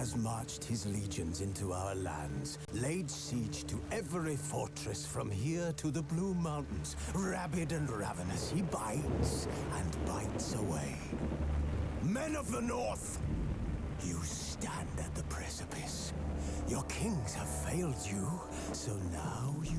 has marched his legions into our lands, laid siege to every fortress from here to the Blue Mountains. Rabid and ravenous, he bites and bites away. Men of the North, you stand at the precipice. Your kings have failed you, so now you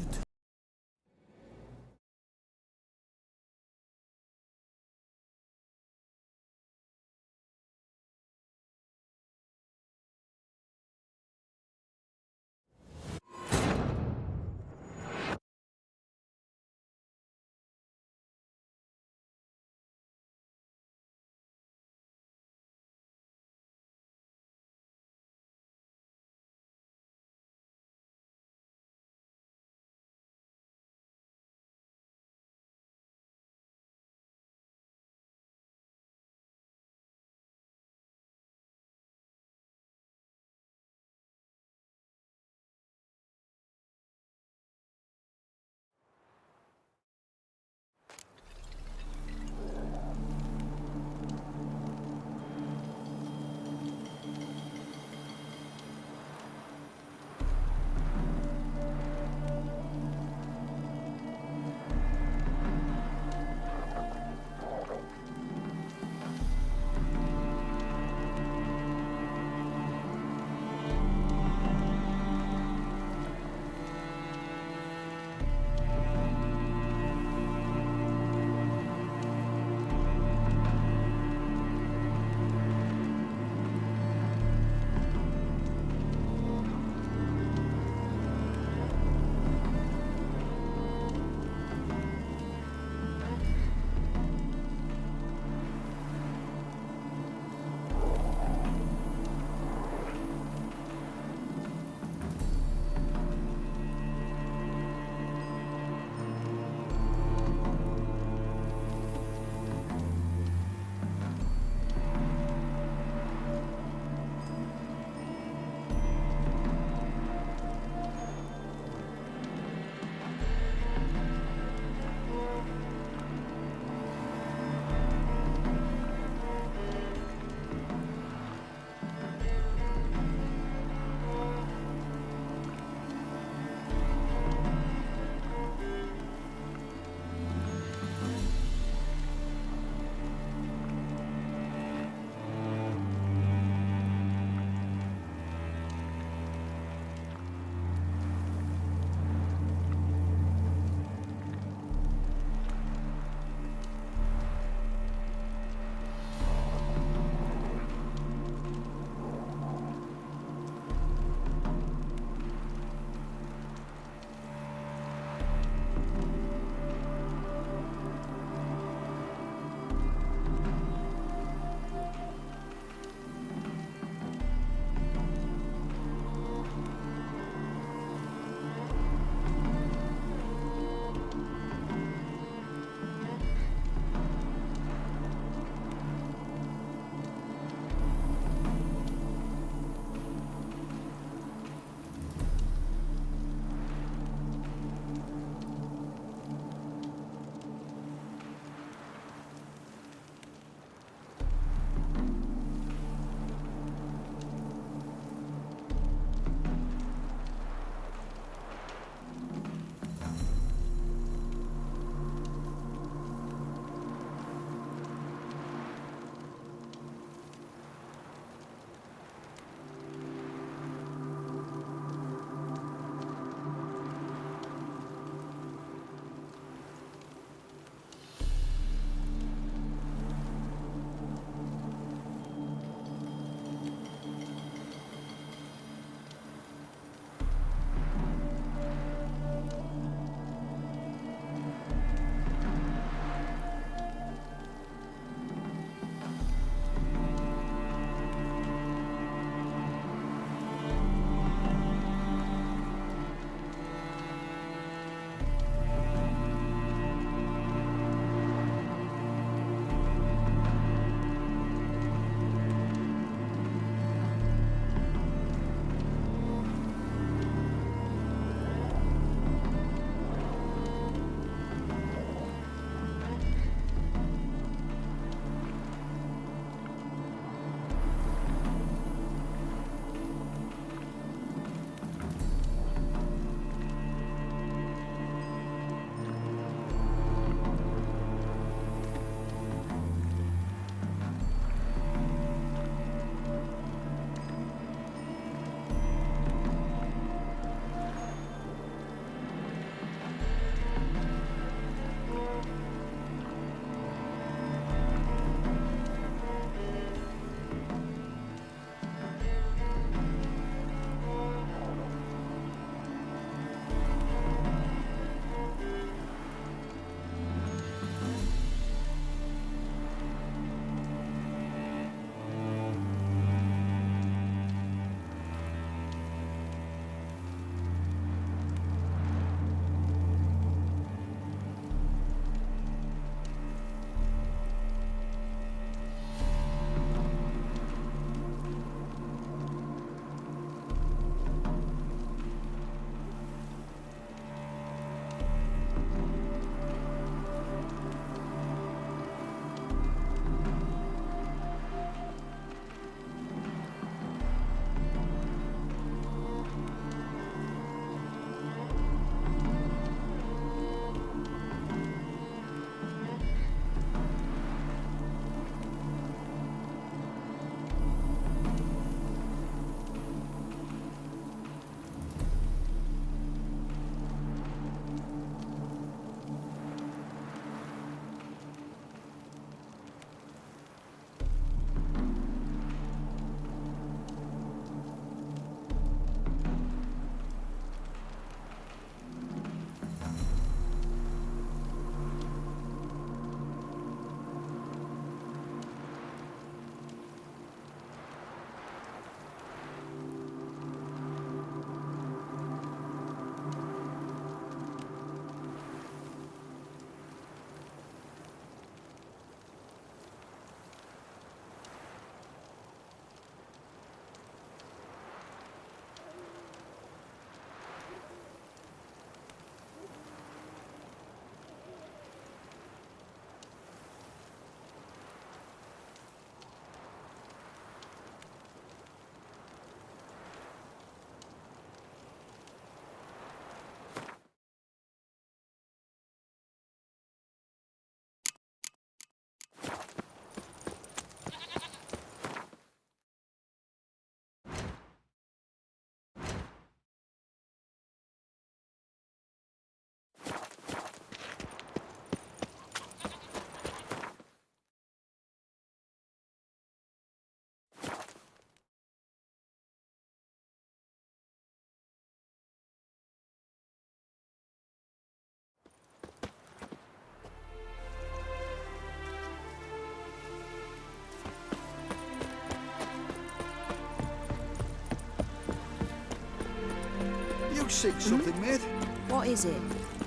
look sick something, mate. What is it?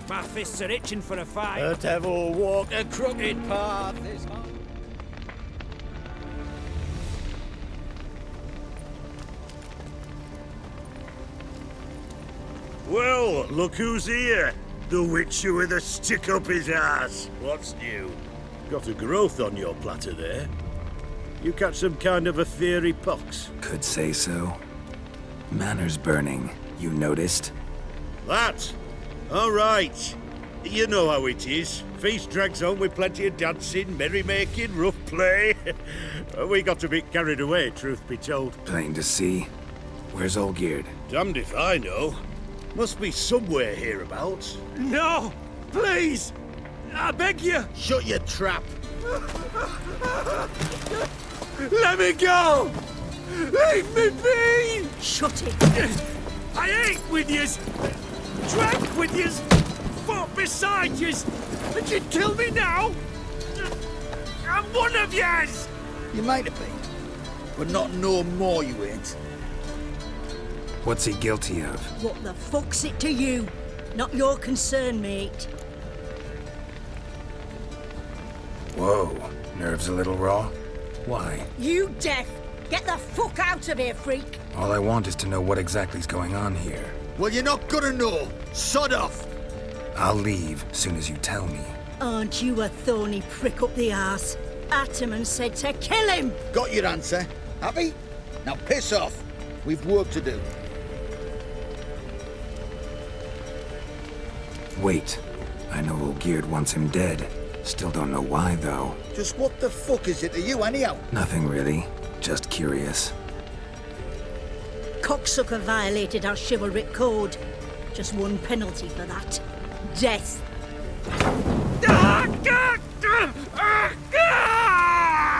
My fists are itching for a fight. The devil walk a crooked path is hard. Well, look who's here. The Witcher with a stick up his ass. What's new? Got a growth on your platter there. You catch some kind of a fiery pox? Could say so. Manor's burning. You noticed? That? All right. You know how it is. Feast drags on with plenty of dancing, merrymaking, rough play. We got a bit carried away, truth be told. Plain to see. Where's Olgierd? Damned if I know. Must be somewhere hereabouts. No! Please! I beg you! Shut your trap. Let me go! Leave me be! Shut it! I ate with yous! Drank with yous! Fought beside yous! And you'd kill me now? I'm one of yous! You might have been, but not no more you ain't. What's he guilty of? What the fuck's it to you? Not your concern, mate. Whoa. Nerves a little raw? Why? You deaf! Get the fuck out of here, freak! All I want is to know what exactly's going on here. Well, you're not gonna know. Sod off. I'll leave soon as you tell me. Aren't you a thorny prick up the arse? Ataman said to kill him! Got your answer. Happy? Now piss off. We've work to do. Wait. I know Olgierd wants him dead. Still don't know why, though. Just what the fuck is it to you, anyhow? Nothing really. Just curious. Cocksucker violated our chivalric code. Just one penalty for that. Death.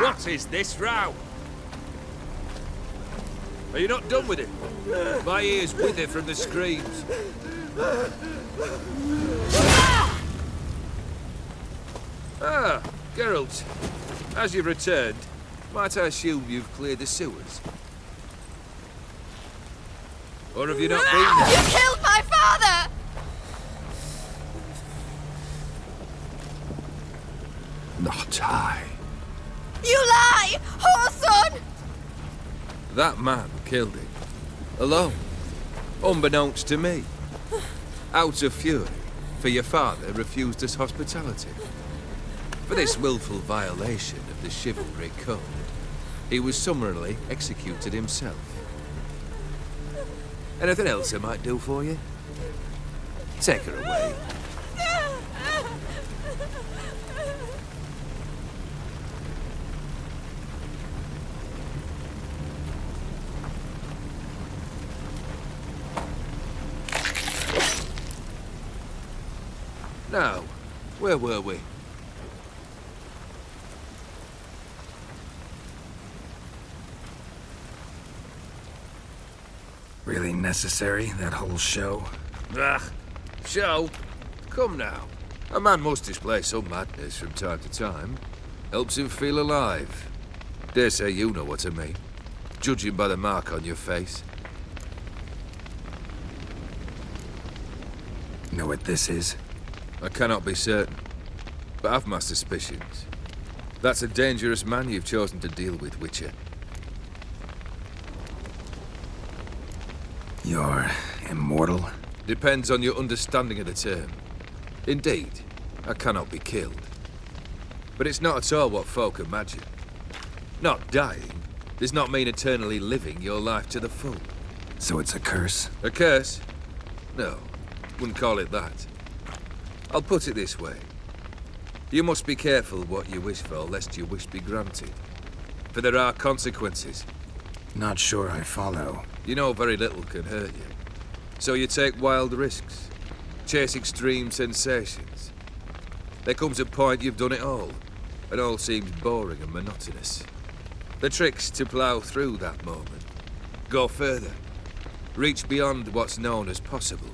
What is this row? Are you not done with it? My ears wither from the screams. Ah, Geralt. As you've returned, might I assume you've cleared the sewers? Or have you not been there? You killed my father! Not I. You lie! Whoreson! That man killed him. Alone. Unbeknownst to me. Out of fury, for your father refused us hospitality. For this willful violation of the chivalry code, he was summarily executed himself. Anything else I might do for you? Take her away. Now, where were we? Really necessary, that whole show? Ah, show? Come now. A man must display some madness from time to time. Helps him feel alive. Dare say you know what I mean. Judging by the mark on your face. Know what this is? I cannot be certain, but I've my suspicions. That's a dangerous man you've chosen to deal with, Witcher. You're immortal? Depends on your understanding of the term. Indeed, I cannot be killed. But it's not at all what folk imagine. Not dying does not mean eternally living your life to the full. So it's a curse? A curse? No, wouldn't call it that. I'll put it this way. You must be careful what you wish for, lest your wish be granted. For there are consequences. Not sure I follow. You know very little can hurt you. So you take wild risks, chase extreme sensations. There comes a point you've done it all, and all seems boring and monotonous. The trick's to plough through that moment. Go further. Reach beyond what's known as possible.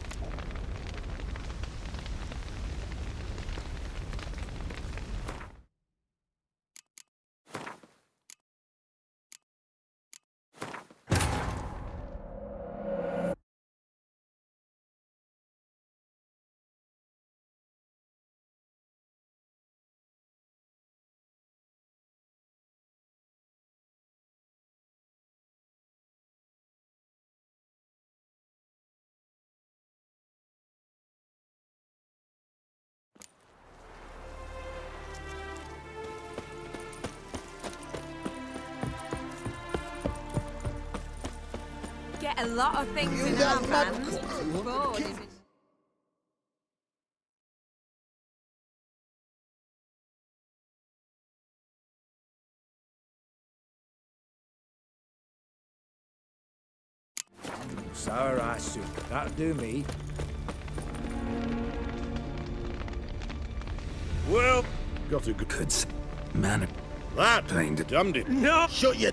get a lot of things in our hands. Bored is it? Sour rice soup. That'll do me. Well, got a good... Good man. That Plain to... damned it. No! Shut your...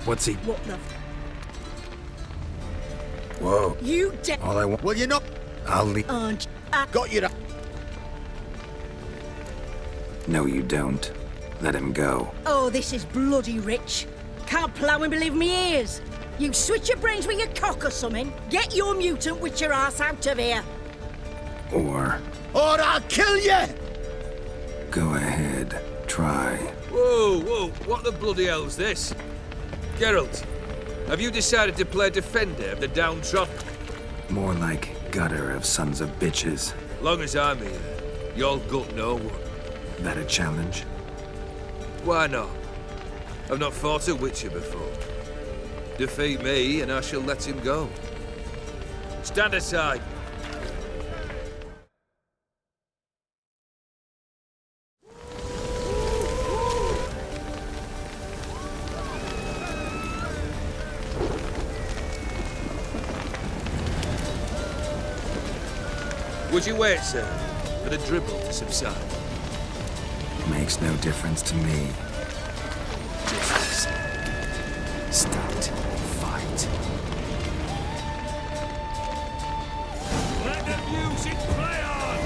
What's he... What the... Whoa. You All I want... Well, you're not... I'll leave... aren't... Got you... No, you don't. Let him go. Oh, this is bloody rich. Can't plough and believe me ears. You switch your brains with your cock or something. Get your mutant witcher ass out of here. Or... Or I'll kill you! Go ahead. Try. Whoa, what the bloody hell's this? Geralt, have you decided to play defender of the downtrodden? More like gutter of sons of bitches. Long as I'm here, you'll gut no one. That a challenge? Why not? I've not fought a witcher before. Defeat me and I shall let him go. Stand aside. Would you wait, sir, for the dribble to subside? Makes no difference to me. Just start. Fight. Let the music play on!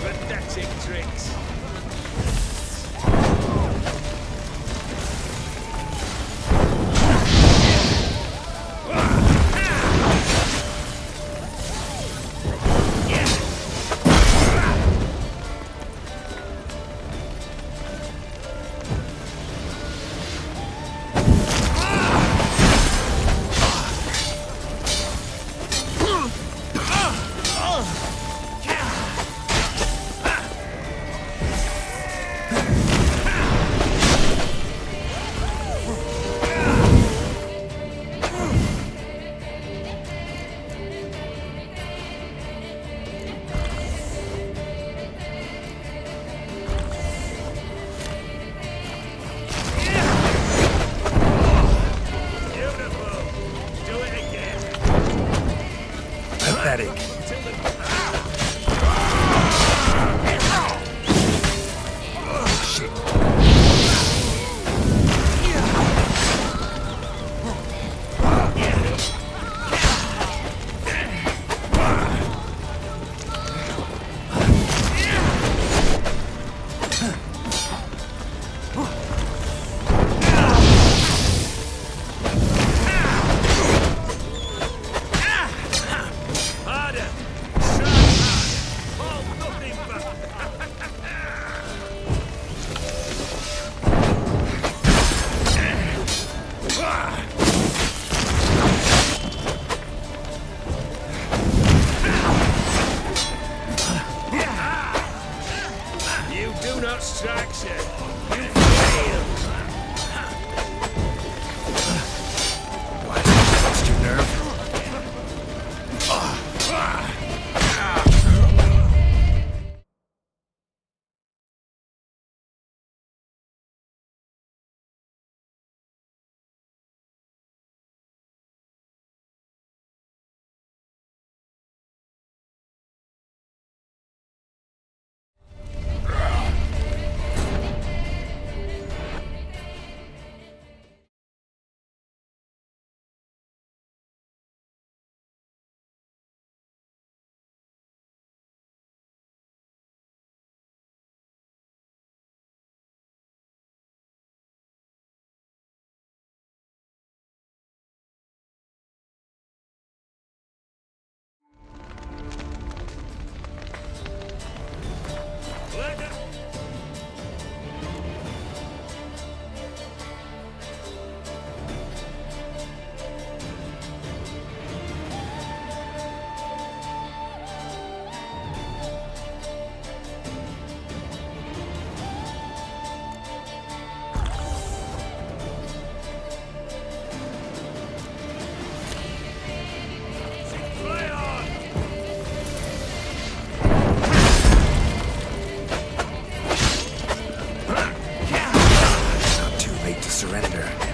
Pathetic tricks. surrender.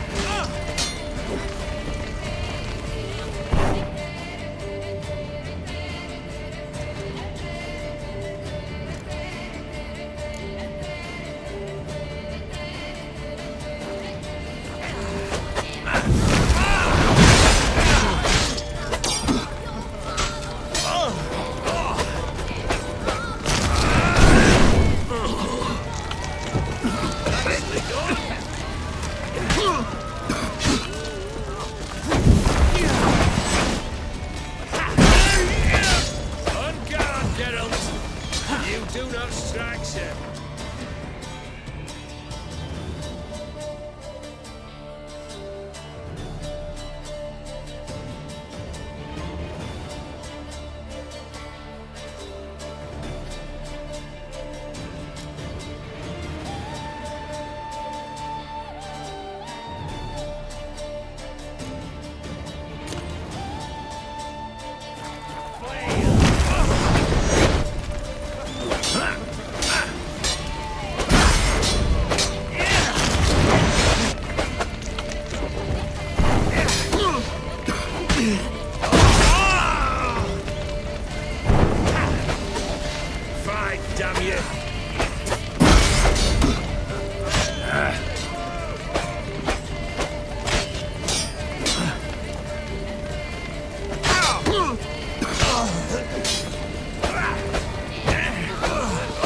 On guard, Geralt! You do not strike, sir. Fight, damn you!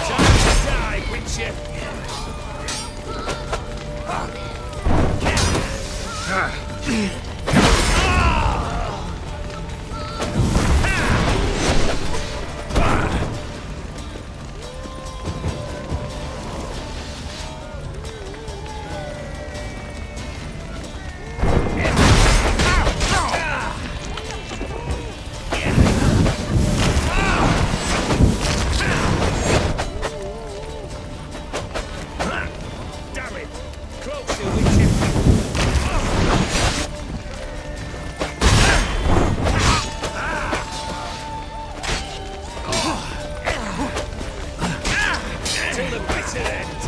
Time to die, Witcher! Damn it! Closer, Witcher! To the bitter end!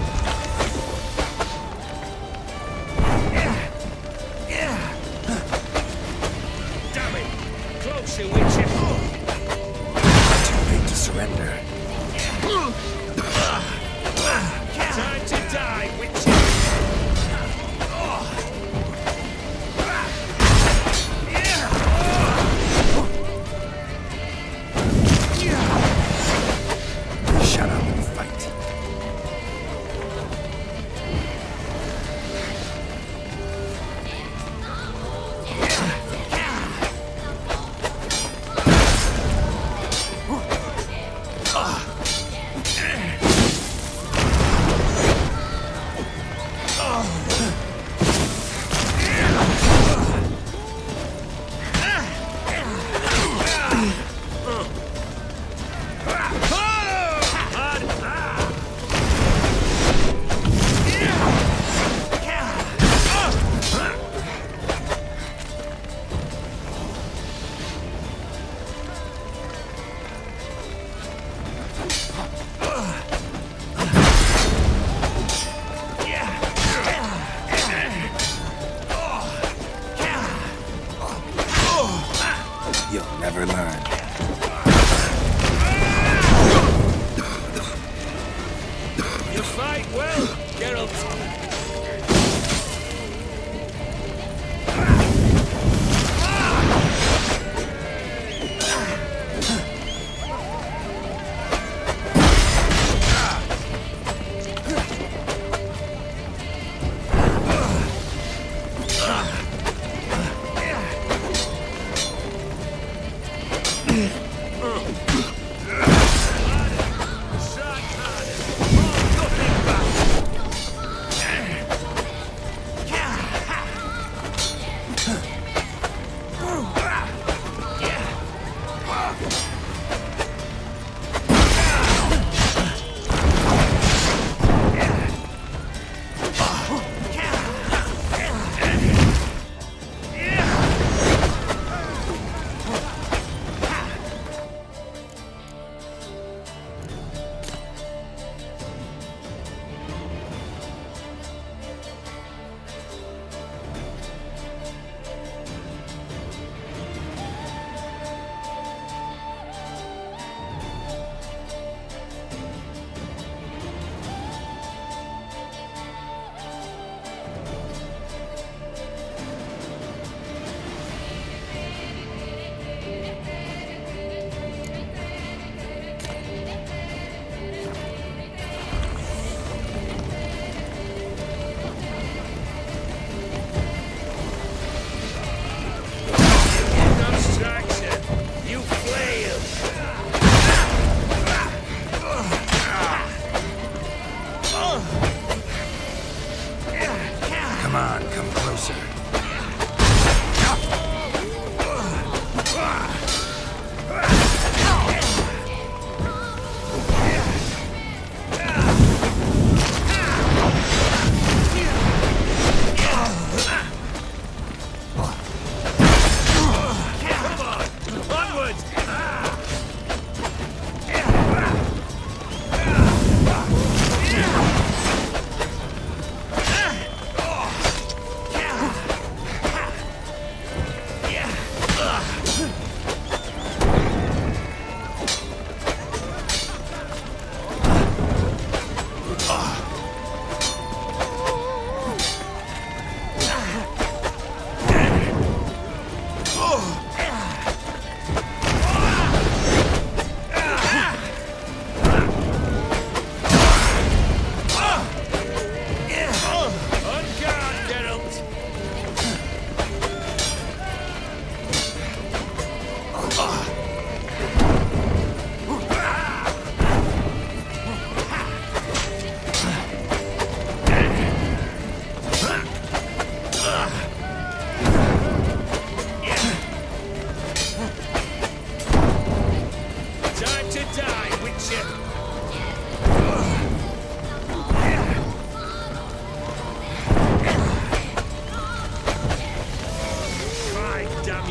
Damn it! Closer, Witcher! Too late to surrender. Time to die, Witcher! Shut up and fight. You'll never learn. You fight well, Geralt.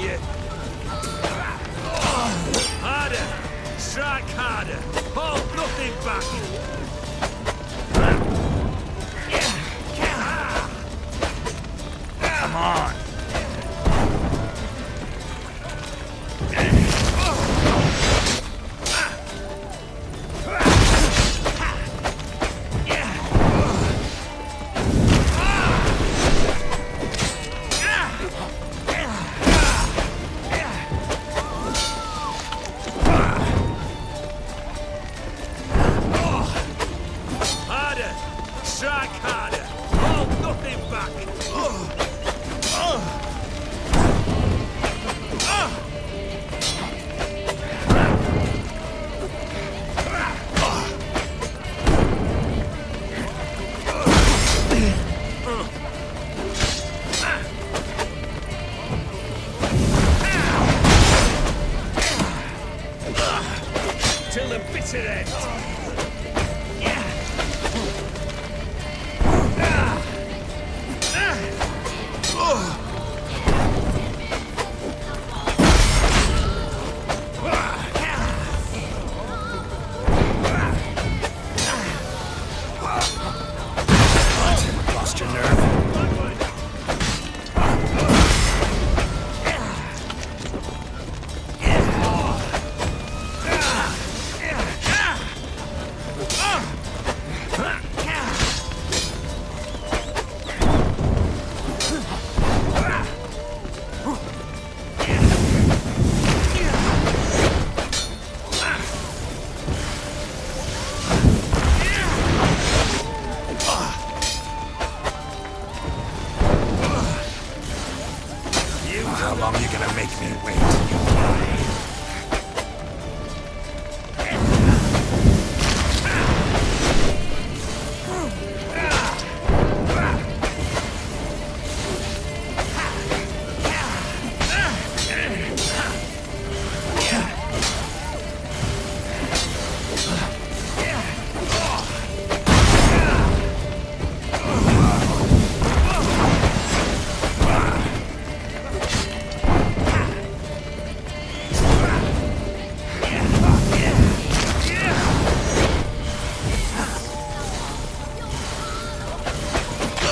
you. Harder! Strike harder! Hold nothing back! Come on. Harder! Strike harder! Hold nothing back! Till the bitter end! Lost your nerve? How long are you gonna make me wait?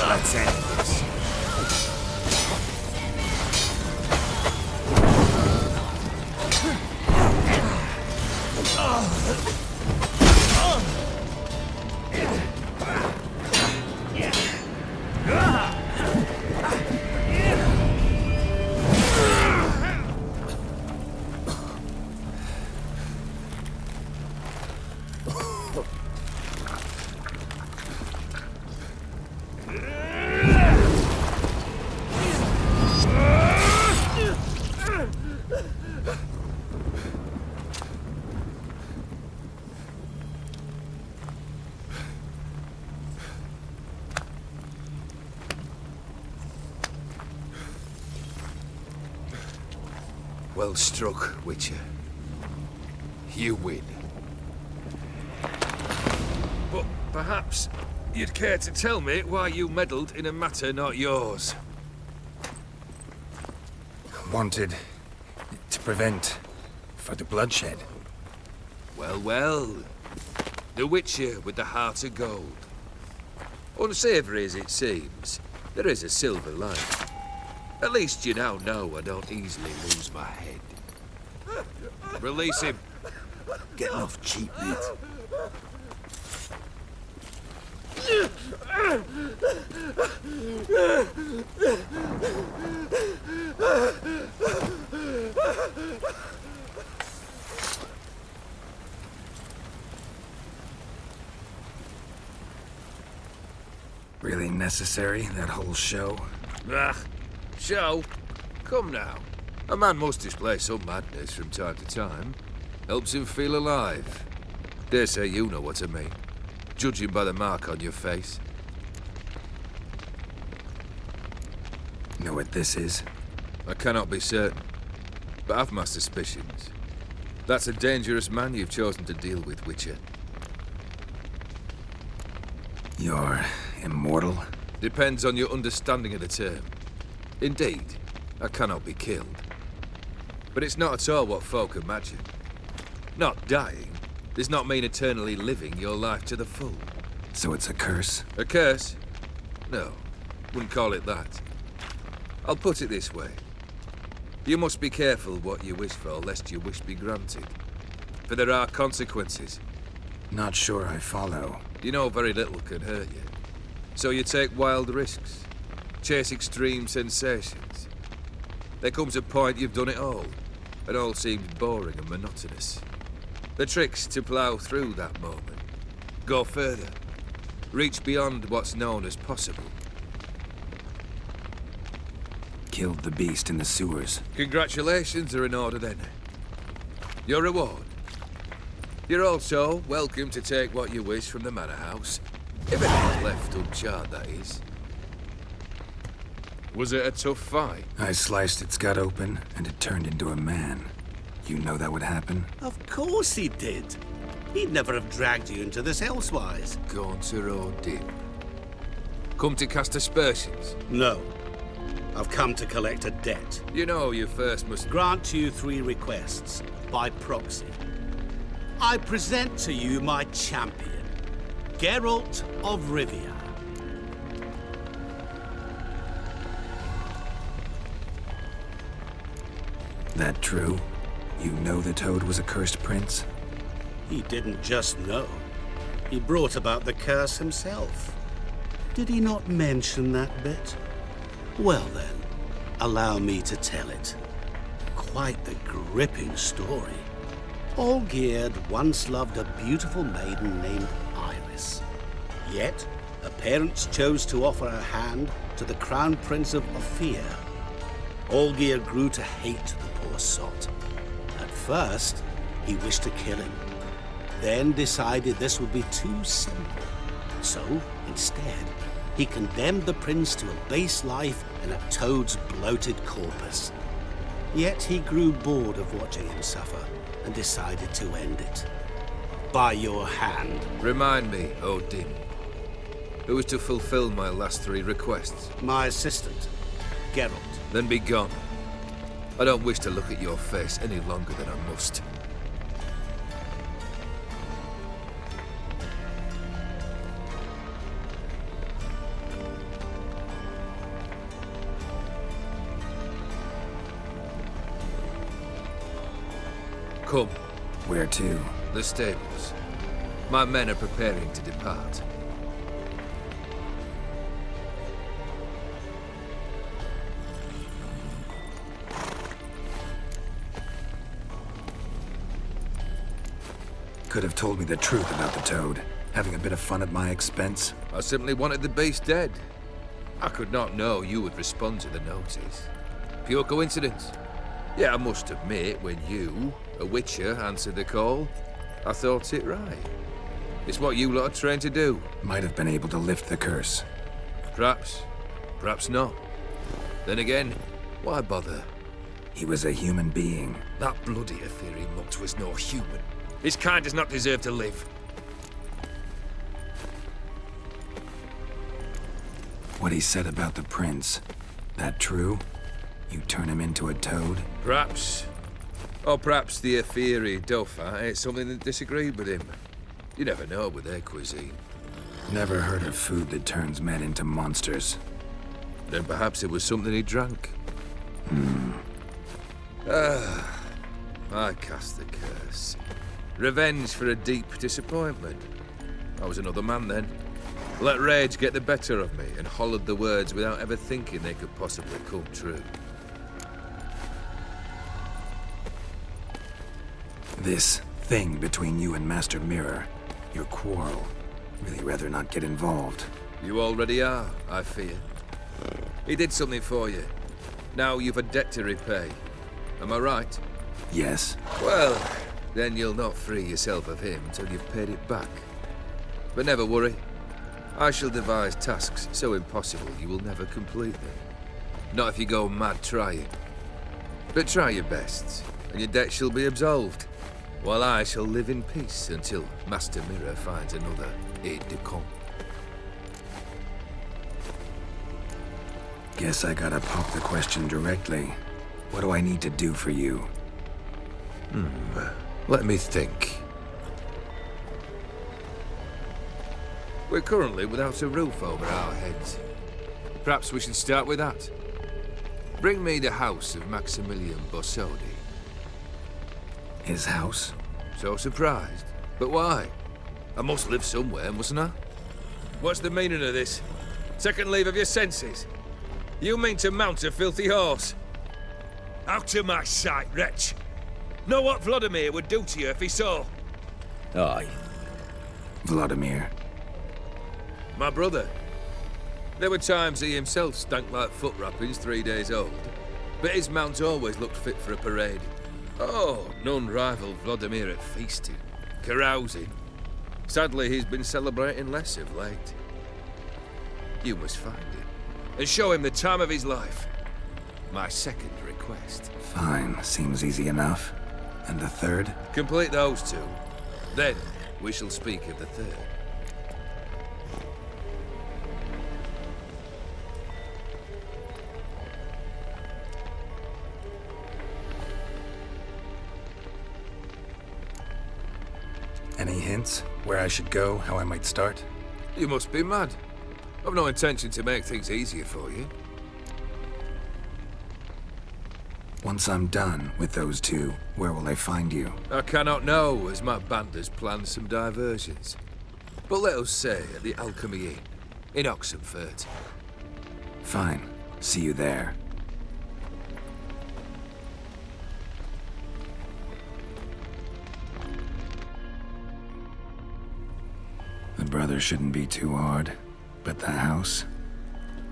Let's end this. Well struck, Witcher. You win. But perhaps you'd care to tell me why you meddled in a matter not yours. Wanted to prevent further bloodshed. Well, well. The Witcher with the heart of gold. Unsavoury as it seems, there is a silver lining. At least you now know I don't easily lose my head. Release him. Getting off cheap, mate. Really necessary, that whole show? Ah, show? Come now. A man must display some madness from time to time. Helps him feel alive. Dare say you know what I mean. Judging by the mark on your face. Know what this is? I cannot be certain, but I've my suspicions. That's a dangerous man you've chosen to deal with, Witcher. You're immortal? Depends on your understanding of the term. Indeed, I cannot be killed. But it's not at all what folk imagine. Not dying does not mean eternally living your life to the full. So it's a curse? A curse? No, wouldn't call it that. I'll put it this way. You must be careful what you wish for, lest your wish be granted. For there are consequences. Not sure I follow. You know very little can hurt you. So you take wild risks, chase extreme sensations. There comes a point you've done it all, and all seems boring and monotonous. The trick's to plough through that moment. Go further. Reach beyond what's known as possible. Killed the beast in the sewers. Congratulations are in order then. Your reward. You're also welcome to take what you wish from the manor house. If anything's left uncharred, that is. Was it a tough fight? I sliced its gut open, and it turned into a man. You know that would happen? Of course he did. He'd never have dragged you into this elsewise. Gaunter O'Dim. Come to cast aspersions? No. I've come to collect a debt. You know you first must... Grant you 3 requests, by proxy. I present to you my champion, Geralt of Rivia. That true? You know the Toad was a cursed prince? He didn't just know. He brought about the curse himself. Did he not mention that bit? Well then, allow me to tell it. Quite a gripping story. Olgierd once loved a beautiful maiden named Iris. Yet, her parents chose to offer her hand to the Crown Prince of Ophir. Olgierd grew to hate the poor sot. At first, he wished to kill him. Then decided this would be too simple. So, instead, he condemned the prince to a base life in a toad's bloated corpus. Yet he grew bored of watching him suffer and decided to end it. By your hand. Remind me, O'Dim. Who is to fulfill my last 3 requests? My assistant, Geralt. Then be gone. I don't wish to look at your face any longer than I must. Come. Where to? The stables. My men are preparing to depart. Could have told me the truth about the Toad, having a bit of fun at my expense. I simply wanted the beast dead. I could not know you would respond to the notice. Pure coincidence. Yeah, I must admit, when you, a witcher, answered the call, I thought it right. It's what you lot are trained to do. Might have been able to lift the curse. Perhaps. Perhaps not. Then again, why bother? He was a human being. That bloody Ophiri mutt was no human. His kind does not deserve to live. What he said about the prince, that true? You turn him into a toad? Perhaps. Or perhaps the Ophiri Dauphin ate something that disagreed with him. You never know with their cuisine. Never heard of food that turns men into monsters. Then perhaps it was something he drank. I cast the curse. Revenge for a deep disappointment. I was another man then. Let rage get the better of me and hollered the words without ever thinking they could possibly come true. This thing between you and Master Mirror, your quarrel, really rather not get involved. You already are, I fear. He did something for you. Now you've a debt to repay. Am I right? Yes. Well, then you'll not free yourself of him until you've paid it back. But never worry. I shall devise tasks so impossible you will never complete them. Not if you go mad trying. But try your best, and your debt shall be absolved, while I shall live in peace until Master Mirror finds another aide-de-camp. Guess I gotta pop the question directly. What do I need to do for you? Let me think. We're currently without a roof over our heads. Perhaps we should start with that. Bring me the house of Maximilian Borsodi. His house? So surprised. But why? I must live somewhere, mustn't I? What's the meaning of this? Second leave of your senses? You mean to mount a filthy horse? Out of my sight, wretch! Know what Vladimir would do to you if he saw? Aye. Vladimir. My brother. There were times he himself stank like foot wrappings 3 days old, but his mount always looked fit for a parade. Oh, none rivaled Vladimir at feasting, carousing. Sadly, he's been celebrating less of late. You must find him, and show him the time of his life. My second request. Fine, seems easy enough. And the third? Complete those two. Then, we shall speak of the third. Any hints? Where I should go, how I might start? You must be mad. I've no intention to make things easier for you. Once I'm done with those two, where will I find you? I cannot know, as my band has planned some diversions. But let us say at the Alchemy Inn, in Oxenfurt. Fine. See you there. The brother shouldn't be too hard. But the house?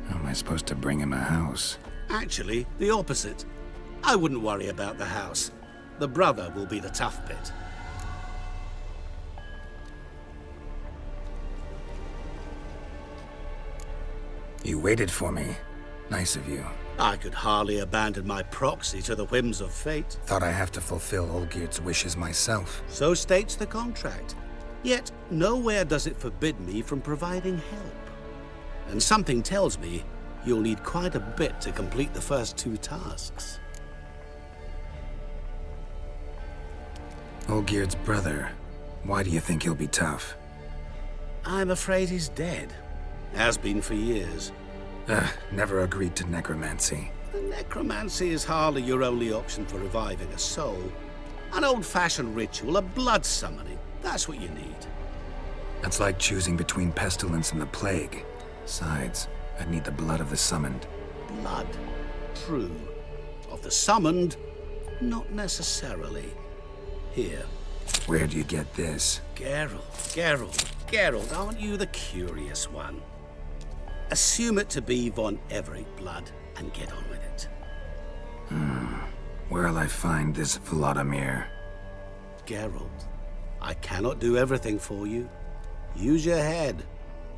How am I supposed to bring him a house? Actually, the opposite. I wouldn't worry about the house. The brother will be the tough bit. You waited for me. Nice of you. I could hardly abandon my proxy to the whims of fate. Thought I have to fulfill Olgierd's wishes myself. So states the contract. Yet, nowhere does it forbid me from providing help. And something tells me you'll need quite a bit to complete the first two tasks. Olgierd's brother. Why do you think he'll be tough? I'm afraid he's dead. Has been for years. Never agreed to necromancy. Necromancy is hardly your only option for reviving a soul. An old-fashioned ritual, a blood summoning. That's what you need. That's like choosing between pestilence and the plague. Besides, I'd need the blood of the summoned. Blood. True. Of the summoned, not necessarily. Here. Where do you get this? Geralt, aren't you the curious one? Assume it to be von Everett blood and get on with it. Where'll I find this Vladimir? Geralt, I cannot do everything for you. Use your head.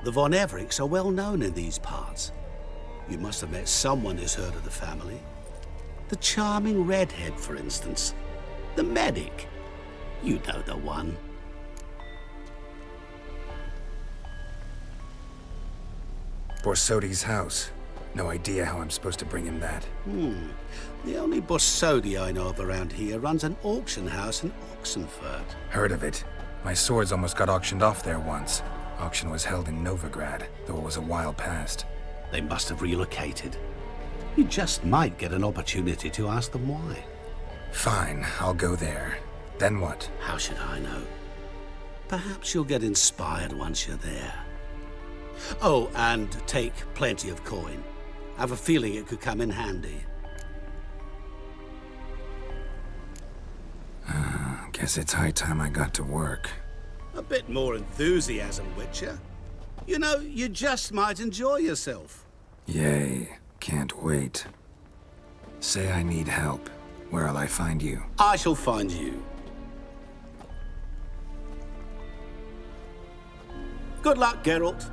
The von Evericks are well known in these parts. You must have met someone who's heard of the family. The charming redhead, for instance. The medic. You know the one. Borsodi's house. No idea how I'm supposed to bring him that. The only Borsodi I know of around here runs an auction house in Oxenfurt. Heard of it. My swords almost got auctioned off there once. Auction was held in Novigrad, though it was a while past. They must have relocated. You just might get an opportunity to ask them why. Fine, I'll go there. Then what? How should I know? Perhaps you'll get inspired once you're there. Oh, and take plenty of coin. I have a feeling it could come in handy. Guess it's high time I got to work. A bit more enthusiasm, Witcher. You know, you just might enjoy yourself. Yay, can't wait. Say I need help. Where'll I find you? I shall find you. Good luck, Geralt.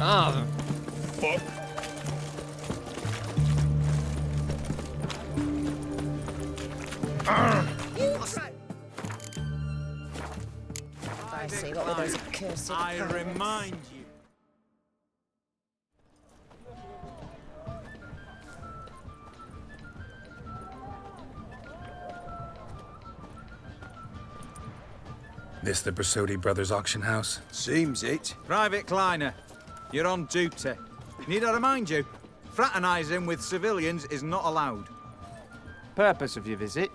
Ah, fuck. I see what were those accursed pearls. remind you. This the Bersodi Brothers auction house? Seems it. Private Kleiner, you're on duty. Need I remind you, fraternizing with civilians is not allowed. Purpose of your visit?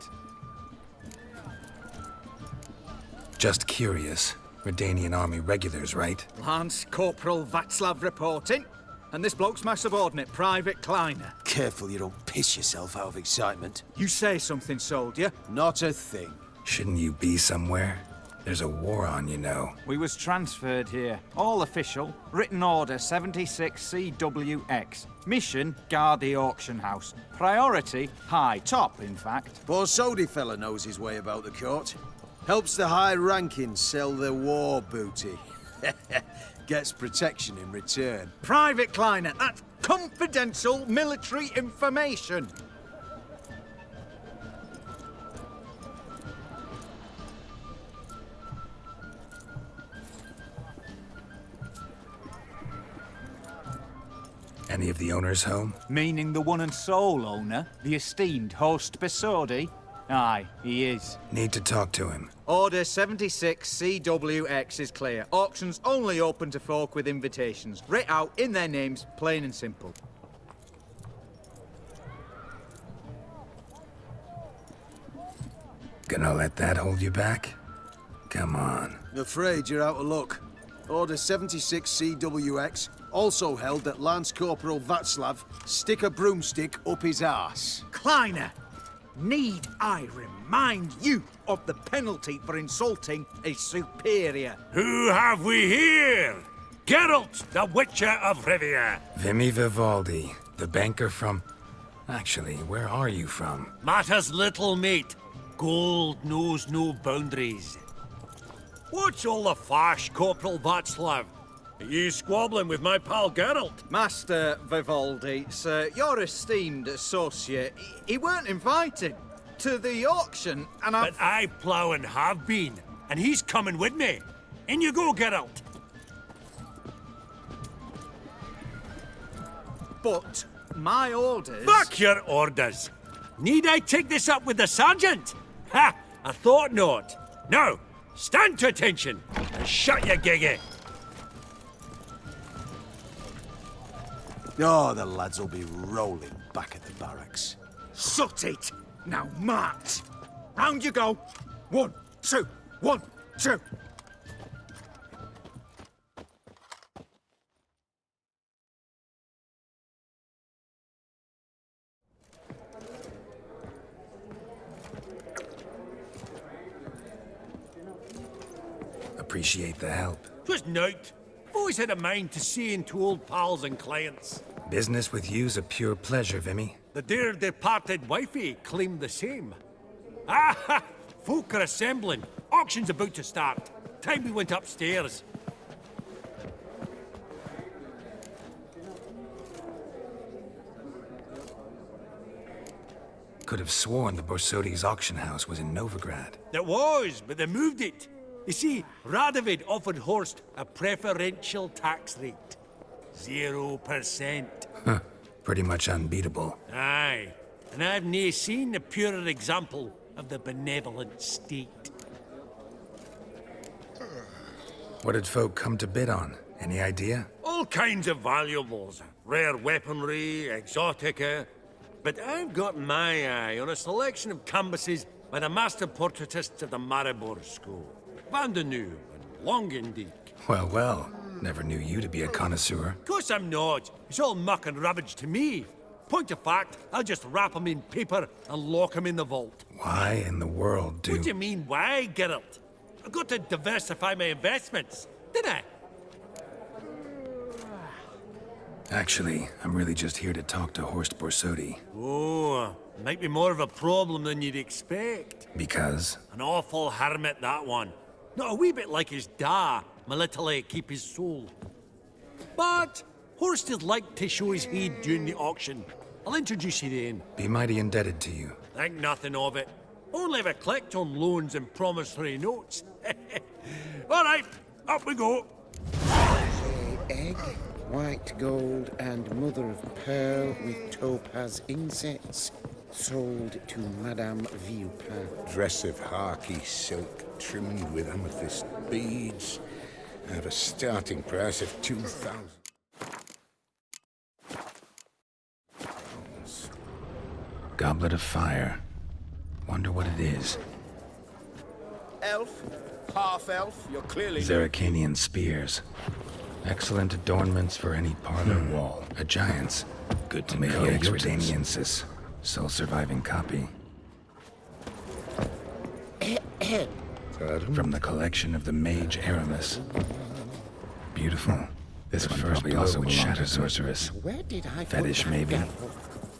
Just curious. Redanian army regulars, right? Lance Corporal Václav reporting. And this bloke's my subordinate, Private Kleiner. Careful you don't piss yourself out of excitement. You say something, soldier. Not a thing. Shouldn't you be somewhere? There's a war on, you know. We was transferred here. All official. Written order 76 CWX. Mission, guard the auction house. Priority, high. Top, in fact. Borsodi fella knows his way about the court. Helps the high rankings sell their war booty. Gets protection in return. Private Kleiner, that's confidential military information. Any of the owners home? Meaning the one and sole owner, the esteemed host Bersodi? Aye, he is. Need to talk to him. Order 76 CWX is clear. Auctions only open to folk with invitations. Writ out in their names, plain and simple. Gonna let that hold you back? Come on. I'm afraid you're out of luck. Order 76 CWX also held that Lance Corporal Václav stick a broomstick up his arse. Kleiner, need I remind you of the penalty for insulting a superior? Who have we here? Geralt, the Witcher of Rivia. Vimy Vivaldi, the banker from... Actually, where are you from? Matters little, mate. Gold knows no boundaries. What's all the fash, Corporal Václav? Are you squabbling with my pal Geralt? Master Vivaldi, sir, your esteemed associate, he weren't invited to the auction, and But I plough and have been, and he's coming with me. In you go, Geralt. But my orders... Back your orders. Need I take this up with the sergeant? Ha! I thought not. Now, stand to attention and shut your giggy. Oh, the lads will be rolling back at the barracks. Sut it! Now march! Round you go! 1, 2, 1, 2! Appreciate the help. 'Twas nowt. I've always had a mind to see into old pals and clients. Business with you's a pure pleasure, Vimy. The dear departed wifey claimed the same. Ah! Folk are assembling. Auction's about to start. Time we went upstairs. Could have sworn the Borsodi's auction house was in Novigrad. It was, but they moved it. You see, Radovid offered Horst a preferential tax rate. 0%. Huh. Pretty much unbeatable. Aye. And I've nae seen a purer example of the benevolent state. What did folk come to bid on? Any idea? All kinds of valuables. Rare weaponry, exotica. But I've got my eye on a selection of canvases by the master portraitists of the Maribor School. Van de Nieuw and Longendijk. Well, well. Never knew you to be a connoisseur. Of course I'm not. It's all muck and rubbish to me. Point of fact, I'll just wrap 'em in paper and lock 'em in the vault. Why in the world do... What do you mean, why, Geralt? I've got to diversify my investments, didn't I? Actually, I'm really just here to talk to Horst Borsodi. Oh, might be more of a problem than you'd expect. Because? An awful hermit, that one. Not a wee bit like his da, my little keep his soul. But Horst would like to show his heed during the auction. I'll introduce you then. Be mighty indebted to you. Think nothing of it. Only if I collect on loans and promissory notes. All right, up we go. Egg, white gold, and mother of pearl with topaz insets. Sold to Madame Villepin. Dress of harky silk trimmed with amethyst beads. At a starting price of 2,000. Goblet of fire. Wonder what it is. Elf, half-elf, you're clearly... Zerrikanian spears. Excellent adornments for any parlor wall. A giant's. Good to know. Ex Redaniensis. Sole surviving copy. From the collection of the Mage Aramis. Beautiful. This one probably also a shadow sorceress. Where did I Fetish, maybe.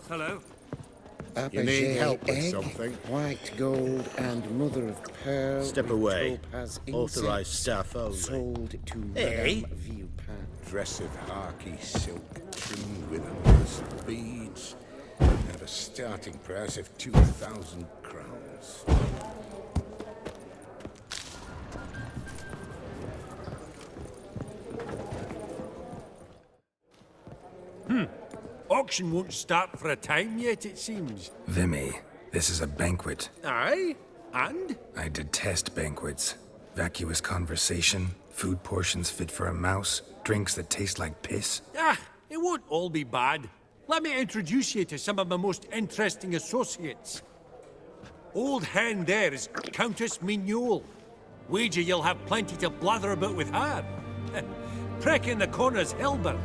Hello. You need help with egg, something? White gold and mother of pearl. Step with away. topaz Authorized insets. staff only. Sold to Hey. Madame Villepin. Dress of harky silk trimmed with amethyst beads. At a starting price of 2,000 crowns. Auction won't start for a time yet, it seems. Vimy, this is a banquet. Aye? And? I detest banquets. Vacuous conversation, food portions fit for a mouse, drinks that taste like piss. Ah, it won't all be bad. Let me introduce you to some of my most interesting associates. Old hen there is Countess Mignole. Wager you'll have plenty to blather about with her. Prick in the corner's Hilbert.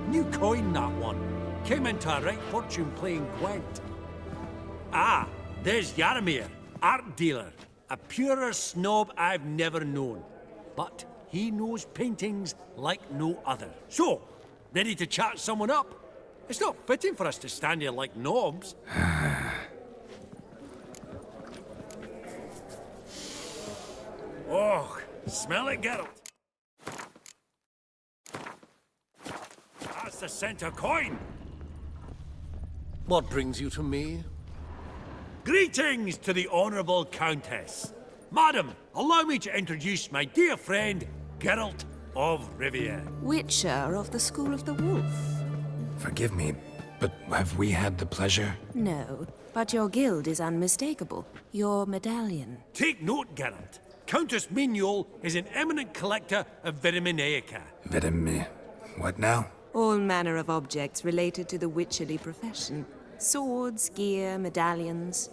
New coin, that one. Came into a right fortune playing Gwent. Ah, there's Yaramir, art dealer. A purer snob I've never known. But he knows paintings like no other. So, ready to chat someone up? It's not fitting for us to stand here like knobs. Oh, smell it, Geralt. That's the center coin. What brings you to me? Greetings to the Honourable Countess. Madam, allow me to introduce my dear friend, Geralt of Rivia. Witcher of the School of the Wolf. Forgive me, but have we had the pleasure? No, but your guild is unmistakable. Your medallion. Take note, Geralt. Countess Mignole is an eminent collector of Vitaminaica. What now? All manner of objects related to the witcherly profession. Swords, gear, medallions.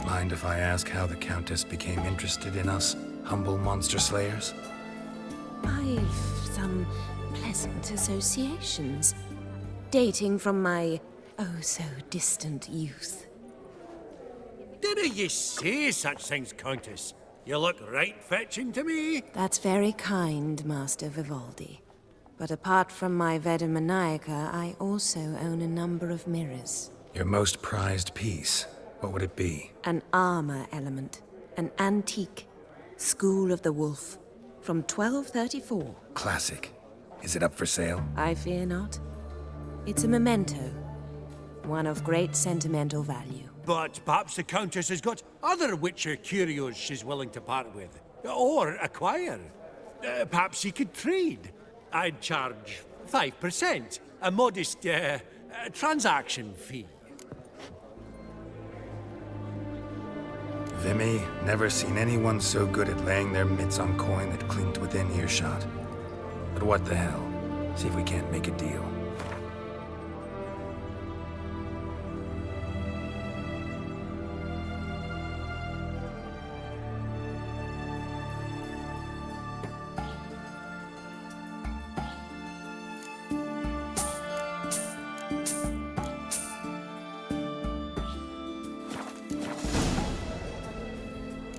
Mind if I ask how the Countess became interested in us, humble monster slayers? I've some pleasant associations, dating from my oh-so-distant youth. Dinna ye say such things, Countess? You look right fetching to me. That's very kind, Master Vivaldi. But apart from my Vedemaniaca, I also own a number of mirrors. Your most prized piece, what would it be? An armor element. An antique. School of the Wolf. From 1234. Classic. Is it up for sale? I fear not. It's a memento. One of great sentimental value. But perhaps the Countess has got other Witcher curios she's willing to part with. Or acquire. Perhaps she could trade. I'd charge 5%. A modest, transaction fee. Vimy, never seen anyone so good at laying their mitts on coin that clinked within earshot. But what the hell? See if we can't make a deal.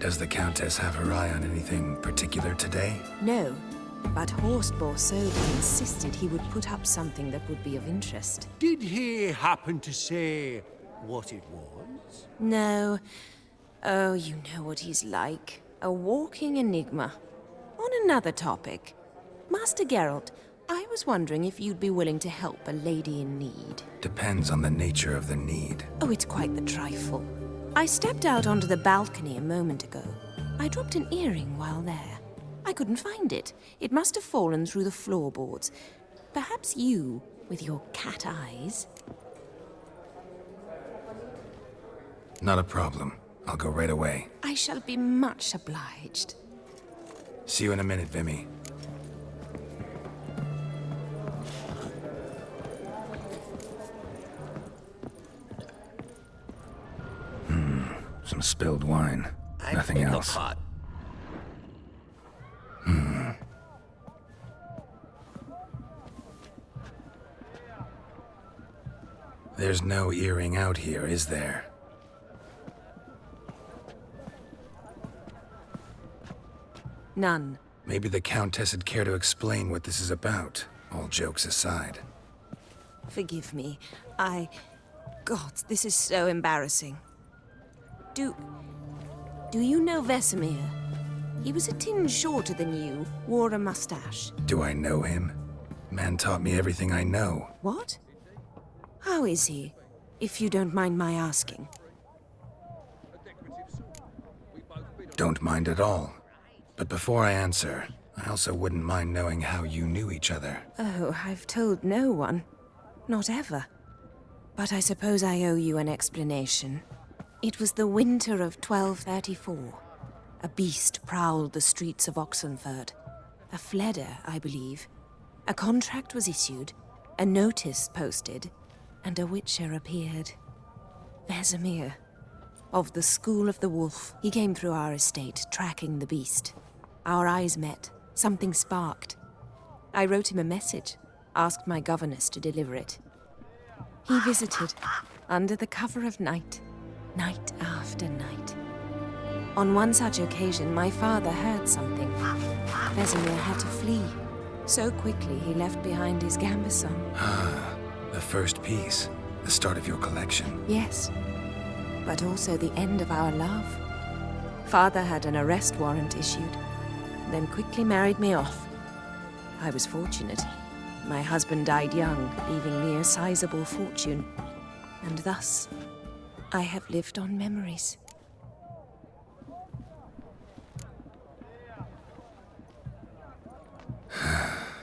Does the Countess have her eye on anything particular today? No, but Horst Borsodi insisted he would put up something that would be of interest. Did he happen to say what it was? No. Oh, you know what he's like. A walking enigma. On another topic. Master Geralt, I was wondering if you'd be willing to help a lady in need. Depends on the nature of the need. Oh, it's quite the trifle. I stepped out onto the balcony a moment ago. I dropped an earring while there. I couldn't find it. It must have fallen through the floorboards. Perhaps you, with your cat eyes... Not a problem. I'll go right away. I shall be much obliged. See you in a minute, Vimy. Some spilled wine. Nothing else. There's no earring out here, is there? None. Maybe the Countess would care to explain what this is about, all jokes aside. Forgive me. God, this is so embarrassing. Do you know Vesemir? He was a tinge shorter than you, wore a mustache. Do I know him? Man taught me everything I know. What? How is he, if you don't mind my asking? Don't mind at all. But before I answer, I also wouldn't mind knowing how you knew each other. Oh, I've told no one. Not ever. But I suppose I owe you an explanation. It was the winter of 1234. A beast prowled the streets of Oxenford. A Fleder, I believe. A contract was issued, a notice posted, and a witcher appeared. Vesemir. Of the School of the Wolf. He came through our estate, tracking the beast. Our eyes met. Something sparked. I wrote him a message, asked my governess to deliver it. He visited, under the cover of night, night after night. On one such occasion, my father heard something. Vesemir had to flee. So quickly, he left behind his gambeson. Ah, the first piece. The start of your collection. Yes, but also the end of our love. Father had an arrest warrant issued, then quickly married me off. I was fortunate. My husband died young, leaving me a sizable fortune. And thus, I have lived on memories.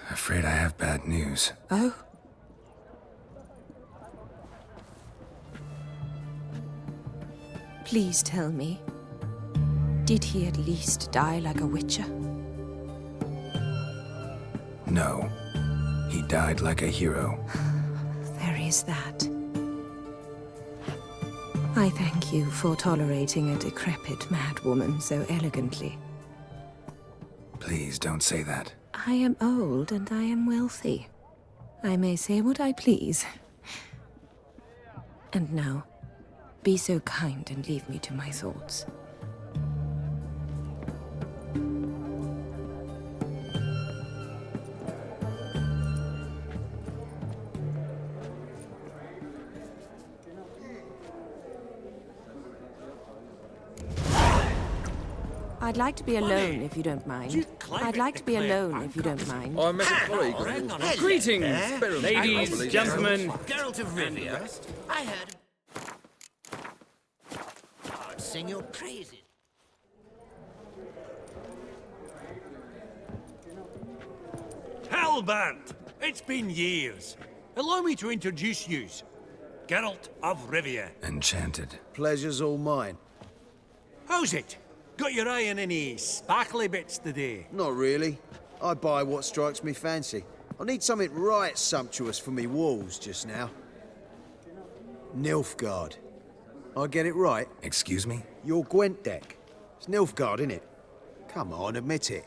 Afraid I have bad news. Oh? Please tell me, did he at least die like a witcher? No. He died like a hero. There is that. I thank you for tolerating a decrepit madwoman so elegantly. Please don't say that. I am old and I am wealthy. I may say what I please. And now, be so kind and leave me to my thoughts. I'd like to be alone if you don't mind. I'd like to be alone if you don't mind. I met a colleague. Greetings, ladies, gentlemen. Geralt of Rivia. I heard. I'd sing your praises. Halbert! It's been years. Allow me to introduce yous. Geralt of Rivia. Enchanted. Pleasure's all mine. How's it? Got your eye on any sparkly bits today? Not really. I buy what strikes me fancy. I need something right sumptuous for me walls just now. Nilfgaard. I get it right? Excuse me? Your Gwent deck. It's Nilfgaard, innit? Come on, admit it.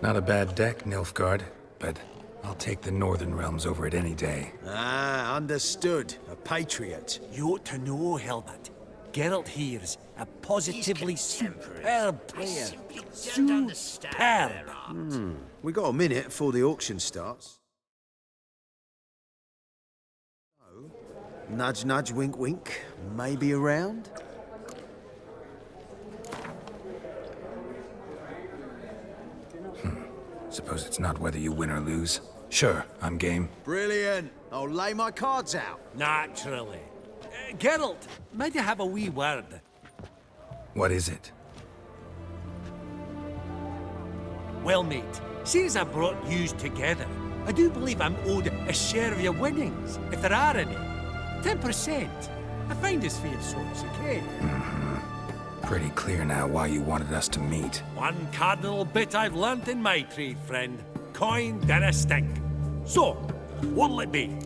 Not a bad deck, Nilfgaard, but I'll take the Northern Realms over it any day. Ah, understood. A patriot. You ought to know, Helmut. Geralt here's a positively superb player. Superb. We got a minute before the auction starts. So, nudge, nudge, wink, wink. Maybe around? Suppose it's not whether you win or lose. Sure, I'm game. Brilliant. I'll lay my cards out. Naturally. Geralt, might you have a wee word? What is it? Well, mate, since I brought yous together, I do believe I'm owed a share of your winnings, if there are any. 10%. I find this fair sorts, okay? Pretty clear now why you wanted us to meet. One cardinal bit I've learnt in my trade, friend. Coin dinna stink. So, what'll it be?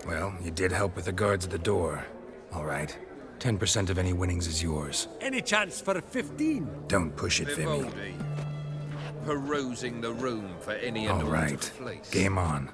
Well, you did help with the guards at the door. All right. 10% of any winnings is yours. Any chance for 15? Don't push it, Vimy. Vivaldi, perusing the room for any All anointed right. place. Game on.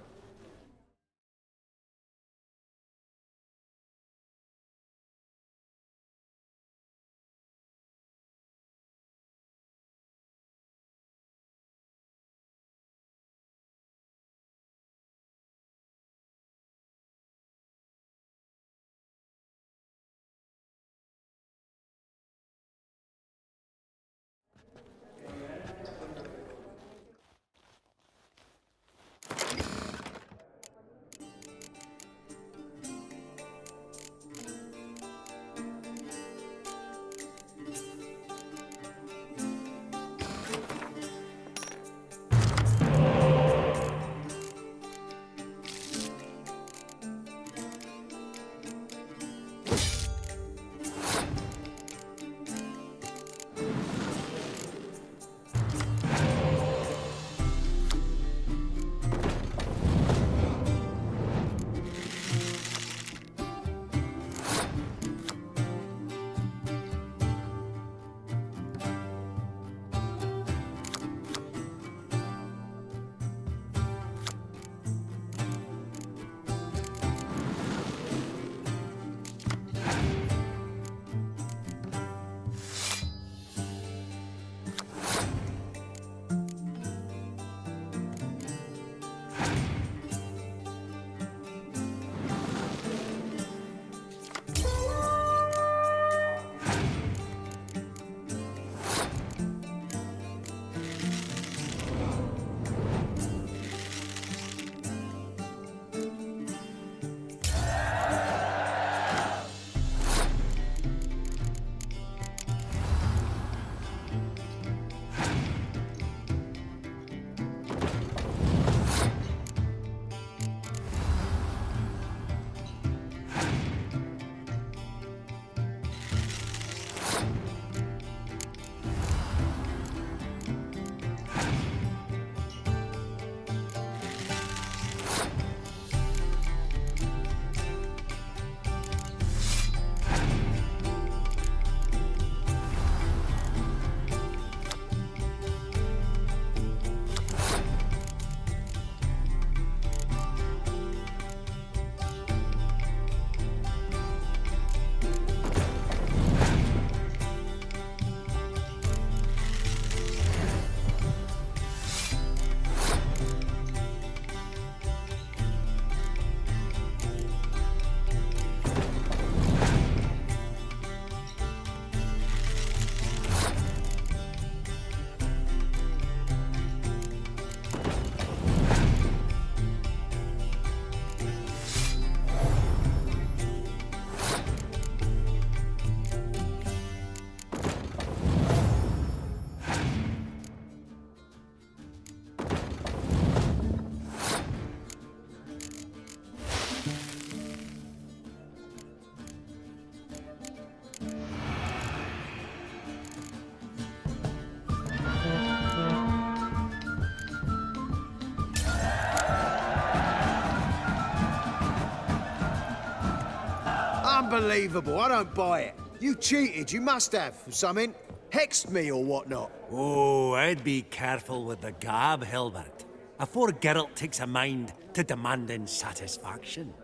Unbelievable. I don't buy it. You cheated. You must have. Something. Hexed me or whatnot. Oh, I'd be careful with the gab, Hilbert. Afore Geralt takes a mind to demanding satisfaction.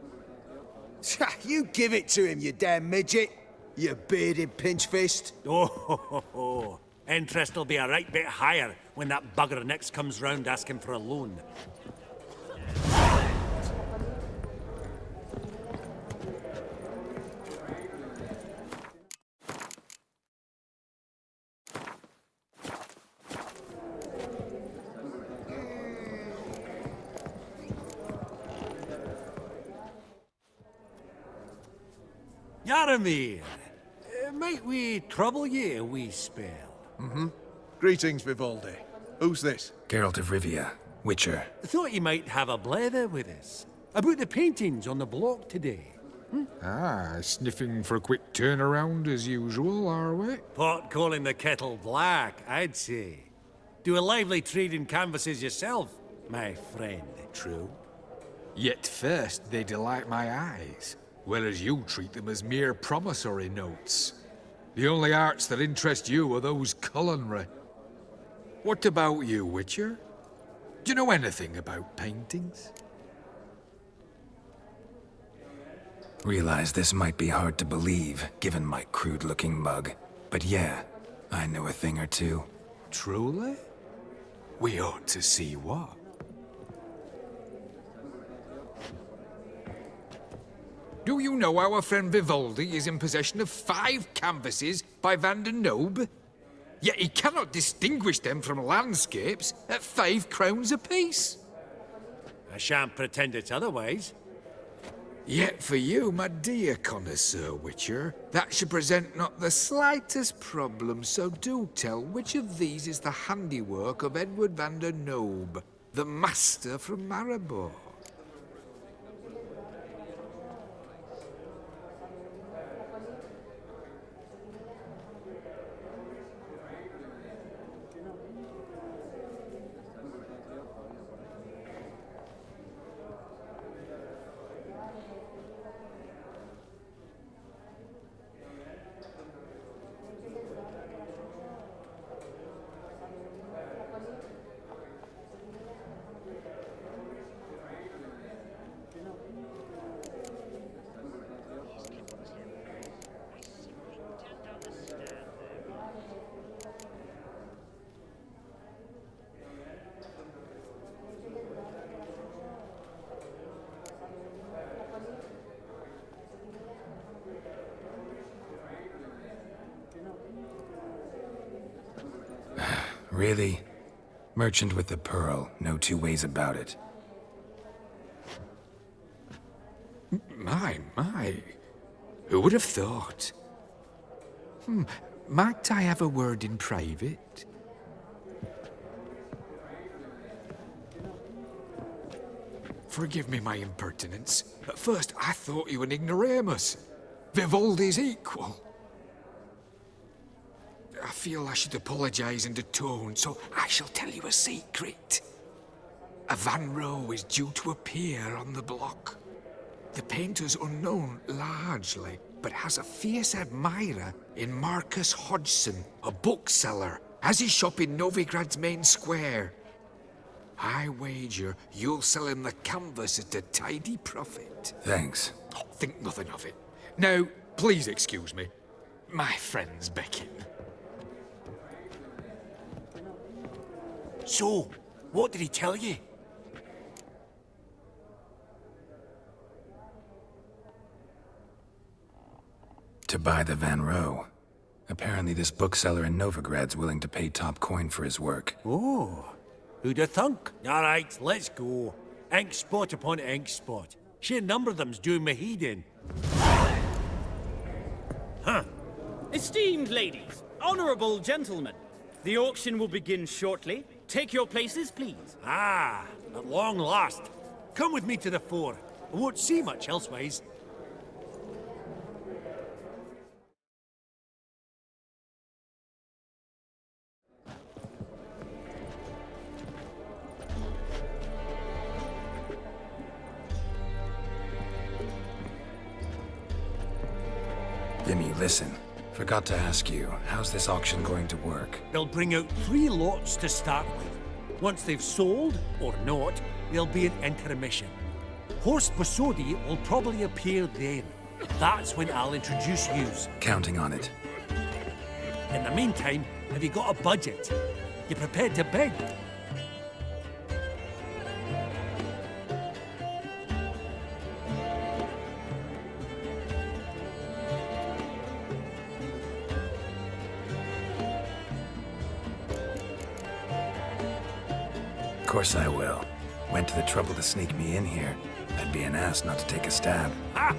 You give it to him, you damn midget. You bearded pinchfist. Oh, interest will be a right bit higher when that bugger next comes round asking for a loan. Yaramir, might we trouble ye a wee spell? Mm-hmm. Greetings, Vivaldi. Who's this? Geralt of Rivia, Witcher. Thought you might have a blether with us. About the paintings on the block today. Ah, sniffing for a quick turnaround as usual, are we? Pot calling the kettle black, I'd say. Do a lively trade in canvases yourself, my friend. True. Yet first they delight my eyes, whereas you treat them as mere promissory notes. The only arts that interest you are those culinary. What about you, Witcher? Do you know anything about paintings? Realize this might be hard to believe, given my crude-looking mug. But yeah, I know a thing or two. Truly? We ought to see what. Do you know our friend Vivaldi is in possession of 5 canvases by Van der Nobe? Yet he cannot distinguish them from landscapes at 5 crowns apiece. I shan't pretend it's otherwise. Yet for you, my dear connoisseur Witcher, that should present not the slightest problem, so do tell which of these is the handiwork of Edward van der Nobe, the master from Maribor. Really? Merchant with the pearl, no two ways about it. My. Who would have thought? Might I have a word in private? Forgive me my impertinence. At first, I thought you an ignoramus. Vivaldi's equal. I feel I should apologize and atone, so I shall tell you a secret. A Van Rowe is due to appear on the block. The painter's unknown, largely, but has a fierce admirer in Marcus Hodgson, a bookseller, has his shop in Novigrad's main square. I wager you'll sell him the canvas at a tidy profit. Thanks. Oh, think nothing of it. Now, please excuse me. My friend's beckon. So, what did he tell you? To buy the Van Rowe. Apparently this bookseller in Novigrad's willing to pay top coin for his work. Oh, who'd have thunk? All right, let's go. Ink spot upon ink spot. Sheer number of them's doing me heed in. Huh. Esteemed ladies, honorable gentlemen, the auction will begin shortly. Take your places, please. Ah, at long last. Come with me to the fore. I won't see much elsewise. Listen, forgot to ask you, how's this auction going to work? They'll bring out 3 lots to start with. Once they've sold, or not, there'll be an intermission. Horst Bosodi will probably appear then. That's when I'll introduce yous. Counting on it. In the meantime, have you got a budget? You prepared to bid? Of course I will. Went to the trouble to sneak me in here. I'd be an ass not to take a stab. Ha!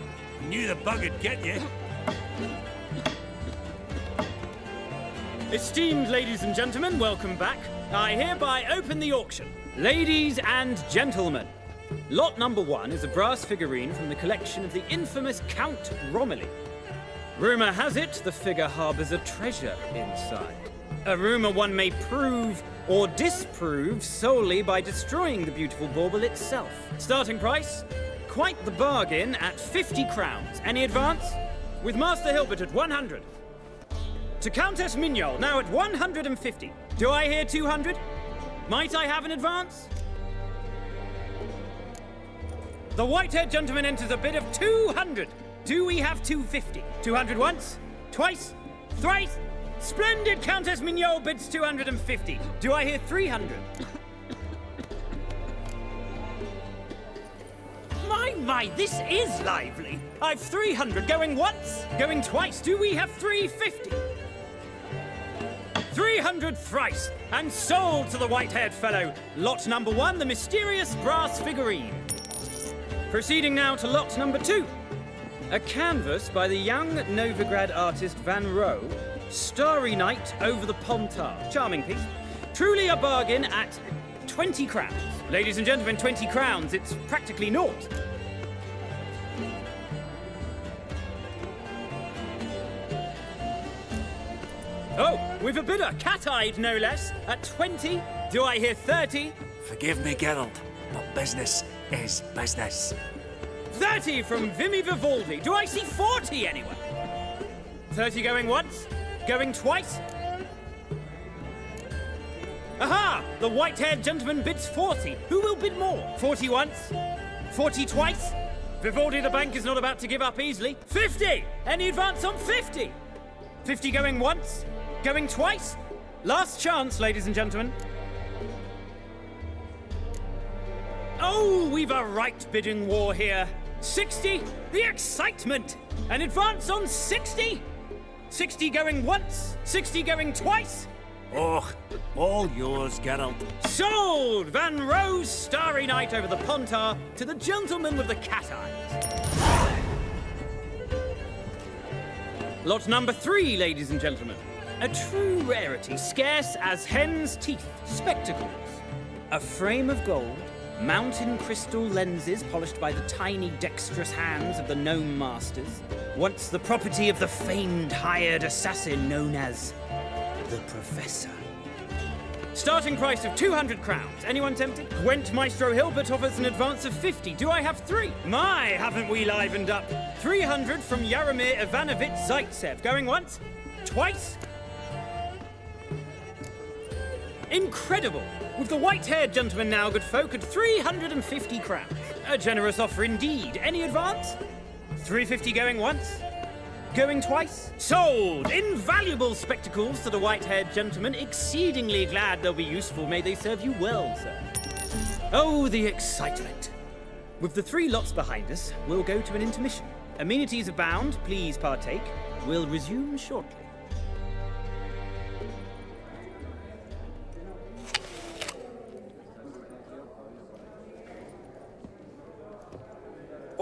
Knew the bug would get you. Esteemed ladies and gentlemen, welcome back. I hereby open the auction. Ladies and gentlemen, lot number 1 is a brass figurine from the collection of the infamous Count Romilly. Rumor has it the figure harbors a treasure inside. A rumor one may prove or disprove solely by destroying the beautiful bauble itself. Starting price? Quite the bargain at 50 crowns. Any advance? With Master Hilbert at 100. To Countess Mignol, now at 150. Do I hear 200? Might I have an advance? The white-haired gentleman enters a bid of 200. Do we have 250? 200 once? Twice? Thrice? Splendid! Countess Mignol bids 250. Do I hear 300? My, this is lively. I've 300 going once, going twice. Do we have 350? 300 thrice, and sold to the white-haired fellow. Lot number 1, the mysterious brass figurine. Proceeding now to lot number 2. A canvas by the young Novigrad artist Van Rohe, Starry Night over the Pontar. Charming piece. Truly a bargain at 20 crowns. Ladies and gentlemen, 20 crowns, it's practically naught. Oh, we've a bidder, cat-eyed no less, at 20. Do I hear 30? Forgive me, Geralt, but business is business. 30 from Vimy Vivaldi. Do I see 40 anywhere? 30 going once? Going twice? Aha! The white-haired gentleman bids 40. Who will bid more? 40 once? 40 twice? Vivaldi the bank is not about to give up easily. 50! Any advance on 50? 50 going once? Going twice? Last chance, ladies and gentlemen. Oh, we've a right bidding war here. 60, the excitement! An advance on 60? 60 going once? 60 going twice? Oh, all yours, Geralt. Sold! Van Rohe's Starry Night over the Pontar to the gentleman with the cat eyes. Lot number 3, ladies and gentlemen. A true rarity, scarce as hen's teeth. Spectacles. A frame of gold, mountain crystal lenses polished by the tiny, dexterous hands of the gnome masters. Once the property of the famed hired assassin known as the Professor. Starting price of 200 crowns. Anyone tempted? Gwent Maestro Hilbert offers an advance of 50. Do I have 3? My, haven't we livened up? 300 from Yaromir Ivanovich Zaitsev. Going once? Twice? Incredible! With the white-haired gentleman now, good folk, at 350 crowns. A generous offer indeed. Any advance? 350 going once? Going twice? Sold! Invaluable spectacles to the white-haired gentleman. Exceedingly glad they'll be useful. May they serve you well, sir. Oh, the excitement. With the 3 lots behind us, we'll go to an intermission. Amenities abound. Please partake. We'll resume shortly.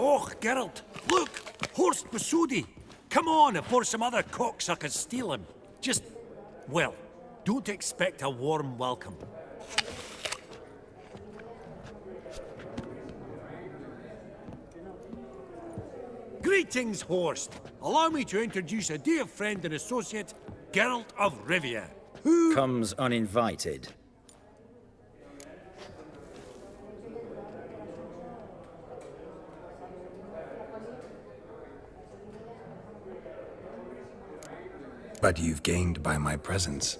Oh, Geralt, look! Horst Bosodi! Come on, before some other cocksuckers steal him. Just, well, don't expect a warm welcome. Greetings, Horst. Allow me to introduce a dear friend and associate, Geralt of Rivia, who comes uninvited. But you've gained by my presence.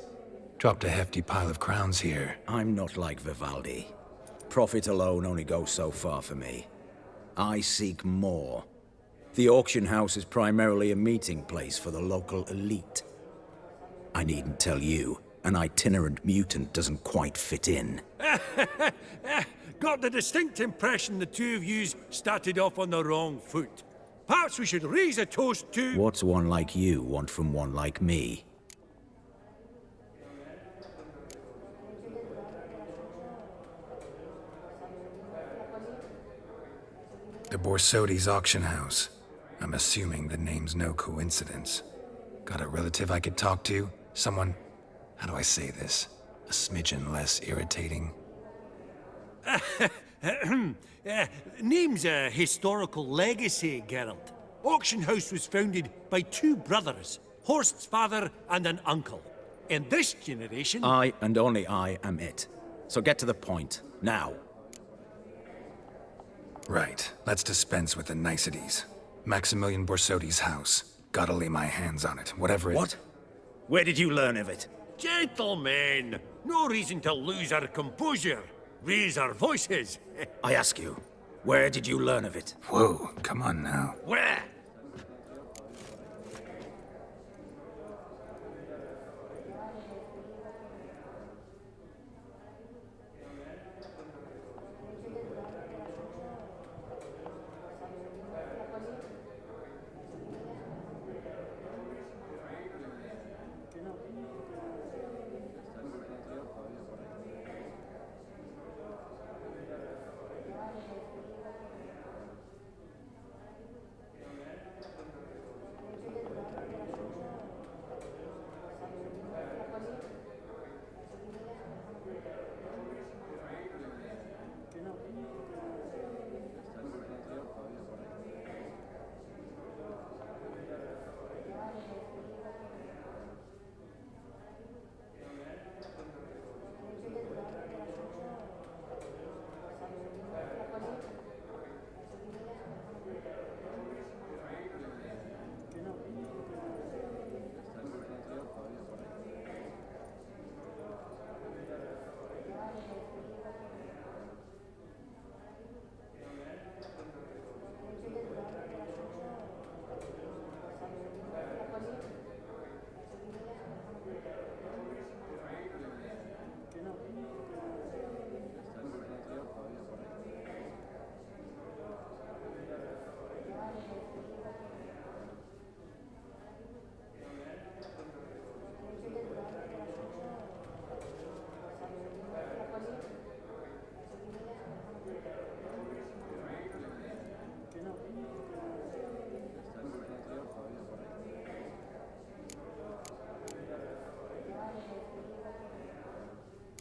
Dropped a hefty pile of crowns here. I'm not like Vivaldi. Profit alone only goes so far for me. I seek more. The auction house is primarily a meeting place for the local elite. I needn't tell you, an itinerant mutant doesn't quite fit in. Got the distinct impression the two of yous started off on the wrong foot. Perhaps we should raise a toast to... What's one like you want from one like me? The Borsodi's auction house. I'm assuming the name's no coincidence. Got a relative I could talk to? Someone, how do I say this? A smidgen less irritating. Name's a historical legacy, Geralt. Auction House was founded by two brothers, Horst's father and an uncle. In this generation... I, and only I, am it. So get to the point, now. Right, let's dispense with the niceties. Maximilian Borsodi's house. Gotta lay my hands on it, whatever it... What? Where did you learn of it? Gentlemen, no reason to lose our composure. Raise our voices. I ask you, where did you learn of it? Whoa, come on now. Where?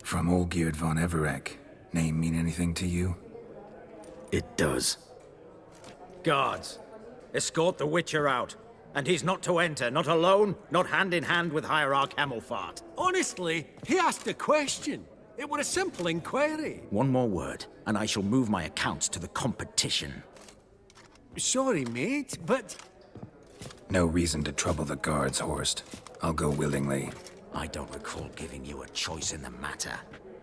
From Olgierd von Everec. Name mean anything to you? It does. Guards, escort the Witcher out. And he's not to enter, not alone, not hand in hand with Hierarch Hamelfart. Honestly, he asked a question. It was a simple inquiry. One more word, and I shall move my accounts to the competition. Sorry, mate, but... No reason to trouble the guards, Horst. I'll go willingly. I don't recall giving you a choice in the matter.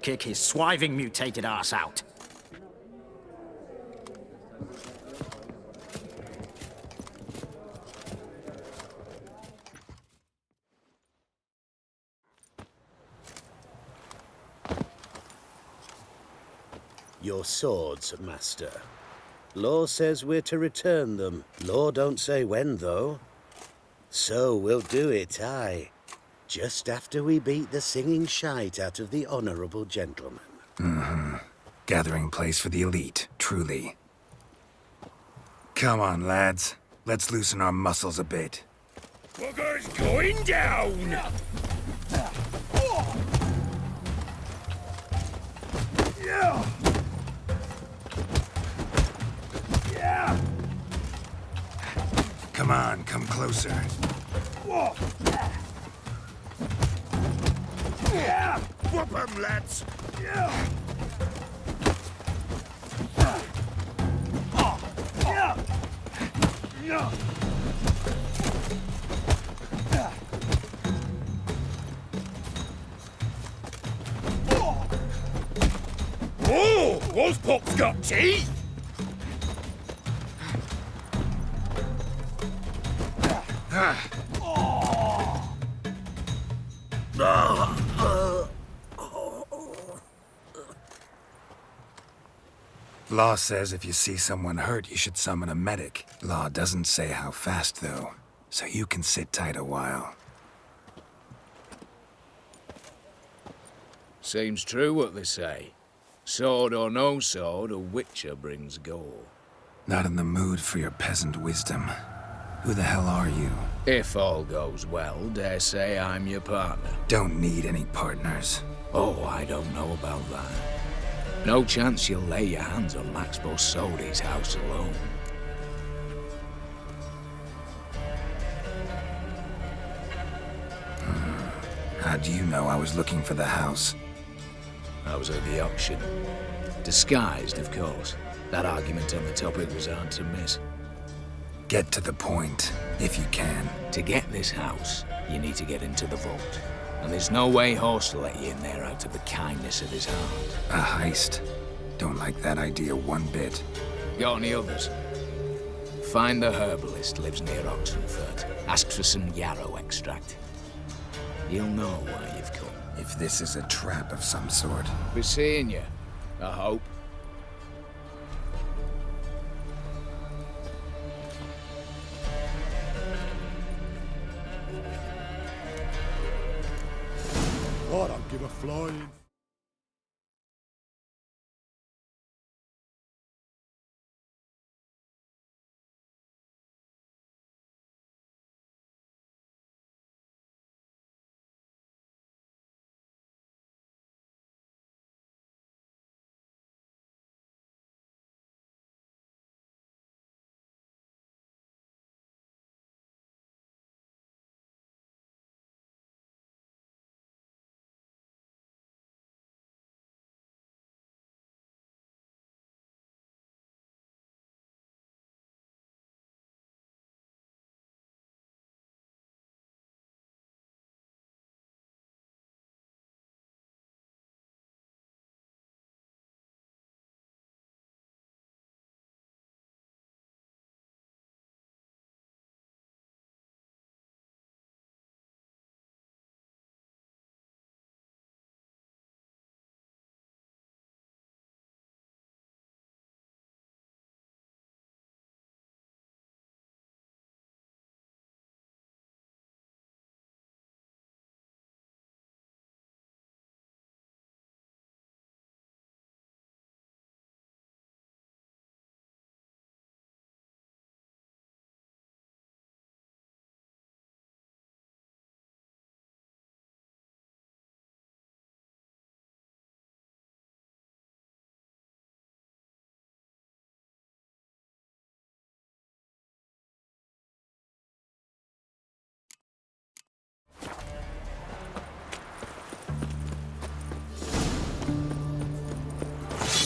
Kick his swiving mutated ass out. Your swords, Master. Law says we're to return them. Law don't say when, though. So we'll do it, aye. Just after we beat the singing shite out of the honorable gentleman. Mm-hmm. Gathering place for the elite, truly. Come on, lads. Let's loosen our muscles a bit. Bugger's going down! Come on, come closer. Whoop 'em, lads! Wolfpop's got teeth! Law says if you see someone hurt, you should summon a medic. Law doesn't say how fast, though, so you can sit tight a while. Seems true what they say. Sword or no sword, a witcher brings gore. Not in the mood for your peasant wisdom. Who the hell are you? If all goes well, dare say I'm your partner. Don't need any partners. Oh, I don't know about that. No chance you'll lay your hands on Max Borsodi's house alone. How do you know I was looking for the house? I was at the auction. Disguised, of course. That argument on the topic was hard to miss. Get to the point, if you can. To get this house, you need to get into the vault. And there's no way Horst will let you in there out of the kindness of his heart. A heist? Don't like that idea one bit. Got any others? Find the herbalist, lives near Oxenfurt. Ask for some yarrow extract. You'll know why you've come. If this is a trap of some sort. Be seeing you, I hope. I don't give a flying.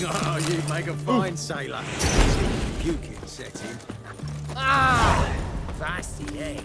Oh, you make a fine sailor. Puking set him. Ah! Feisty, eh?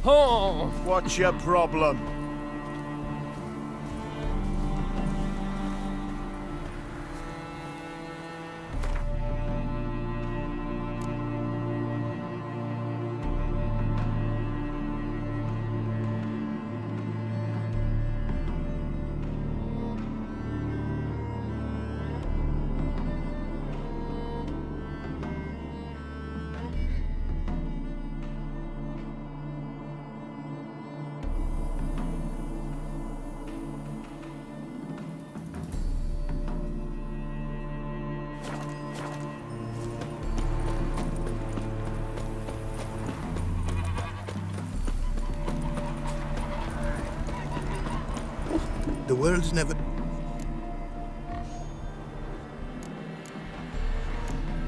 Oh, what's your problem? The world's never...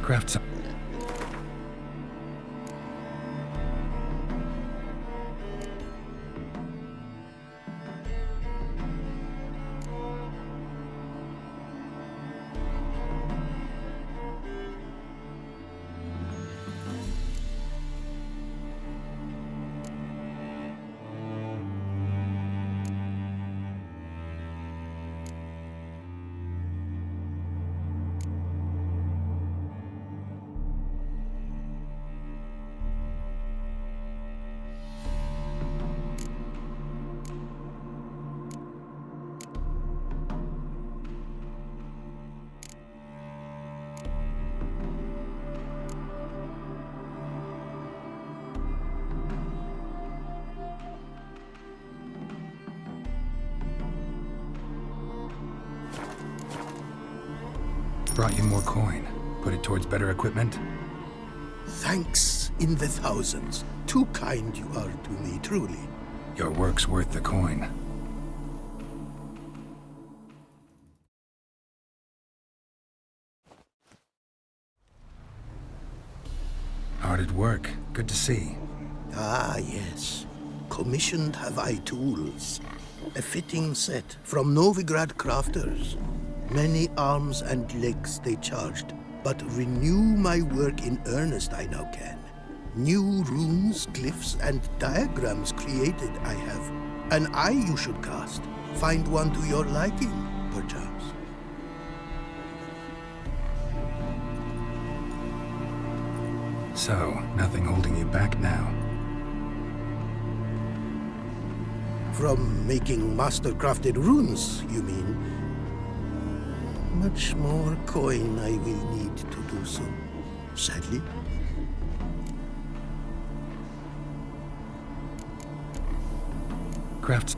Craft some... Brought you more coin. Put it towards better equipment? Thanks in the thousands. Too kind you are to me, truly. Your work's worth the coin. Hard at work. Good to see. Ah, yes. Commissioned have I tools. A fitting set from Novigrad crafters. Many arms and legs they charged, but renew my work in earnest I now can. New runes, glyphs, and diagrams created I have. An eye you should cast. Find one to your liking, perchance. So, nothing holding you back now? From making master-crafted runes, you mean? Much more coin I will need to do so, sadly. Crafts.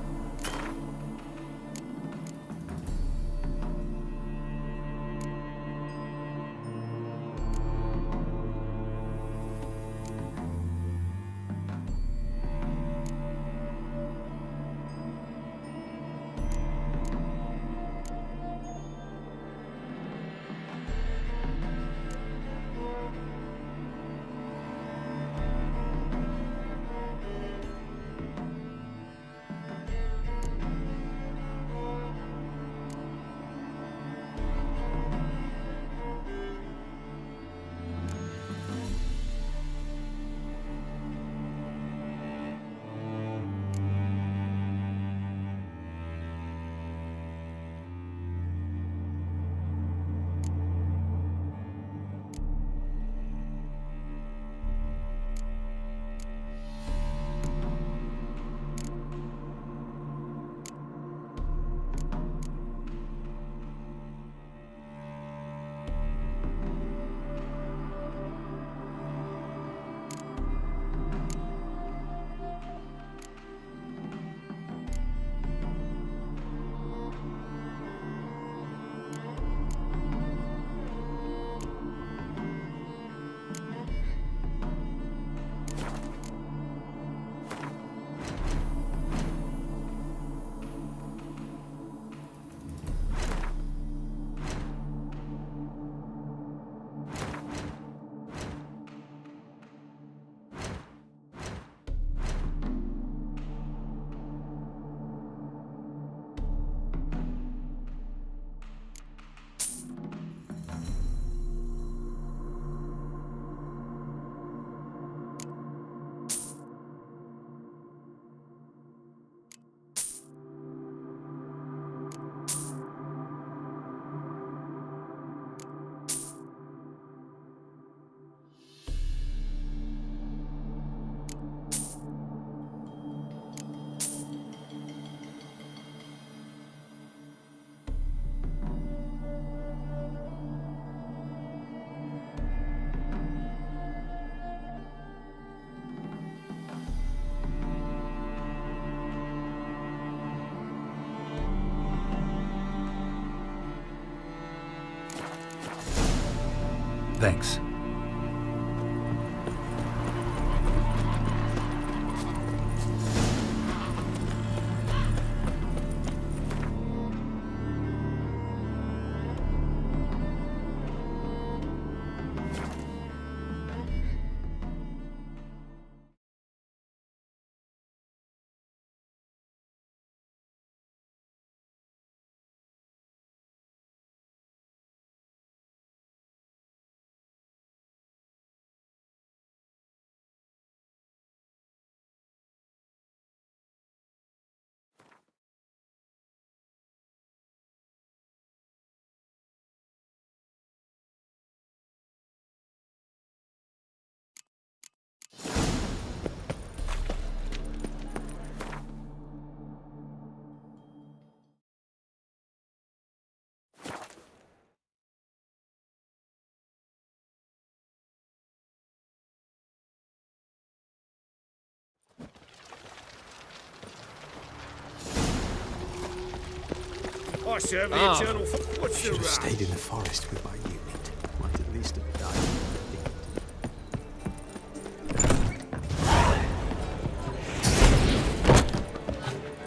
I serve the Ah. eternal... What's the Should have rush? stayed in the forest with my unit. Might at least have died.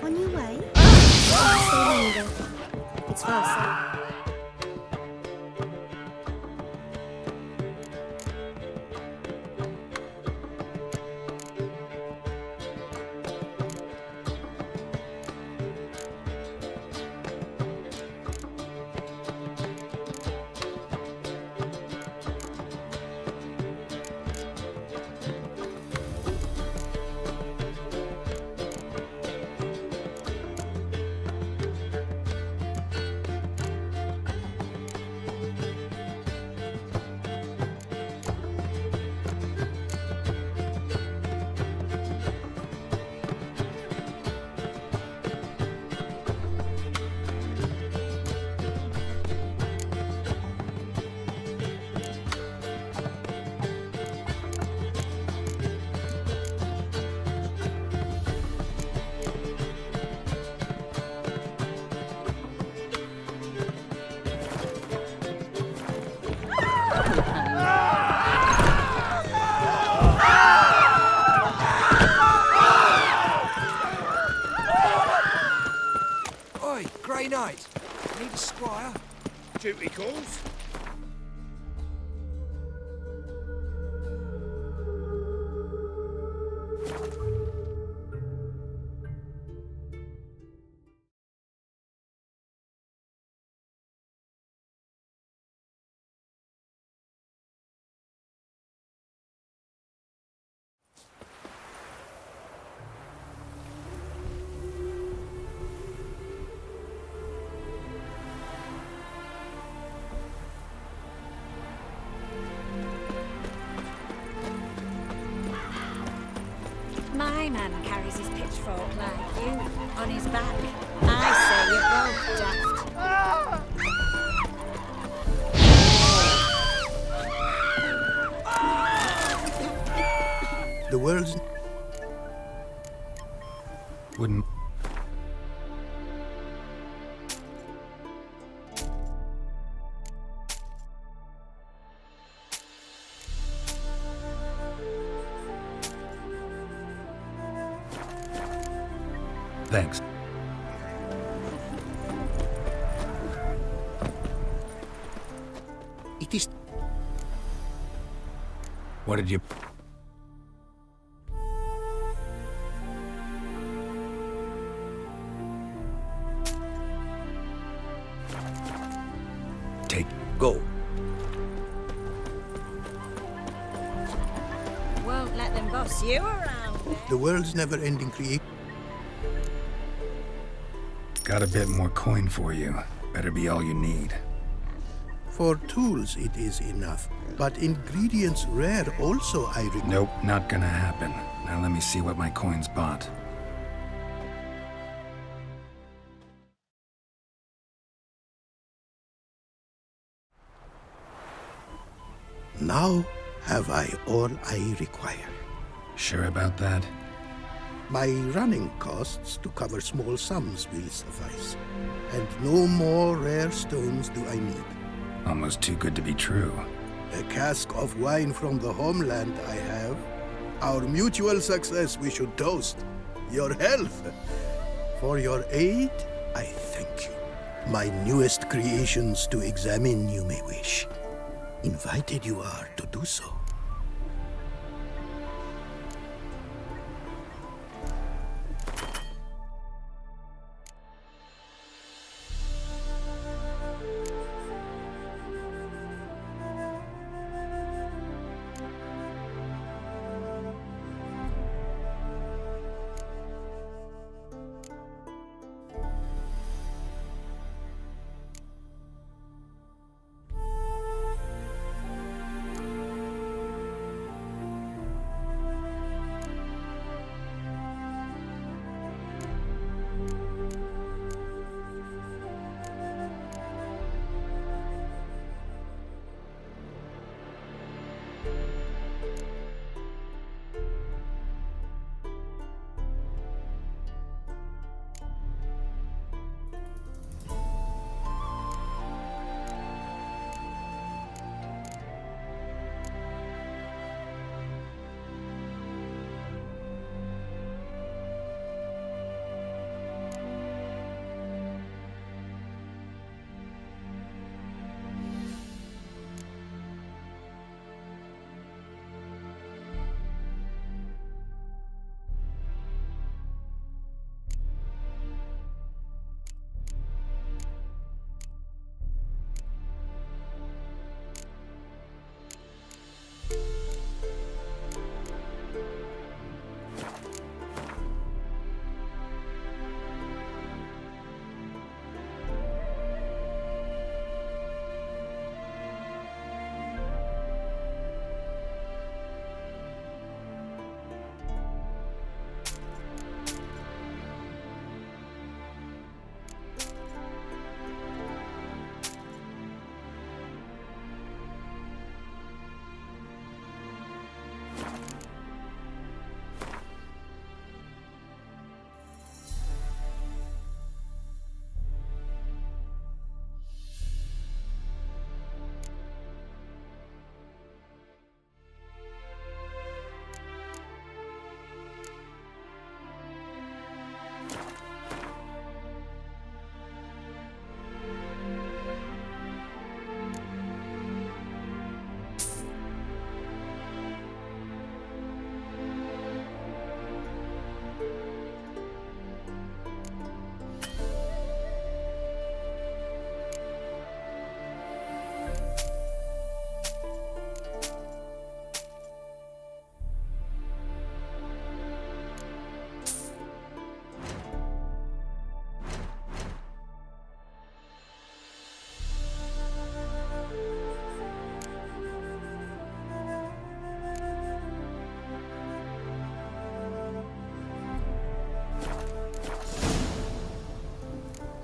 On your way? Stay longer. It's faster. Oi, Grey Knight. Need a squire? Duty calls? My man carries his pitchfork like you, on his back. I say you're both daft. The world's... Wouldn't... Thanks. It is... What did you... Take... Go. Won't let them boss you around. The world's never-ending creation. Got a bit more coin for you. Better be all you need. For tools, it is enough. But ingredients rare also, I reckon. Nope, not gonna happen. Now let me see what my coins bought. Now have I all I require. Sure about that? My running costs to cover small sums will suffice. And no more rare stones do I need. Almost too good to be true. A cask of wine from the homeland I have. Our mutual success we should toast. Your health. For your aid, I thank you. My newest creations to examine you may wish. Invited you are to do so.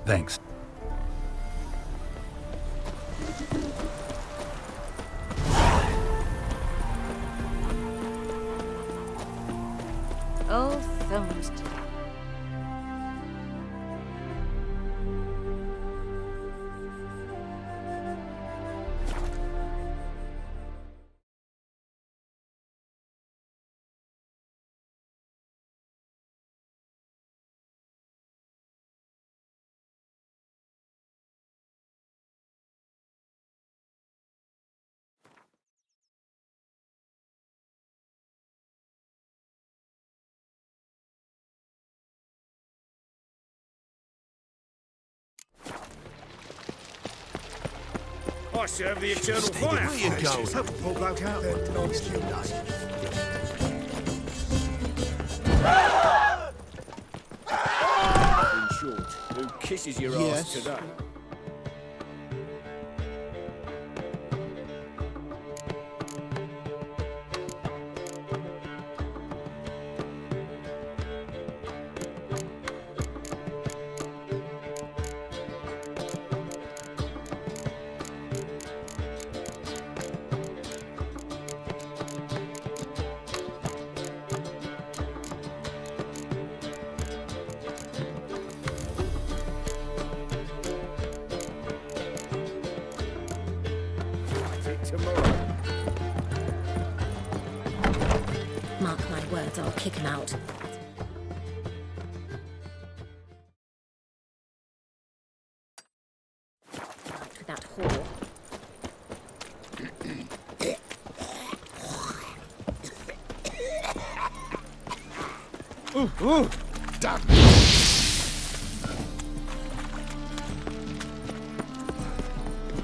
Thanks. Old thumbs. I serve the eternal fire. Where you going? Poor bloke out there. In short, who kisses your ass today? Tomorrow. Mark my words, I'll kick him out. Right with that whore. Ooh, damn.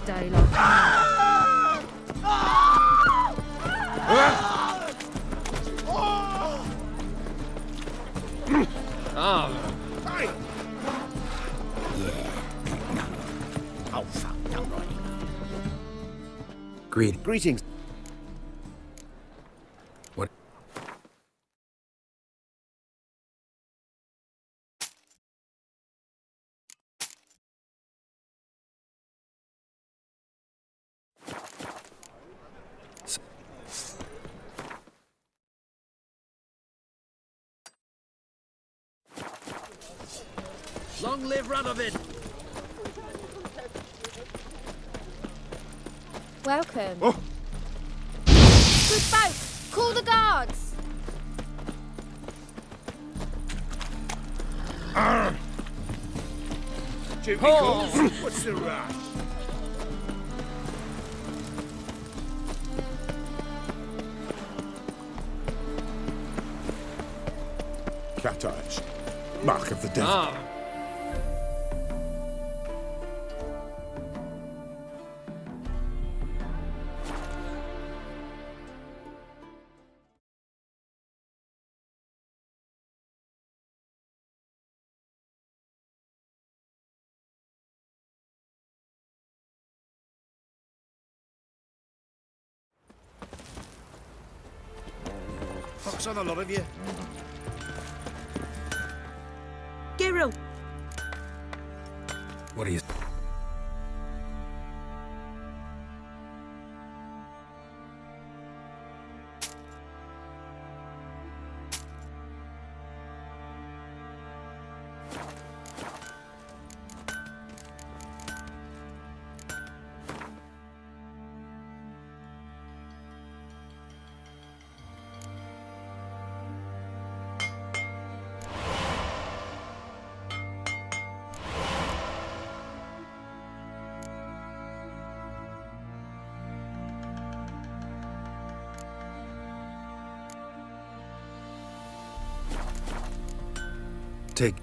Daylight. Hey! Oh, fuck, don't right. Greetings. What? Long live Radovid! Welcome. Oh. Good folk, call the guards. Jimmy calls. What's the rush? Cat eyes. Mark of the devil. Fox on a lot of you. Giro! What are you... Take...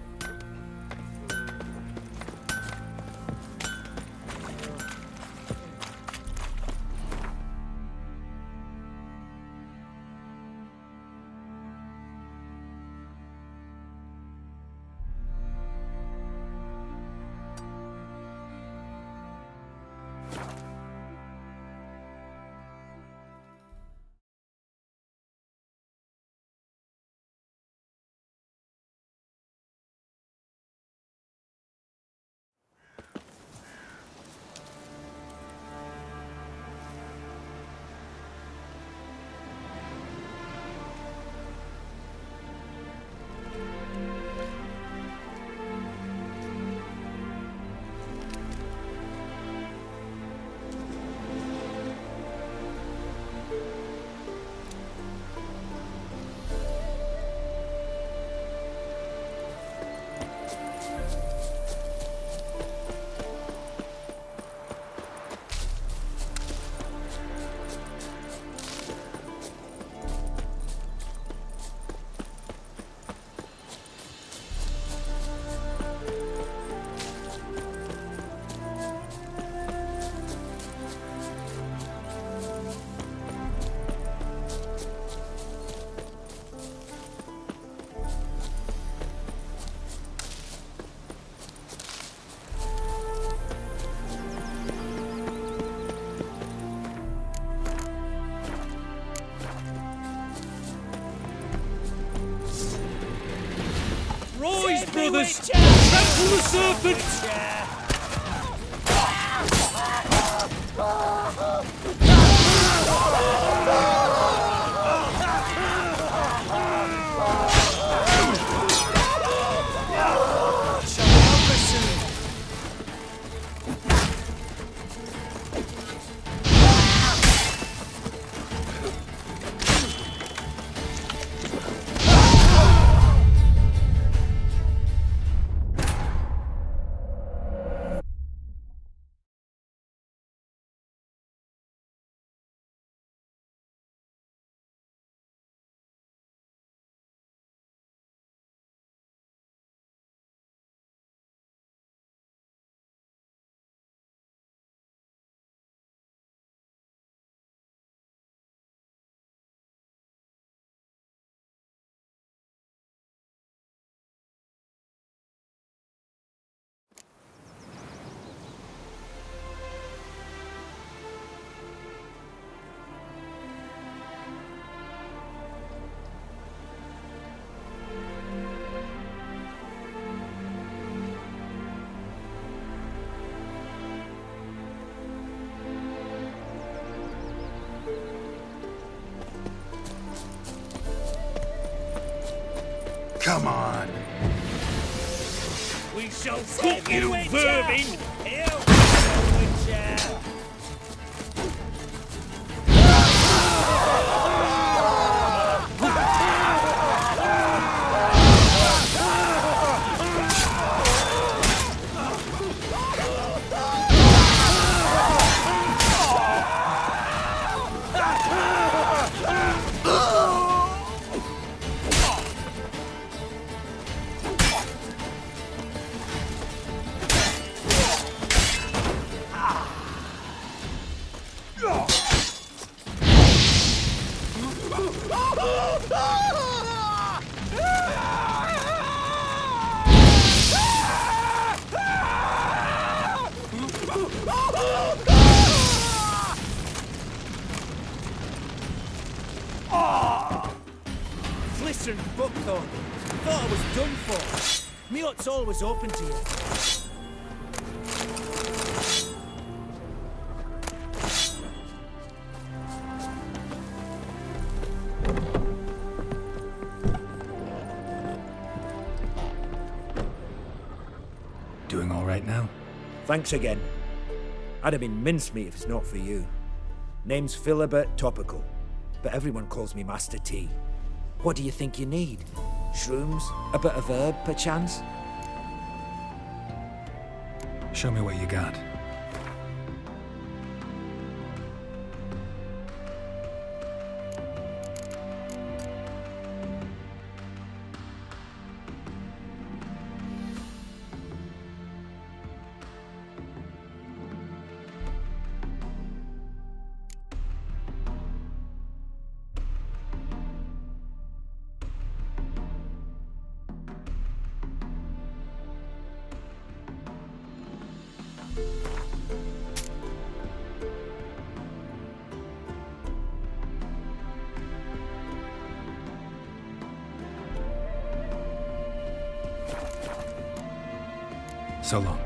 Rise, brothers! Trample the serpent! Come on. We shall cook you, vermin! Listen, Buckthorn. Thought I was done for. Me hut's always open to you. Doing all right now? Thanks again. I'd have been mincemeat if it's not for you. Name's Philibert Topical, but everyone calls me Master T. What do you think you need? Shrooms? A bit of herb, perchance? Show me what you got. So long.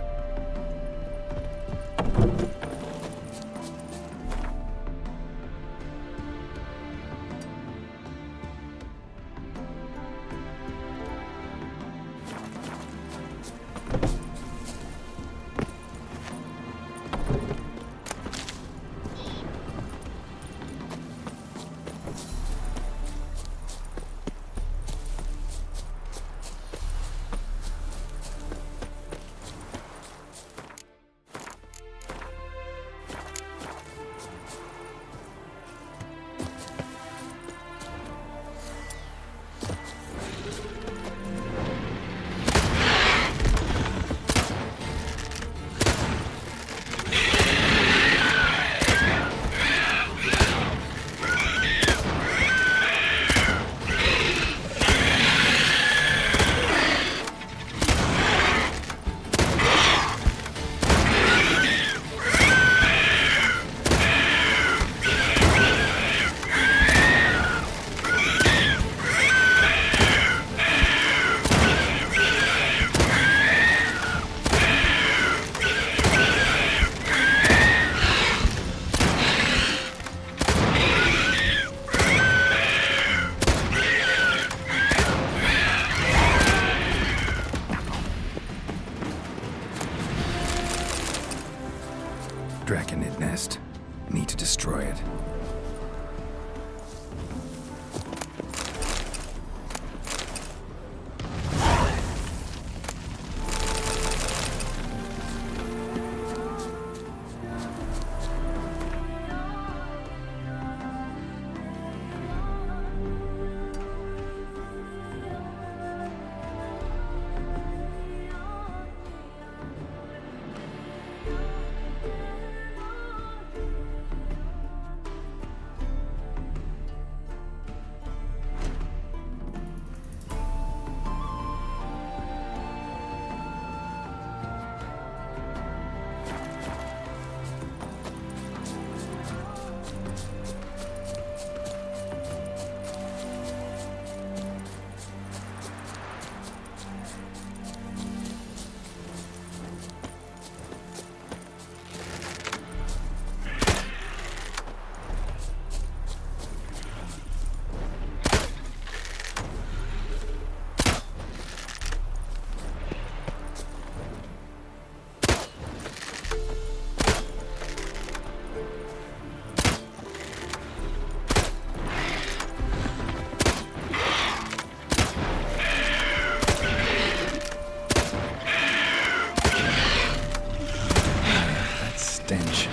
nest. Need to destroy it. Stench.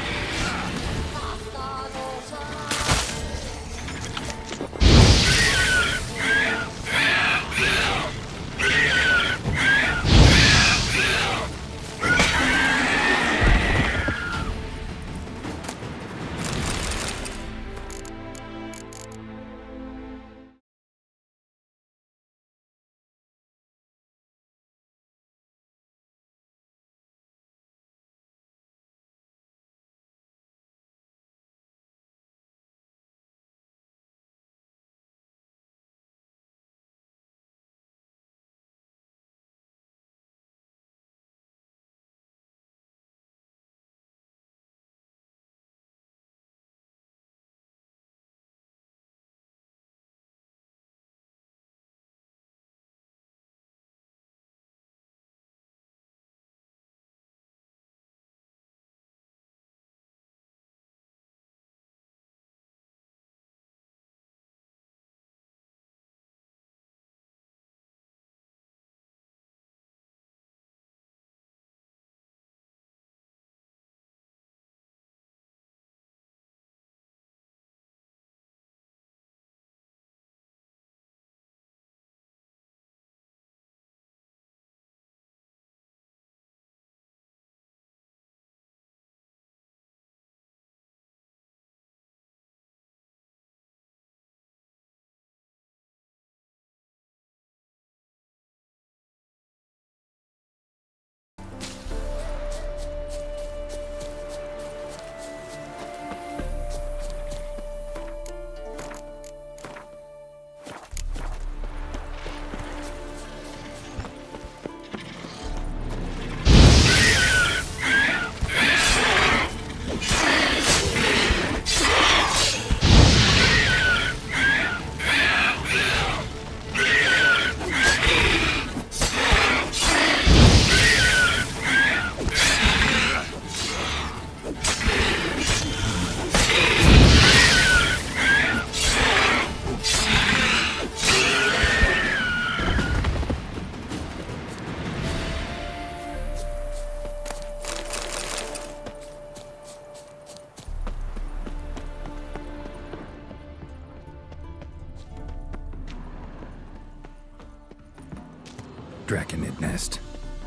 Draconid nest.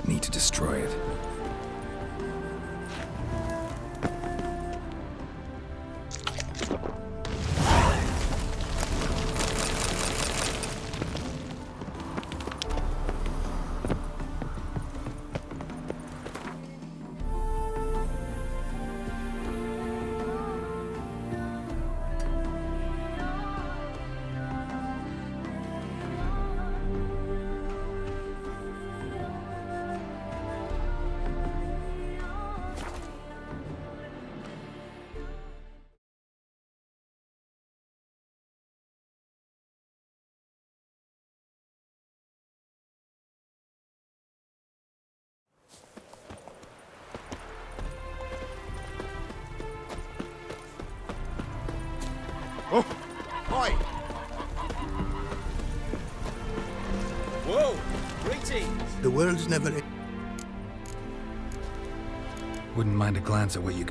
Need to destroy it. Greetings! The world's never... Wouldn't mind a glance at what you...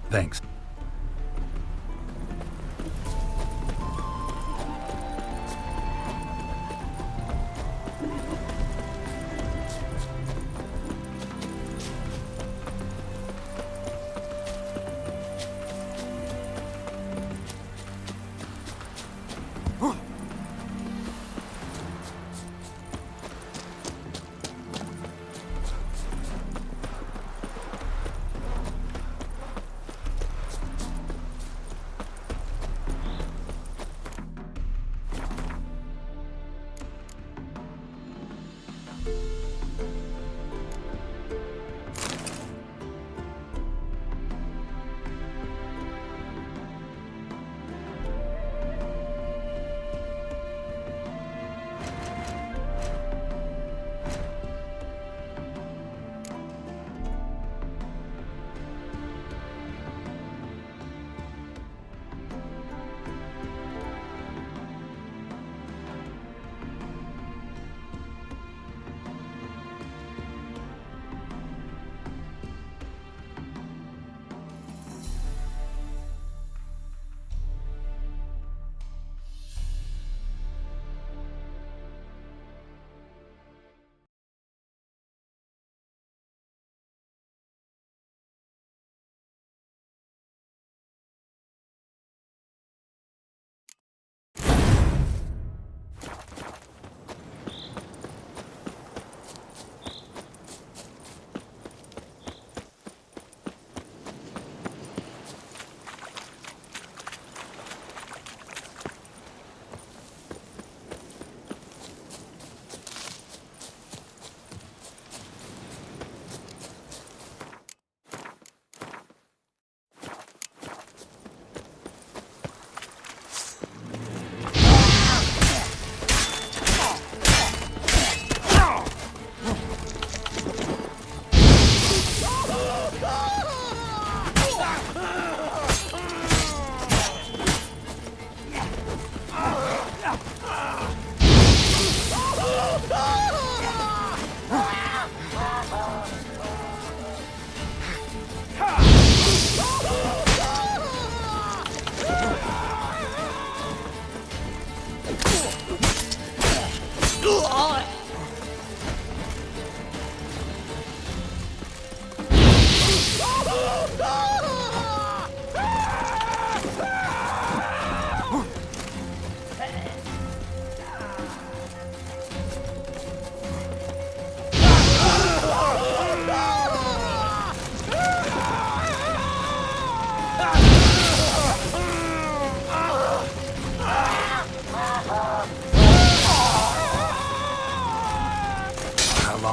Thanks.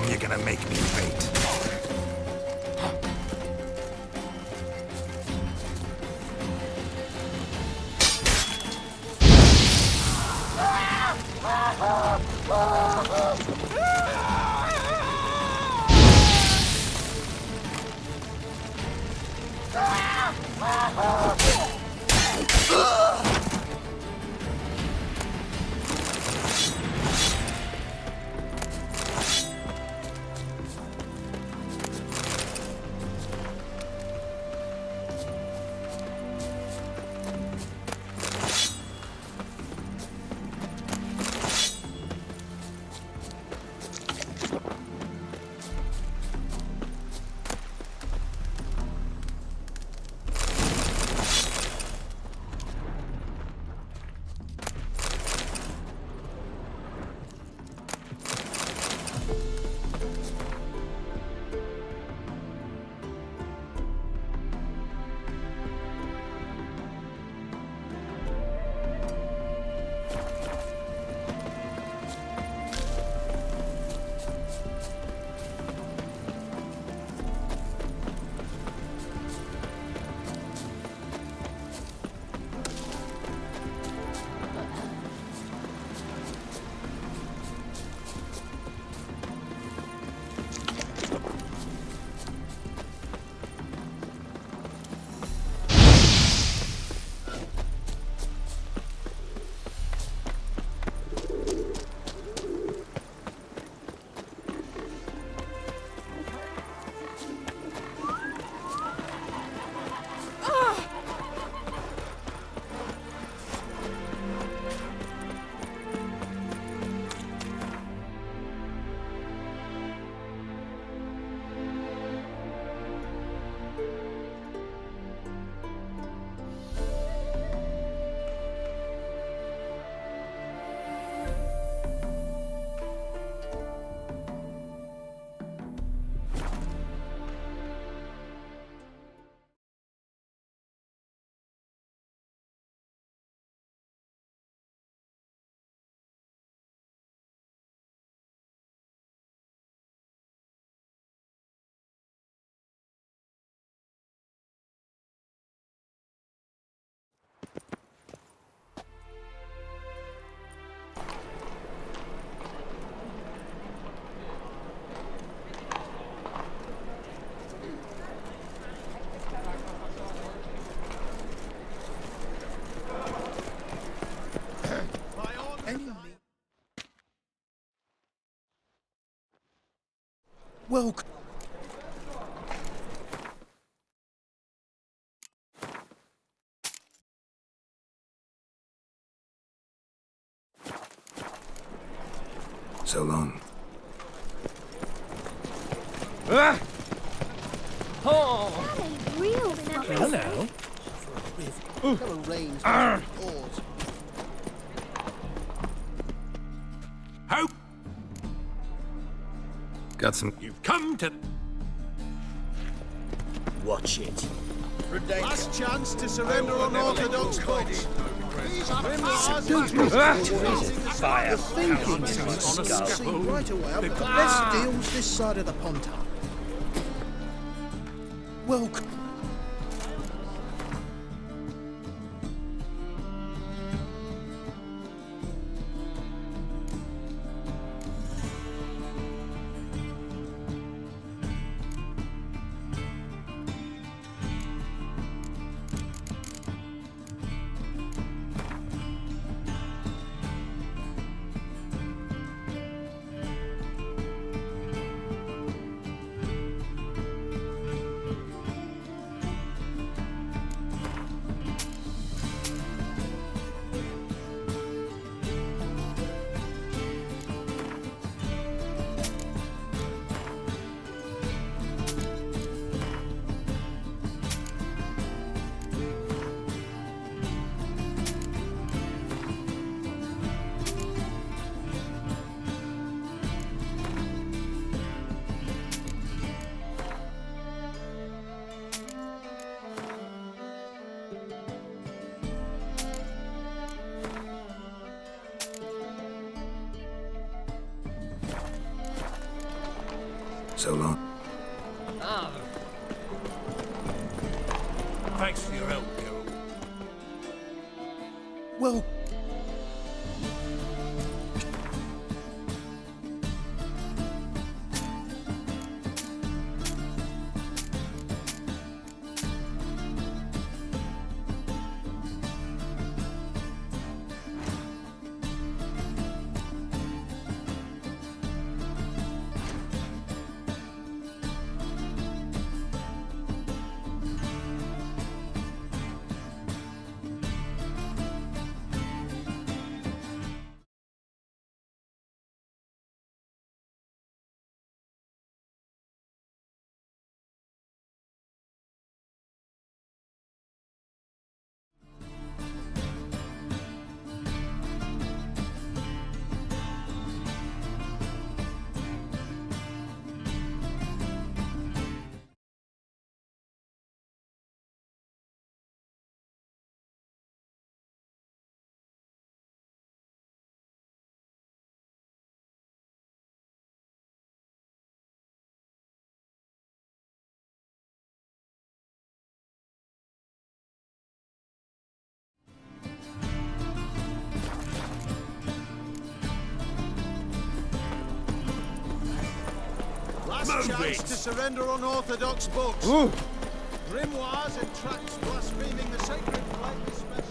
You're gonna make me wait. Welcome. So long. Ah! Oh! That ain't real, Hello. How? Got some. You've come to... Watch it. Last chance to surrender unorthodox books. Fire. Right away, I've got the best deals this side of the Pontar. Welcome. So long. Thanks for your help, Geralt. Well. Last chance to surrender unorthodox books. Ooh. Grimoires and tracts blaspheming the sacred flag especially.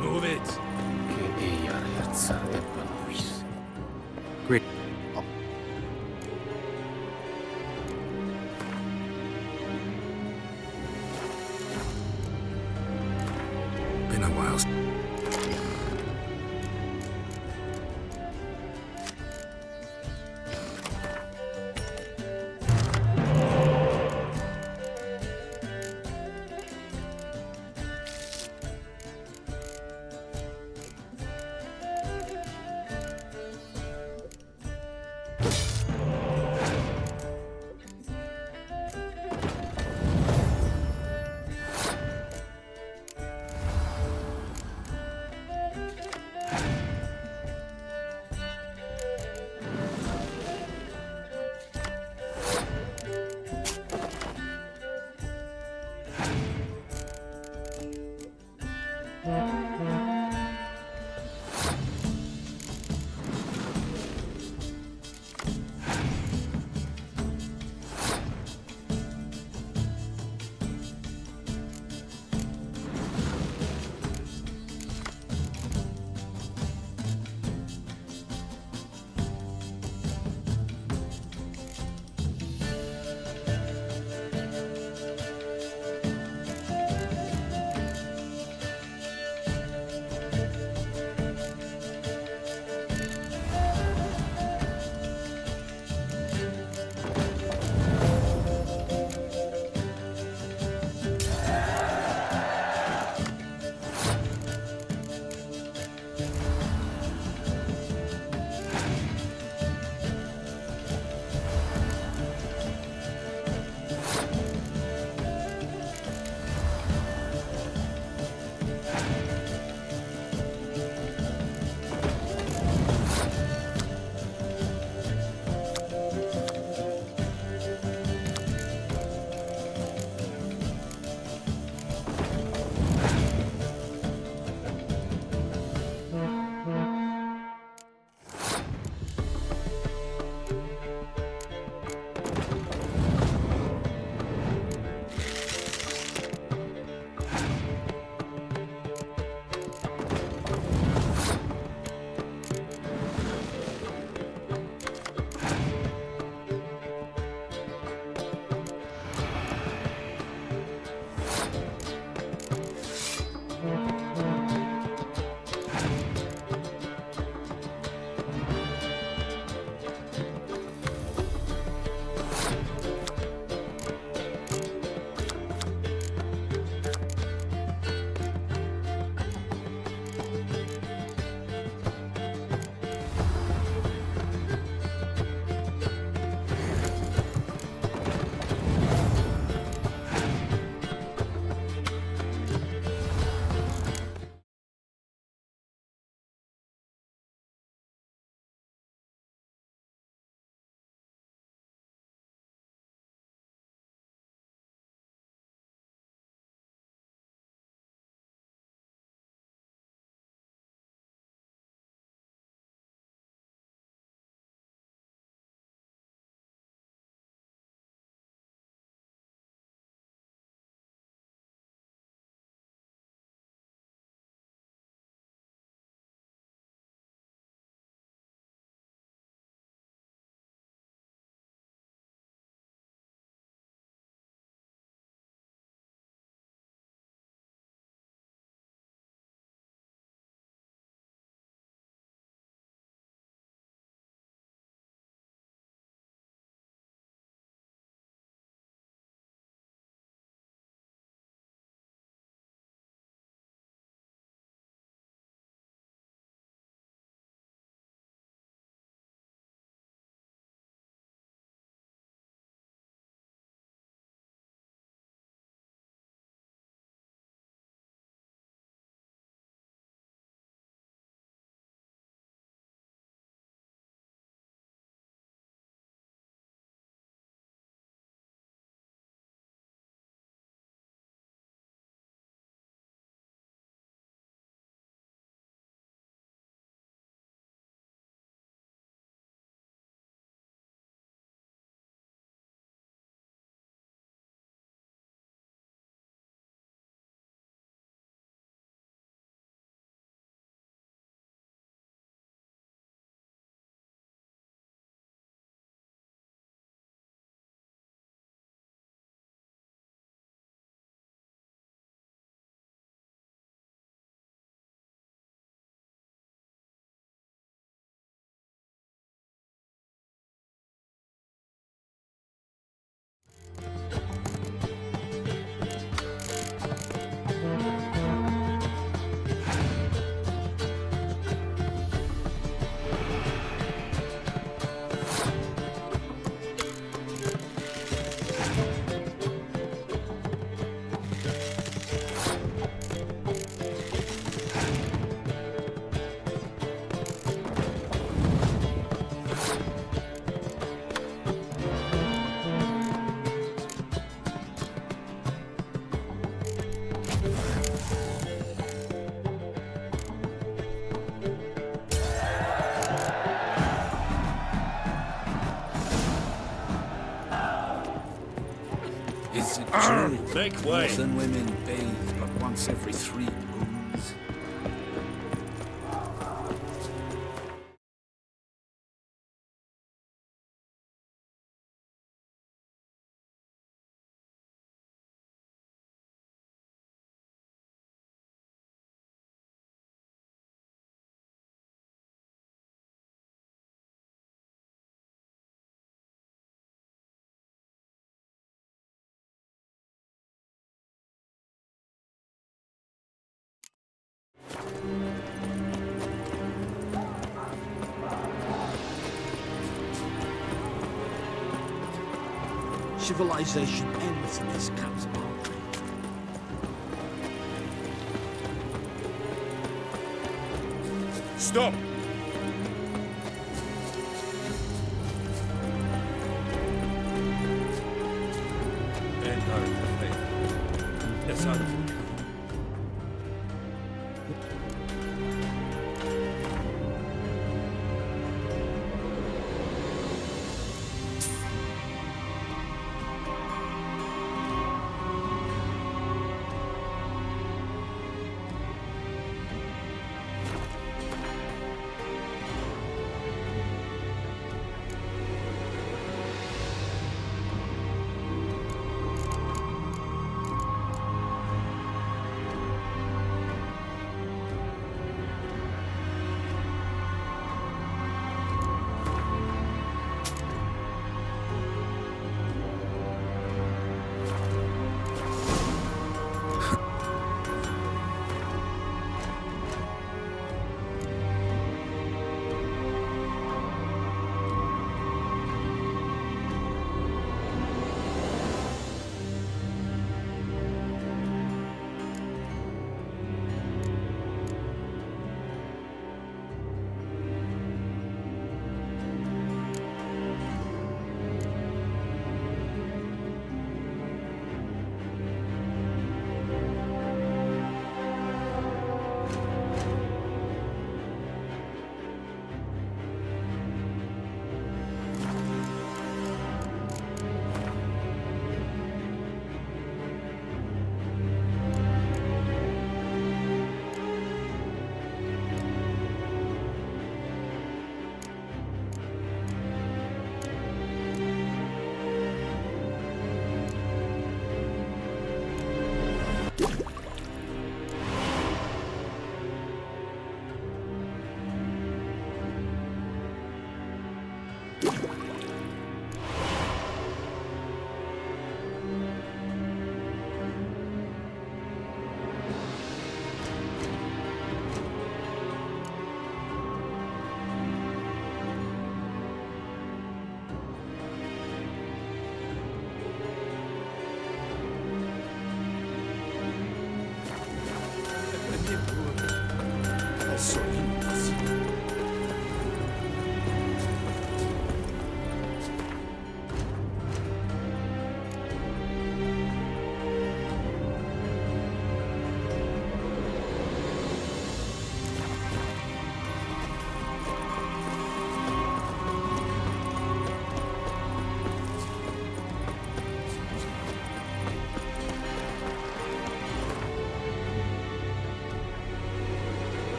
Move it. Great. Been a while. True. Make way. Northern women bathe but once every 3 moons. Civilization ends in this camp's boundary. Stop! End our faith. Yes, sir.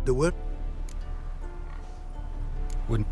The word wouldn't.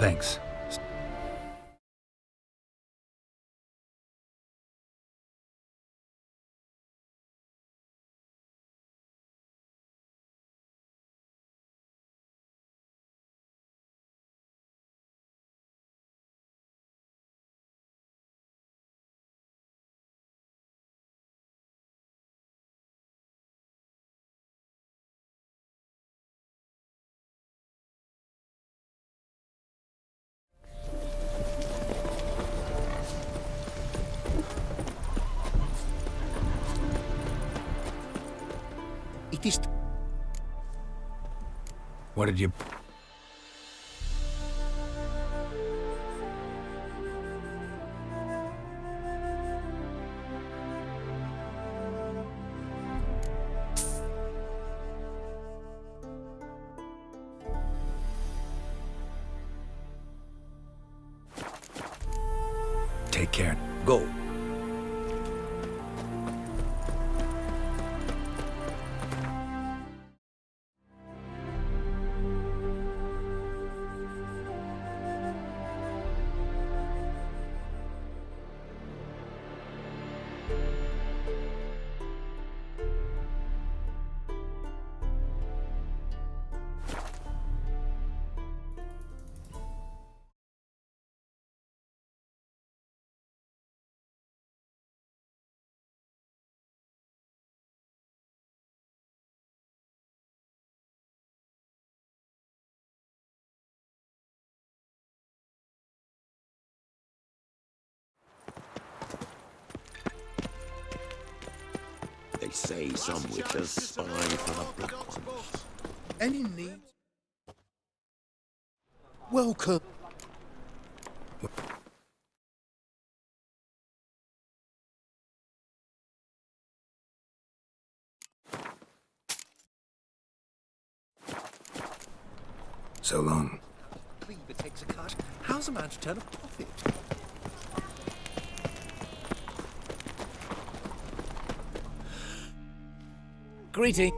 Thanks. It is... What did you... Take care. Go. They say some witches spy for the black ones. Any need? Welcome. So long. It takes a cut. How's a man to turn a profit? Greeting.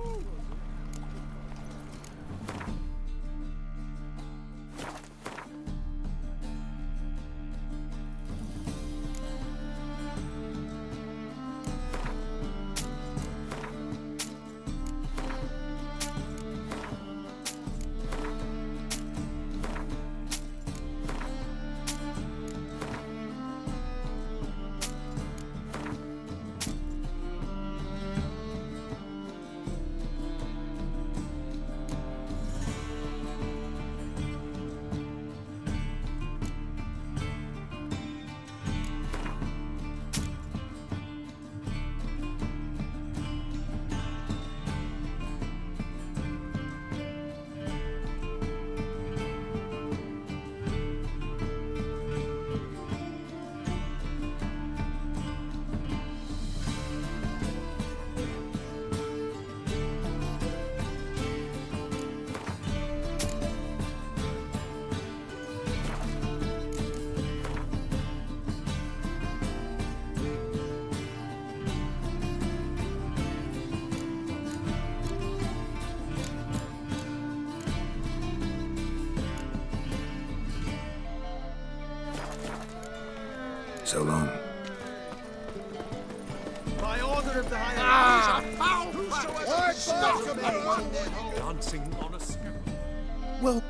So long. By order of the High Dancing on a scarecrow. Well...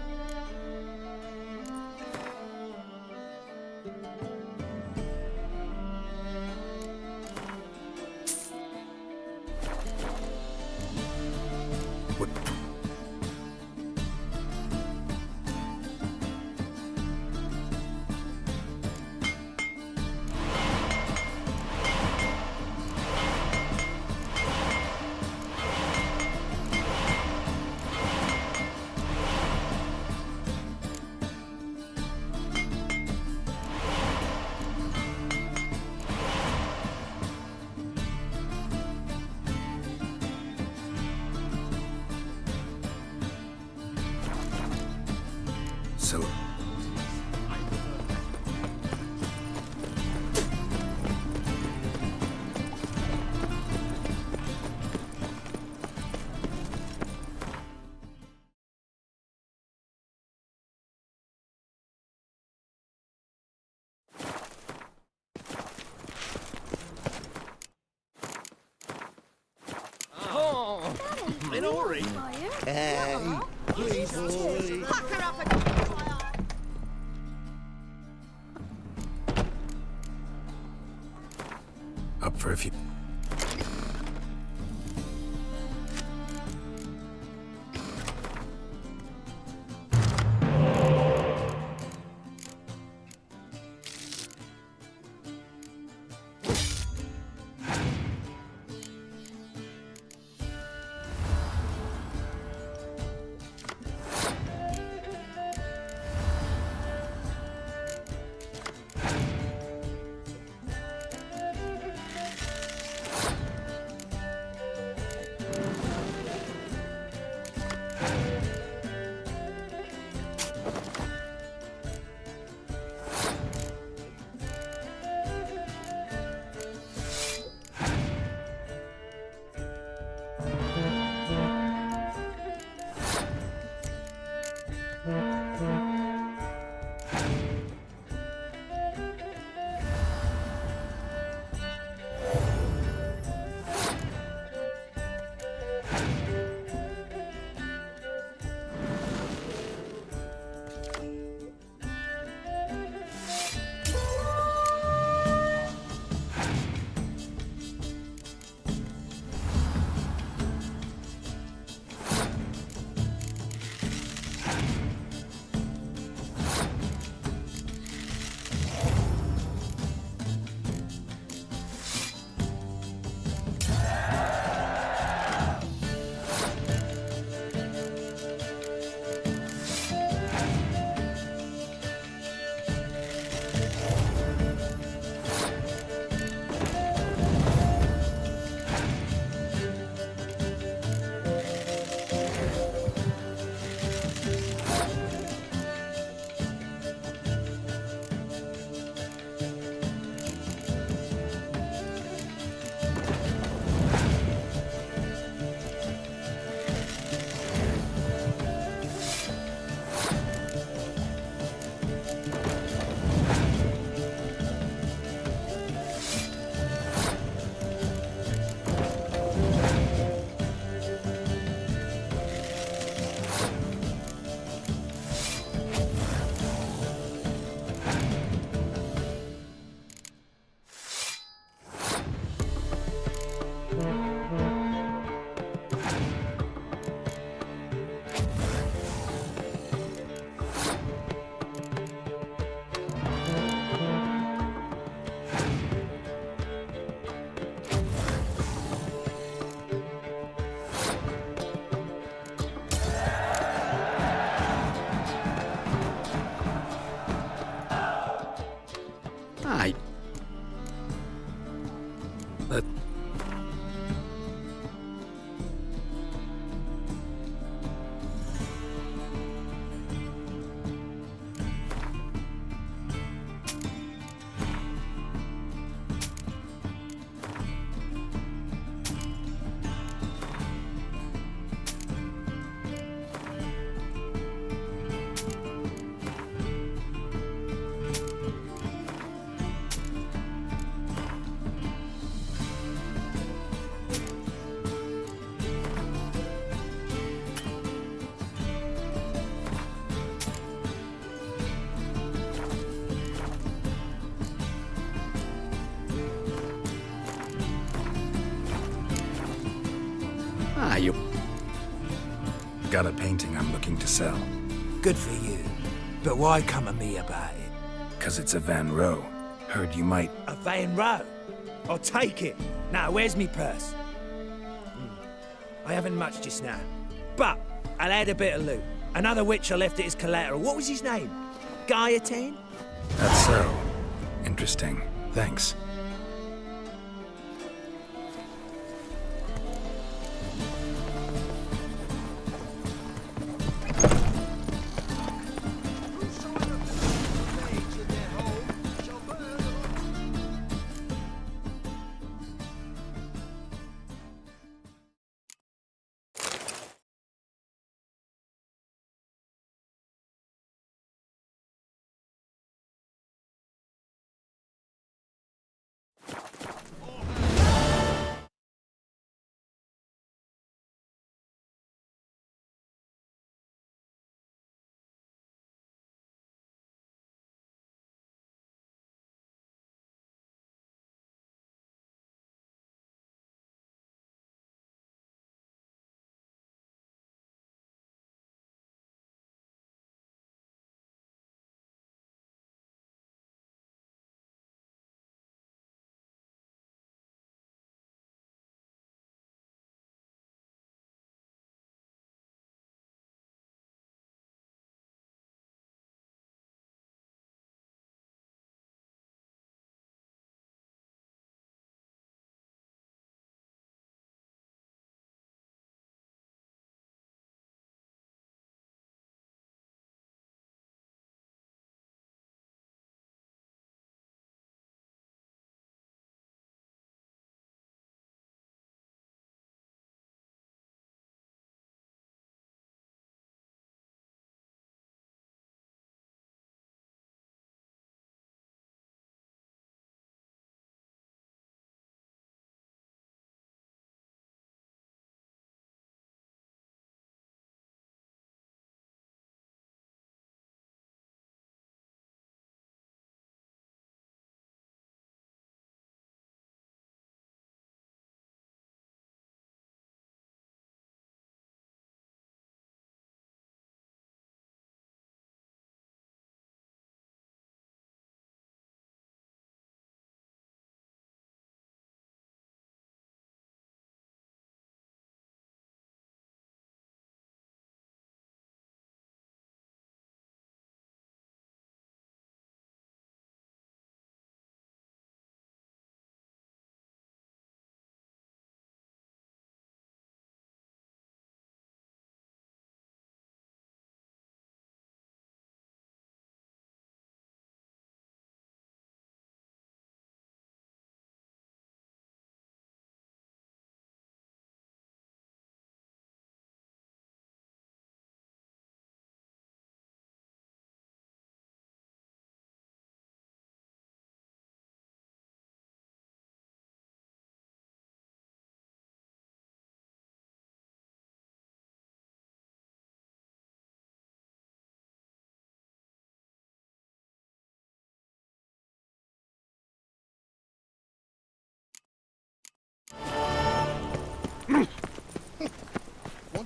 So... in a hurry. Hey, please, boy. Pack her up again. Up for a few. Aye. You got a painting I'm looking to sell. Good for you. But why come to me about it? 'Cause it's a Van Row. Heard you might... A Van Row? I'll take it. Now, where's me purse? I haven't much just now. But I'll add a bit of loot. Another witch I left at his collateral. What was his name? Gaiatane? That's so. Interesting. Thanks.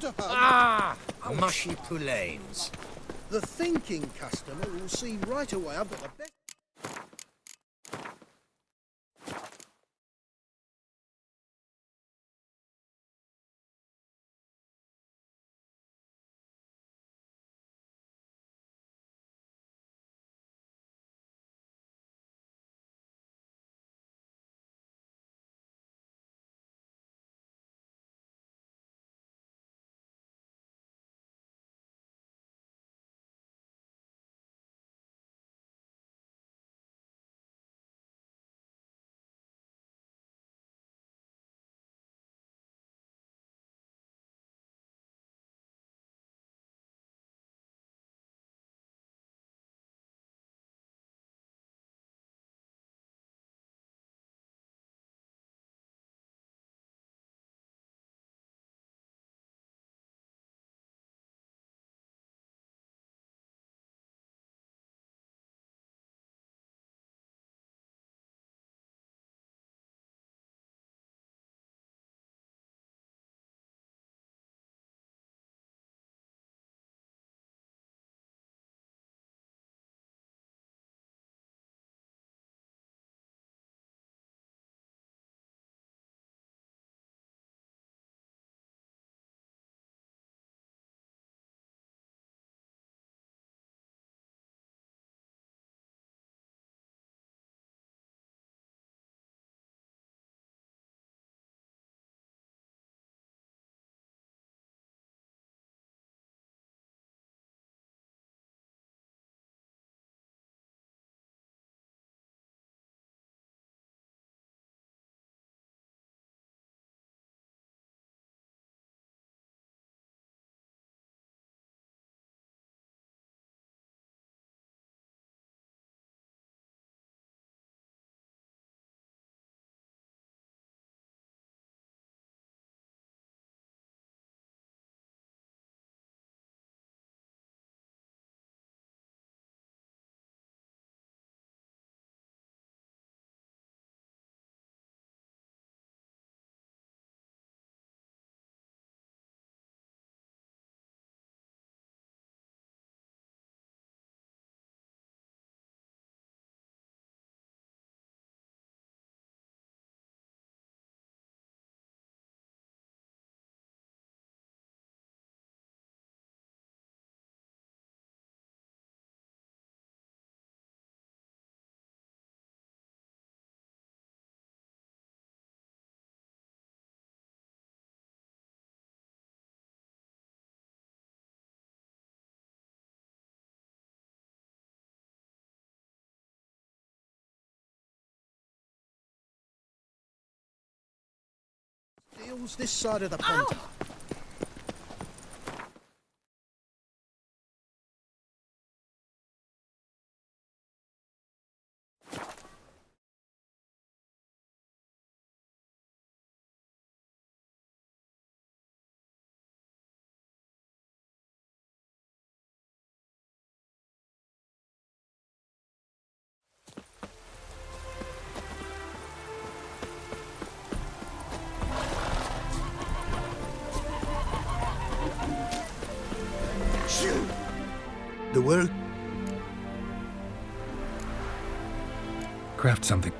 want a hug? Ah! Mushy poulaines. The thinking customer will see right away I've got the best... Deals this side of the pond. The world... Craft something.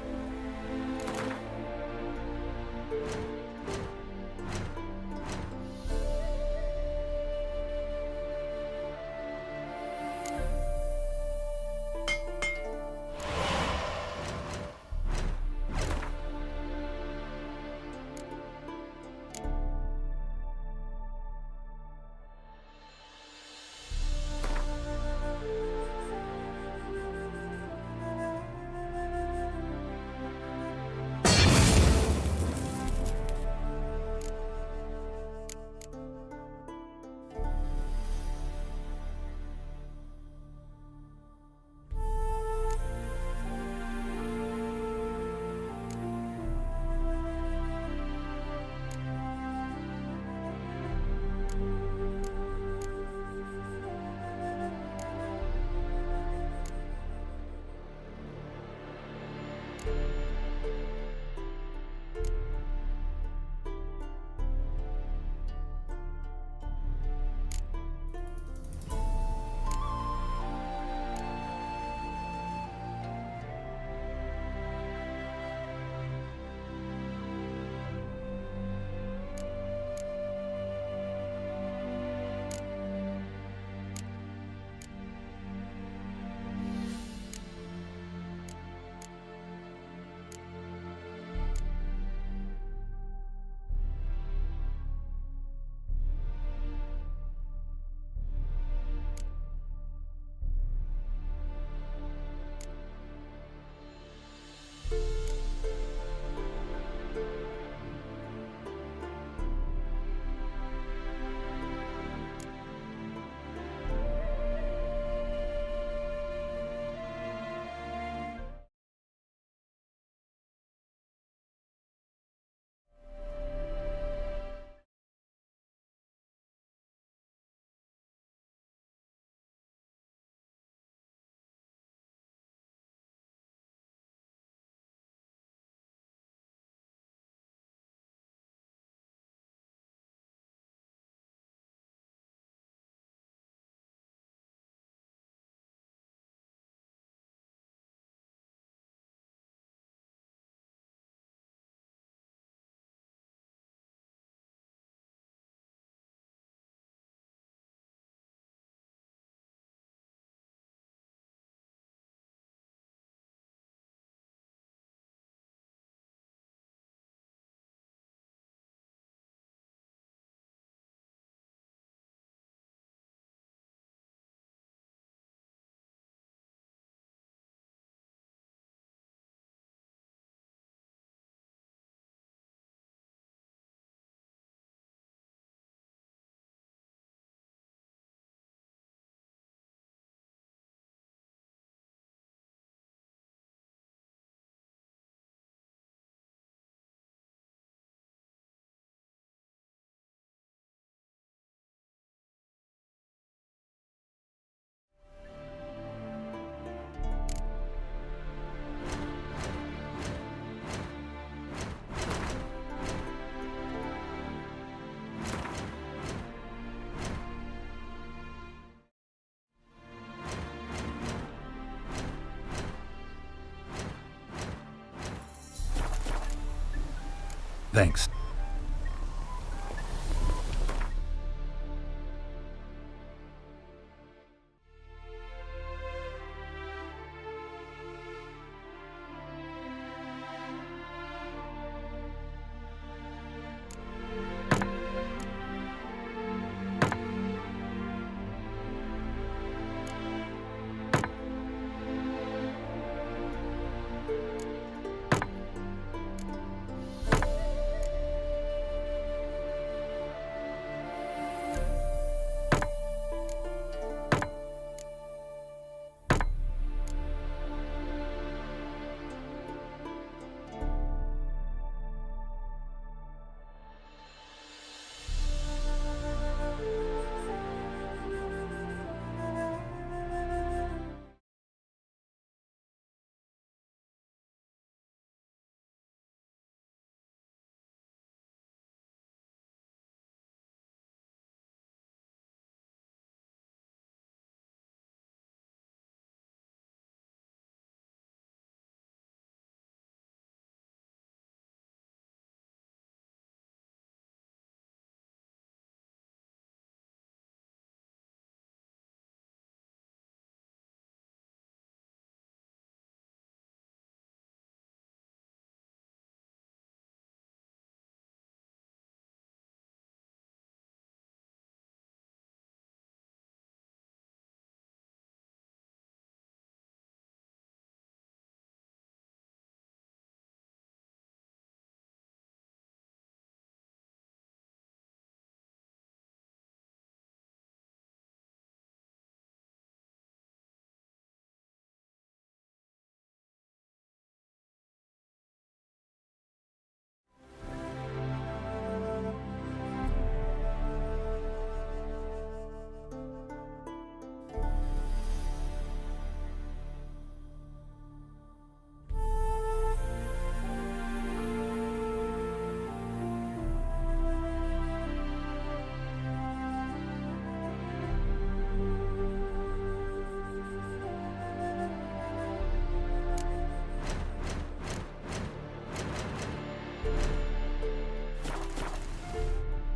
Thanks.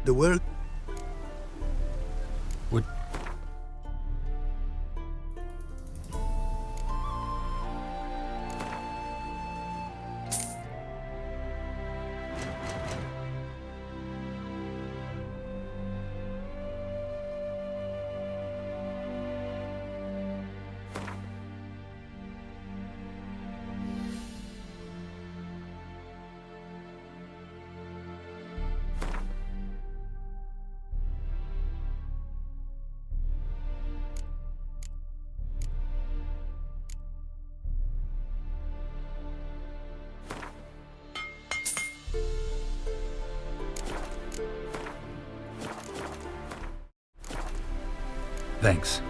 The work... Would... Thanks.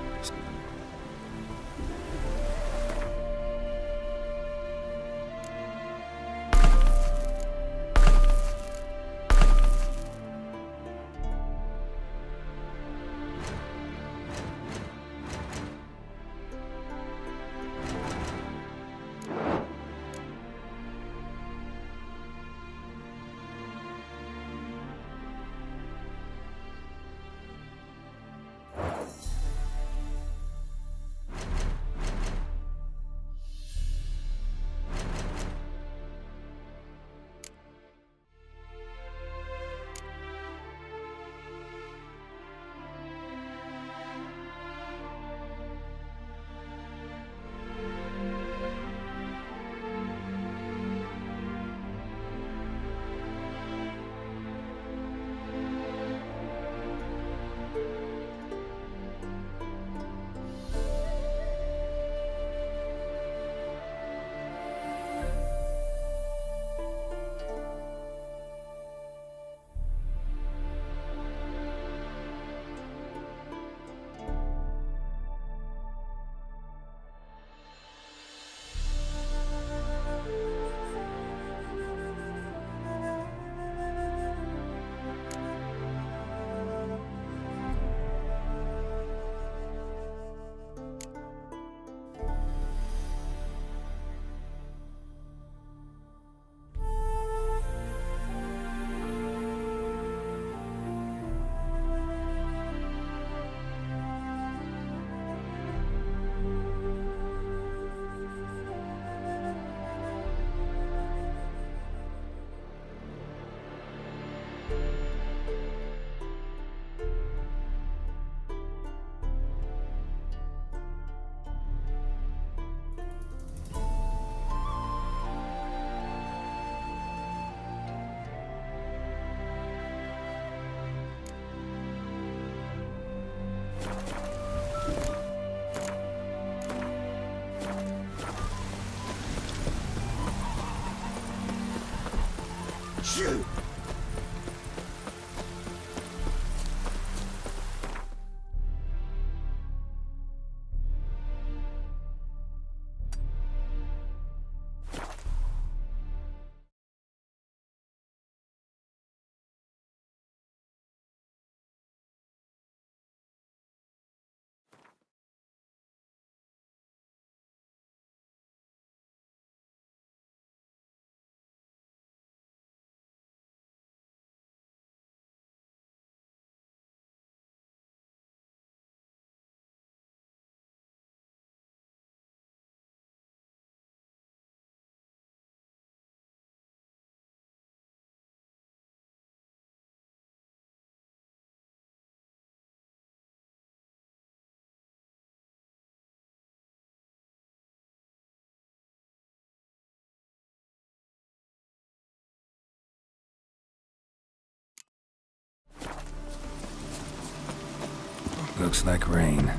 Looks like rain.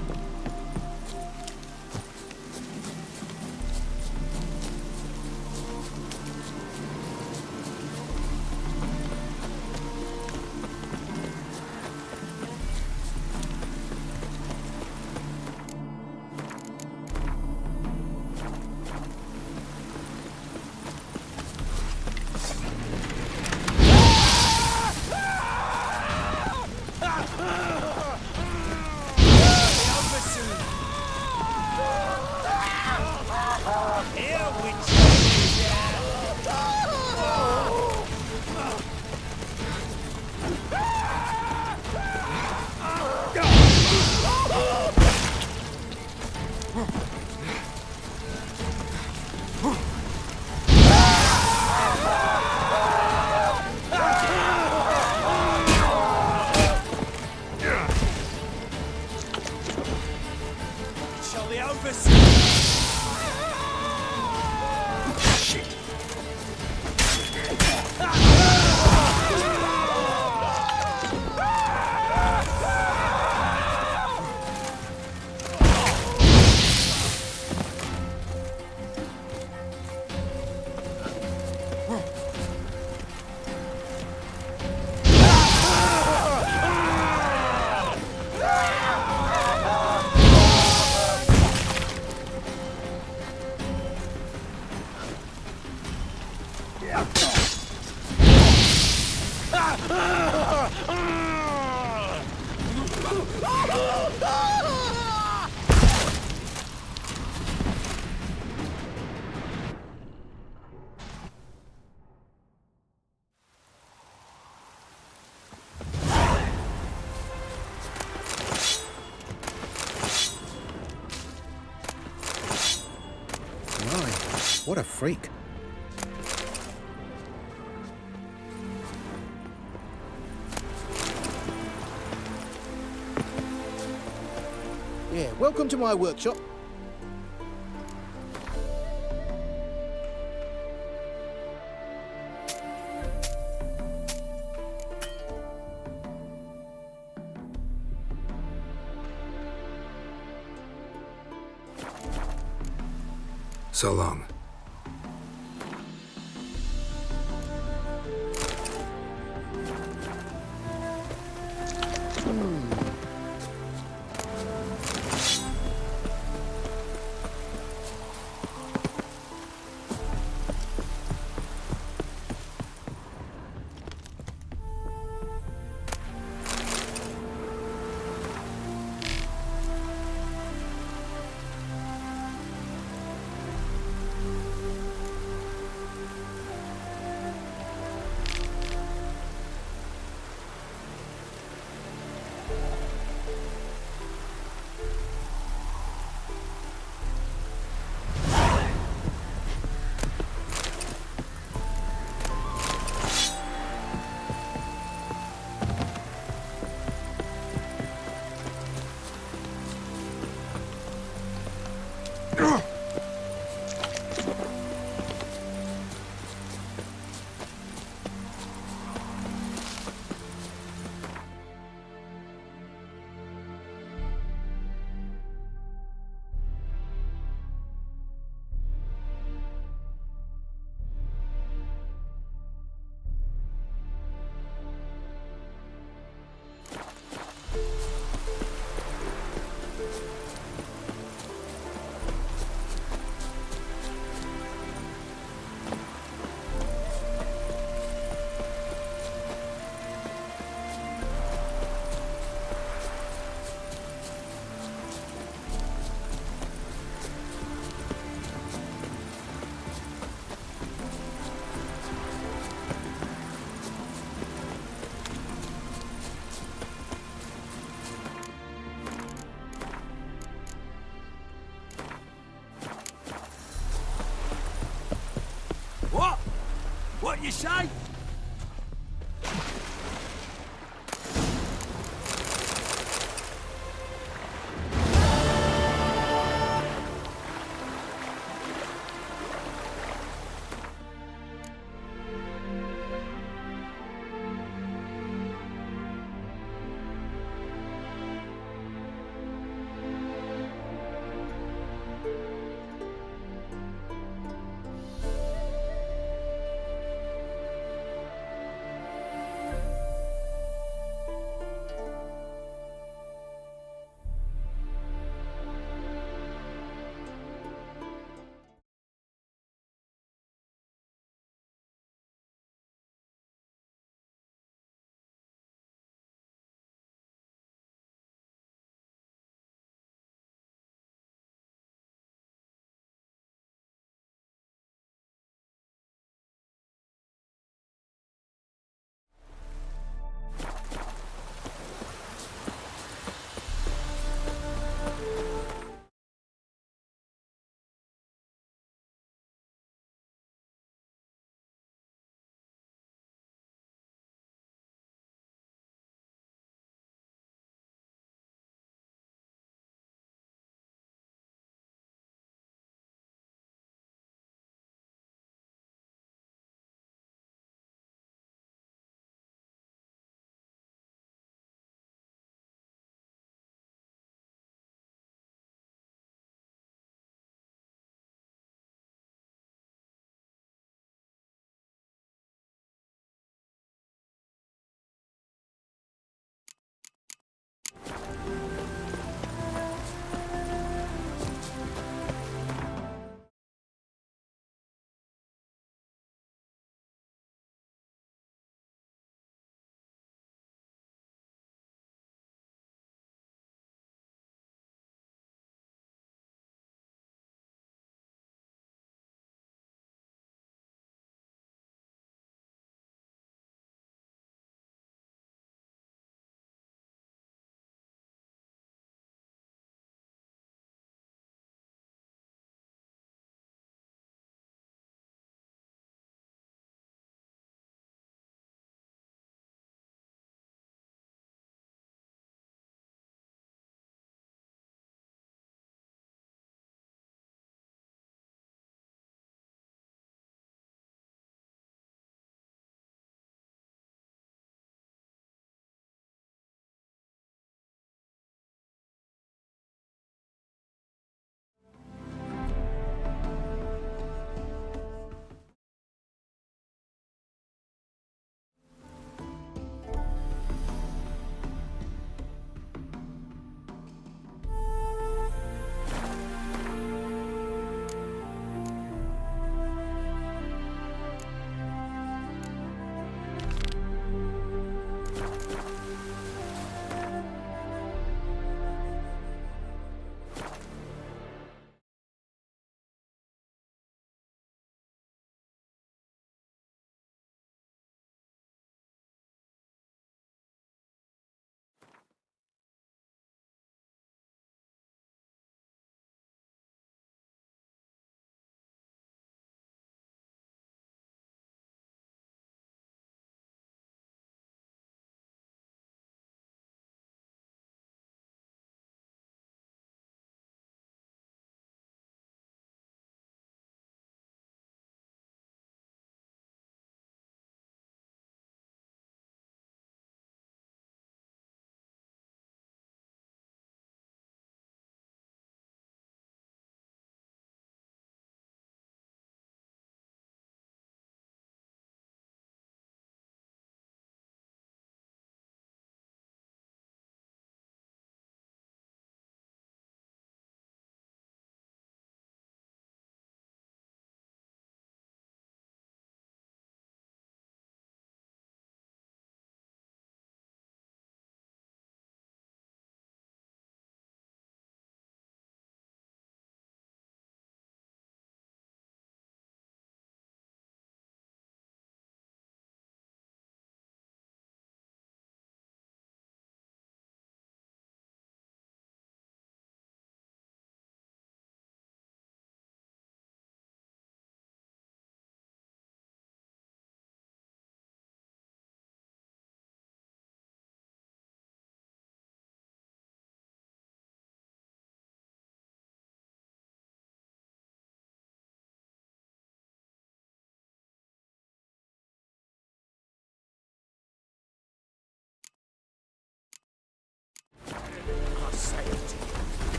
What a freak. Yeah, welcome to my workshop. So long. you say?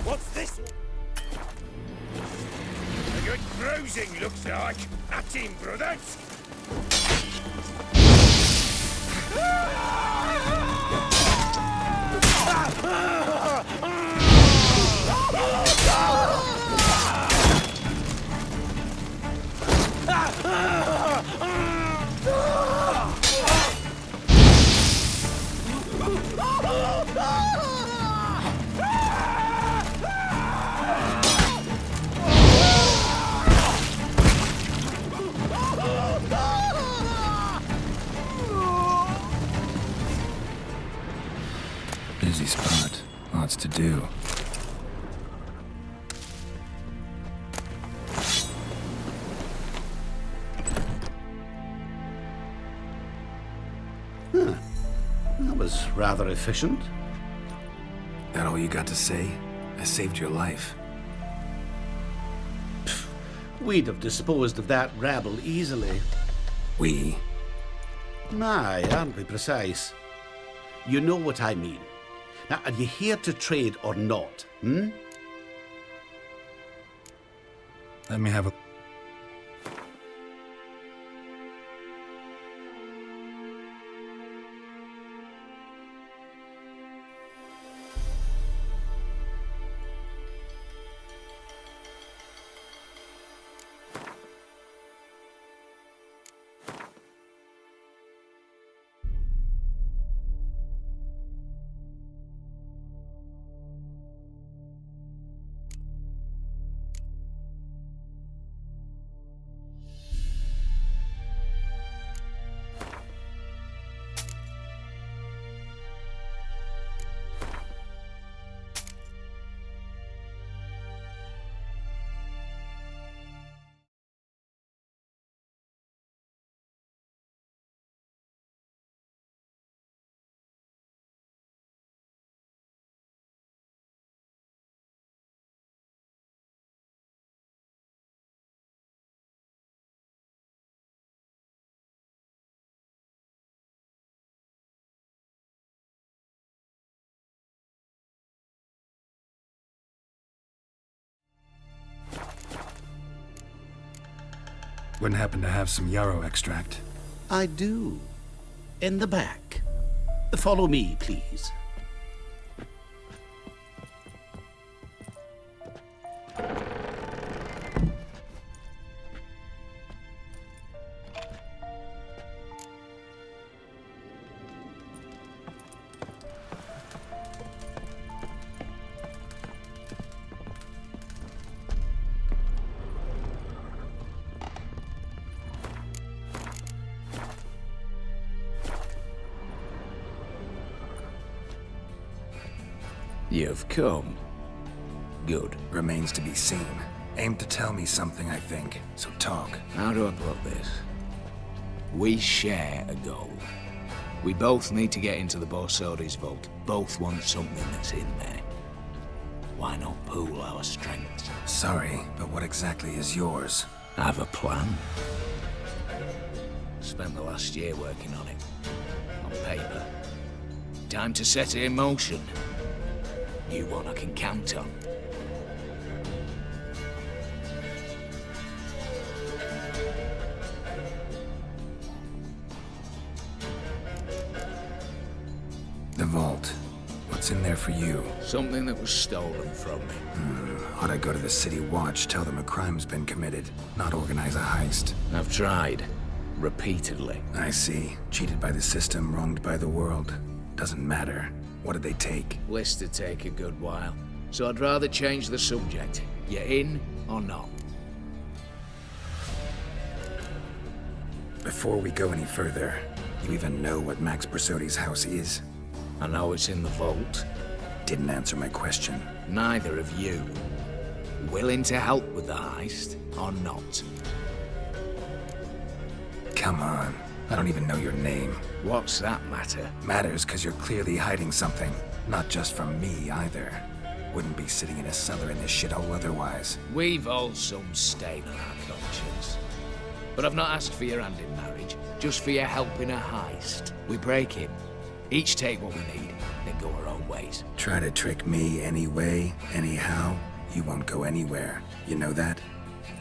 What's this? A good bruising, looks like. At him, brothers. Busy spot. Lots to do. Huh. That was rather efficient. That all you got to say? I saved your life. We'd have disposed of that rabble easily. We? Aye, aren't we precise? You know what I mean. Now, are you here to trade or not, hmm? Let me have a... Wouldn't happen to have some yarrow extract? I do. In the back. Follow me, please. You've come. Good. Remains to be seen. Aim to tell me something, I think. So talk. How do I put this? We share a goal. We both need to get into the Borsodi's vault. Both want something that's in there. Why not pool our strengths? Sorry, but what exactly is yours? I have a plan. Spent the last year working on it. On paper. Time to set it in motion. You one I can count on. The vault. What's in there for you? Something that was stolen from me. Ought I go to the City Watch, tell them a crime's been committed, not organize a heist? I've tried. Repeatedly. I see. Cheated by the system, wronged by the world. Doesn't matter. What did they take? List to take a good while. So I'd rather change the subject. You in or not? Before we go any further, you even know what Max Borsodi's house is? I know it's in the vault. Didn't answer my question. Neither of you. Willing to help with the heist or not? Come on. I don't even know your name. What's that matter? Matters because you're clearly hiding something. Not just from me, either. Wouldn't be sitting in a cellar in this shithole otherwise. We've all some stain on our conscience. But I've not asked for your hand in marriage, just for your help in a heist. We break him, Each take what we need, then go our own ways. Try to trick me anyway, anyhow, you won't go anywhere. You know that?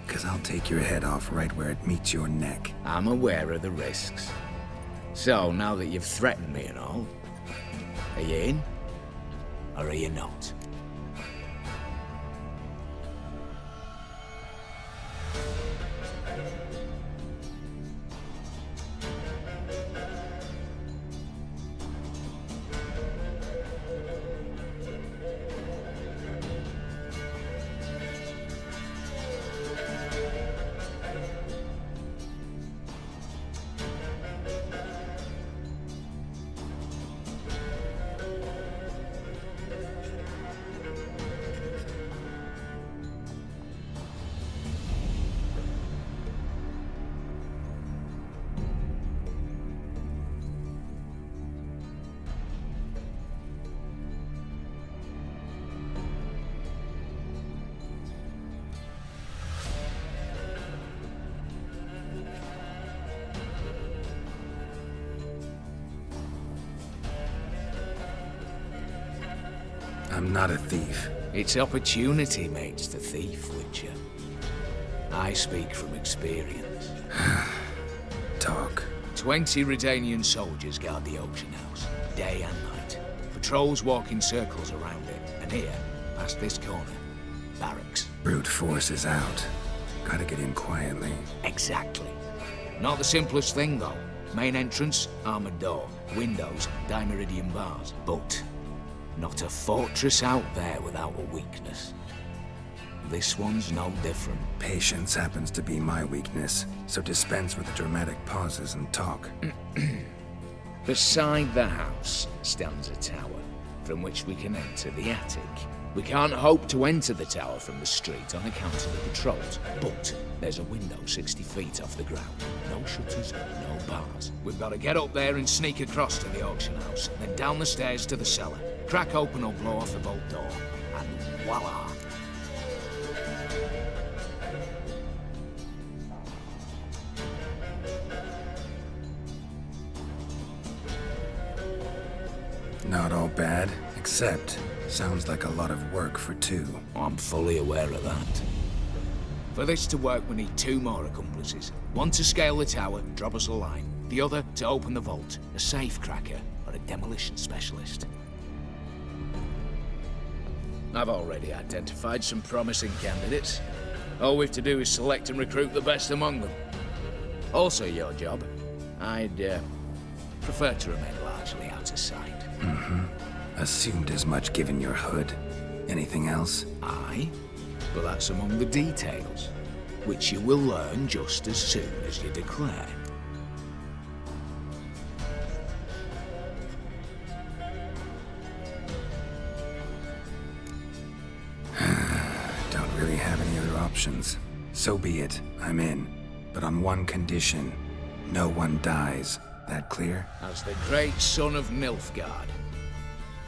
'Cause I'll take your head off right where it meets your neck. I'm aware of the risks. So, now that you've threatened me and all, are you in? Or are you not? I'm not a thief. It's opportunity makes the thief, Witcher. I speak from experience. Talk. 20 Redanian soldiers guard the auction house, day and night. Patrols walk in circles around it, and here, past this corner, barracks. Brute force is out. Gotta get in quietly. Exactly. Not the simplest thing, though. Main entrance, armored door. Windows, dimeridian bars. But not a fortress out there without a weakness. This one's no different. Patience happens to be my weakness, so dispense with the dramatic pauses and talk. Beside the house stands a tower, from which we can enter the attic. We can't hope to enter the tower from the street on account of the patrols, but there's a window 60 feet off the ground. No shutters, no bars. We've got to get up there and sneak across to the auction house, then down the stairs to the cellar. Crack open or blow off the vault door, and voila! Not all bad, except sounds like a lot of work for two. I'm fully aware of that. For this to work, we need 2 more accomplices. One to scale the tower, drop us a line. The other to open the vault, a safe cracker or a demolition specialist. I've already identified some promising candidates. All we've to do is select and recruit the best among them. Also your job. I'd prefer to remain largely out of sight. Assumed as much given your hood. Anything else? Aye, but that's among the details, which you will learn just as soon as you declare. Don't really have any other options. So be it, I'm in. But on one condition. No one dies. That clear? As the great son of Nilfgaard.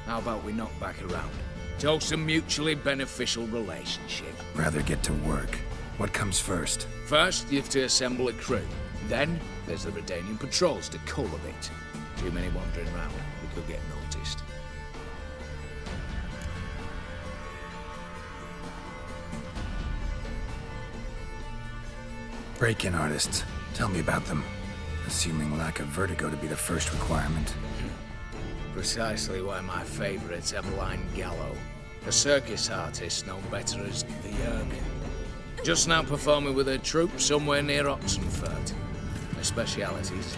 How about we knock back around? Toast a mutually beneficial relationship. Rather get to work. What comes first? First, you have to assemble a crew. Then, there's the Redanian patrols to cull a bit. Too many wandering around. We could get noticed. Break-in artists. Tell me about them. Assuming lack of vertigo to be the first requirement. Precisely why my favorite's Eveline Gallo, a circus artist known better as the Yerg. Just now performing with her troupe somewhere near Oxenfurt. Her specialities,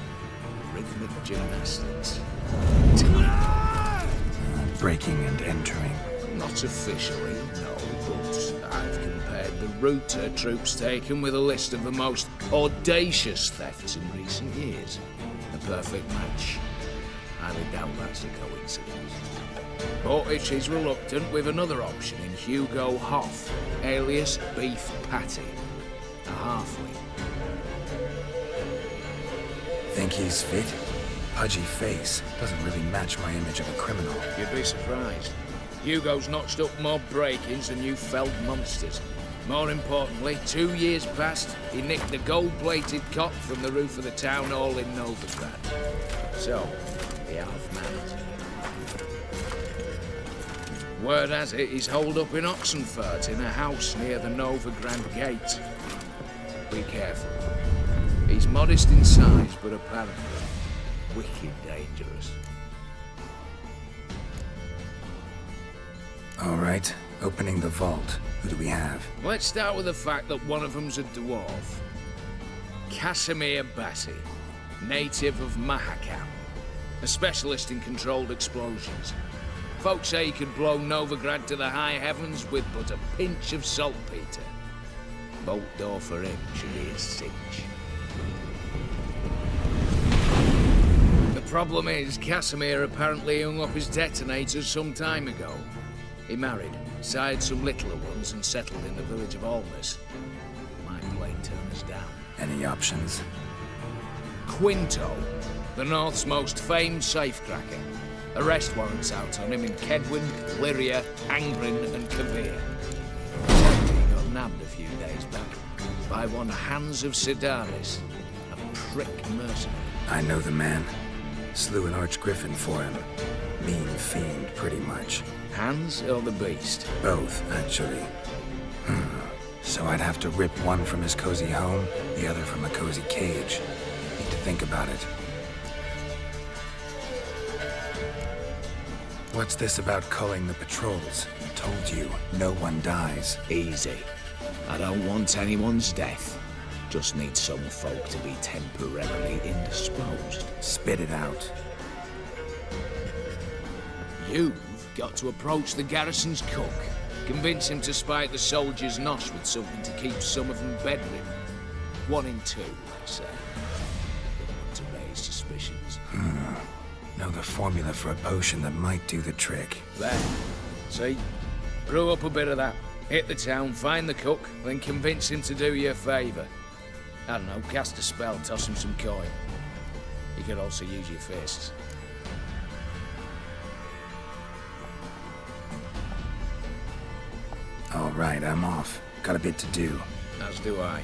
rhythmic gymnastics. Breaking and entering. Not officially, no, but I've compared the route her troupe's taken with a list of the most audacious thefts in recent years. A perfect match. I doubt that's a coincidence. But if she's reluctant, we've another option in Hugo Hoff, alias Beef Patty, a halfling. Think he's fit? Pudgy face doesn't really match my image of a criminal. You'd be surprised. Hugo's notched up more break-ins than you felled monsters. More importantly, 2 years past, he nicked a gold-plated cot from the roof of the town hall in Novigrad. So, He half mad. Word has it he's holed up in Oxenfurt in a house near the Novigrad Gate. Be careful. He's modest in size, but apparently wicked dangerous. All right, opening the vault. Who do we have? Let's start with the fact that one of them's a dwarf. Casimir Bassi, native of Mahakam, a specialist in controlled explosions. Folks say he could blow Novigrad to the high heavens with but a pinch of saltpeter. Bolt door for him should be a cinch. The problem is, Casimir apparently hung up his detonators some time ago. He married, sired some littler ones, and settled in the village of Almas. Might plain turn us down. Any options? Quinto, the North's most famed safecracker. Arrest warrants out on him in Kedwin, Lyria, Angrin, and Kavir. He got nabbed a few days back by one Hans of Sidaris, a prick mercenary. I know the man. Slew an archgriffin for him. Mean fiend, pretty much. Hans or the beast? Both, actually. So I'd have to rip one from his cozy home, the other from a cozy cage. Need to think about it. What's this about culling the patrols? Told you, no one dies. Easy. I don't want anyone's death. Just need some folk to be temporarily indisposed. Spit it out. You've got to approach the garrison's cook. Convince him to spike the soldiers' nosh with something to keep some of them bedridden. 1 in 2, let's say. Don't want to raise suspicions. Know the formula for a potion that might do the trick. There. See? Brew up a bit of that. Hit the town, find the cook, then convince him to do you a favour. I don't know, cast a spell, toss him some coin. You could also use your fists. All right, I'm off. Got a bit to do. As do I.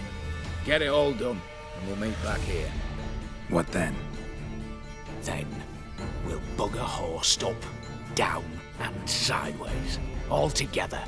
Get it all done, and we'll meet back here. What then? Then, we'll bugger horse up, down, and sideways. All together.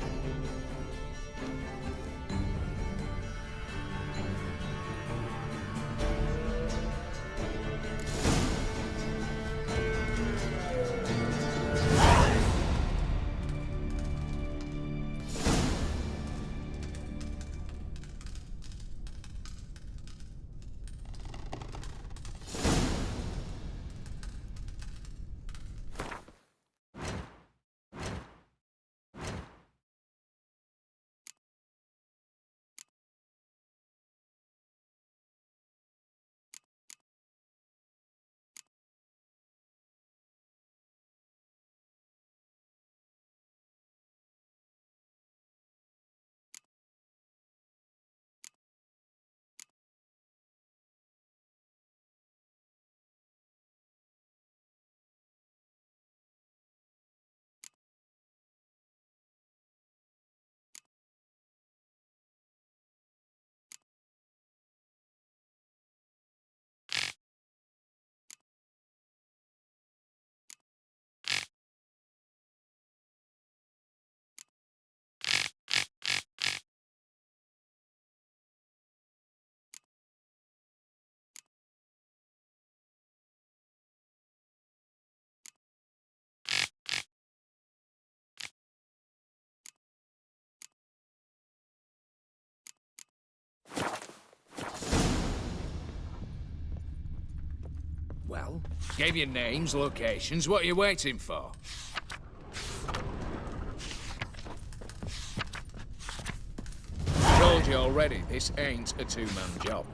Well, gave you names, locations. What are you waiting for? Told you already, this ain't a two-man job.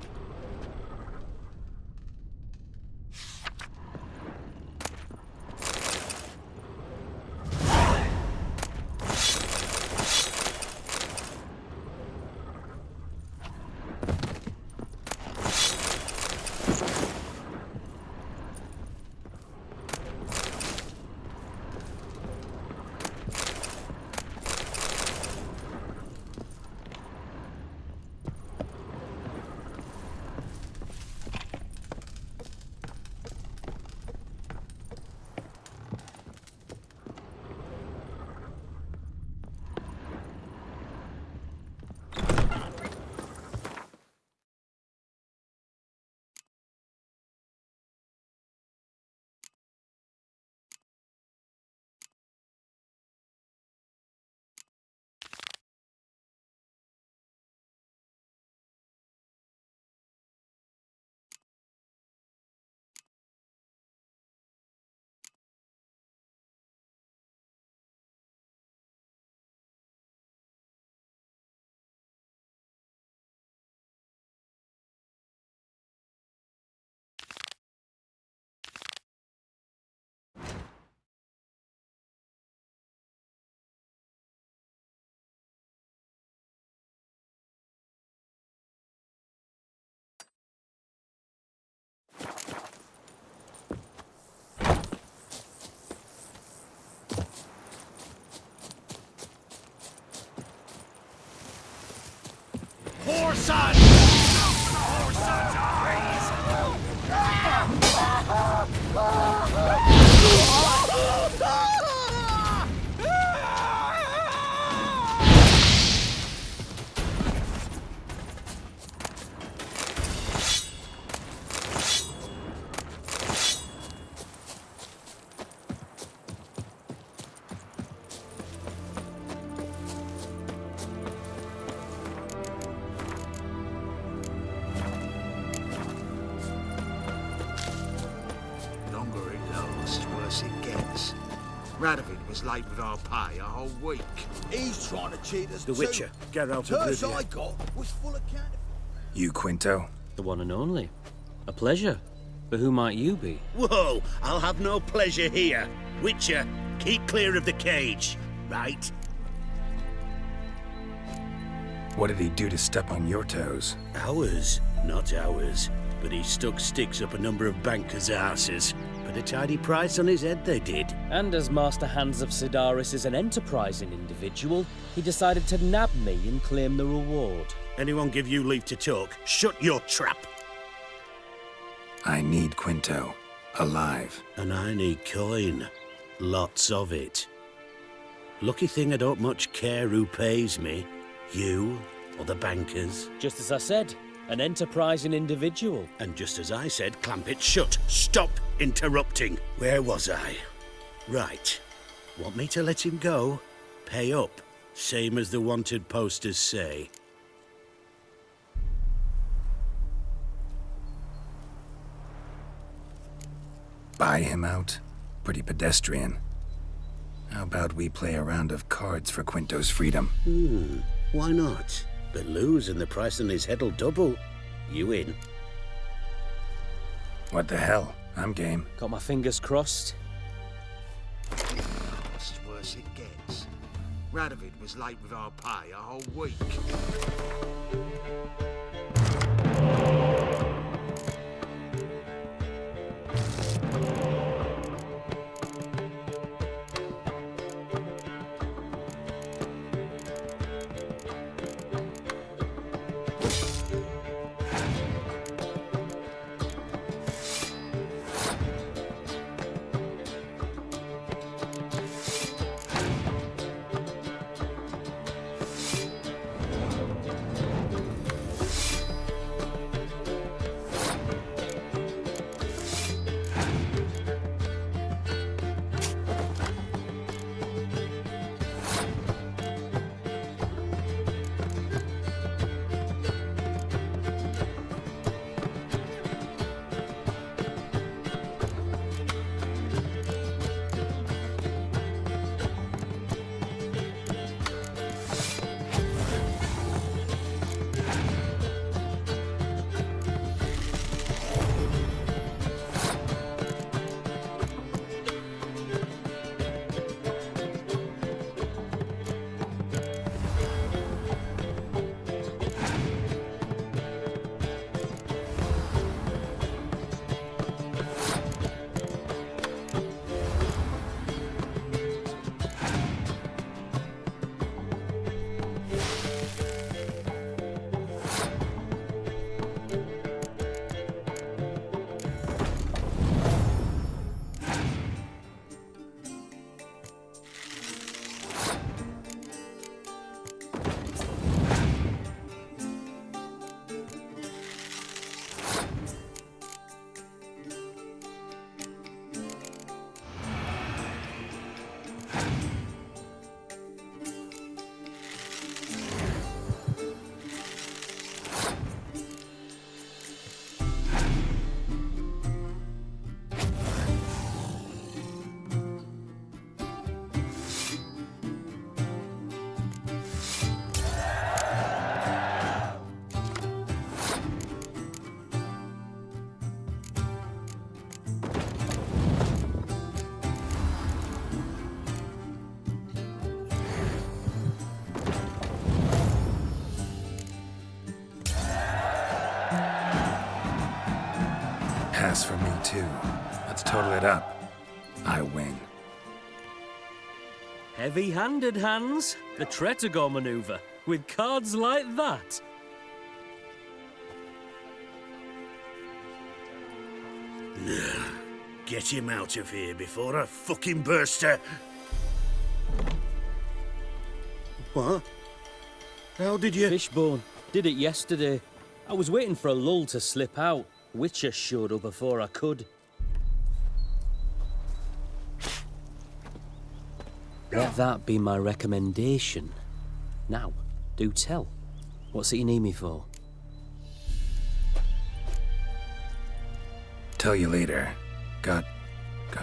Whoreson! Whoreson's eyes! Longer it lasts, worse it gets. Radovid was late with our pay a whole week. He's trying to cheat us The Witcher, Geralt of Terse Rivia. I got was full of counterfeit. You, Quinto? The one and only. A pleasure. But who might you be? Whoa, I'll have no pleasure here. Witcher, keep clear of the cage, right? What did he do to step on your toes? Ours, not ours. But he stuck sticks up a number of bankers' asses. Put a tidy price on his head, they did. And as Master Hans of Sidaris is an enterprising individual, he decided to nab me and claim the reward. Anyone give you leave to talk? Shut your trap! I need Quinto. Alive. And I need coin. Lots of it. Lucky thing I don't much care who pays me. You or the bankers. Just as I said, an enterprising individual. And just as I said, clamp it shut. Stop interrupting. Where was I? Right. Want me to let him go? Pay up. Same as the wanted posters say. Buy him out? Pretty pedestrian. How about we play a round of cards for Quinto's freedom? Why not? But lose and the price on his head'll double. You in? What the hell? I'm game. Got my fingers crossed. This is worse it gets. Radovid was late with our pay a whole week. Pass for me, too. Let's total it up. I win. Heavy-handed, Hans. The Tretogor maneuver. With cards like that. Get him out of here before I fucking burst her. What? How did you... Fishbone. Did it yesterday. I was waiting for a lull to slip out. Witcher showed up before I could. Let that be my recommendation. Now, do tell. What's it you need me for? Tell you later. Got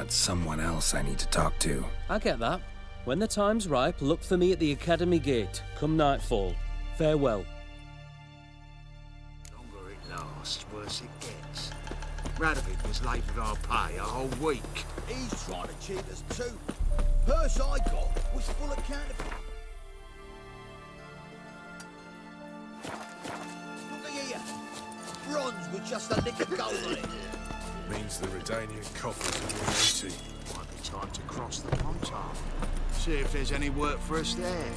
someone else I need to talk to. I get that. When the time's ripe, look for me at the Academy Gate, come nightfall. Farewell. The longer it lasts, worse it gets. Radovid was late with our pay a whole week. He's trying to cheat us too. Purse I got was full of counterfeit. Look here. Bronze with just a lick of gold on it. Means the Redanian coffers are all empty. Might be time to cross the Pontar. See if there's any work for us there.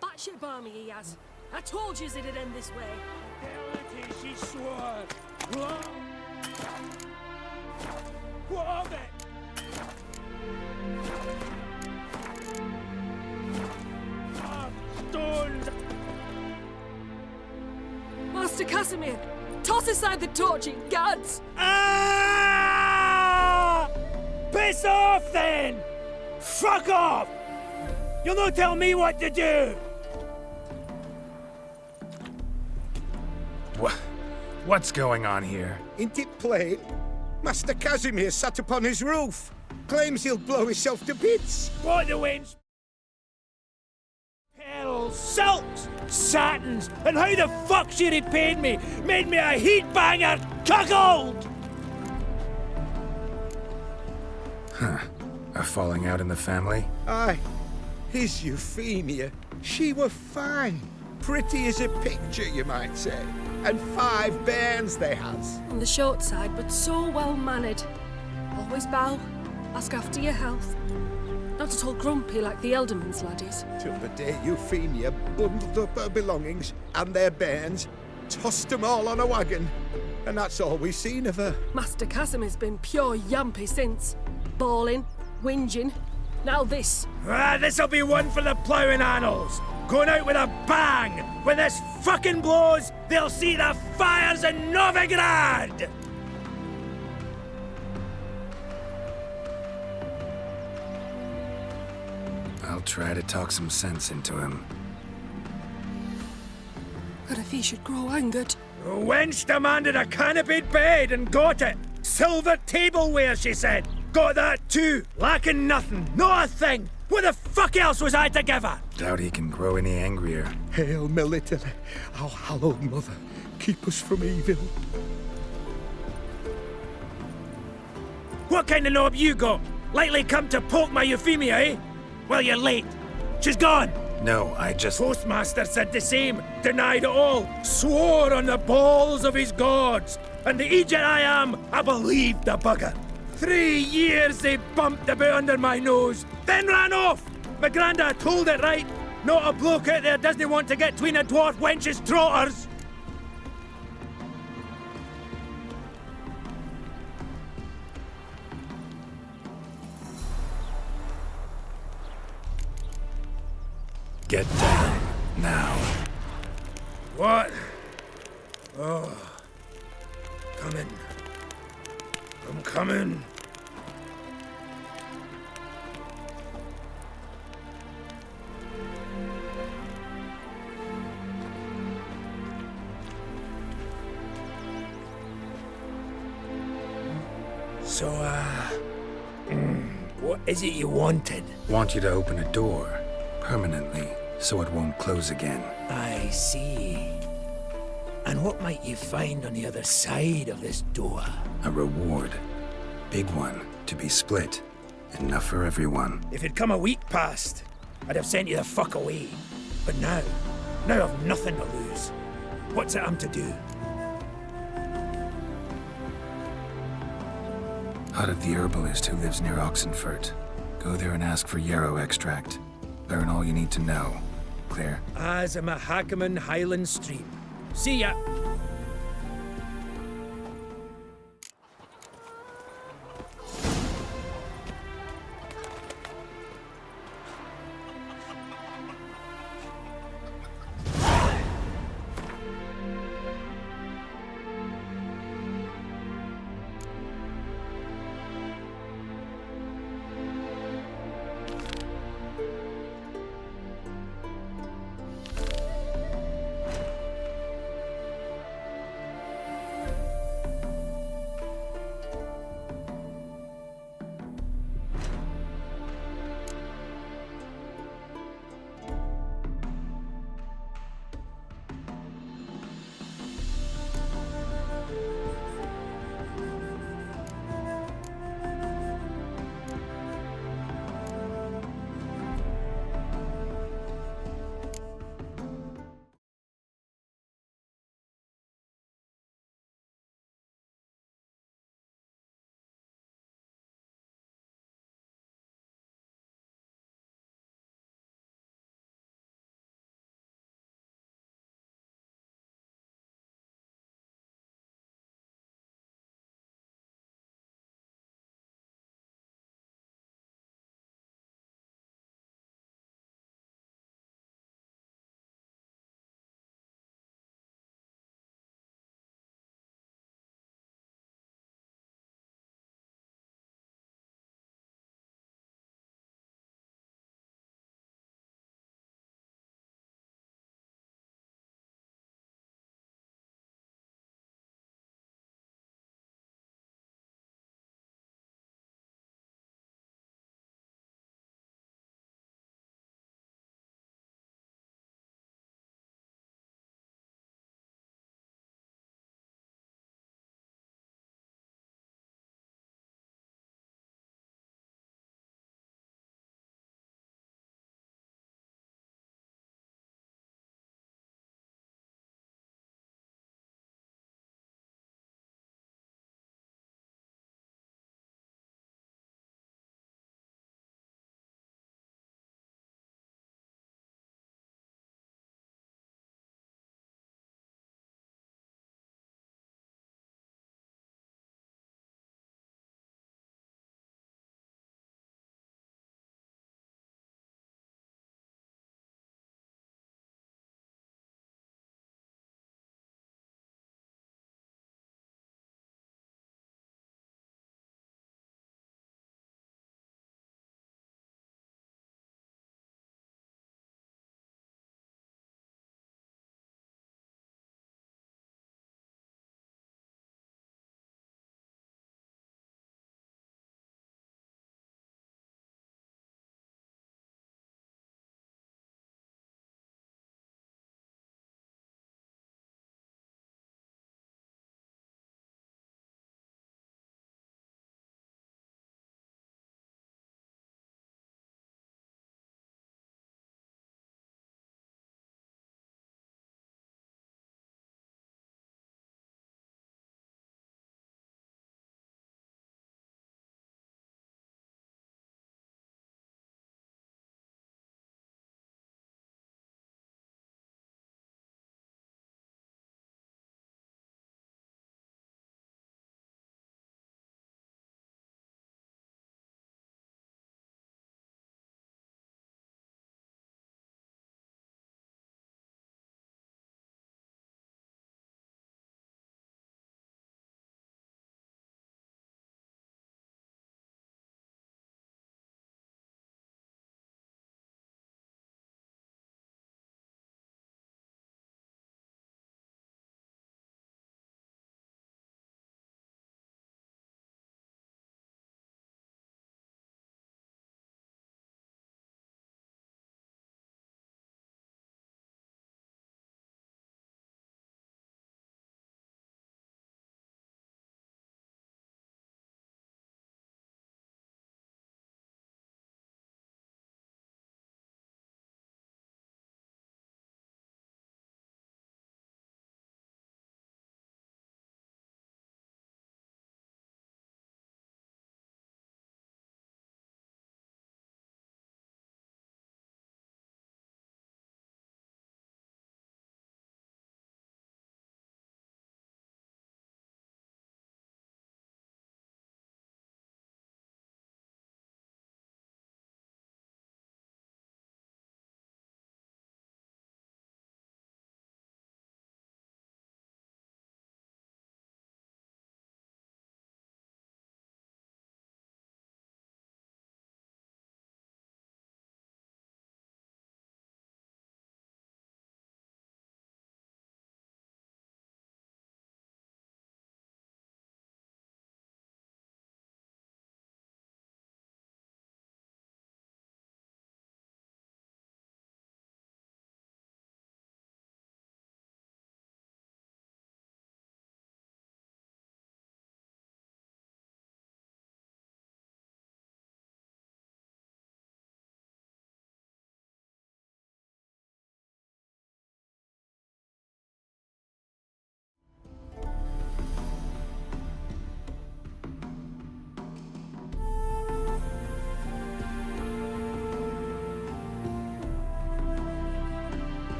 Batshit balmy he has. I told you it'd end this way. Fidelity, she swore. What of it? Stones! Master Casimir, toss aside the torching guards. Ah! Piss off then! Fuck off! You'll not tell me what to do! What's going on here? Ain't it plain? Master Casimir sat upon his roof. Claims he'll blow himself to bits. What the winds? Pearls, silks, satins, and how the fuck she repaid me? Made me a heat banger cuckold! Huh. A falling out in the family? Aye. His Euphemia. She were fine. Pretty as a picture, you might say. And 5 bairns they has. On the short side, but so well-mannered. Always bow, ask after your health. Not at all grumpy like the Elderman's laddies. Till the day Euphemia bundled up her belongings and their bairns tossed them all on a wagon. And that's all we've seen of her. Master Casimir's been pure yampy since. Bawling, whinging, now this. This'll be one for the ploughing annals. Going out with a bang! When this fucking blows, they'll see the fires in Novigrad! I'll try to talk some sense into him. And if he should grow angered? The wench demanded a canopied bed and got it. Silver tableware, she said. Got that too. Lacking nothing. Not a thing. What the fuck else was I to give her? Doubt he can grow any angrier. Hail Military, our hallowed mother, keep us from evil. What kind of knob you got? Likely come to poke my Euphemia, eh? Well, you're late. She's gone. No, I just... Postmaster said the same. Denied it all. Swore on the balls of his gods. And the Egypt I am, I believed the bugger. 3 years they bumped about under my nose, then ran off. My granda told it right. Not a bloke out there doesn't want to get between a dwarf wench's trotters. Get down, now. What? Oh. Coming. I'm coming. So, what is it you wanted? Want you to open a door, permanently, so it won't close again. I see. And what might you find on the other side of this door? A reward. Big one, to be split. Enough for everyone. If it'd come a week past, I'd have sent you the fuck away. But now I've nothing to lose. What's it I'm to do? Hut of the herbalist who lives near Oxenfurt. Go there and ask for yarrow extract. Learn all you need to know. Clear? As a Mahakaman Highland Street. See ya!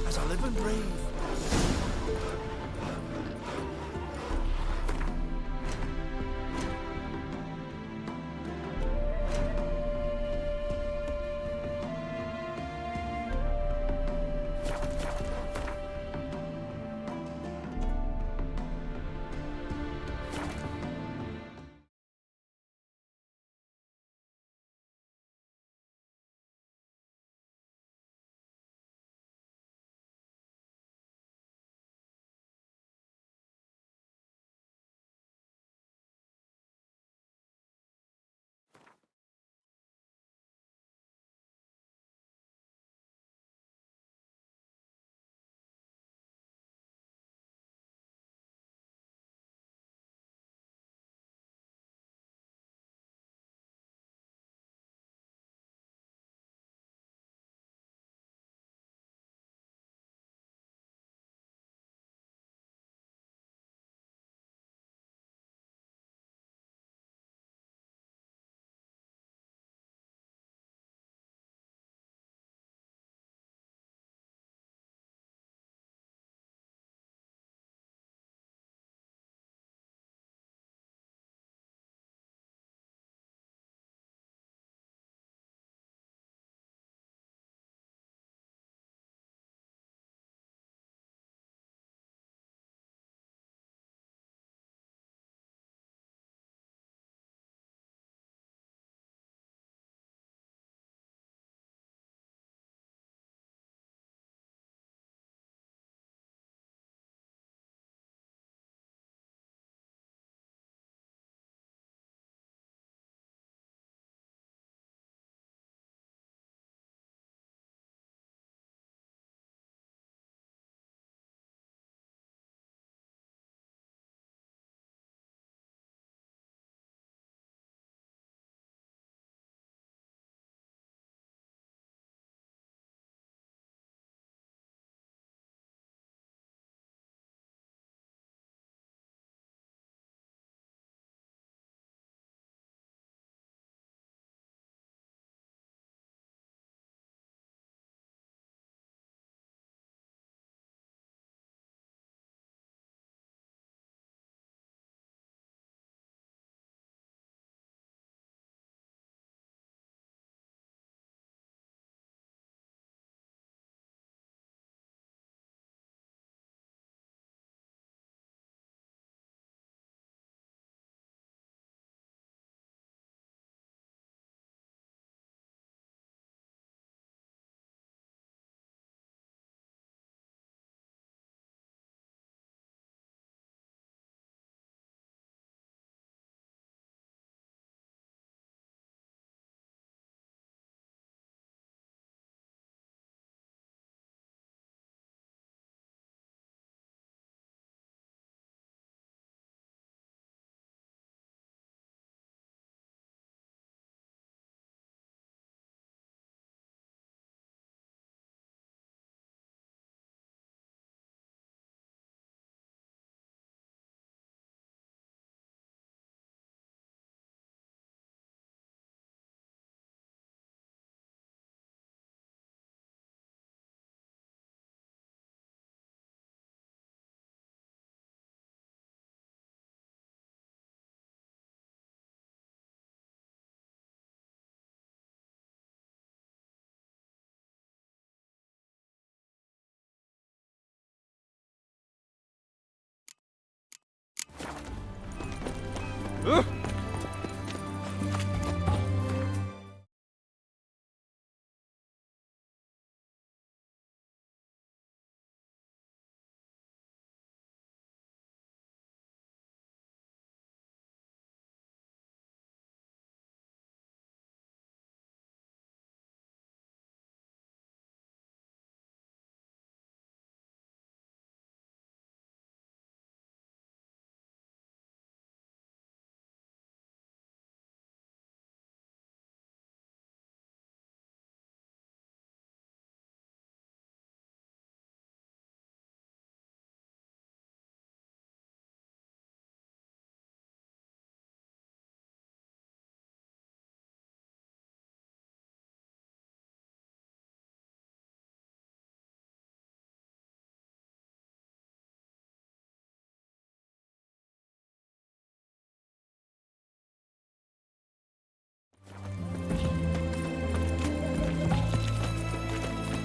as I live and breathe.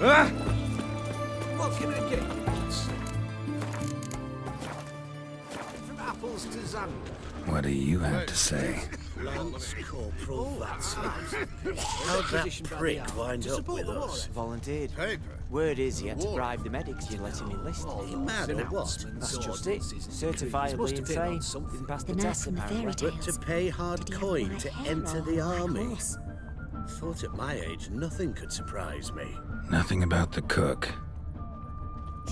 What can I get you? From apples to Xander. What do you have to say? Lance Corporal Václav. How'd that prick wind up with us? Volunteered. Paper. Word is he had to bribe the medics to let him enlist. He mad or what? That's just it. Certifiably insane. Didn't pass the test apparently. But to pay hard coin to enter the army? Thought at my age nothing could surprise me. Nothing about the cook.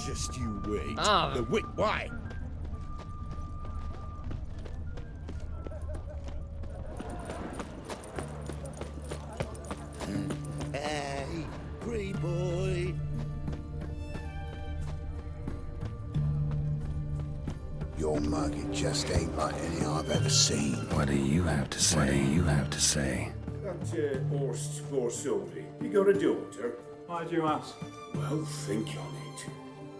Just you wait. Ah. The wit. Why? Hey, free boy. Your mug, it just ain't like any I've ever seen. What do you have to say? What do you have to say? That Horst Borsodi, you got a daughter? Why do you ask? Well, think on it.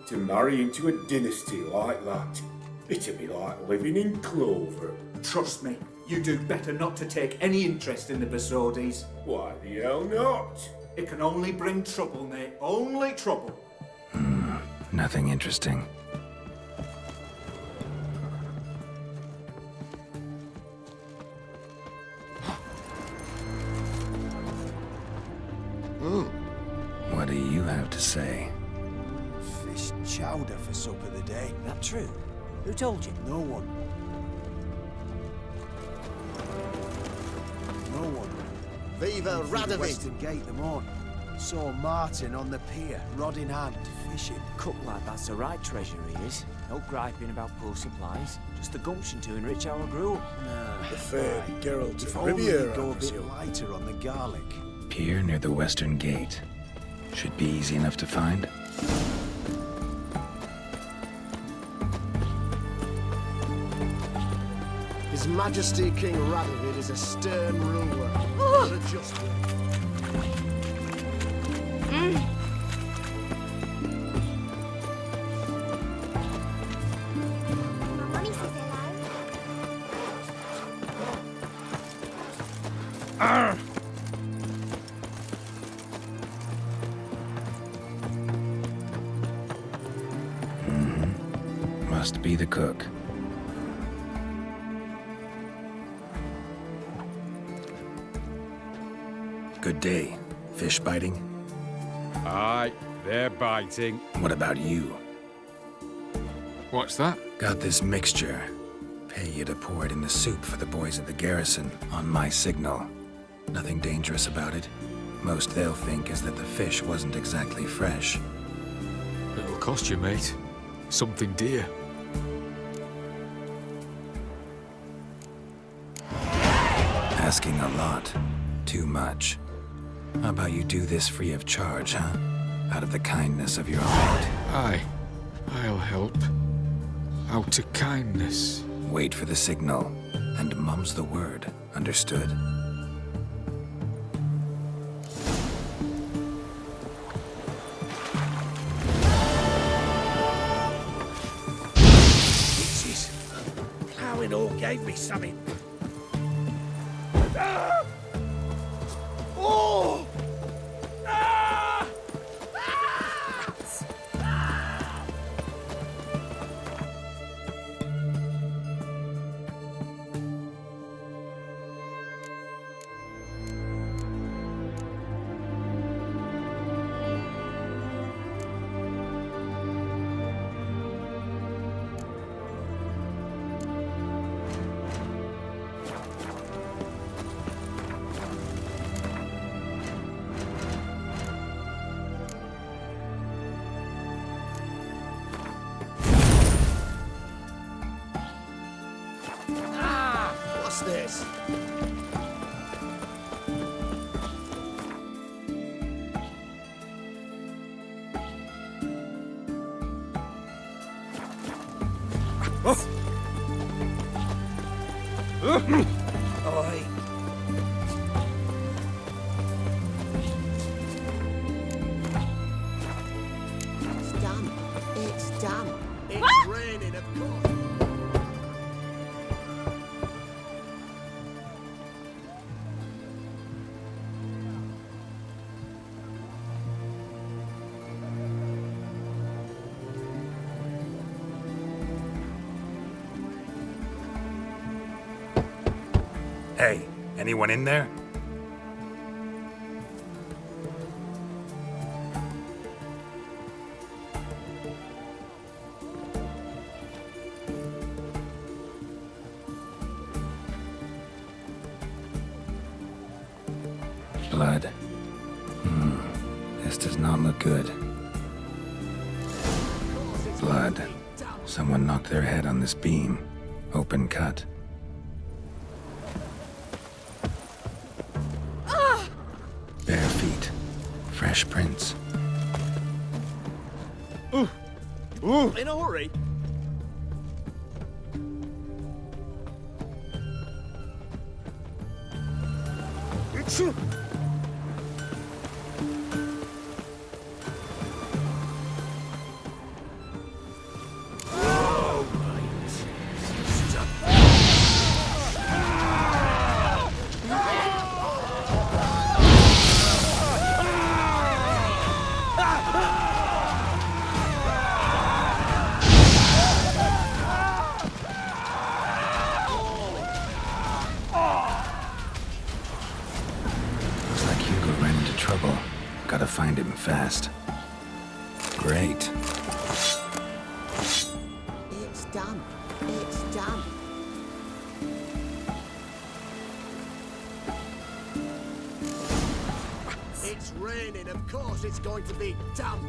To marry into a dynasty like that, it'd be like living in clover. Trust me, you do better not to take any interest in the Besodis. Why the hell not? It can only bring trouble, mate. Only trouble. Nothing interesting. What do you have to say? Fish chowder for supper the day. That true? Who told you? No one. No one. Viva Through the Radovid! Western Gate the morning. Saw Martin on the pier, rod in hand, fishing. Cook lad, that's the right treasure he is. No griping about poor supplies. Just the gumption to enrich our gruel. Nah. The fair Geralt If of only Riviera, you'd go I a bit presume. lighter on the garlic. Pier near the Western Gate. Should be easy enough to find. His Majesty King Radovid is a stern ruler, but a just one. Mummy says hello. Must be the cook. Good day. Fish biting? Aye, they're biting. What about you? What's that? Got this mixture. Pay you to pour it in the soup for the boys at the garrison, on my signal. Nothing dangerous about it. Most they'll think is that the fish wasn't exactly fresh. It'll cost you, mate. Something dear. Asking a lot. Too much. How about you do this free of charge, huh? Out of the kindness of your heart. Aye, I'll help. Out of kindness. Wait for the signal, and mum's the word. Understood? Bitches. Plowing all gave me something. Ah! Oh! Ah! What's this? Oi. It's damp. It's damp. It's raining, of course. Hey, anyone in there? Blood. This does not look good. Blood. Someone knocked their head on this beam. Open cut. Bare feet. Fresh prints. In a hurry. Looks like Hugo ran into trouble. Gotta find him fast. Great. It's done. It's done. It's raining, of course it's going to be damp.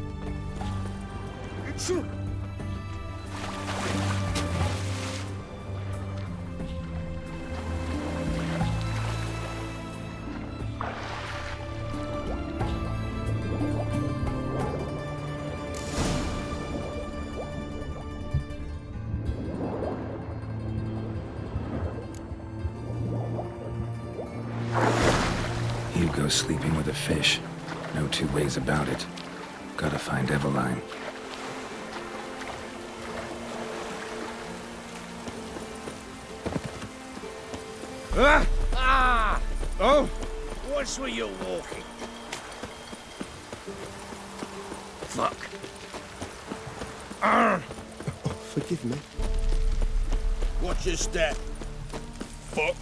Hugo's sleeping with a fish. No two ways about it. Gotta find Eveline. Oh, what's with you walking? Fuck. Forgive me. What's your step? Fuck.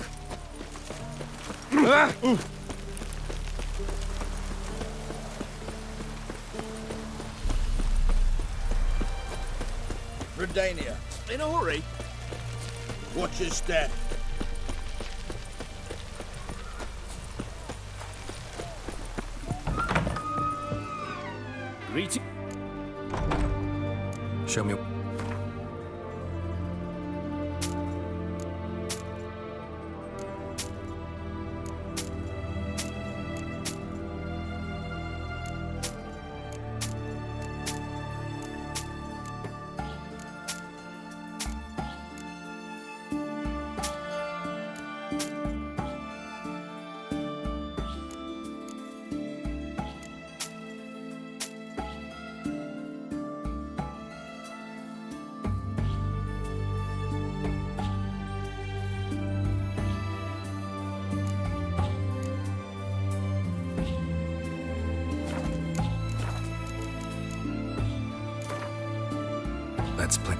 Redania. In a hurry. What's your step? Greeting. Show me. Let's play.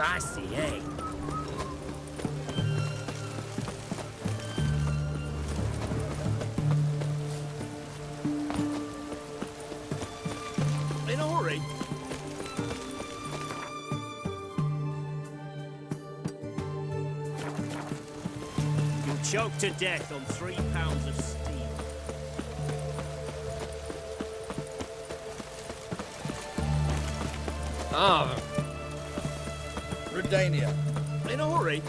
Spicy, eh? In a hurry. You'll choke to death on 3 pounds of steel. Ah. Redania. In a hurry.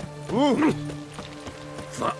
Fuck.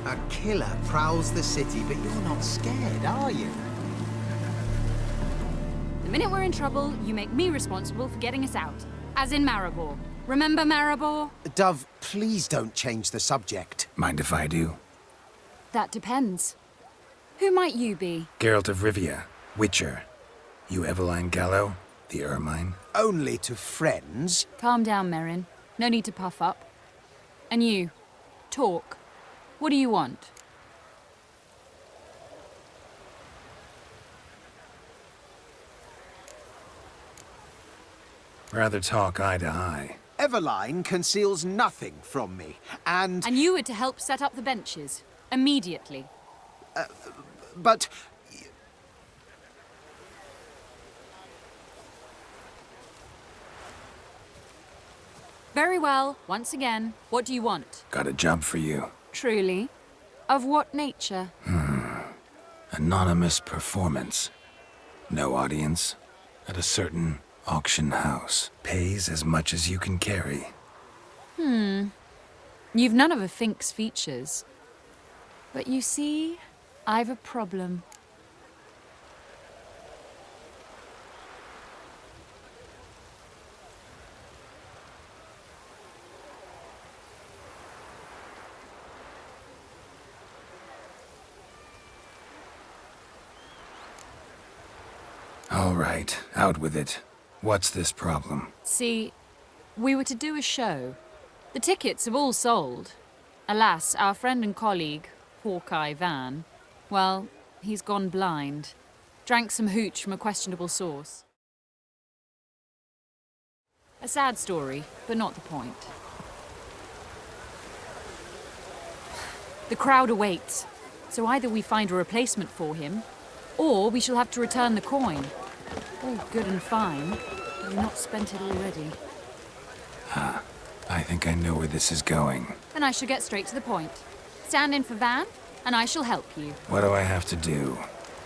A killer prowls the city, but you're not scared, are you? The minute we're in trouble, you make me responsible for getting us out. As in Maribor. Remember Maribor? Dove, please don't change the subject. Mind if I do? That depends. Who might you be? Geralt of Rivia, Witcher. You Eveline Gallo, the Ermine? Only to friends. Calm down, Merrin. No need to puff up. And you, talk. What do you want? Rather talk eye to eye. Eveline conceals nothing from me, and... And you were to help set up the benches. Immediately. But... Very well. Once again, what do you want? Got a job for you. Truly? Of what nature? Anonymous performance. No audience. At a certain auction house. Pays as much as you can carry. You've none of a Fink's features. But you see, I've a problem. All right, out with it. What's this problem? See, we were to do a show. The tickets have all sold. Alas, our friend and colleague, Hawkeye Van, well, he's gone blind. Drank some hooch from a questionable source. A sad story, but not the point. The crowd awaits, so either we find a replacement for him, or we shall have to return the coin. All good and fine, but you've not spent it already. I think I know where this is going. Then I shall get straight to the point. Stand in for Van, and I shall help you. What do I have to do?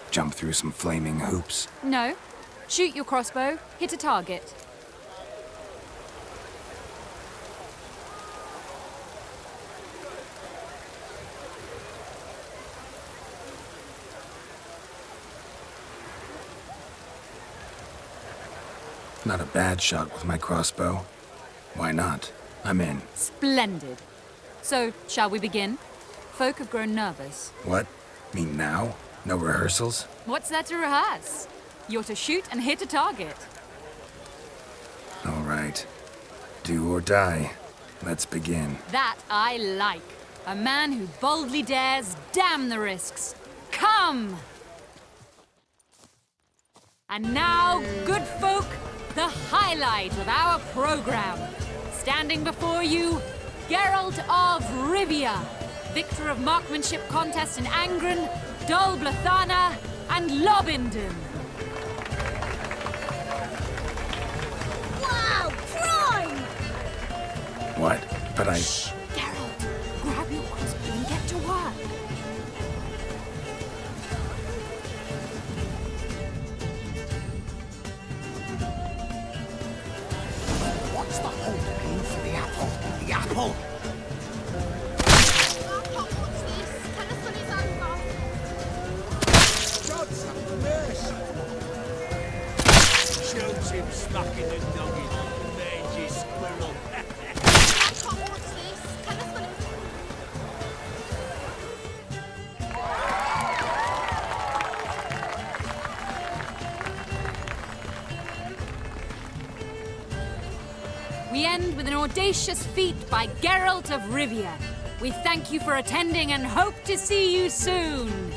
Jump through some flaming hoops? No. Shoot your crossbow, hit a target. Not a bad shot with my crossbow. Why not? I'm in. Splendid. So, shall we begin? Folk have grown nervous. What? Mean now? No rehearsals? What's there to rehearse? You're to shoot and hit a target. All right. Do or die. Let's begin. That I like. A man who boldly dares, damn the risks. Come! And now, good folk, the highlight of our program. Standing before you, Geralt of Rivia, victor of marksmanship contests in Angren, Dol Blathana, and Lobindon. Wow, prime! What? But I... Shh, Geralt, grab your crossbow and get to work. What's the whole aim for the apple? The apple! Shoots him smack in the noggin, mangy squirrel. We end with an audacious feat by Geralt of Rivia. We thank you for attending and hope to see you soon.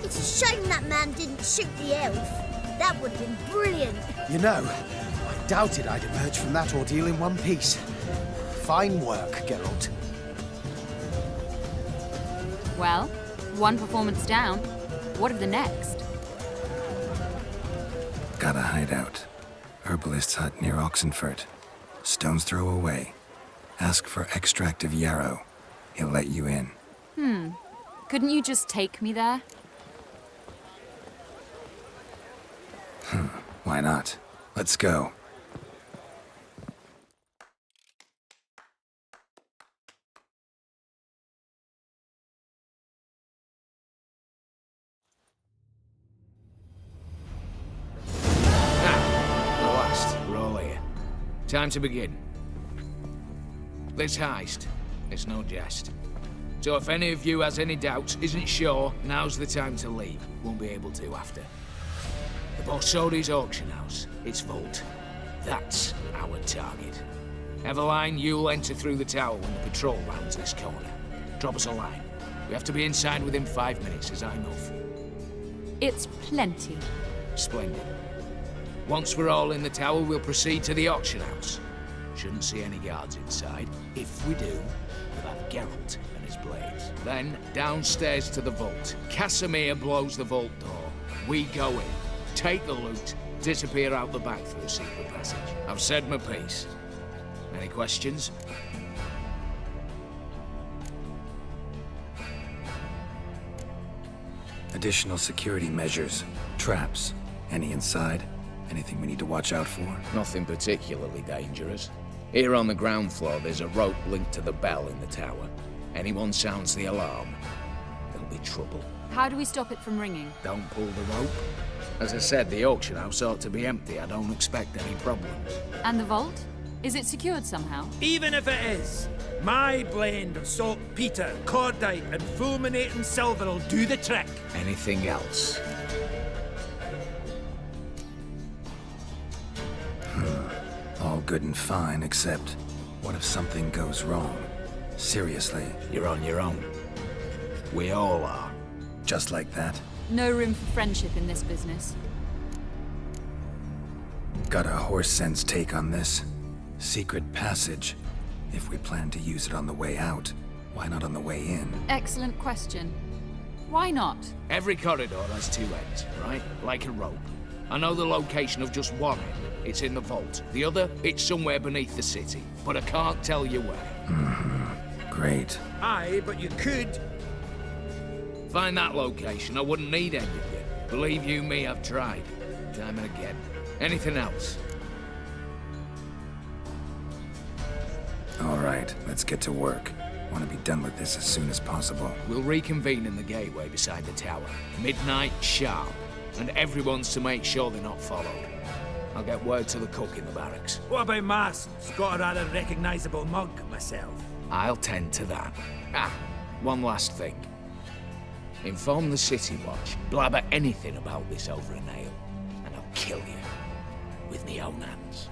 It's a shame that man didn't shoot the elf. That would have been brilliant. You know, I doubted I'd emerge from that ordeal in one piece. Fine work, Geralt. Well, one performance down. What of the next? Got a hideout. Herbalist's hut near Oxenfurt. Stone's throw away. Ask for extract of yarrow. He'll let you in. Couldn't you just take me there? Why not? Let's go. Time to begin. This heist, it's no jest. So if any of you has any doubts, isn't sure, now's the time to leave. Won't be able to after. The Borsodi's auction house, its vault. That's our target. Eveline, you'll enter through the tower when the patrol rounds this corner. Drop us a line. We have to be inside within 5 minutes. Is that enough? It's plenty. Splendid. Once we're all in the tower, we'll proceed to the auction house. Shouldn't see any guards inside. If we do, we'll have Geralt and his blades. Then, downstairs to the vault. Casimir blows the vault door. We go in, take the loot, disappear out the back through a secret passage. I've said my piece. Any questions? Additional security measures, traps. Any inside? Anything we need to watch out for? Nothing particularly dangerous. Here on the ground floor, there's a rope linked to the bell in the tower. Anyone sounds the alarm, there'll be trouble. How do we stop it from ringing? Don't pull the rope. As I said, the auction house ought to be empty. I don't expect any problems. And the vault? Is it secured somehow? Even if it is, my blend of saltpeter, cordite, and fulminating silver will do the trick. Anything else? All good and fine, except what if something goes wrong? Seriously. You're on your own. We all are. Just like that? No room for friendship in this business. Got a horse sense take on this? Secret passage. If we plan to use it on the way out, why not on the way in? Excellent question. Why not? Every corridor has two ends, right? Like a rope. I know the location of just one end. It's in the vault. The other, it's somewhere beneath the city. But I can't tell you where. Great. Aye, but you could. Find that location. I wouldn't need any of you. Believe you me, I've tried. Time and again. Anything else? All right, let's get to work. Want to be done with this as soon as possible. We'll reconvene in the gateway beside the tower. Midnight sharp. And everyone's to make sure they're not followed. I'll get word to the cook in the barracks. What about Mast? It's got a rather recognisable mug myself. I'll tend to that. Ah, one last thing. Inform the City Watch. Blabber anything about this over a nail, and I'll kill you. With me own hands.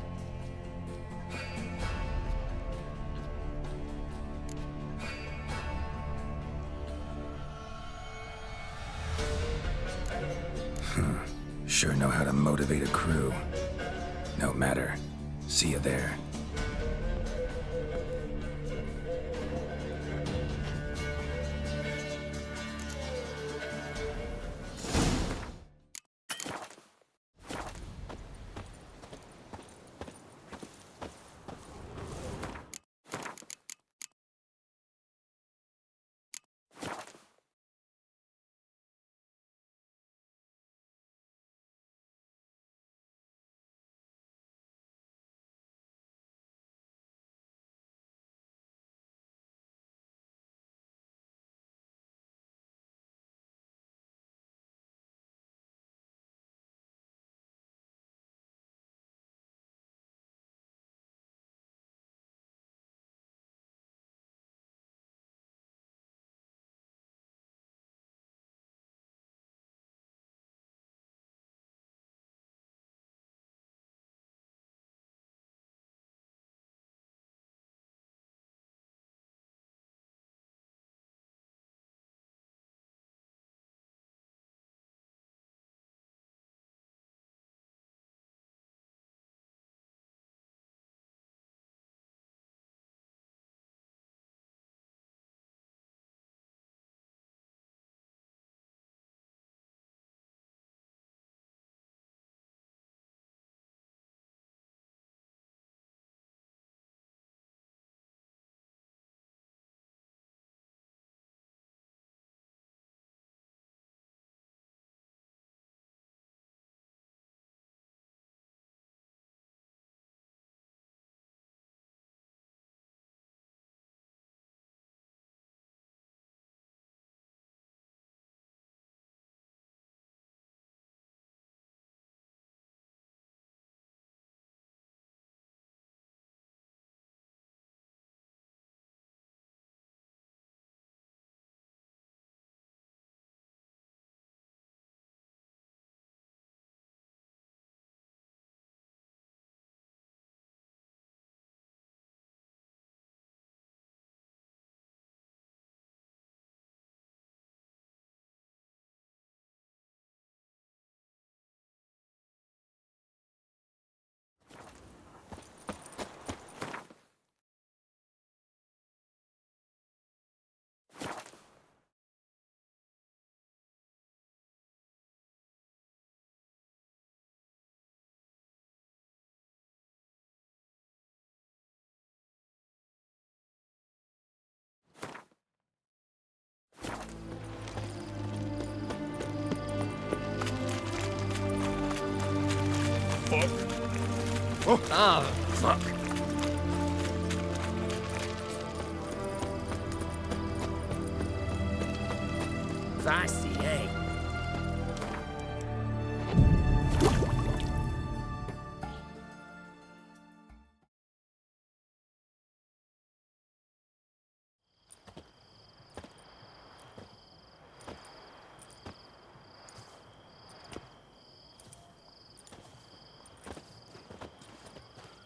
Sure know how to motivate a crew. No matter. See you there. Ah, fuck. Fancy, eh?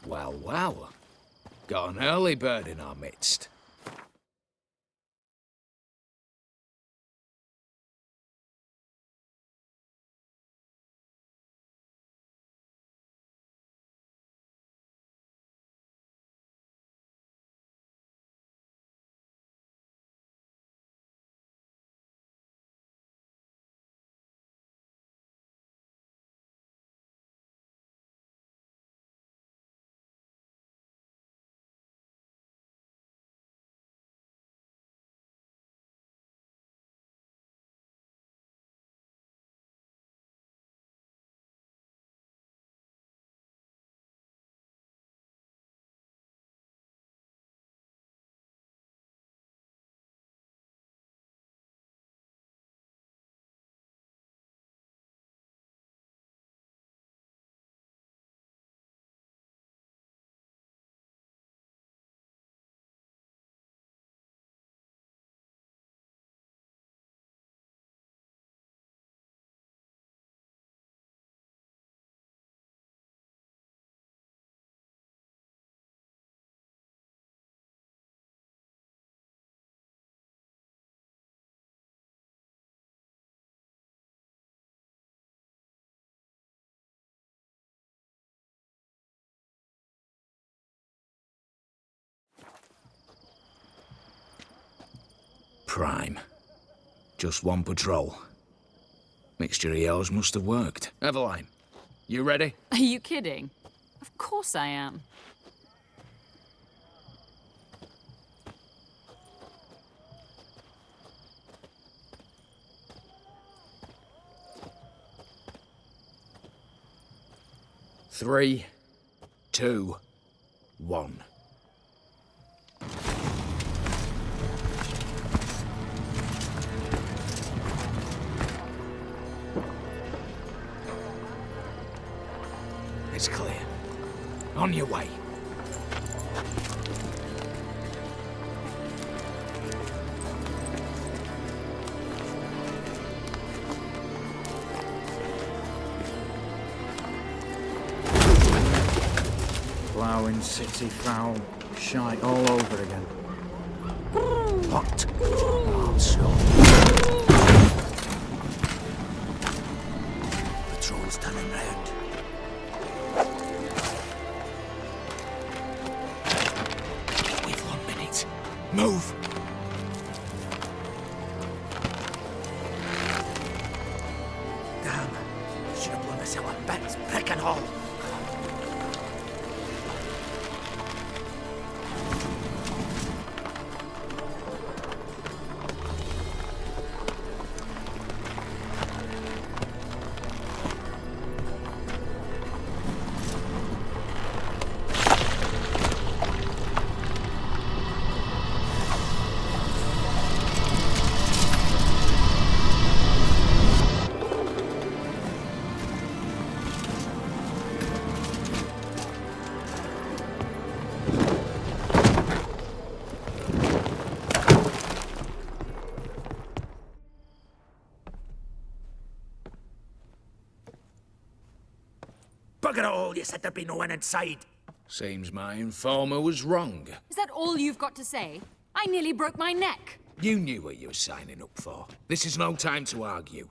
Well, well. Got an early bird in our midst. Prime. Just one patrol. Mixture of yours must have worked. Eveline, you ready? Are you kidding? Of course I am. Three, two, one. It's clear. On your way. Ploughing, city foul, shite all over again. What? Armstrong. Patrol's turning round. We've 1 minute. Move! Damn. Should have blown us out of bits, brick and all. Bugger it all, you said there'd be no one inside. Seems my informer was wrong. Is that all you've got to say? I nearly broke my neck. You knew what you were signing up for. This is no time to argue.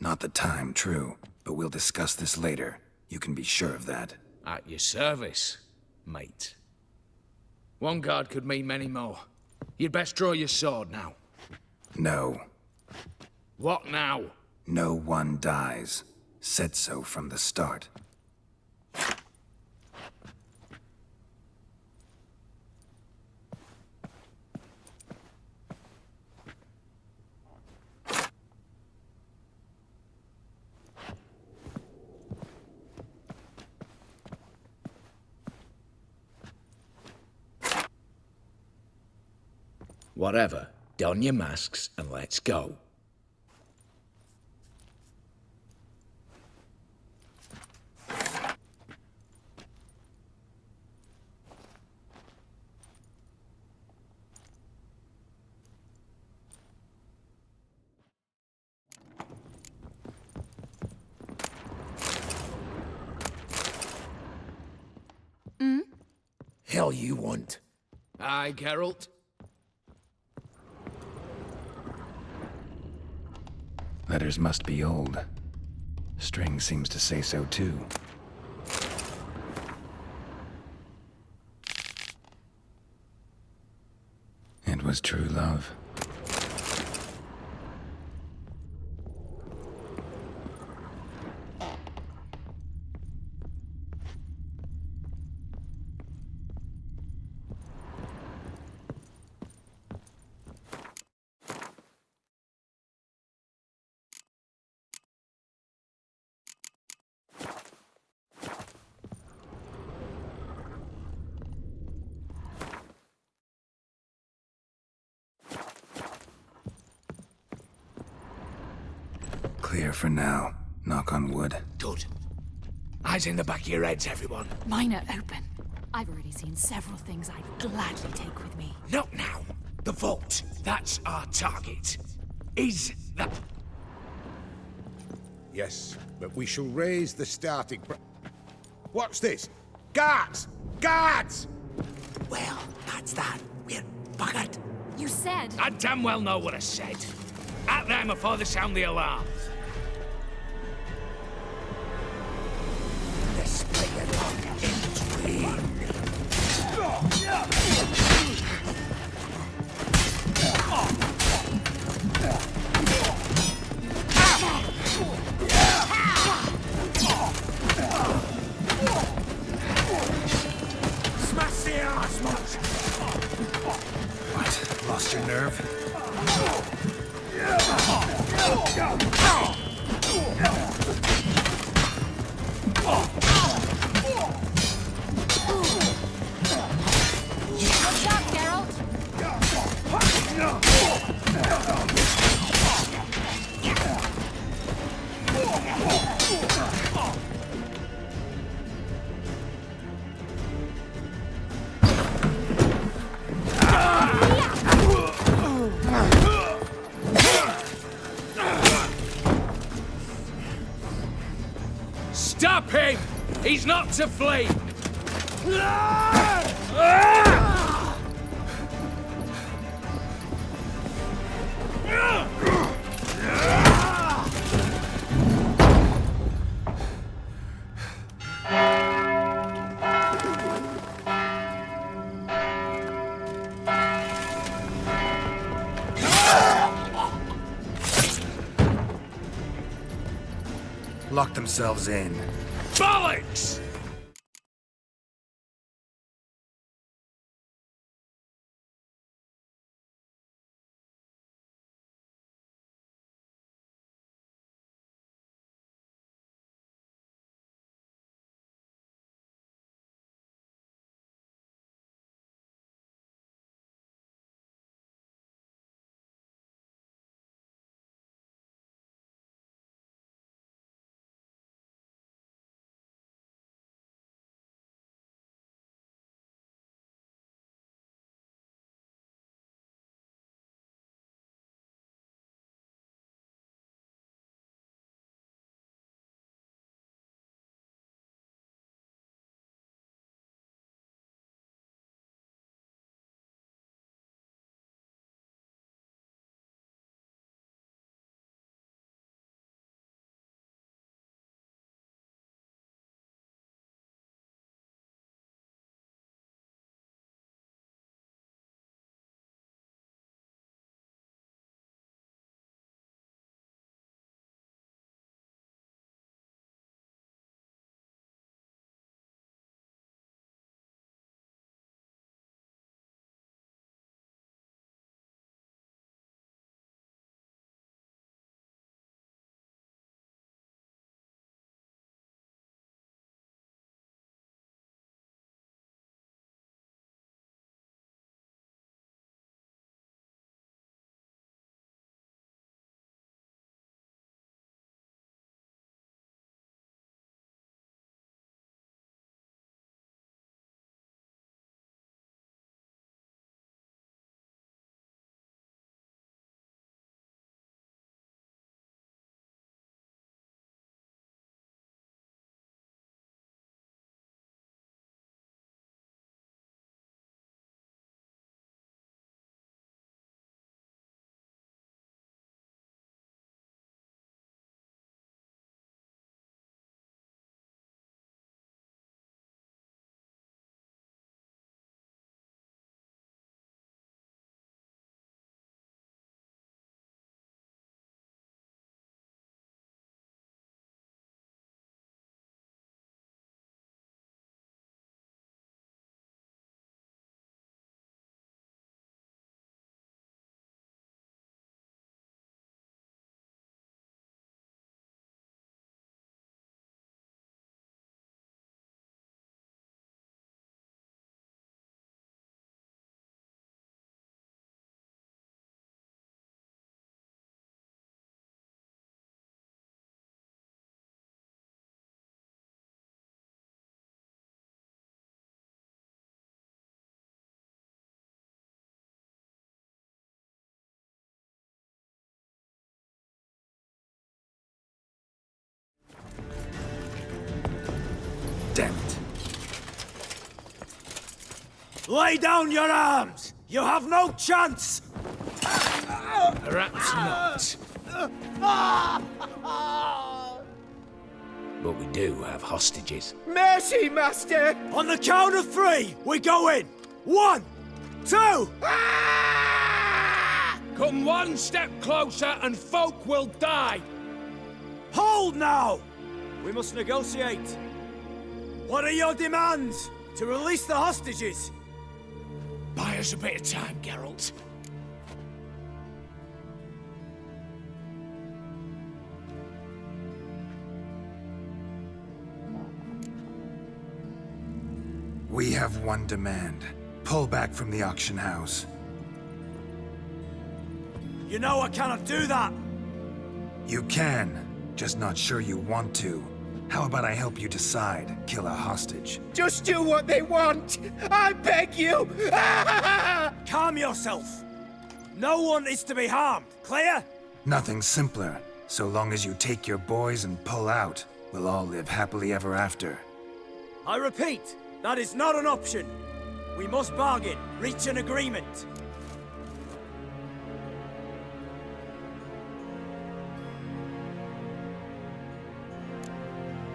Not the time, true. But we'll discuss this later. You can be sure of that. At your service, mate. One guard could mean many more. You'd best draw your sword now. No. What now? No one dies. Said so from the start. Whatever, don your masks and let's go. Hell you want? Aye, Geralt. Letters must be old. String seems to say so too. It was true love. Clear for now. Knock on wood. Good. Eyes in the back of your heads, everyone. Mine are open. I've already seen several things I'd gladly take with me. Not now. The vault. That's our target. Is that... Yes, but we shall raise the starting What's this? Guards! Guards! Well, that's that. We're buggered. You said... I damn well know what I said. At them before they sound the alarm. Let's split it up in between. Smash the ass, What? Lost your nerve? What's up, Geralt? Stop him! He's not to flee! Lock themselves in. Bollocks! Lay down your arms! You have no chance! Perhaps not. But we do have hostages. Mercy, Master! On the count of 3, we go in! 1, 2! Come one step closer and folk will die! Hold now! We must negotiate. What are your demands? To release the hostages? Buy us a bit of time, Geralt. We have one demand. Pull back from the auction house. You know I cannot do that! You can, just not sure you want to. How about I help you decide? Kill a hostage. Just do what they want! I beg you! Calm yourself! No one is to be harmed, clear? Nothing simpler. So long as you take your boys and pull out, we'll all live happily ever after. I repeat, that is not an option. We must bargain, reach an agreement.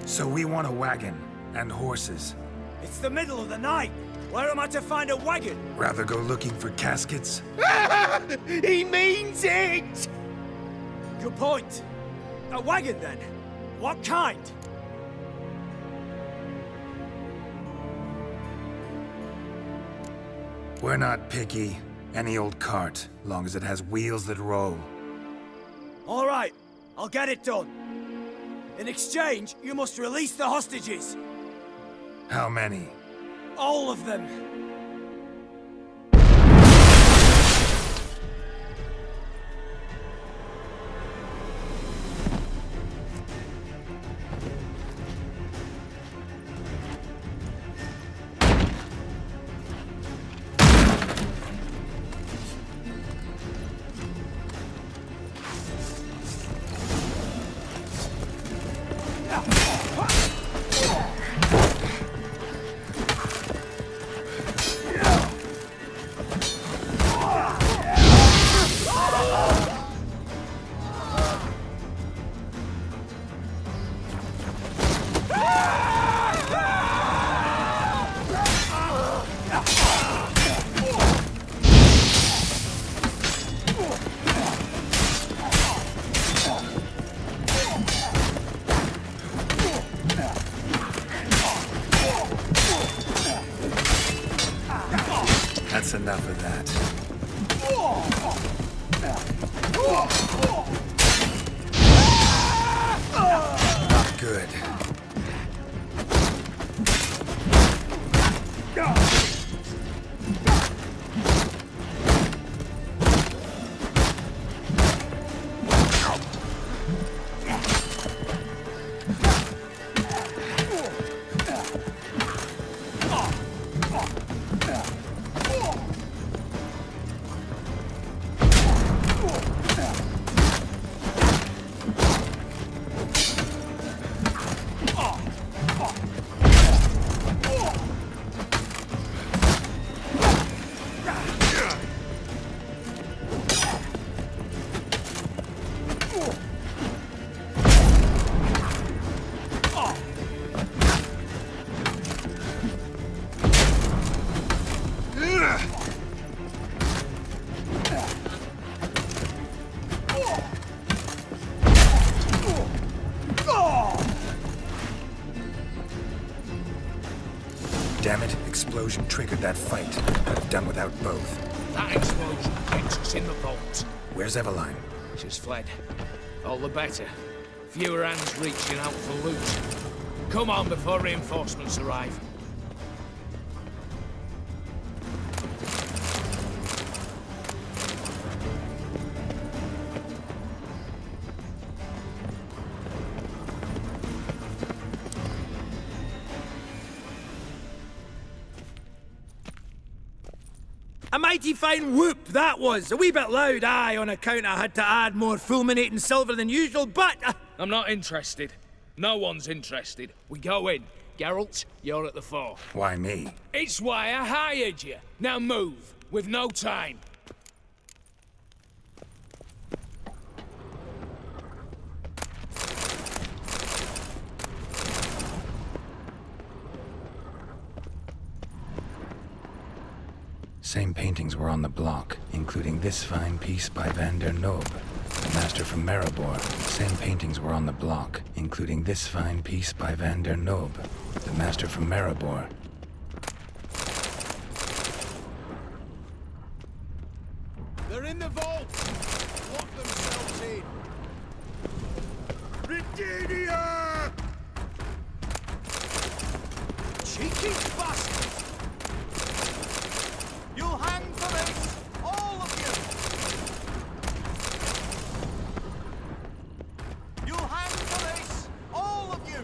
So we want a wagon, and horses. It's the middle of the night. Where am I to find a wagon? Rather go looking for caskets? He means it! Good point. A wagon, then? What kind? We're not picky. Any old cart, long as it has wheels that roll. All right, I'll get it done. In exchange, you must release the hostages. How many? All of them. That's enough of that. Not good. Damn it, explosion triggered that fight. Could have done without both. That explosion gets us in the vault. Where's Eveline? She's fled. All the better. Fewer hands reaching out for loot. Come on before reinforcements arrive. A mighty fine whoop that was. A wee bit loud, aye, on account I had to add more fulminating silver than usual, but... I'm not interested. No one's interested. We go in, Geralt, you're at the fore. Why me? It's why I hired you. Now move, with no time. Same paintings were on the block, including this fine piece by Van der Nob, the master from Maribor. Same paintings were on the block, including this fine piece by Van der Nob, the master from Maribor. They're in the vault! Lock themselves in! Ridinia! Cheeky bastard! You'll hang for this, all of you! You'll hang for this, all of you!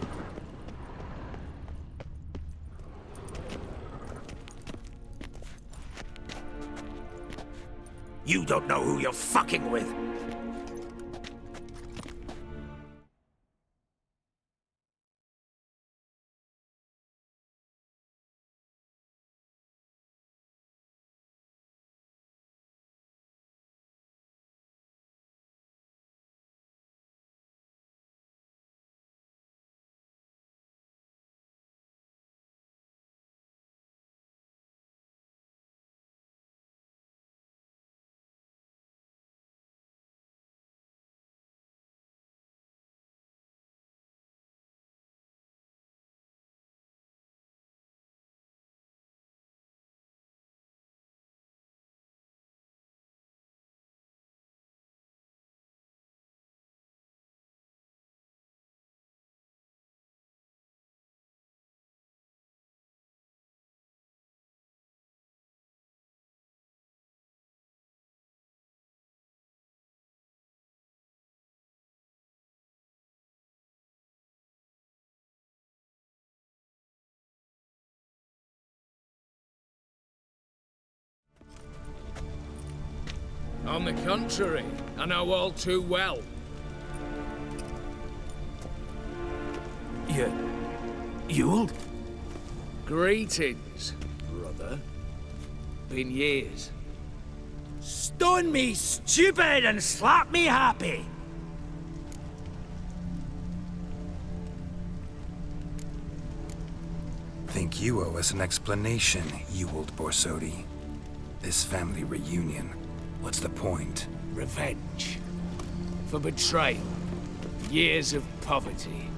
You don't know who you're fucking with. On the contrary, I know all too well. Ewald? Greetings, brother. Been years. Stone me stupid and slap me happy! Think you owe us an explanation, Ewald Borsodi. This family reunion, what's the point? Revenge. For betrayal. Years of poverty.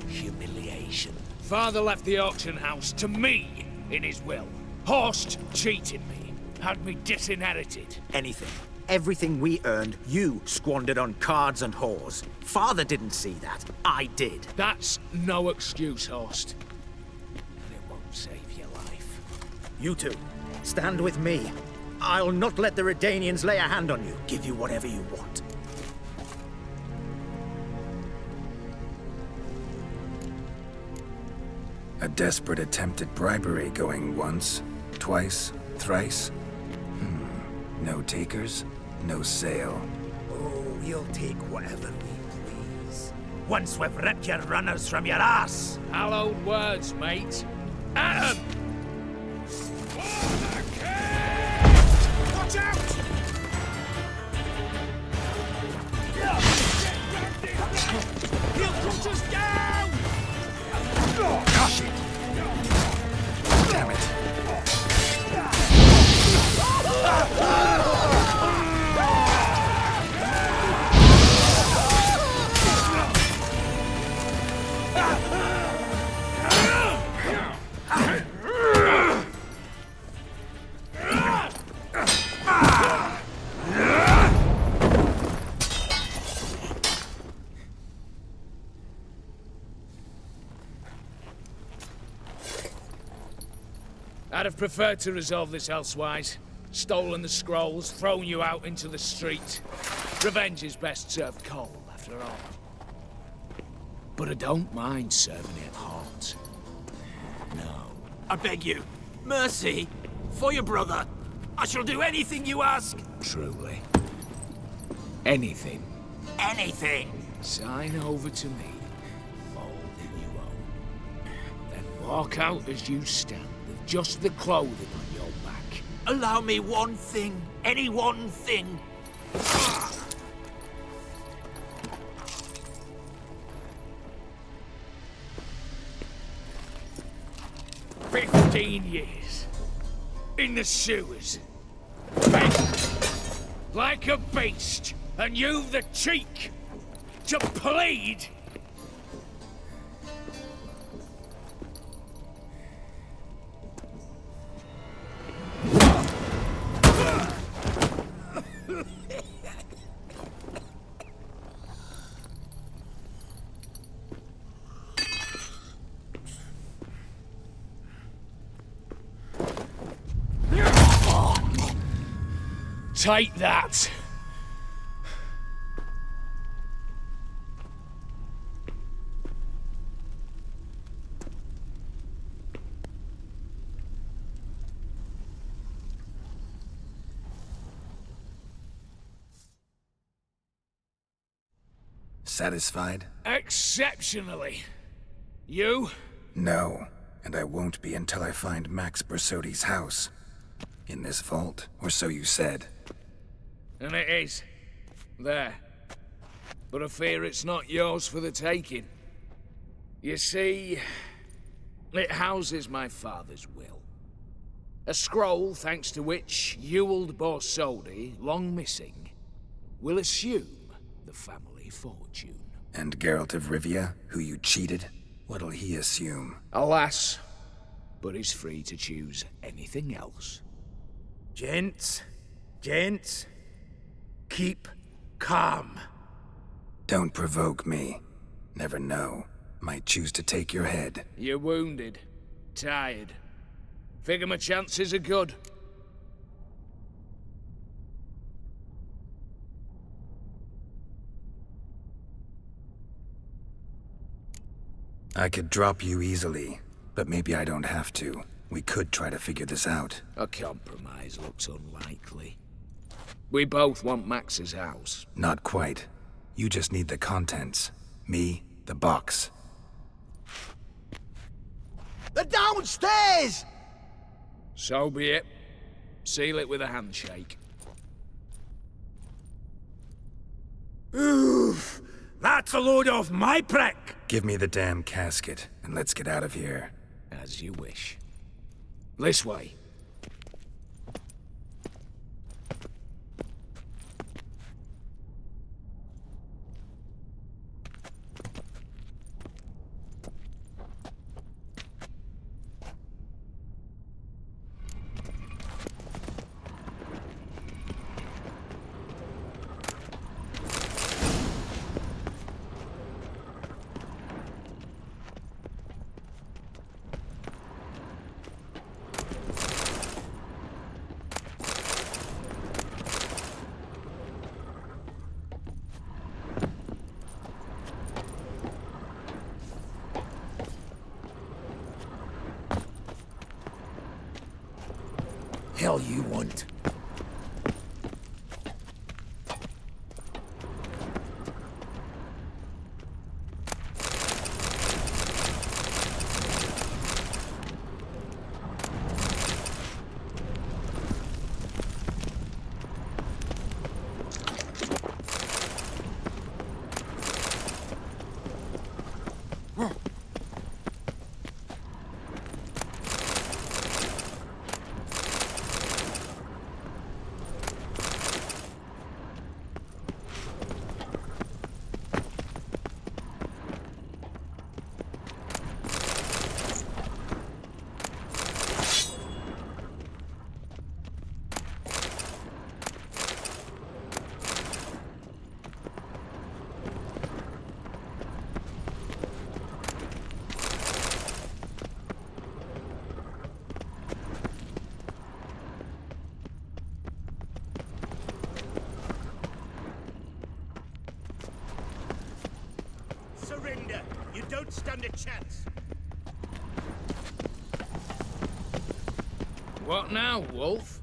Humiliation. Father left the auction house to me in his will. Horst cheated me. Had me disinherited. Anything. Everything we earned, you squandered on cards and whores. Father didn't see that. I did. That's no excuse, Horst. And it won't save your life. You two, stand with me. I'll not let the Redanians lay a hand on you. Give you whatever you want. A desperate attempt at bribery going once, twice, thrice. No takers, no sale. Oh, we'll take whatever we please. Once we've ripped your runners from your ass. Hallowed words, mate. At 'em! Watch out! He'll cut us down! Gosh it! Damn it! I'd have preferred to resolve this elsewise. Stolen the scrolls, thrown you out into the street. Revenge is best served cold, after all. But I don't mind serving it hot. No. I beg you, mercy, for your brother. I shall do anything you ask. Truly. Anything. Anything. Sign over to me all that you own. Then Walk out as you stand, with just the clothing on your back. Allow me one thing. Any one thing. 15 years. In the sewers. Begging. Like a beast. And you've the cheek to plead. Take that. Satisfied? Exceptionally. You? No, and I won't be until I find Max Bersodi's house. In this vault, or so you said. And it is. There. But I fear it's not yours for the taking. You see, it houses my father's will. A scroll thanks to which Ewald Borsodi, long missing, will assume the family fortune. And Geralt of Rivia, who you cheated, what'll he assume? Alas, but he's free to choose anything else. Gents, keep calm. Don't provoke me. Never know. Might choose to take your head. You're wounded. Tired. Figure my chances are good. I could drop you easily, but maybe I don't have to. We could try to figure this out. A compromise looks unlikely. We both want Max's house. Not quite. You just need the contents. Me, the box. They're downstairs! So be it. Seal it with a handshake. Oof! That's a load off my prick! Give me the damn casket, and let's get out of here. As you wish. This way. Hell you want. Surrender! You don't stand a chance! What now, Wolf?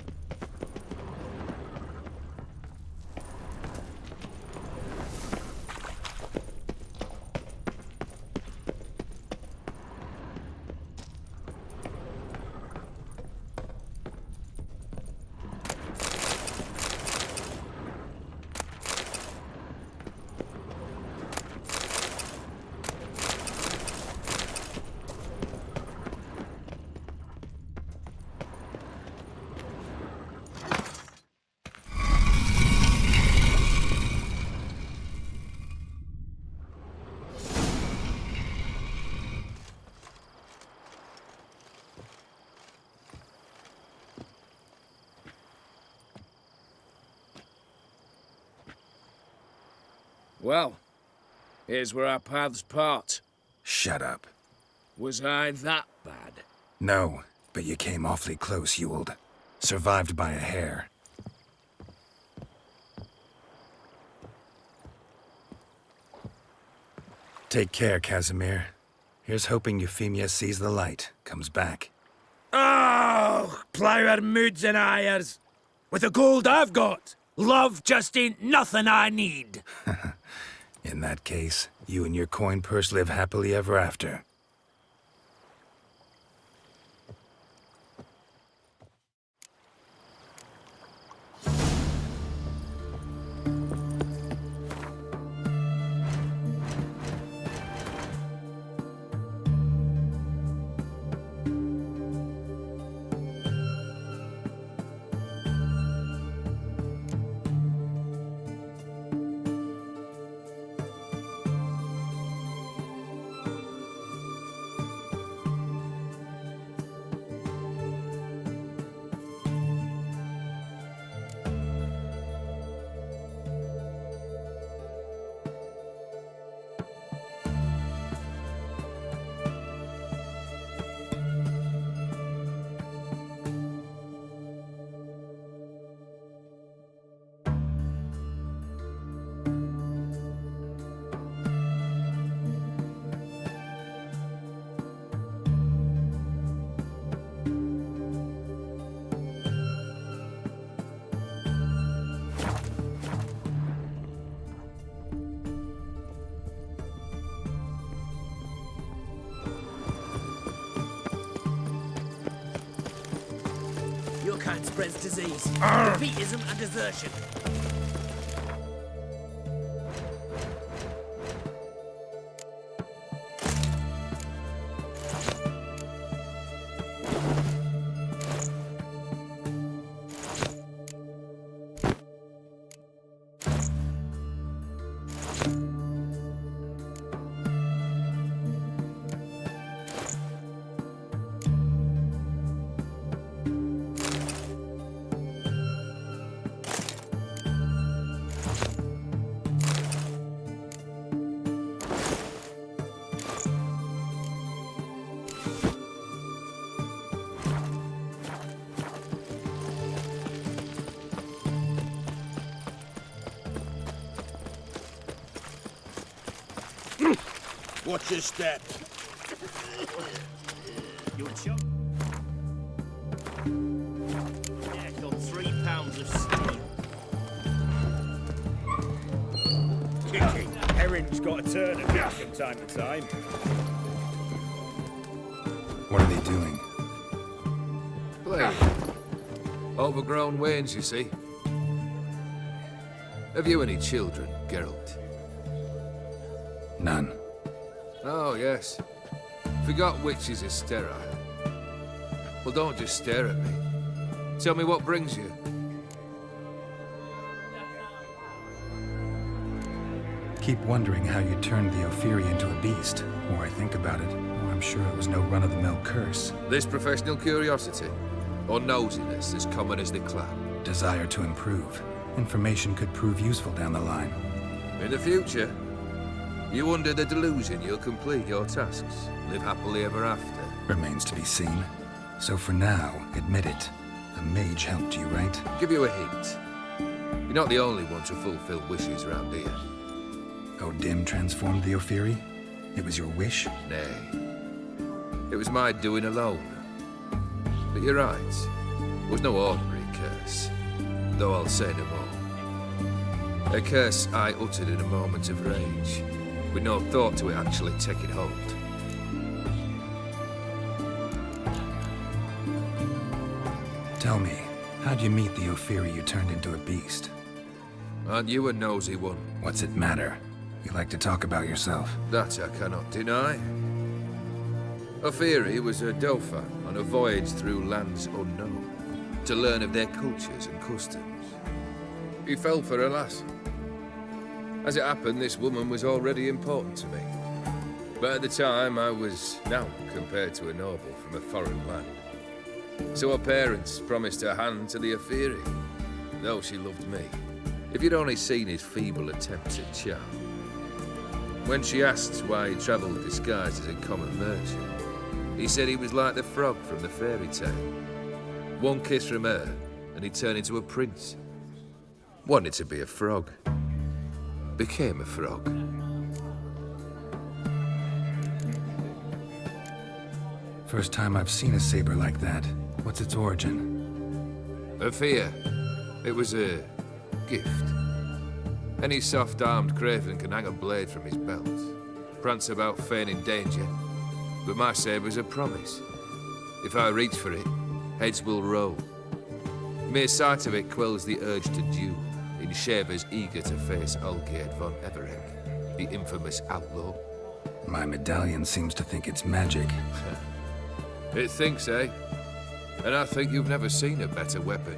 Well, here's where our paths part. Shut up. Was I that bad? No, but you came awfully close, Ewald. Survived by a hair. Take care, Casimir. Here's hoping Euphemia sees the light, comes back. Oh, plough moods and ires. With the gold I've got, love just ain't nothing I need. In that case, you and your coin purse live happily ever after. Your kind spreads disease, defeatism and desertion. Watch your step. You a chump? Yeah, got 3 pounds of steel. Kicking. Erin's got a turn at me from time to time. What are they doing? Playing. Overgrown wains, you see. Have you any children, Geralt? None. Oh, yes. Forgot witches are sterile. Well, don't just stare at me. Tell me what brings you. Keep wondering how you turned the Ophiri into a beast. The more I think about it, the more I'm sure it was no run-of-the-mill curse. This professional curiosity? Or nosiness as common as the clap? Desire to improve. Information could prove useful down the line. In the future, you under the delusion you'll complete your tasks, live happily ever after. Remains to be seen. So for now, admit it. The mage helped you, right? Give you a hint. You're not the only one to fulfill wishes around here. O'Dim transformed the Ophiri? It was your wish? Nay. It was my doing alone. But you're right. It was no ordinary curse. Though I'll say no more. A curse I uttered in a moment of rage, with no thought to it actually taking hold. Tell me, how'd you meet the Ophiri you turned into a beast? Aren't you a nosy one? What's it matter? You like to talk about yourself. That I cannot deny. Ophiri was a Dauphin on a voyage through lands unknown, to learn of their cultures and customs. He fell for a lass. As it happened, this woman was already important to me. But at the time, I was now compared to a noble from a foreign land. So her parents promised her hand to the Ophiri, though she loved me. If you'd only seen his feeble attempts at charm, When she asked why he travelled disguised as a common merchant, he said he was like the frog from the fairy tale. One kiss from her, and he turned into a prince. Wanted to be a frog. Became a frog. First time I've seen a saber like that. What's its origin? A fear. It was a gift. Any soft-armed craven can hang a blade from his belt, prance about feigning danger, but my saber's a promise. If I reach for it, heads will roll. Mere sight of it quells the urge to duel in shavers eager to face Olgierd von Everegg, the infamous outlaw. My medallion seems to think it's magic. It thinks, eh? And I think you've never seen a better weapon.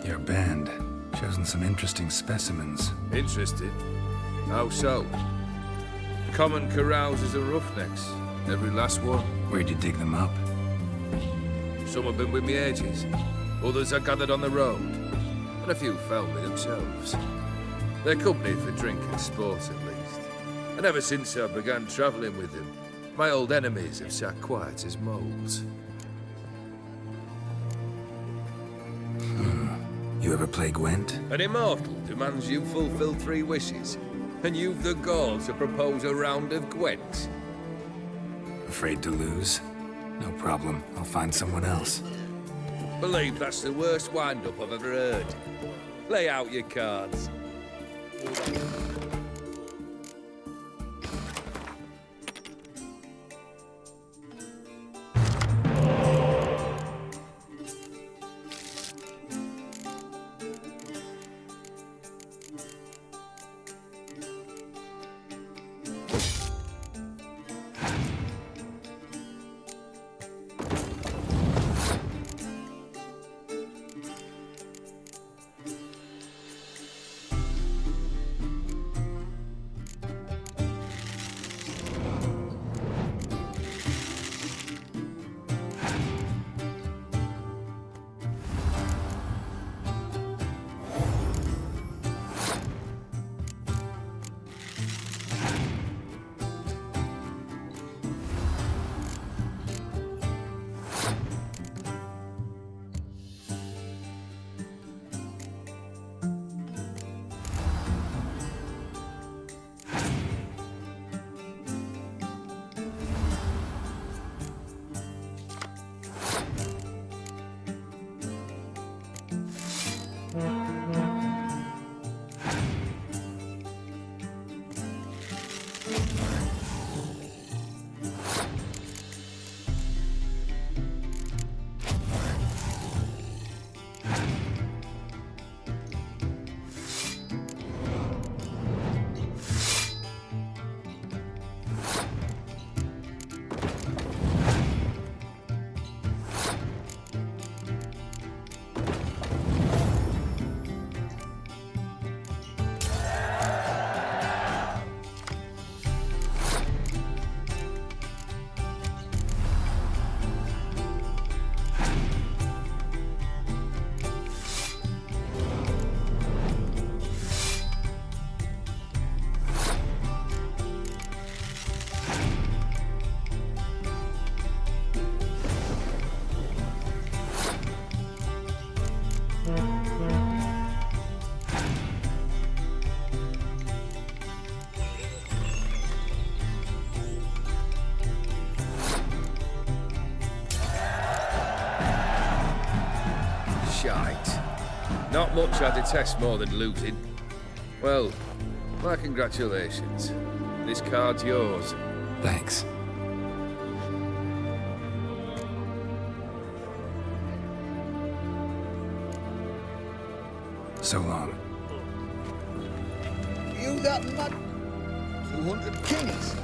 Your band. Chosen some interesting specimens. Interested? How so? Common carousers are roughnecks. Every last one. Where'd you dig them up? Some have been with me ages. Others I gathered on the road. And a few found me themselves. They're company for drink and sport, at least. And ever since I began travelling with them, my old enemies have sat quiet as moles. You ever play Gwent? An immortal demands you fulfill 3 wishes, and you've the gall to propose a round of Gwent. Afraid to lose? No problem. I'll find someone else. Believe that's the worst wind-up I've ever heard. Lay out your cards. Shite. Not much I detest more than looting. Well, my congratulations. This card's yours. Thanks. So long. You that mad 200 kings.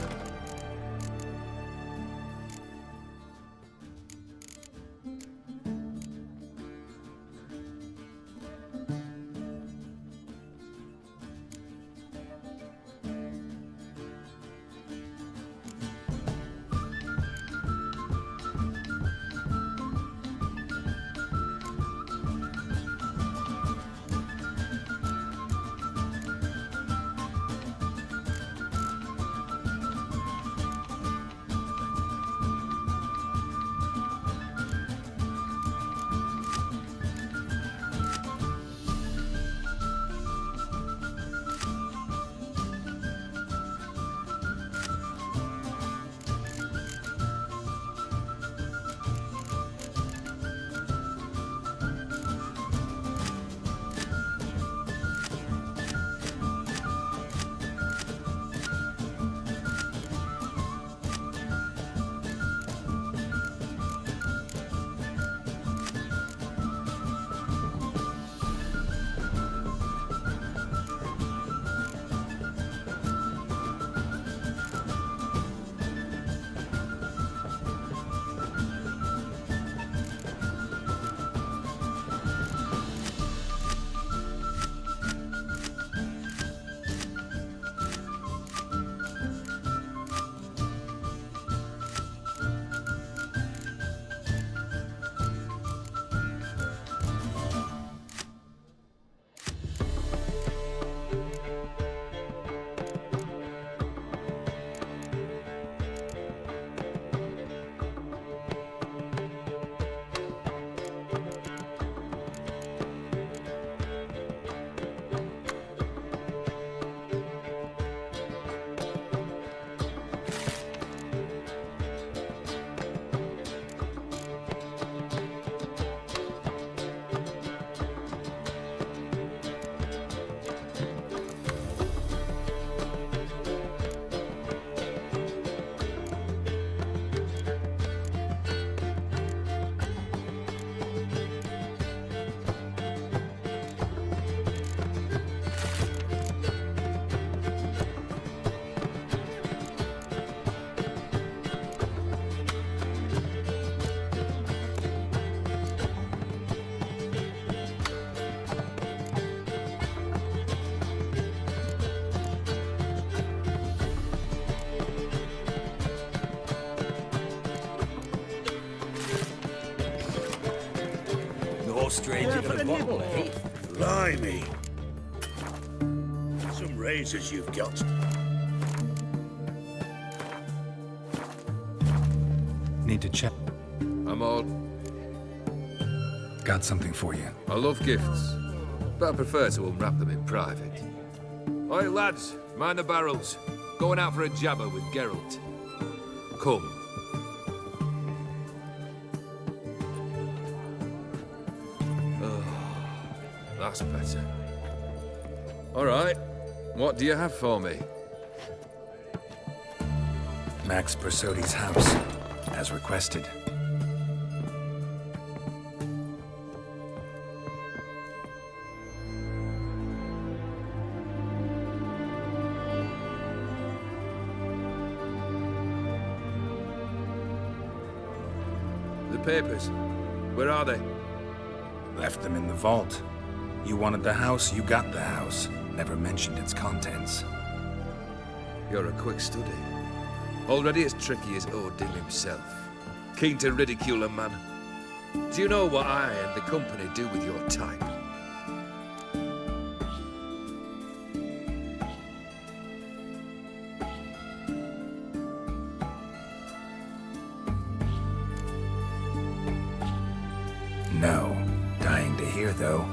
Stranger than a bottle, eh? Blimey. Some razors you've got. Need to check. I'm all... Got something for you. I love gifts, but I prefer to unwrap them in private. Oi, lads, mind the barrels. Going out for a jabber with Geralt. Come. That's better. All right. What do you have for me? Max Bersodi's house, as requested. The papers. Where are they? Left them in the vault. You wanted the house, you got the house. Never mentioned its contents. You're a quick study. Already as tricky as Odin himself. Keen to ridicule a man. Do you know what I and the company do with your type? No. Dying to hear, though.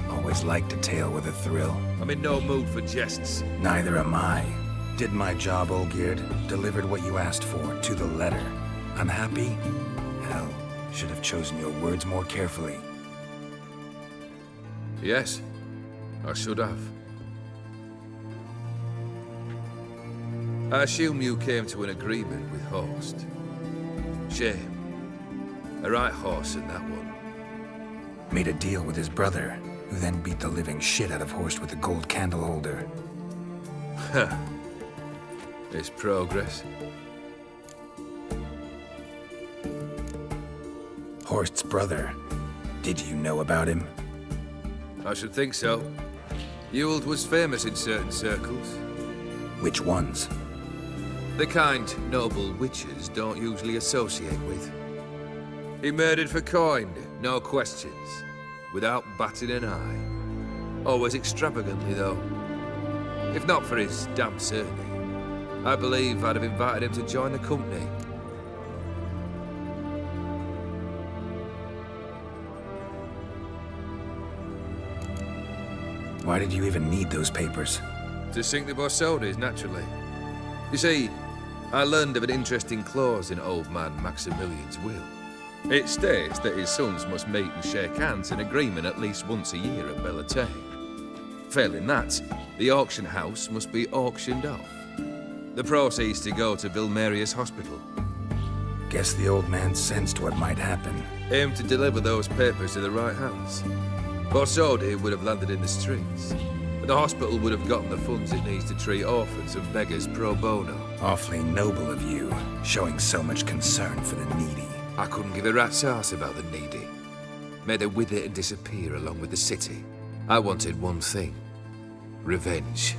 Always liked a tale with a thrill. I'm in no mood for jests. Neither am I. Did my job, Olgierd. Delivered what you asked for, to the letter. Unhappy? Hell, should have chosen your words more carefully. Yes, I should have. I assume you came to an agreement with Horst. Shame. A right horse in that one. Made a deal with his brother, who then beat the living shit out of Horst with a gold candle holder. Huh. It's progress. Horst's brother. Did you know about him? I should think so. Ewald was famous in certain circles. Which ones? The kind noble witches don't usually associate with. He murdered for coin, no questions, without batting an eye. Always extravagantly, though. If not for his damn surname, I believe I'd have invited him to join the company. Why did you even need those papers? To sink the Borsodis, naturally. You see, I learned of an interesting clause in old man Maximilian's will. It states that his sons must meet and shake hands in agreement at least once a year at Bellatane. Failing that, the auction house must be auctioned off. The proceeds to go to Vilmerius Hospital. Guess the old man sensed what might happen. Aimed to deliver those papers to the right hands. Borsodi would have landed in the streets. The hospital would have gotten the funds it needs to treat orphans and beggars pro bono. Awfully noble of you, showing so much concern for the needy. I couldn't give a rat's ass about the needy. May they wither and disappear along with the city. I wanted one thing. Revenge.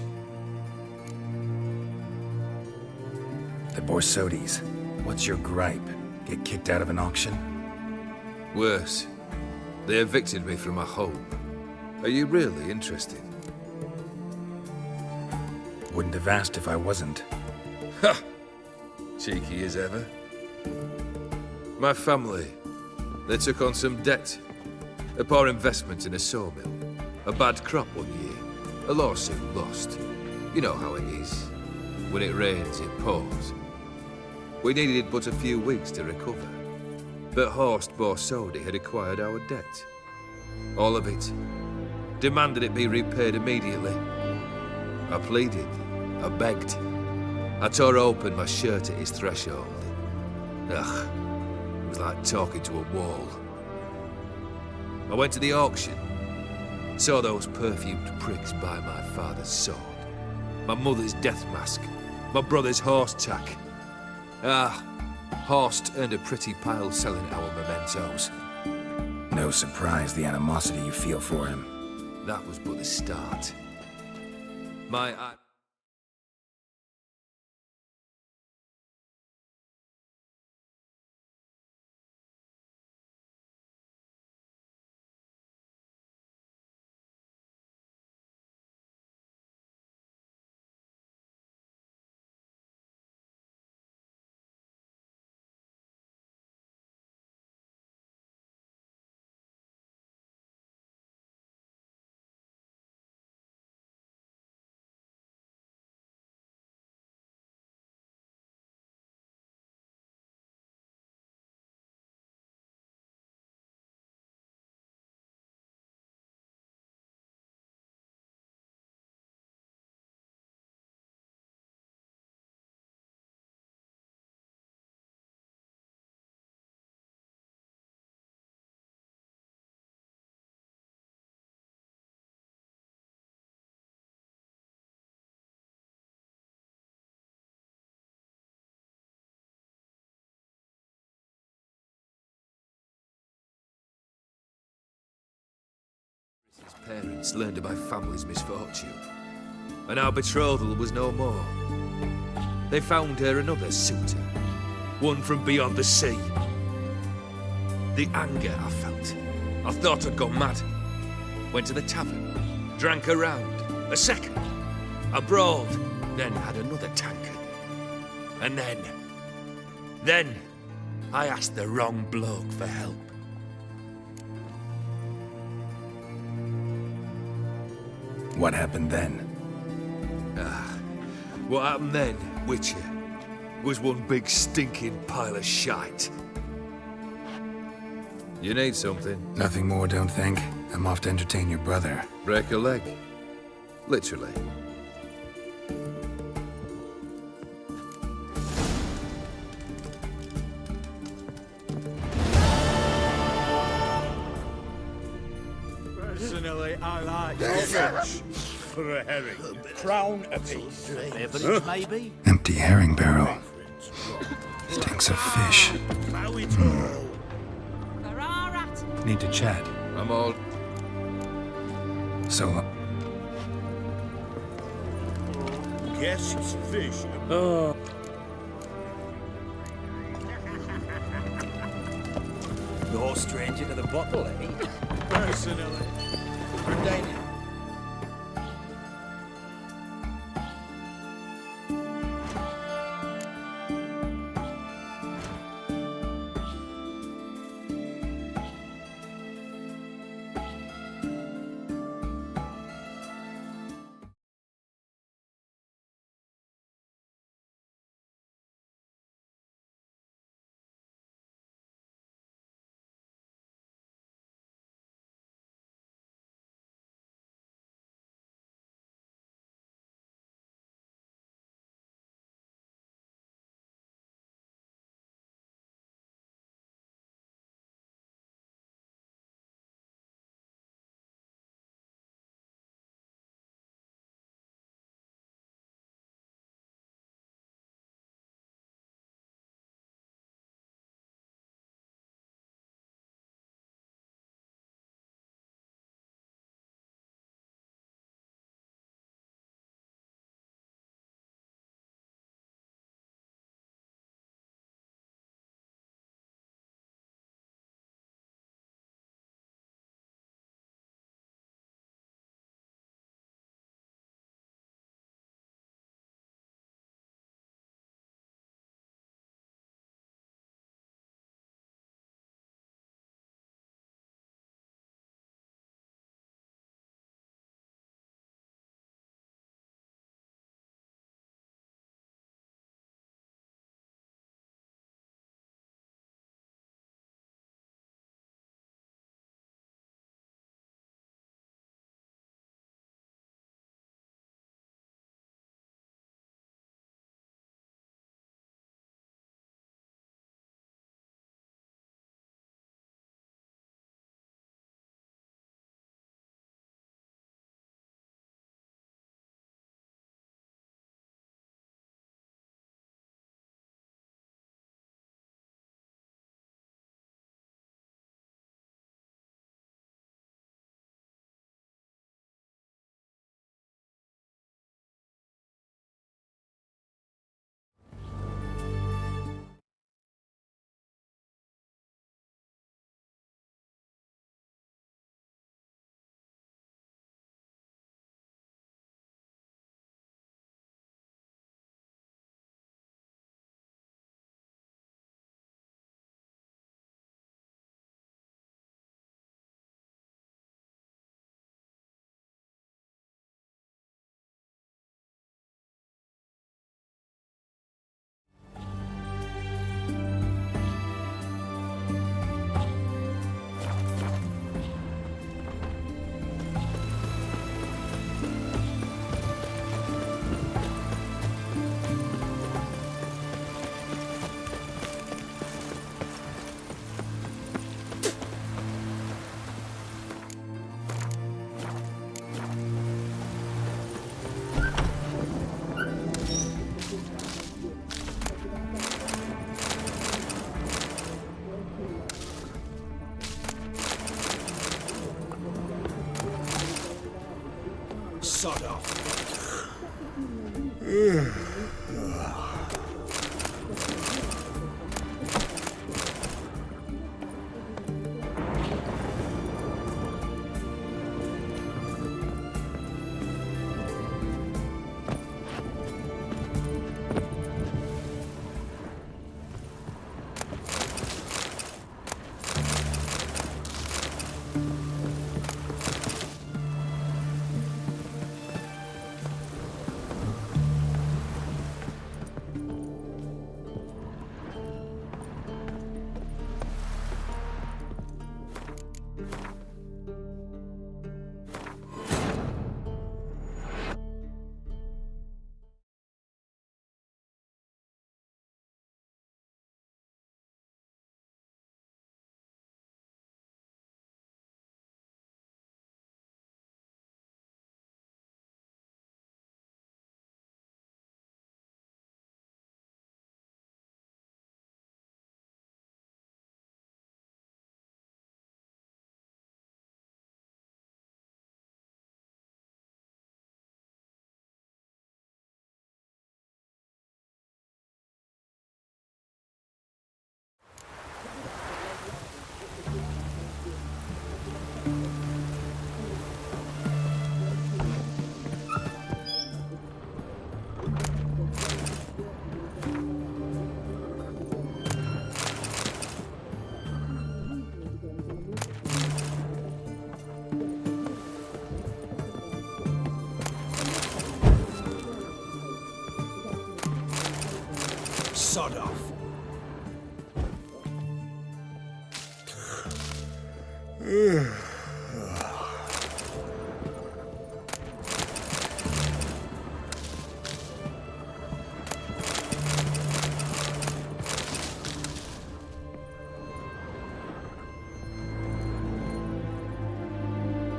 The Borsodis. What's your gripe? Get kicked out of an auction? Worse. They evicted me from my home. Are you really interested? Wouldn't have asked if I wasn't. Ha! Cheeky as ever. My family, they took on some debt. A poor investment in a sawmill. A bad crop one year. A lawsuit lost. You know how it is. When it rains, it pours. We needed but a few weeks to recover. But Horst Borsodi had acquired our debt. All of it. Demanded it be repaid immediately. I pleaded. I begged. I tore open my shirt at his threshold. Ugh. It was like talking to a wall. I went to the auction. Saw those perfumed pricks by my father's sword. My mother's death mask. My brother's horse tack. Ah, Horst earned a pretty pile selling our mementos. No surprise the animosity you feel for him. That was but the start. My parents learned of my family's misfortune, and our betrothal was no more. They found her another suitor, one from beyond the sea. The anger I felt, I thought I'd gone mad. Went to the tavern, drank a round, a second, a broad, then had another tankard. And then, I asked the wrong bloke for help. What happened then? What happened then, Witcher, was one big stinking pile of shite. You need something? Nothing more, don't think. I'm off to entertain your brother. Break a leg. Literally. Personally, I like Fish for a herring. crown apiece. Beverage, maybe? Empty herring barrel. Stinks of fish. How it all. Need to chat. I'm all... So, Guess it's fish. Oh. No stranger to the bottle, eh? Personally. Ordaining. Sod off. Sod off.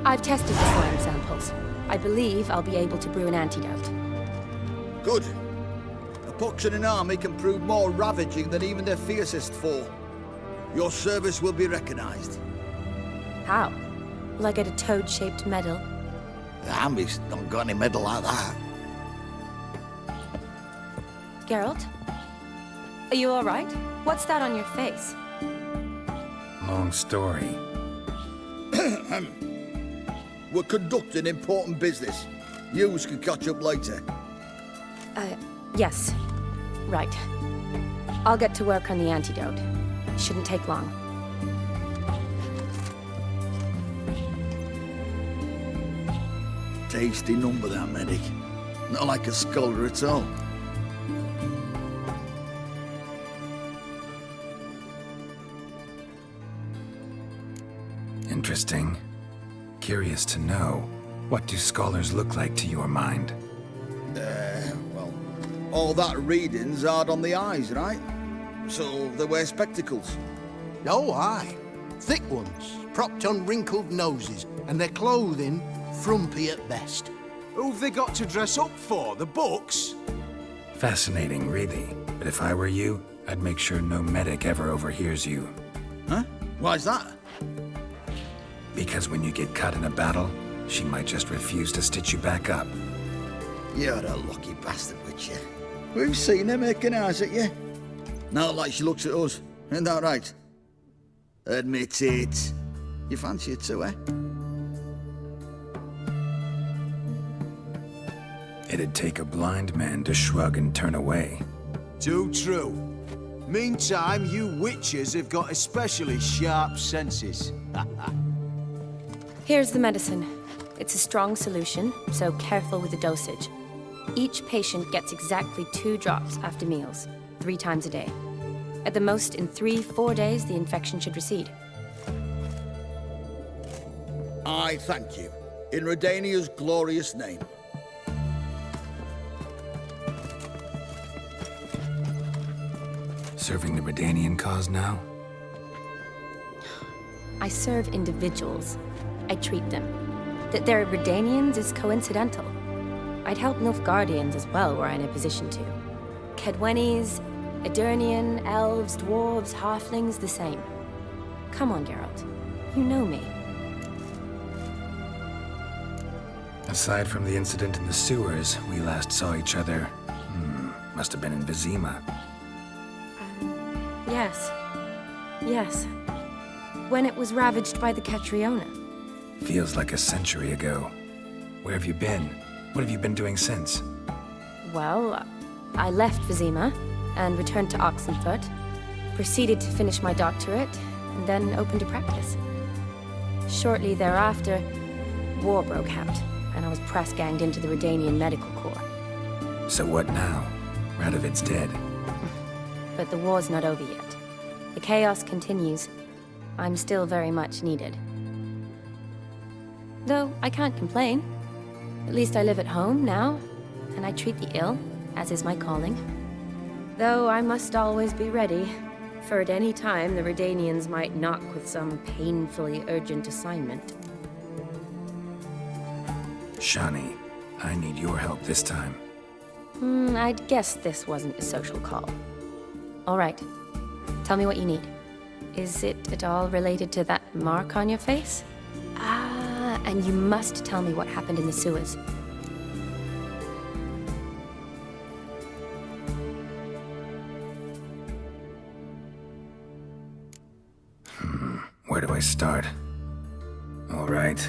I've tested the slime samples. I believe I'll be able to brew an antidote. Good. A pox in an army can prove more ravaging than even their fiercest foe. Your service will be recognized. How? Will I get a toad-shaped medal? The army's not got any medal like that. Geralt? Are you all right? What's that on your face? Long story. We're conducting important business. Yous can catch up later. Yes. Right. I'll get to work on the antidote. Shouldn't take long. Tasty number, that medic. Not like a scholar at all. Interesting. Curious to know, what do scholars look like to your mind? Well, all that reading's hard on the eyes, right? So they wear spectacles. Oh, aye. Thick ones, propped on wrinkled noses, and their clothing frumpy at best. Who've they got to dress up for? The books? Fascinating, really. But if I were you, I'd make sure no medic ever overhears you. Huh? Why's that? Because when you get caught in a battle, she might just refuse to stitch you back up. You're a lucky bastard, Witcher. We've seen her making eyes at you. Not like she looks at us. Isn't that right? Admit it. You fancy it too, eh? It'd take a blind man to shrug and turn away. Too true. Meantime, you witches have got especially sharp senses. Here's the medicine. It's a strong solution, so careful with the dosage. Each patient gets exactly 2 drops after meals, 3 times a day. At the most, in 3-4 days, the infection should recede. I thank you. In Redania's glorious name. Serving the Redanian cause now? I serve individuals. I treat them. That they're Redanians is coincidental. I'd help Nilfgaardians as well were I in a position to. Kedwenis, Edirnian, elves, dwarves, halflings, the same. Come on, Geralt. You know me. Aside from the incident in the sewers, we last saw each other. Must have been in Vizima. Yes. Yes. When it was ravaged by the Catriona. Feels like a century ago. Where have you been? What have you been doing since? Well, I left Vizima and returned to Oxenfoot, proceeded to finish my doctorate, and then opened a practice. Shortly thereafter, war broke out, and I was press-ganged into the Redanian Medical Corps. So what now? Radovid's dead. But the war's not over yet. The chaos continues. I'm still very much needed. Though I can't complain. At least I live at home now, and I treat the ill, as is my calling. Though I must always be ready, for at any time the Redanians might knock with some painfully urgent assignment. Shani, I need your help this time. I'd guess this wasn't a social call. All right. Tell me what you need. Is it at all related to that mark on your face? And you must tell me what happened in the sewers. Where do I start? All right.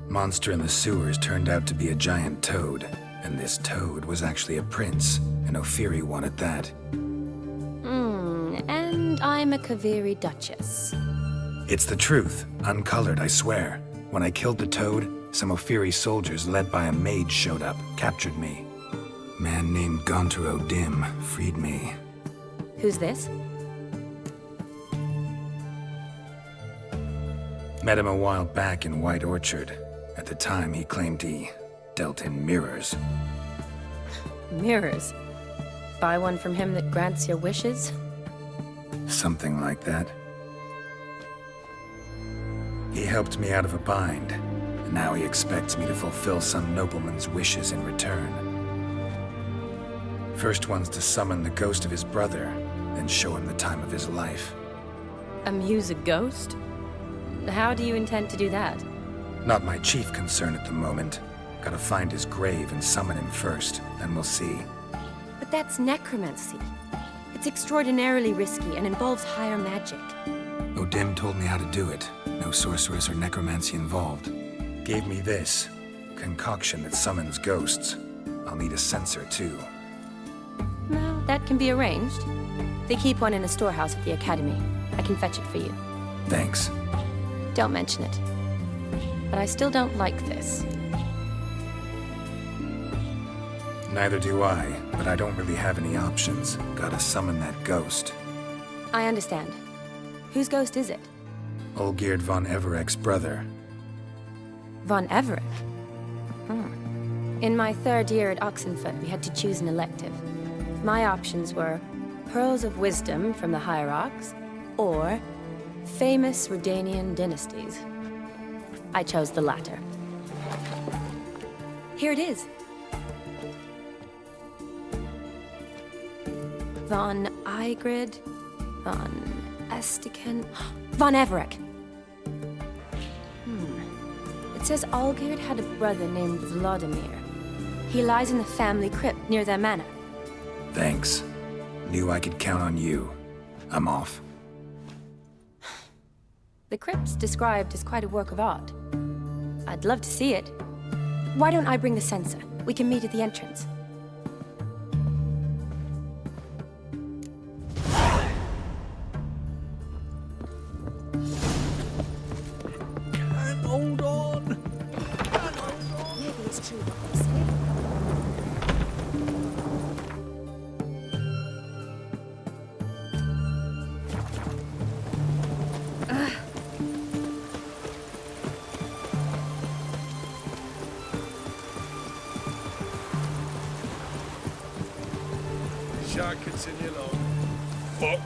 Monster in the sewers turned out to be a giant toad, and this toad was actually a prince, and Ophiri wanted that. And I'm a Kaviri Duchess. It's the truth, uncolored, I swear. When I killed the toad, some Ophiri soldiers led by a mage showed up, captured me. Man named Gontaro Dim freed me. Who's this? Met him a while back in White Orchard. At the time, he claimed he dealt in mirrors. Mirrors? Buy one from him that grants your wishes? Something like that. He helped me out of a bind, and now he expects me to fulfill some nobleman's wishes in return. First one's to summon the ghost of his brother, then show him the time of his life. Amuse a ghost? How do you intend to do that? Not my chief concern at the moment. Gotta find his grave and summon him first, then we'll see. But that's necromancy. It's extraordinarily risky and involves higher magic. Odim told me how to do it. No sorceress or necromancy involved. Gave me this concoction that summons ghosts. I'll need a censer too. Well, that can be arranged. They keep one in a storehouse at the academy. I can fetch it for you. Thanks. Don't mention it. But I still don't like this. Neither do I, but I don't really have any options. Gotta summon that ghost. I understand. Whose ghost is it? Olgierd von Everek's brother. Von Everek? In my third year at Oxenfoot, we had to choose an elective. My options were Pearls of Wisdom from the Hierarchs, or Famous Redanian Dynasties. I chose the latter. Here it is. Von Igrid, Von Estiken, Von Everek. It says Olgierd had a brother named Vladimir. He lies in the family crypt near their manor. Thanks. Knew I could count on you. I'm off. The crypt's described as quite a work of art. I'd love to see it. Why don't I bring the censer? We can meet at the entrance. Hold on! Maybe it's true. Shan't continue long. Fuck.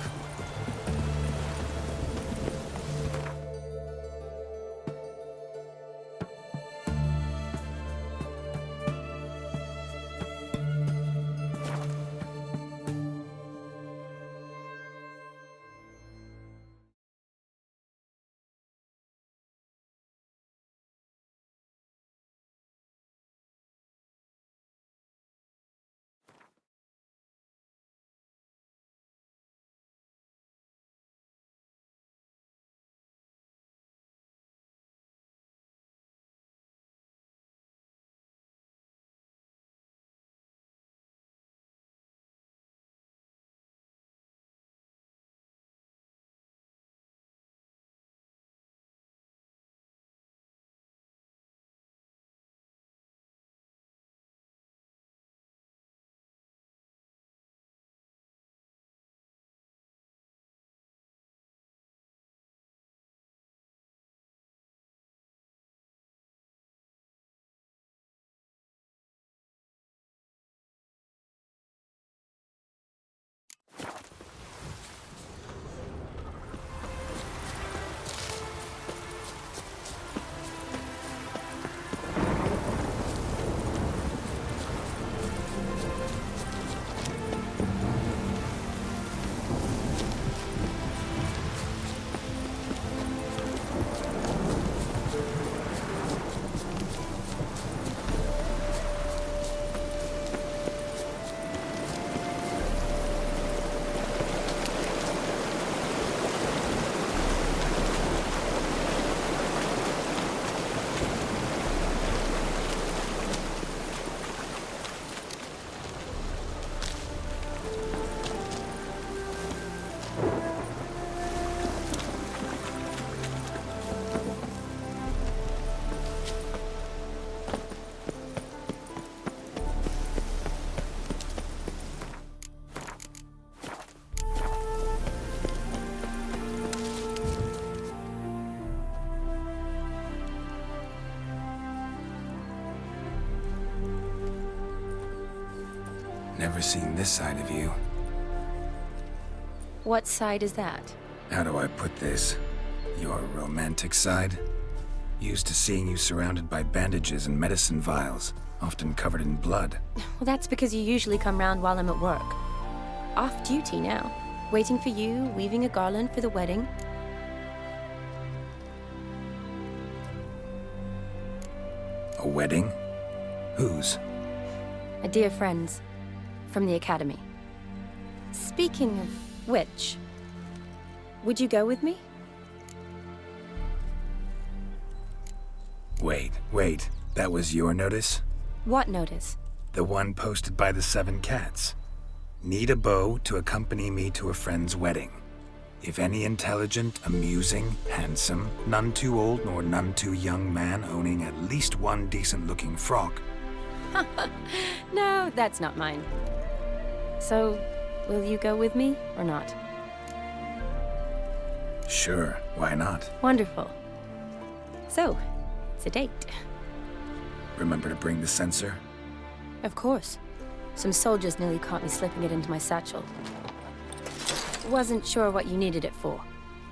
Never seen this side of you. What side is that? How do I put this? Your romantic side? Used to seeing you surrounded by bandages and medicine vials, often covered in blood. Well, that's because you usually come round while I'm at work. Off duty now. Waiting for you, weaving a garland for the wedding. A wedding? Whose? A dear friend's. From the academy. Speaking of which, would you go with me? Wait. That was your notice? What notice? The one posted by the 7 cats. Need a beau to accompany me to a friend's wedding. If any intelligent, amusing, handsome, none too old nor none too young man owning at least one decent-looking frock. No, that's not mine. So, will you go with me or not? Sure, why not? Wonderful. So, it's a date. Remember to bring the censer? Of course. Some soldiers nearly caught me slipping it into my satchel. Wasn't sure what you needed it for,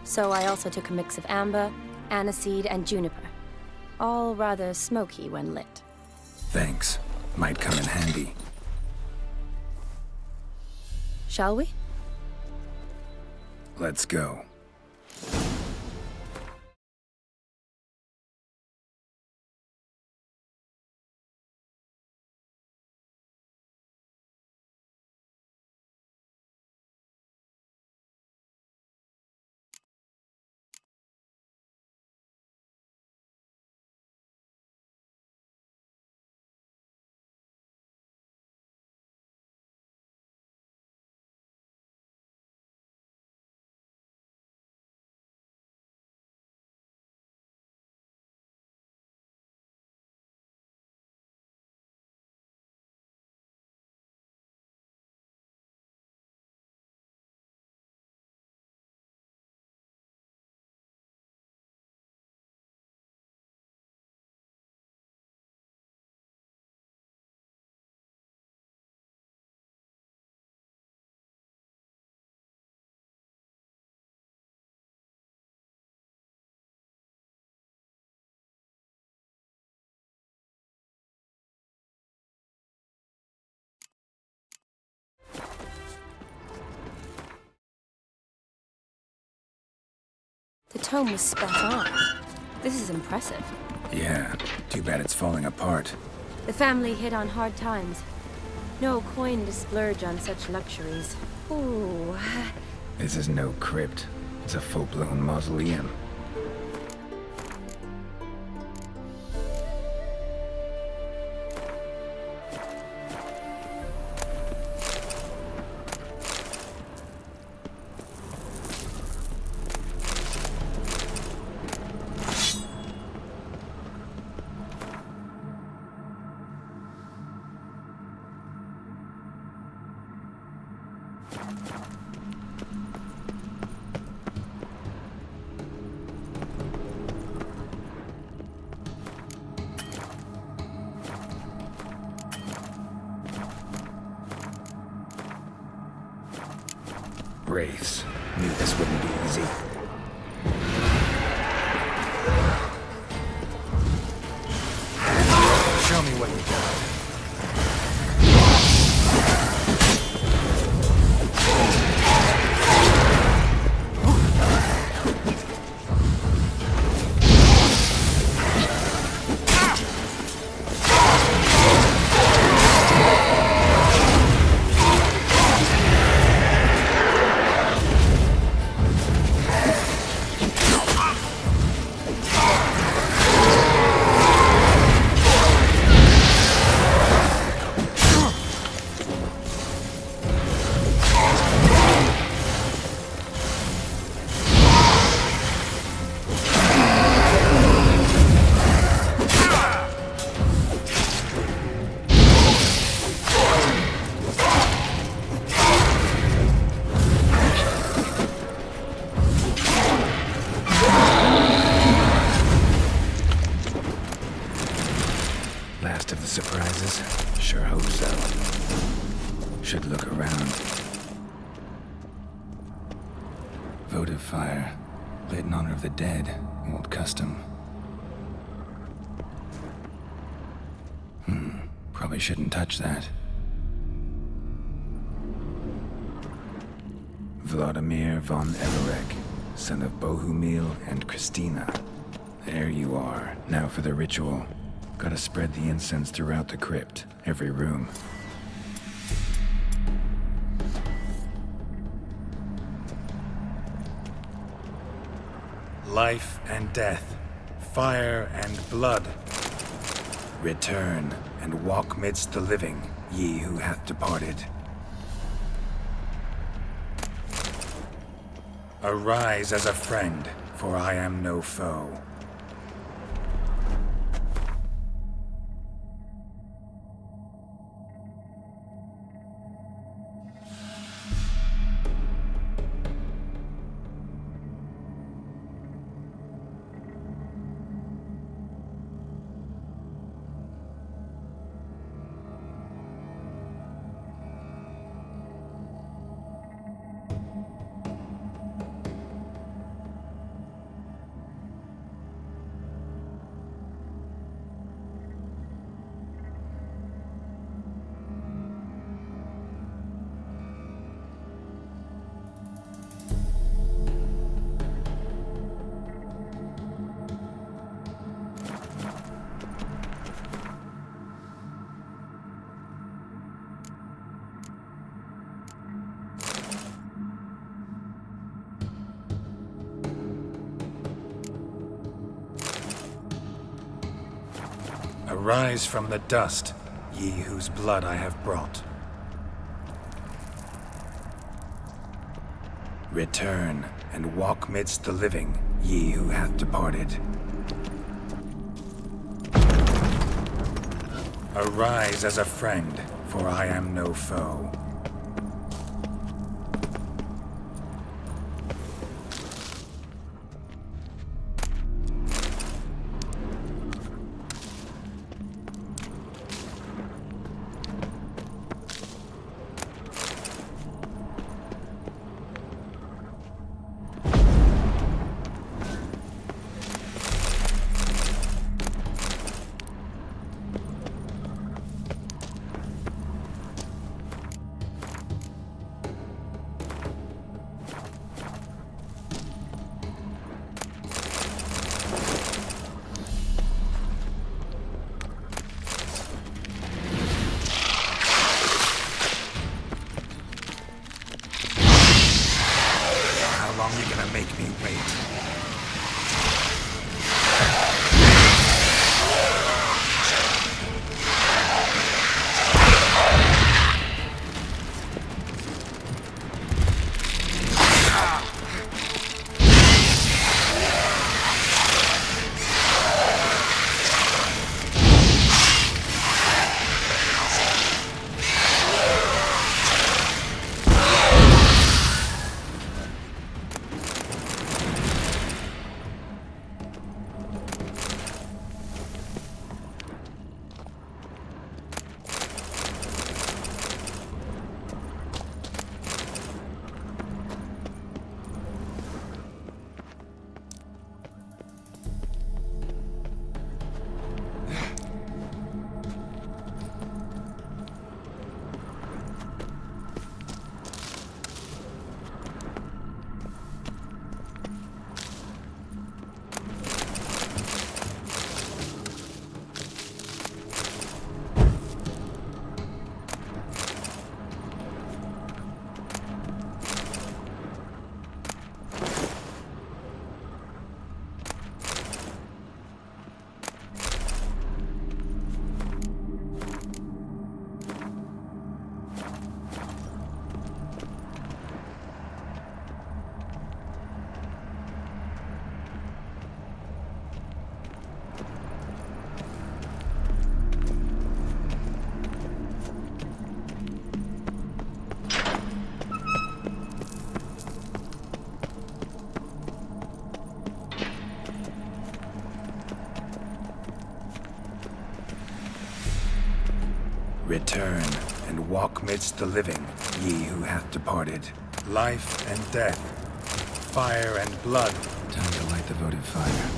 so I also took a mix of amber, aniseed, and juniper. All rather smoky when lit. Thanks. Might come in handy. Shall we? Let's go. The tome was spot on. This is impressive. Yeah, too bad it's falling apart. The family hit on hard times. No coin to splurge on such luxuries. Ooh. This is no crypt. It's a full-blown mausoleum. Wraiths. Knew this wouldn't be easy. Show me what you got. Last of the surprises? Sure hope so. Should look around. Votive fire. Lit in honor of the dead. Old custom. Probably shouldn't touch that. Vladimir von Everek, son of Bohumil and Christina. There you are. Now for the ritual. Gotta spread the incense throughout the crypt, every room. Life and death, fire and blood. Return and walk midst the living, ye who hath departed. Arise as a friend, for I am no foe. Arise from the dust, ye whose blood I have brought. Return and walk midst the living, ye who hath departed. Arise as a friend, for I am no foe. Return and walk midst the living, ye who hath departed. Life and death, fire and blood. Time to light the votive fire.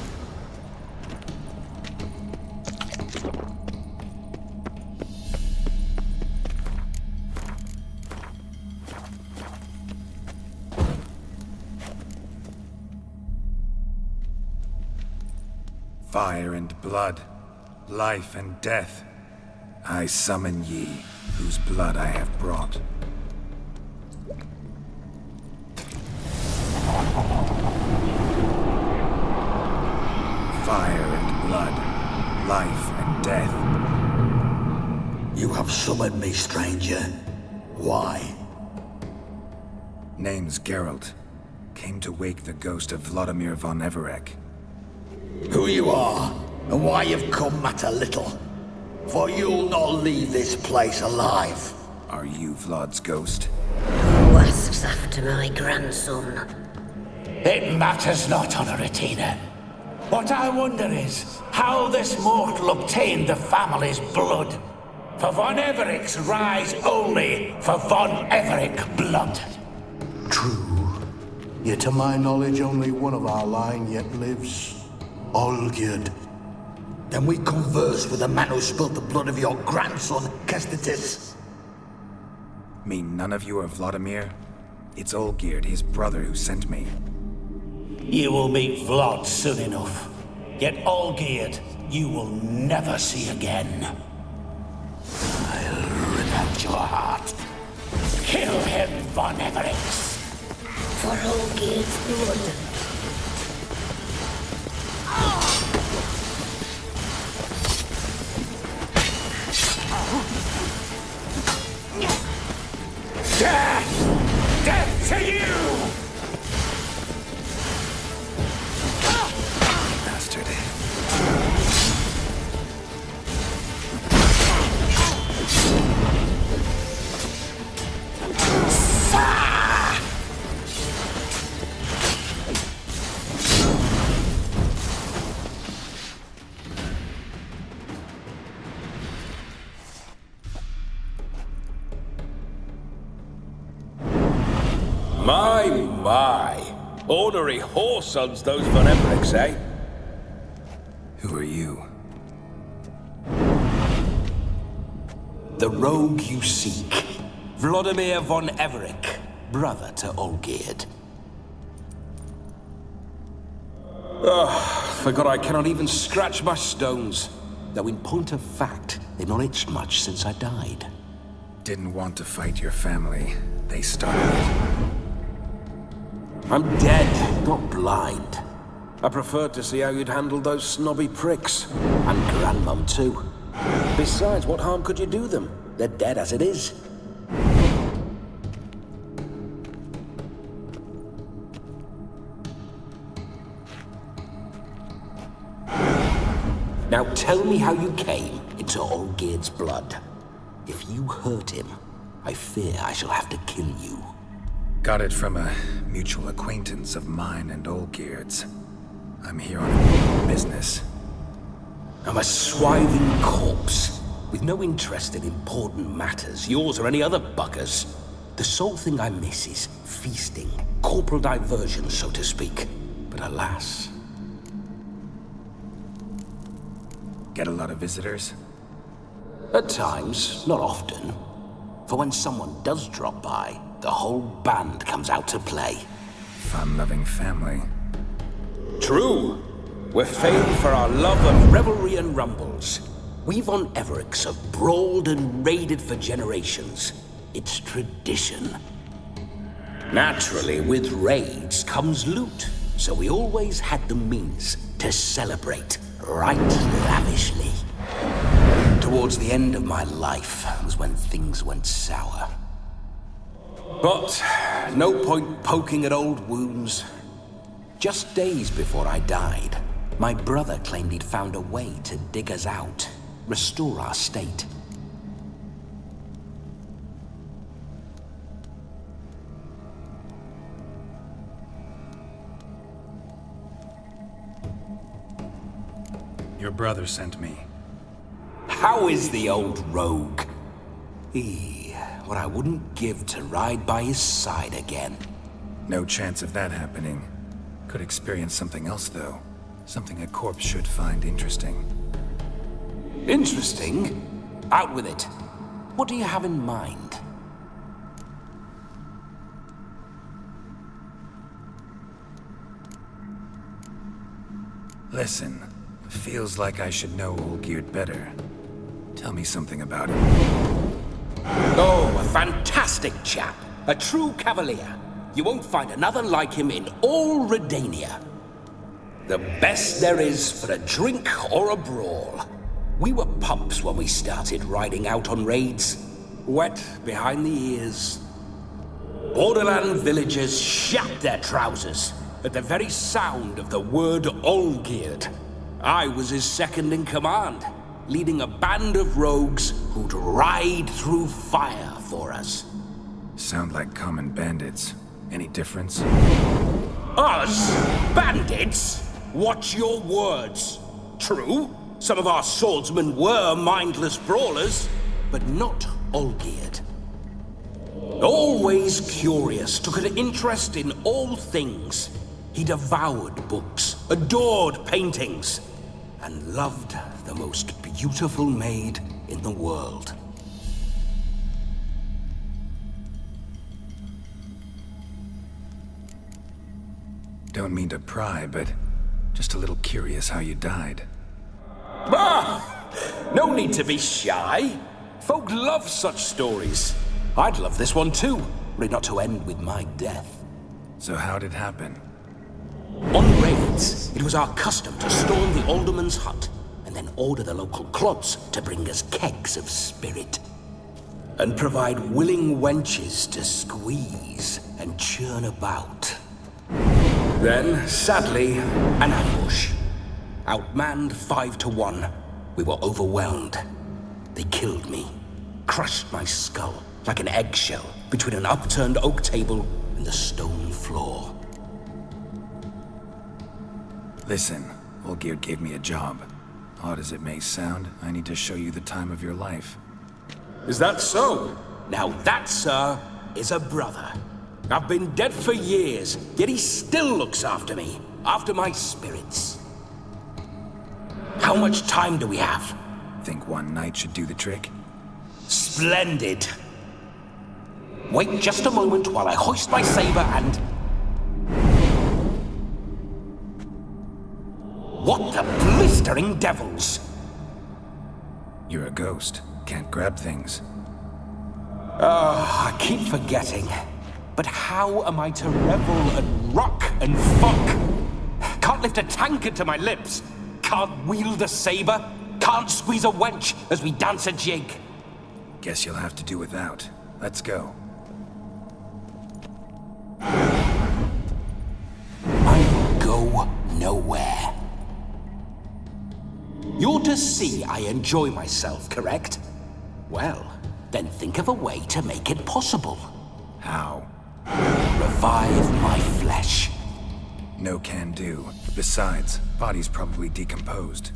Fire and blood, life and death. I summon ye, whose blood I have brought. Fire and blood, life and death. You have summoned me, stranger. Why? Name's Geralt. Came to wake the ghost of Vladimir von Everec. Who you are, and why you've come matter little. For you'll not leave this place alive. Are you Vlad's ghost? Who asks after my grandson? It matters not, Honoratina. What I wonder is how this mortal obtained the family's blood. For von Everec's rise only for von Everec blood. True. Yet to my knowledge, only one of our line yet lives. Olgierd. Then we converse with the man who spilled the blood of your grandson, Kestetis. Mean none of you are Vladimir? It's Olgierd, his brother, who sent me. You will meet Vlad soon enough. Yet Olgierd, you will never see again. I'll rip out your heart. Kill him, von Everec. For Olgierd's blood. Death! Death to you! Bastard. My. Ornery whoresons, those von Everecs, eh? Who are you? The rogue you seek. Vladimir von Everec, brother to Olgierd. Forgot I cannot even scratch my stones. Though in point of fact, they've not itched much since I died. Didn't want to fight your family. They started. I'm dead, not blind. I preferred to see how you'd handled those snobby pricks. And Grandmum, too. Besides, what harm could you do them? They're dead as it is. Now tell me how you came into Olgierd's blood. If you hurt him, I fear I shall have to kill you. Got it from a mutual acquaintance of mine and Olgierd's. I'm here on business. I'm a swiving corpse, with no interest in important matters, yours or any other buggers. The sole thing I miss is feasting, corporal diversion, so to speak. But alas... Get a lot of visitors? At times, not often. For when someone does drop by, the whole band comes out to play. Fun-loving family. True. We're famed for our love of revelry and rumbles. We von Everecs have brawled and raided for generations. It's tradition. Naturally, with raids comes loot, so we always had the means to celebrate right lavishly. Towards the end of my life was when things went sour. But no point poking at old wounds. Just days before I died, my brother claimed he'd found a way to dig us out, restore our state. Your brother sent me. How is the old rogue? What I wouldn't give to ride by his side again. No chance of that happening. Could experience something else, though. Something a corpse should find interesting. Interesting? Out with it. What do you have in mind? Listen, feels like I should know Olgierd better. Tell me something about him. Oh, a fantastic chap. A true cavalier. You won't find another like him in all Redania. The best there is for a drink or a brawl. We were pups when we started riding out on raids. Wet behind the ears. Borderland villagers shat their trousers at the very sound of the word Olgierd. I was his second in command, leading a band of rogues who'd ride through fire for us. Sound like common bandits. Any difference? Us? Bandits? Watch your words. True, some of our swordsmen were mindless brawlers, but not Olgierd. Always curious, took an interest in all things. He devoured books, adored paintings, and loved the most beautiful maid in the world. Don't mean to pry, but just a little curious how you died. No need to be shy. Folk love such stories. I'd love this one too, were it not to end with my death. So how'd it happen? On raids, it was our custom to storm the alderman's hut, and then order the local clods to bring us kegs of spirit. And provide willing wenches to squeeze and churn about. Then, sadly, an ambush. Outmanned 5 to 1, we were overwhelmed. They killed me, crushed my skull like an eggshell between an upturned oak table and the stone floor. Listen, Olgierd gave me a job. Odd as it may sound, I need to show you the time of your life. Is that so? Now that, sir, is a brother. I've been dead for years, yet he still looks after me, after my spirits. How much time do we have? Think one night should do the trick? Splendid. Wait just a moment while I hoist my saber and... What the blistering devils? You're a ghost. Can't grab things. I keep forgetting. But how am I to revel and rock and fuck? Can't lift a tankard to my lips. Can't wield a saber. Can't squeeze a wench as we dance a jig. Guess you'll have to do without. Let's go. I will go nowhere. You're to see I enjoy myself, correct? Well, then think of a way to make it possible. How? Revive my flesh. No can do. Besides, body's probably decomposed.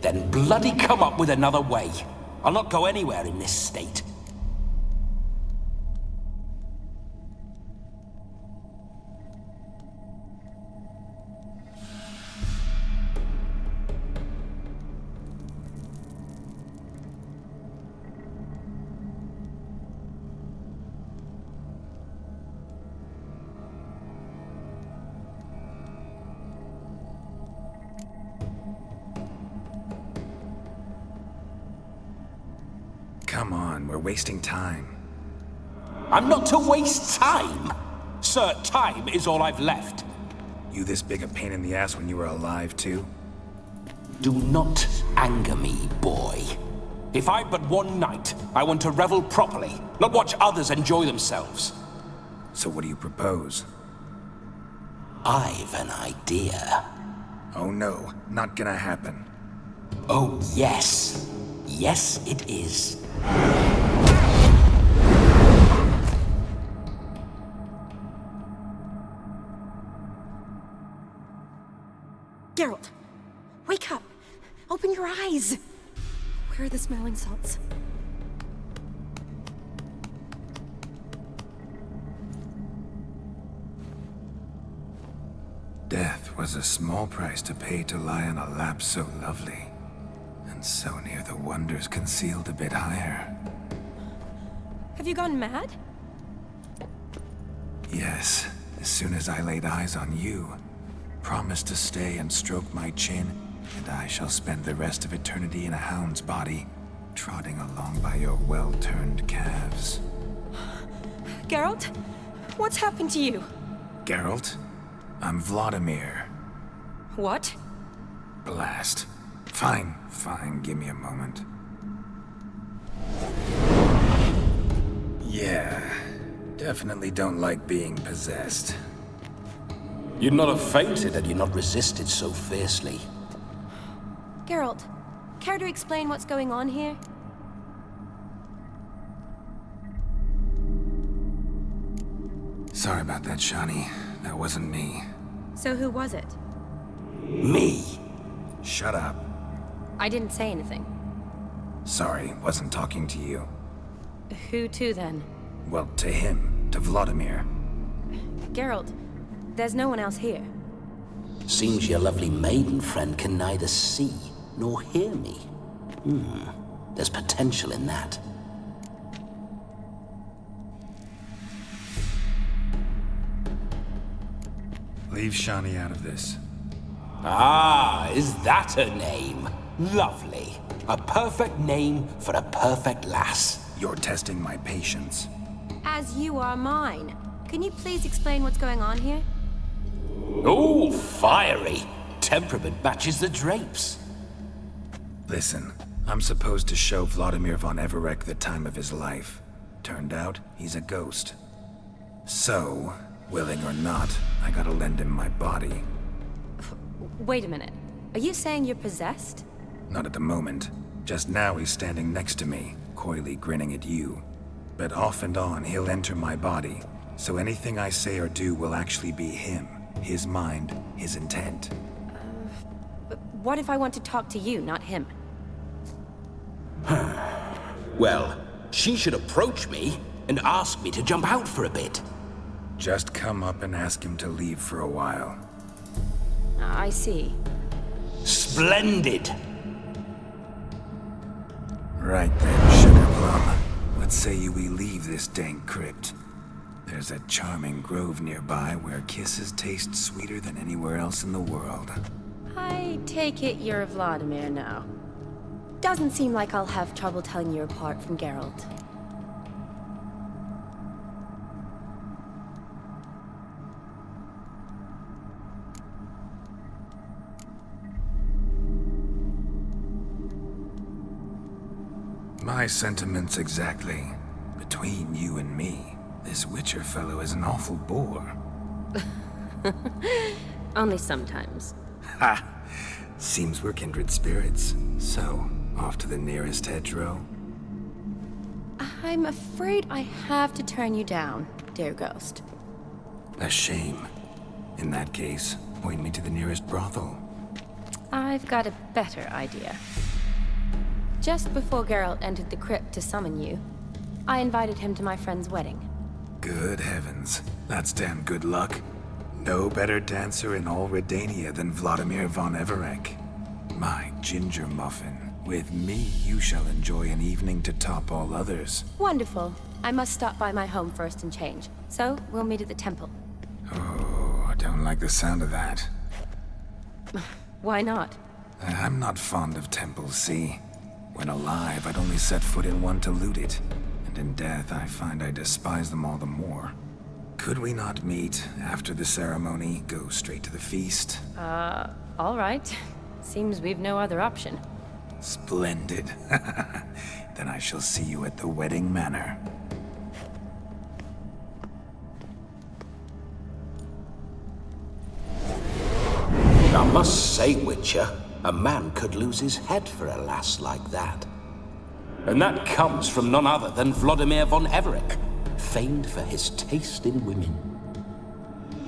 Then bloody come up with another way. I'll not go anywhere in this state. Come on, we're wasting time. I'm not to waste time. Sir, time is all I've left. You this big a pain in the ass when you were alive, too? Do not anger me, boy. If I've but one night, I want to revel properly, not watch others enjoy themselves. So what do you propose? I've an idea. Oh no, not gonna happen. Oh yes. Yes, it is. Geralt, wake up. Open your eyes. Where are the smelling salts? 'Twas a small price to pay to lie on a lap so lovely, and so near the wonders concealed a bit higher. Have you gone mad? Yes, as soon as I laid eyes on you, promise to stay and stroke my chin, and I shall spend the rest of eternity in a hound's body, trotting along by your well-turned calves. Geralt? What's happened to you? Geralt? I'm Vladimir. What? Blast. Fine, give me a moment. Yeah, definitely don't like being possessed. You'd not have fainted had you not resisted so fiercely. Geralt, care to explain what's going on here? Sorry about that, Shani. That wasn't me. So who was it? Me. Shut up. I didn't say anything. Sorry, wasn't talking to you. Who to then? Well, to him. To Vladimir. Geralt, there's no one else here. Seems your lovely maiden friend can neither see nor hear me. There's potential in that. Leave Shani out of this. Ah, is that her name? Lovely. A perfect name for a perfect lass. You're testing my patience. As you are mine. Can you please explain what's going on here? Oh, fiery. Temperament matches the drapes. Listen, I'm supposed to show Vladimir von Everec the time of his life. Turned out, he's a ghost. So, willing or not, I gotta lend him my body. Wait a minute. Are you saying you're possessed? Not at the moment. Just now he's standing next to me, coyly grinning at you. But off and on, he'll enter my body. So anything I say or do will actually be him. His mind, his intent. But what if I want to talk to you, not him? Well, she should approach me and ask me to jump out for a bit. Just come up and ask him to leave for a while. I see. Splendid! Right then, Sugar Plum. What say you we leave this dank crypt? There's a charming grove nearby where kisses taste sweeter than anywhere else in the world. I take it you're Vladimir now. Doesn't seem like I'll have trouble telling you apart from Geralt. My sentiments exactly. Between you and me, this Witcher fellow is an awful bore. Only sometimes. Ha! Seems we're kindred spirits. So, off to the nearest hedgerow? I'm afraid I have to turn you down, dear ghost. A shame. In that case, point me to the nearest brothel. I've got a better idea. Just before Geralt entered the crypt to summon you, I invited him to my friend's wedding. Good heavens. That's damn good luck. No better dancer in all Redania than Vladimir von Everec. My ginger muffin. With me, you shall enjoy an evening to top all others. Wonderful. I must stop by my home first and change. So, we'll meet at the temple. Oh, I don't like the sound of that. Why not? I'm not fond of temples, see? When alive, I'd only set foot in one to loot it. And in death, I find I despise them all the more. Could we not meet after the ceremony, go straight to the feast? All right. Seems we've no other option. Splendid. Then I shall see you at the wedding manor. I must say, Witcher, a man could lose his head for a lass like that. And that comes from none other than Vladimir von Everec, famed for his taste in women.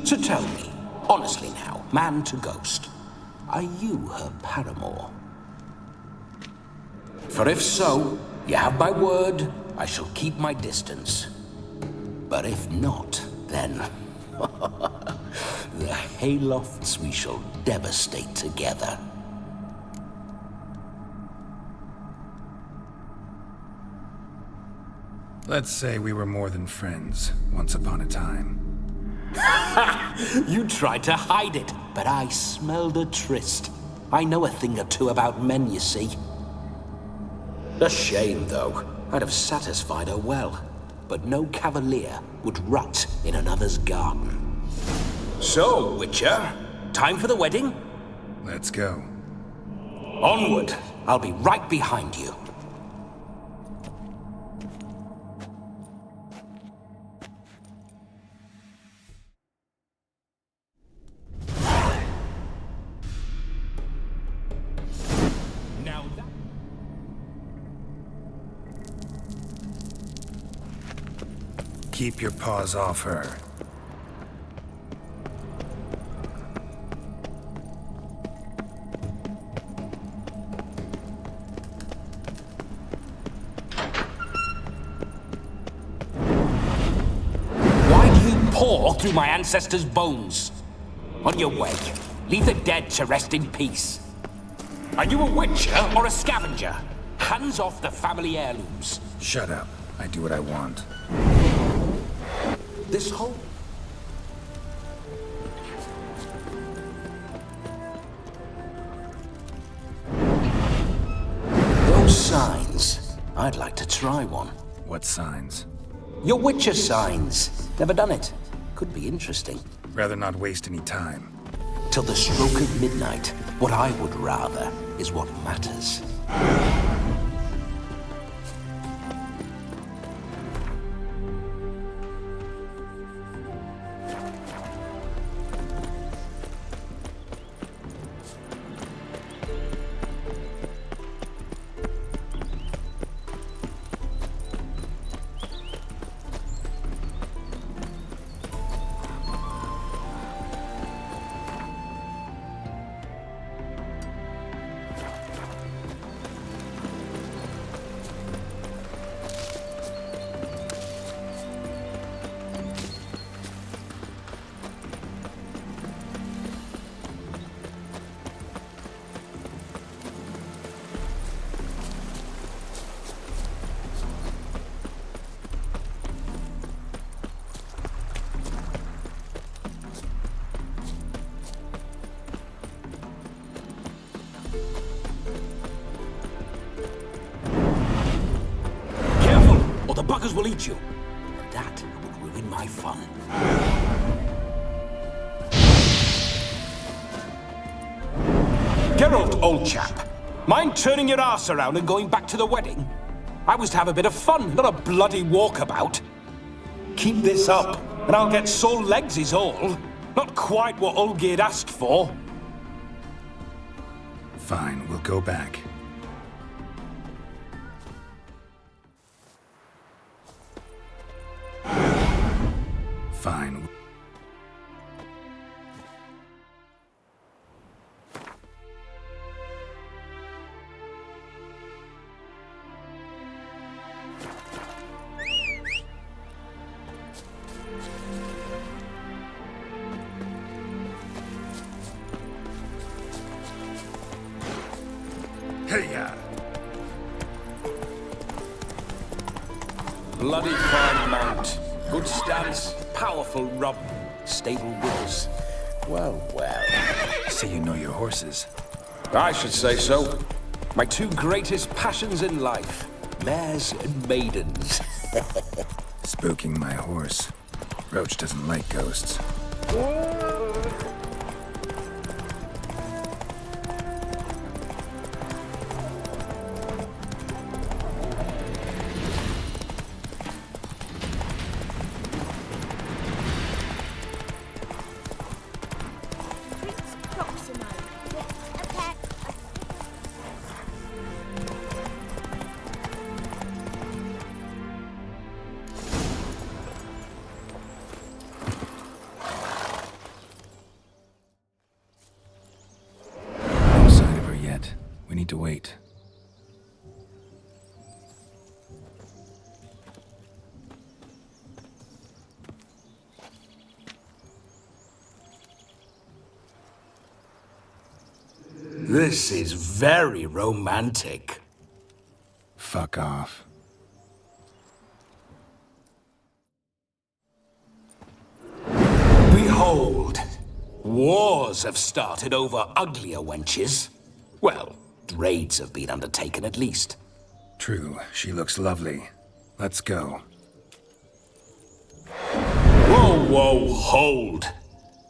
So tell me, honestly now, man to ghost, are you her paramour? For if so, you have my word, I shall keep my distance. But if not, then The haylofts we shall devastate together. Let's say we were more than friends, once upon a time. You tried to hide it, but I smelled a tryst. I know a thing or two about men, you see. A shame, though. I'd have satisfied her well. But no cavalier would rot in another's garden. So, Witcher, time for the wedding? Let's go. Onward. I'll be right behind you. Keep your paws off her. Why do you paw through my ancestors' bones? On your way, leave the dead to rest in peace. Are you a witcher or a scavenger? Hands off the family heirlooms. Shut up. I do what I want. This whole... Those signs. I'd like to try one. What signs? Your Witcher signs. Never done it. Could be interesting. Rather not waste any time. Till the stroke of midnight, what I would rather is what matters. The buggers will eat you. And that would ruin my fun. Geralt, old chap. Mind turning your arse around and going back to the wedding? I was to have a bit of fun, not a bloody walkabout. Keep this up, and I'll get sole legs is all. Not quite what Olgierd asked for. Fine, we'll go back. Fine. Hey-ya! Bloody fine mount. Good stance, powerful rub, stable wheels. Well, well. So you know your horses. I should say so. My two greatest passions in life. Mares and maidens. Spooking my horse. Roach doesn't like ghosts. This is very romantic. Fuck off. Behold, wars have started over uglier wenches. Well, raids have been undertaken at least. True, she looks lovely. Let's go. Whoa, whoa, hold.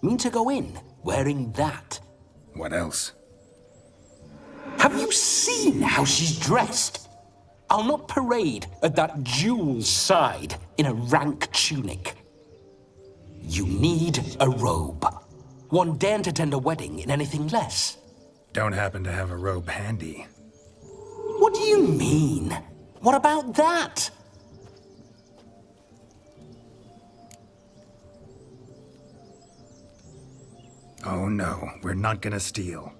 Mean to go in wearing that? What else? Have you seen how she's dressed? I'll not parade at that jewel's side in a rank tunic. You need a robe. One daren't attend a wedding in anything less. Don't happen to have a robe handy. What do you mean? What about that? Oh no, we're not gonna steal.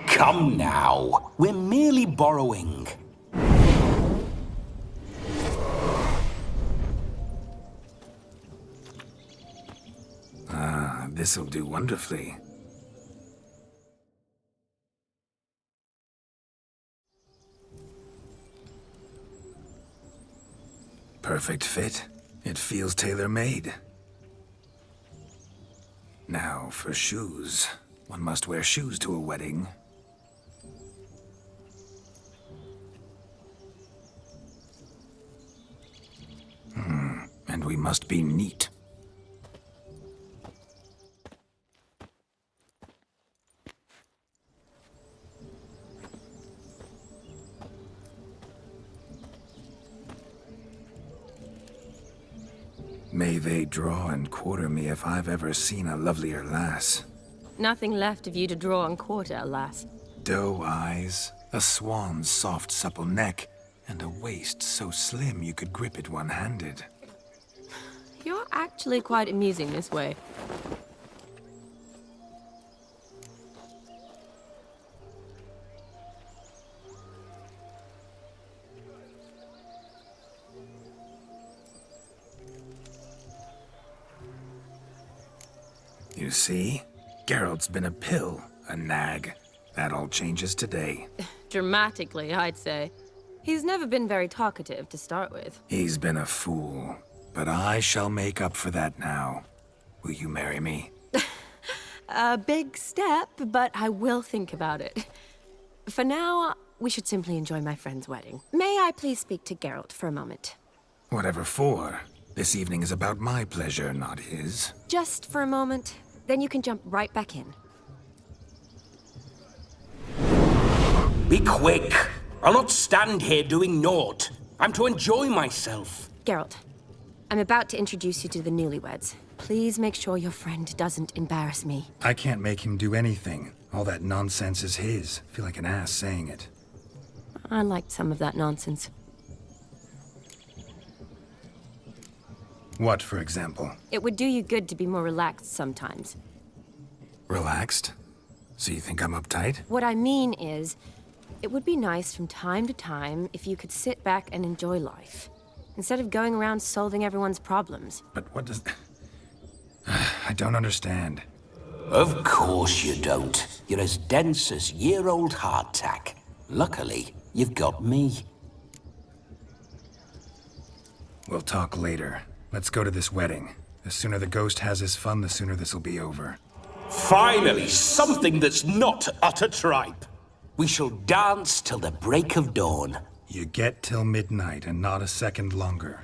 Come now, we're merely borrowing. Ah, this'll do wonderfully. Perfect fit. It feels tailor-made. Now, for shoes. One must wear shoes to a wedding. And we must be neat. May they draw and quarter me if I've ever seen a lovelier lass. Nothing left of you to draw and quarter, alas. Doe eyes, a swan's soft supple neck, and a waist so slim you could grip it one-handed. You're actually quite amusing this way. You see? Geralt's been a pill, a nag. That all changes today. Dramatically, I'd say. He's never been very talkative to start with. He's been a fool, but I shall make up for that now. Will you marry me? A big step, but I will think about it. For now, we should simply enjoy my friend's wedding. May I please speak to Geralt for a moment? Whatever for. This evening is about my pleasure, not his. Just for a moment, then you can jump right back in. Be quick! I'll not stand here doing naught. I'm to enjoy myself. Geralt, I'm about to introduce you to the newlyweds. Please make sure your friend doesn't embarrass me. I can't make him do anything. All that nonsense is his. Feel like an ass saying it. I liked some of that nonsense. What, for example? It would do you good to be more relaxed sometimes. Relaxed? So you think I'm uptight? What I mean is, it would be nice from time to time if you could sit back and enjoy life, instead of going around solving everyone's problems. But what does... I don't understand. Of course you don't. You're as dense as year-old hardtack. Luckily, you've got me. We'll talk later. Let's go to this wedding. The sooner the ghost has his fun, the sooner this'll be over. Finally, something that's not utter tripe. We shall dance till the break of dawn. You get till midnight and not a second longer.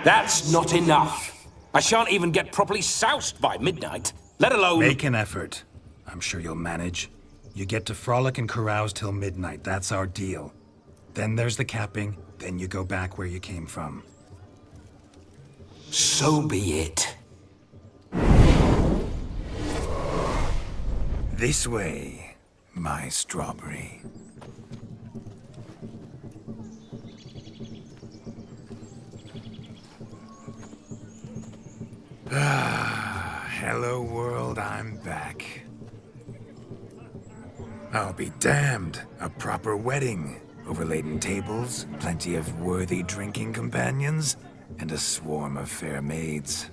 That's not enough. I shan't even get properly soused by midnight, let alone... Make an effort. I'm sure you'll manage. You get to frolic and carouse till midnight. That's our deal. Then there's the capping, then you go back where you came from. So be it. This way, my strawberry. Ah, hello world, I'm back. I'll be damned. A proper wedding. Overladen tables, plenty of worthy drinking companions, and a swarm of fair maids.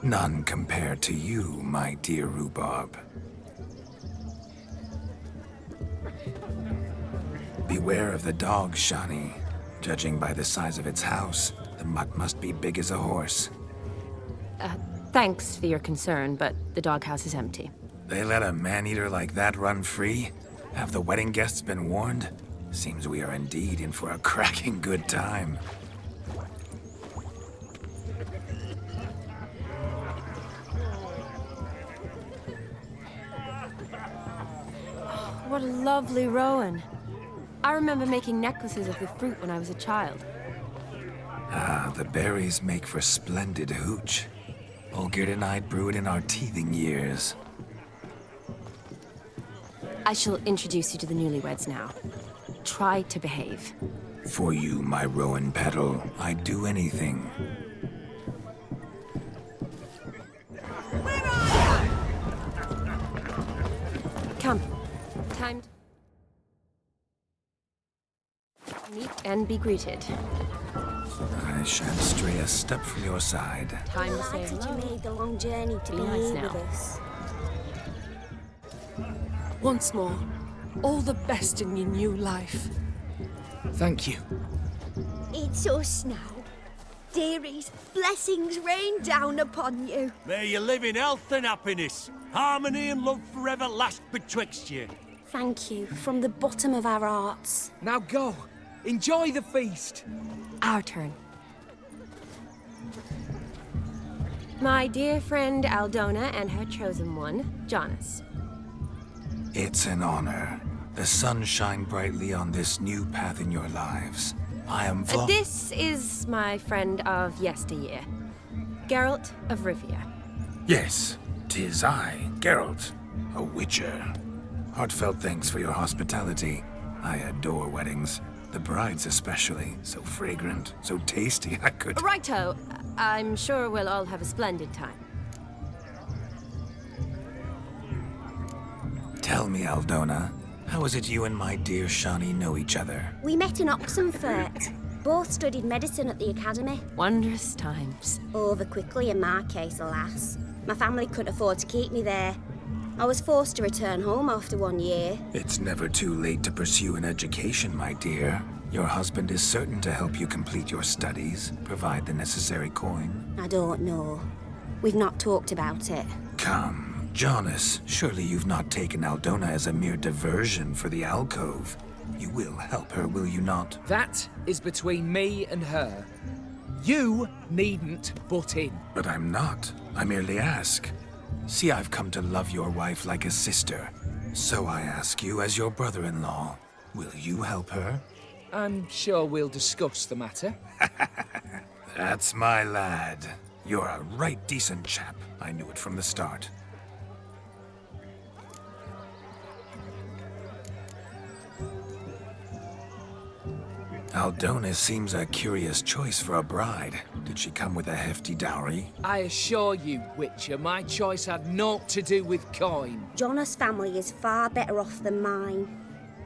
None compared to you, my dear Rhubarb. Beware of the dog, Shani. Judging by the size of its house, the mutt must be big as a horse. Thanks for your concern, but the doghouse is empty. They let a man-eater like that run free? Have the wedding guests been warned? Seems we are indeed in for a cracking good time. What a lovely rowan. I remember making necklaces of the fruit when I was a child. Ah, the berries make for splendid hooch. Olgierd and I brew it in our teething years. I shall introduce you to the newlyweds now. Try to behave. For you, my rowan petal, I'd do anything. Come. Time to meet and be greeted. I shan't stray a step from your side. Time to say Delighted hello. you made the long journey to Be be nice here now. with us. Once more, all the best in your new life. Thank you. It's us now. Dearies, blessings rain down upon you. May you live in health and happiness. Harmony and love forever last betwixt you. Thank you from the bottom of our hearts. Now go. Enjoy the feast. Our turn. My dear friend Aldona and her chosen one, Jonas. It's an honor. The sun shine brightly on this new path in your lives. I am This is my friend of yesteryear, Geralt of Rivia. Yes, 'tis I, Geralt, a witcher. Heartfelt thanks for your hospitality. I adore weddings. The brides especially. So fragrant, so tasty, I could... Righto. I'm sure we'll all have a splendid time. Tell me, Aldona, how is it you and my dear Shani know each other? We met in Oxenfurt. Both studied medicine at the academy. Wondrous times. Over quickly in my case, alas. My family couldn't afford to keep me there. I was forced to return home after 1 year. It's never too late to pursue an education, my dear. Your husband is certain to help you complete your studies, provide the necessary coin. I don't know. We've not talked about it. Come, Jonas, surely you've not taken Aldona as a mere diversion for the alcove. You will help her, will you not? That is between me and her. You needn't butt in. But I'm not. I merely ask. See, I've come to love your wife like a sister. So I ask you, as your brother-in-law, will you help her? I'm sure we'll discuss the matter. That's my lad. You're a right decent chap. I knew it from the start. Aldona seems a curious choice for a bride. Did she come with a hefty dowry? I assure you, Witcher, my choice had naught to do with coin. Jonas' family is far better off than mine.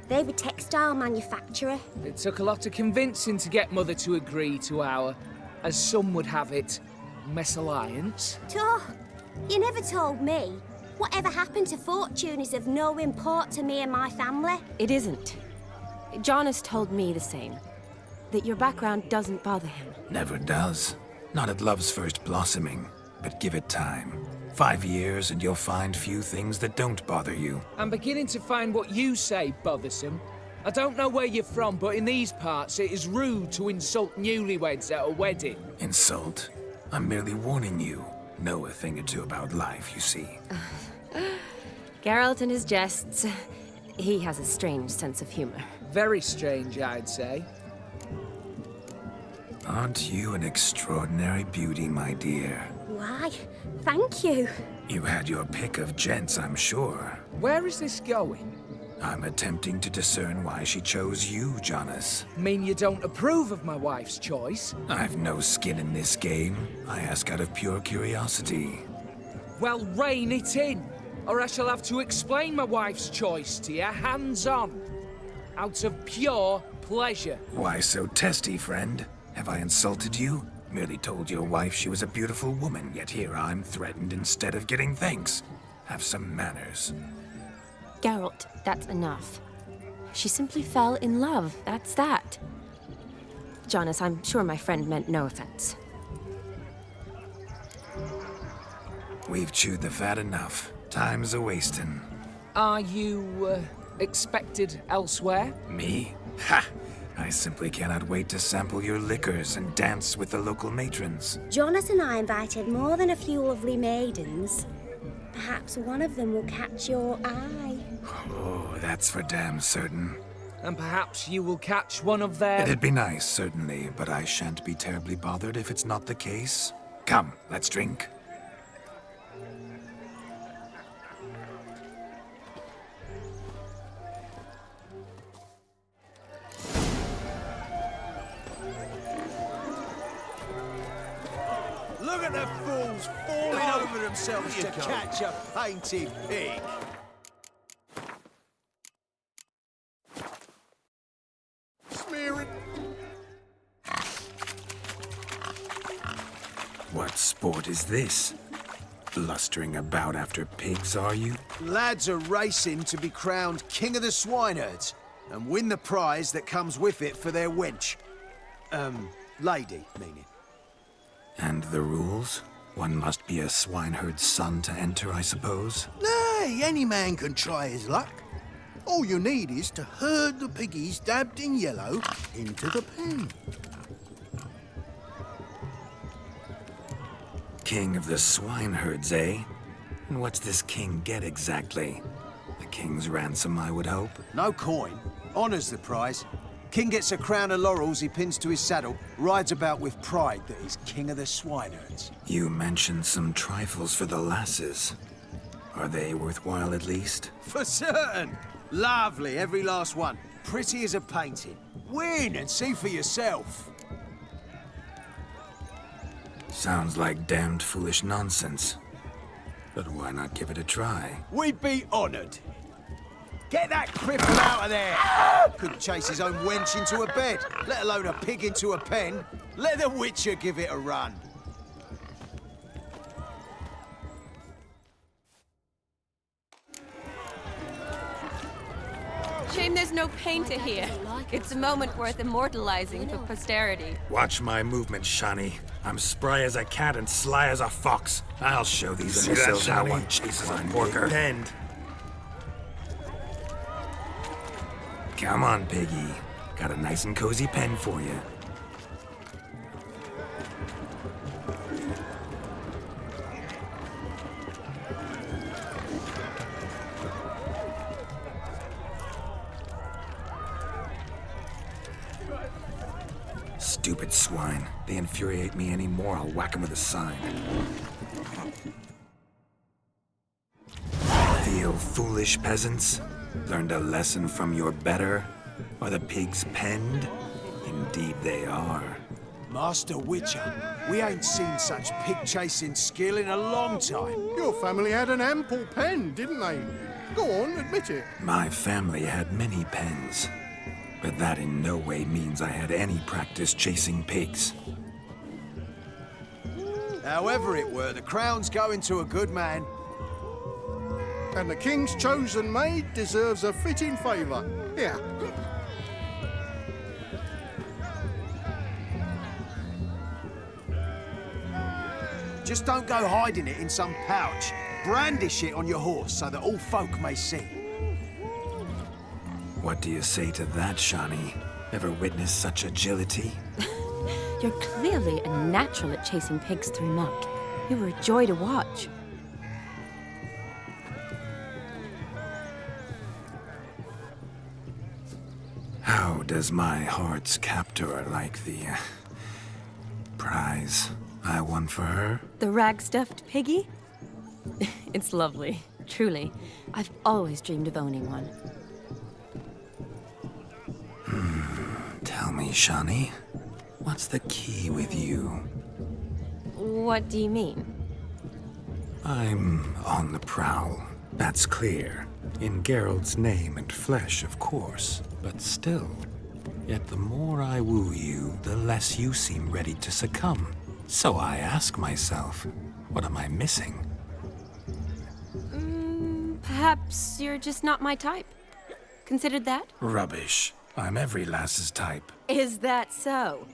They're a textile manufacturer. It took a lot of convincing to get Mother to agree to our, as some would have it, mesalliance. You never told me. Whatever happened to fortune is of no import to me and my family. It isn't. Jonas told me the same. That your background doesn't bother him. Never does. Not at love's first blossoming. But give it time. 5 years and you'll find few things that don't bother you. I'm beginning to find what you say bothersome. I don't know where you're from, but in these parts it is rude to insult newlyweds at a wedding. Insult? I'm merely warning you. Know a thing or two about life, you see. Geralt and his jests. He has a strange sense of humor. Very strange, I'd say. Aren't you an extraordinary beauty, my dear? Why, thank you. You had your pick of gents, I'm sure. Where is this going? I'm attempting to discern why she chose you, Jonas. Mean you don't approve of my wife's choice? I've no skin in this game. I ask out of pure curiosity. Well, rein it in, or I shall have to explain my wife's choice to you hands-on. Out of pure pleasure. Why so testy, friend? Have I insulted you? Merely told your wife she was a beautiful woman, yet here I'm threatened instead of getting thanks. Have some manners. Geralt, that's enough. She simply fell in love, that's that. Jonas, I'm sure my friend meant no offense. We've chewed the fat enough. Time's a-wasting. Are you, expected elsewhere? Me? Ha! I simply cannot wait to sample your liquors and dance with the local matrons. Jonas and I invited more than a few lovely maidens. Perhaps one of them will catch your eye. Oh, that's for damn certain. And perhaps you will catch one of their... It'd be nice, certainly, but I shan't be terribly bothered if it's not the case. Come, let's drink. Look at the fools falling over themselves to catch a painted pig. Smearing. What sport is this? Blustering about after pigs, are you? Lads are racing to be crowned King of the Swineherds and win the prize that comes with it for their wench. Lady, meaning. And the rules? One must be a swineherd's son to enter, I suppose? Nay, any man can try his luck. All you need is to herd the piggies dabbed in yellow into the pen. King of the swineherds, eh? And what's this king get exactly? The king's ransom, I would hope. No coin. Honours the prize. King gets a crown of laurels he pins to his saddle, rides about with pride that he's king of the swineherds. You mentioned some trifles for the lasses. Are they worthwhile at least? For certain! Lovely, every last one. Pretty as a painting. Win and see for yourself. Sounds like damned foolish nonsense. But why not give it a try? We'd be honoured. Get that cripple out of there! Couldn't chase his own wench into a bed, let alone a pig into a pen. Let the Witcher give it a run. Shame there's no painter here. It's a moment worth immortalizing for posterity. Watch my movement, Shani. I'm spry as a cat and sly as a fox. I'll show these imbeciles how one chases a porker. Bend. Come on, piggy. Got a nice and cozy pen for you. Stupid swine. They infuriate me anymore. I'll whack them with a sign. Feel foolish, peasants? Learned a lesson from your better? Are the pigs penned? Indeed they are. Master Witcher, we ain't seen such pig-chasing skill in a long time. Your family had an ample pen, didn't they? Go on, admit it. My family had many pens, but that in no way means I had any practice chasing pigs. However it were, the crown's going to a good man. And the king's chosen maid deserves a fitting favour. Here. Just don't go hiding it in some pouch. Brandish it on your horse so that all folk may see. What do you say to that, Shani? Ever witnessed such agility? You're clearly a natural at chasing pigs through muck. You were a joy to watch. How does my heart's captor like the prize I won for her? The rag-stuffed piggy? It's lovely, truly. I've always dreamed of owning one. Tell me, Shani, what's the key with you? What do you mean? I'm on the prowl, that's clear. In Geralt's name and flesh, of course, but still. Yet the more I woo you, the less you seem ready to succumb. So I ask myself, what am I missing? Perhaps you're just not my type. Considered that? Rubbish. I'm every lass's type. Is that so?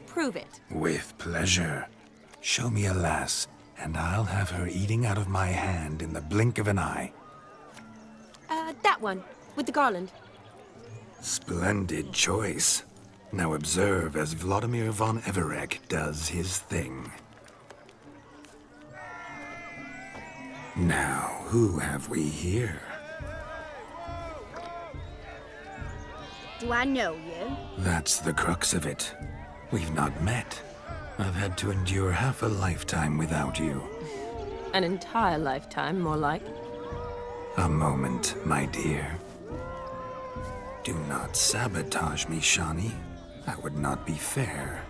Prove it. With pleasure. Show me a lass, and I'll have her eating out of my hand in the blink of an eye. That one, with the garland. Splendid choice. Now observe as Vladimir von Everec does his thing. Now, who have we here? Do I know you? That's the crux of it. We've not met. I've had to endure half a lifetime without you. An entire lifetime, more like. A moment, my dear. Do not sabotage me, Shani. That would not be fair.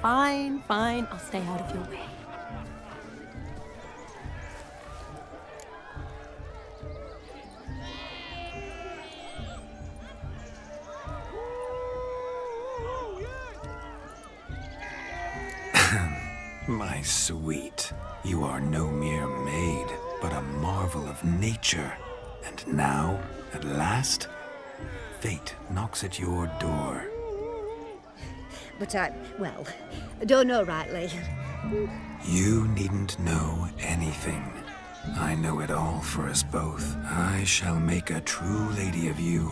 Fine, fine. I'll stay out of your way. My sweet, you are no mere maid, but a marvel of nature. And now, at last, fate knocks at your door. But I don't know rightly. You needn't know anything. I know it all for us both. I shall make a true lady of you.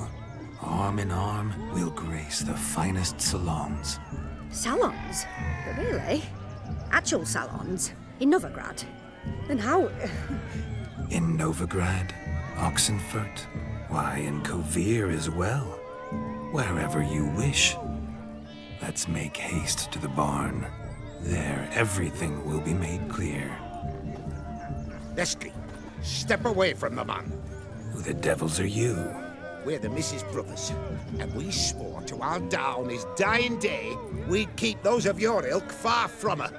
Arm in arm, we'll grace the finest salons. Salons? Really? Actual salons? In Novigrad? Then how? In Novigrad, Oxenfurt, why, in Kovir as well. Wherever you wish. Let's make haste to the barn. There, everything will be made clear. Leslie, step away from the man. Who the devils are you? We're the Mrs. Brothers, and we swore to our down his dying day we'd keep those of your ilk far from her.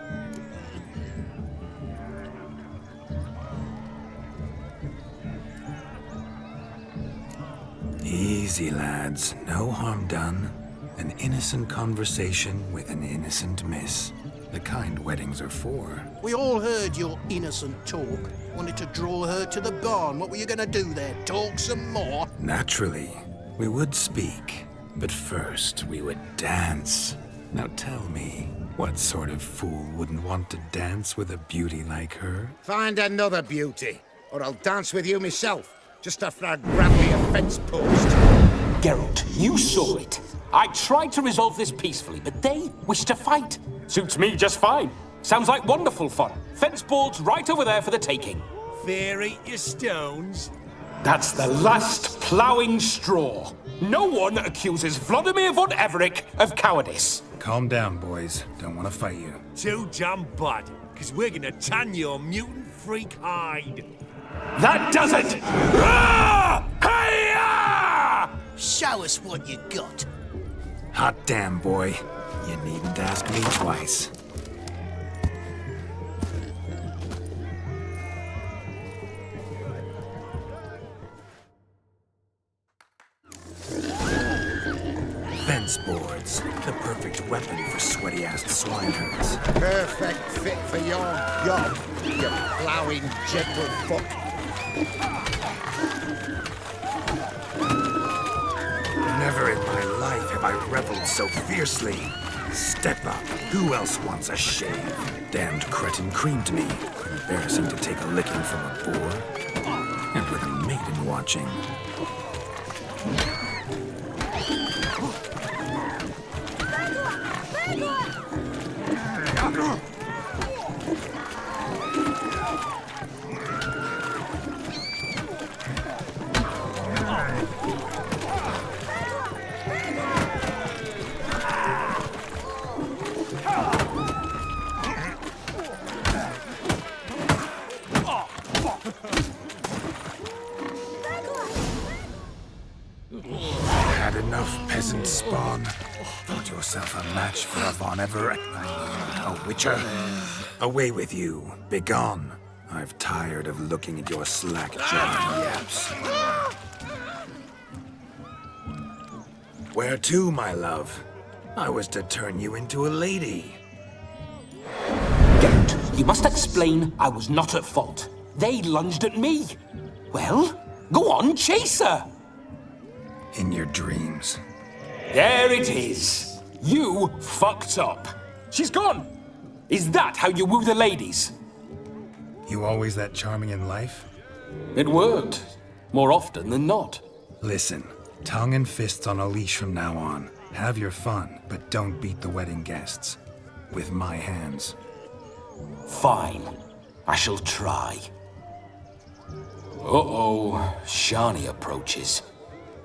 Easy, lads. No harm done. An innocent conversation with an innocent miss. The kind weddings are for. We all heard your innocent talk. Wanted to draw her to the barn. What were you gonna do there? Talk some more? Naturally. We would speak. But first, we would dance. Now tell me, what sort of fool wouldn't want to dance with a beauty like her? Find another beauty, or I'll dance with you myself, just after I grab me a fence post. Geralt, you saw it. I tried to resolve this peacefully, but they wish to fight. Suits me just fine. Sounds like wonderful fun. Fence boards right over there for the taking. Fear eat your stones. That's the last ploughing straw. No one accuses Vladimir von Everec of cowardice. Calm down, boys. Don't want to fight you. Too damn bad, because we're gonna tan your mutant freak hide. That does it! Ah! Hi-ya! Show us what you got. Hot damn, boy. You needn't ask me twice. Fence boards. The perfect weapon for sweaty-assed swineherds. Perfect fit for your job, you ploughing gentlefolk. Never in my life have I reveled so fiercely. Step up. Who else wants a shave? Damned cretin creamed me. Embarrassing to take a licking from a boar. And with a maiden watching. Had enough, peasant spawn. Thought yourself a match for a Von Everec. A witcher. Away with you. Begone. I've tired of looking at your slack-jawed yaps. Where to, my love? I was to turn you into a lady. You must explain I was not at fault. They lunged at me. Well, go on, chase her. In your dreams. There it is. You fucked up. She's gone. Is that how you woo the ladies? You always that charming in life? It worked. More often than not. Listen, tongue and fists on a leash from now on. Have your fun, but don't beat the wedding guests. With my hands. Fine. I shall try. Uh-oh. Shani approaches.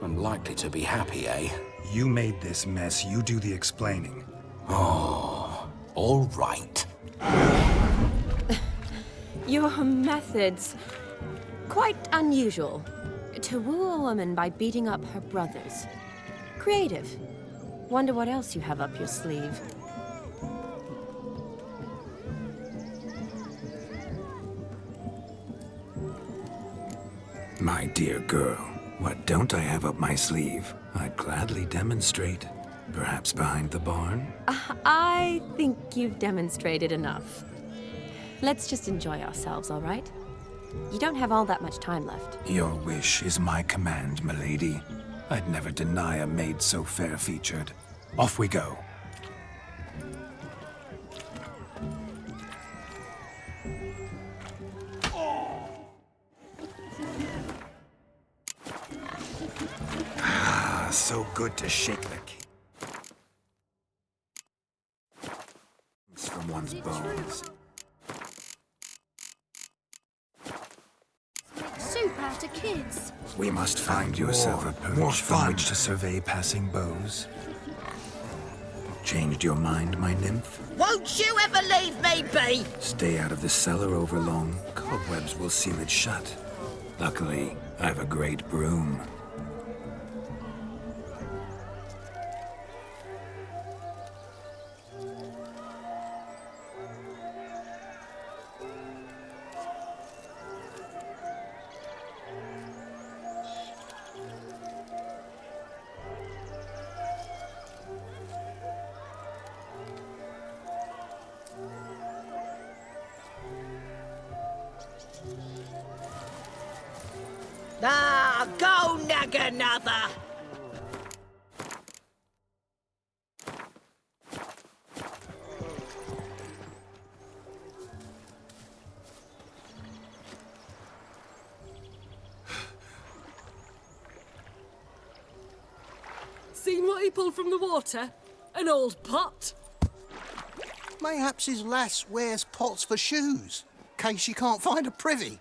Unlikely to be happy, eh? You made this mess. You do the explaining. Oh, all right. Your methods... quite unusual. To woo a woman by beating up her brothers. Creative. Wonder what else you have up your sleeve. My dear girl, what don't I have up my sleeve? I'd gladly demonstrate. Perhaps behind the barn? I think you've demonstrated enough. Let's just enjoy ourselves, all right? You don't have all that much time left. Your wish is my command, milady. I'd never deny a maid so fair-featured. Off we go. Ah, so good to shake the from one's bones. Soup out of kids. We must find yourself a perch from which to survey passing bows. Changed your mind, my nymph? Won't you ever leave me be? Stay out of the cellar overlong. Cobwebs will seal it shut. Luckily, I've a great broom. Ah, go nag another! Seen what he pulled from the water? An old pot? Mayhaps his lass wears pots for shoes, case she can't find a privy.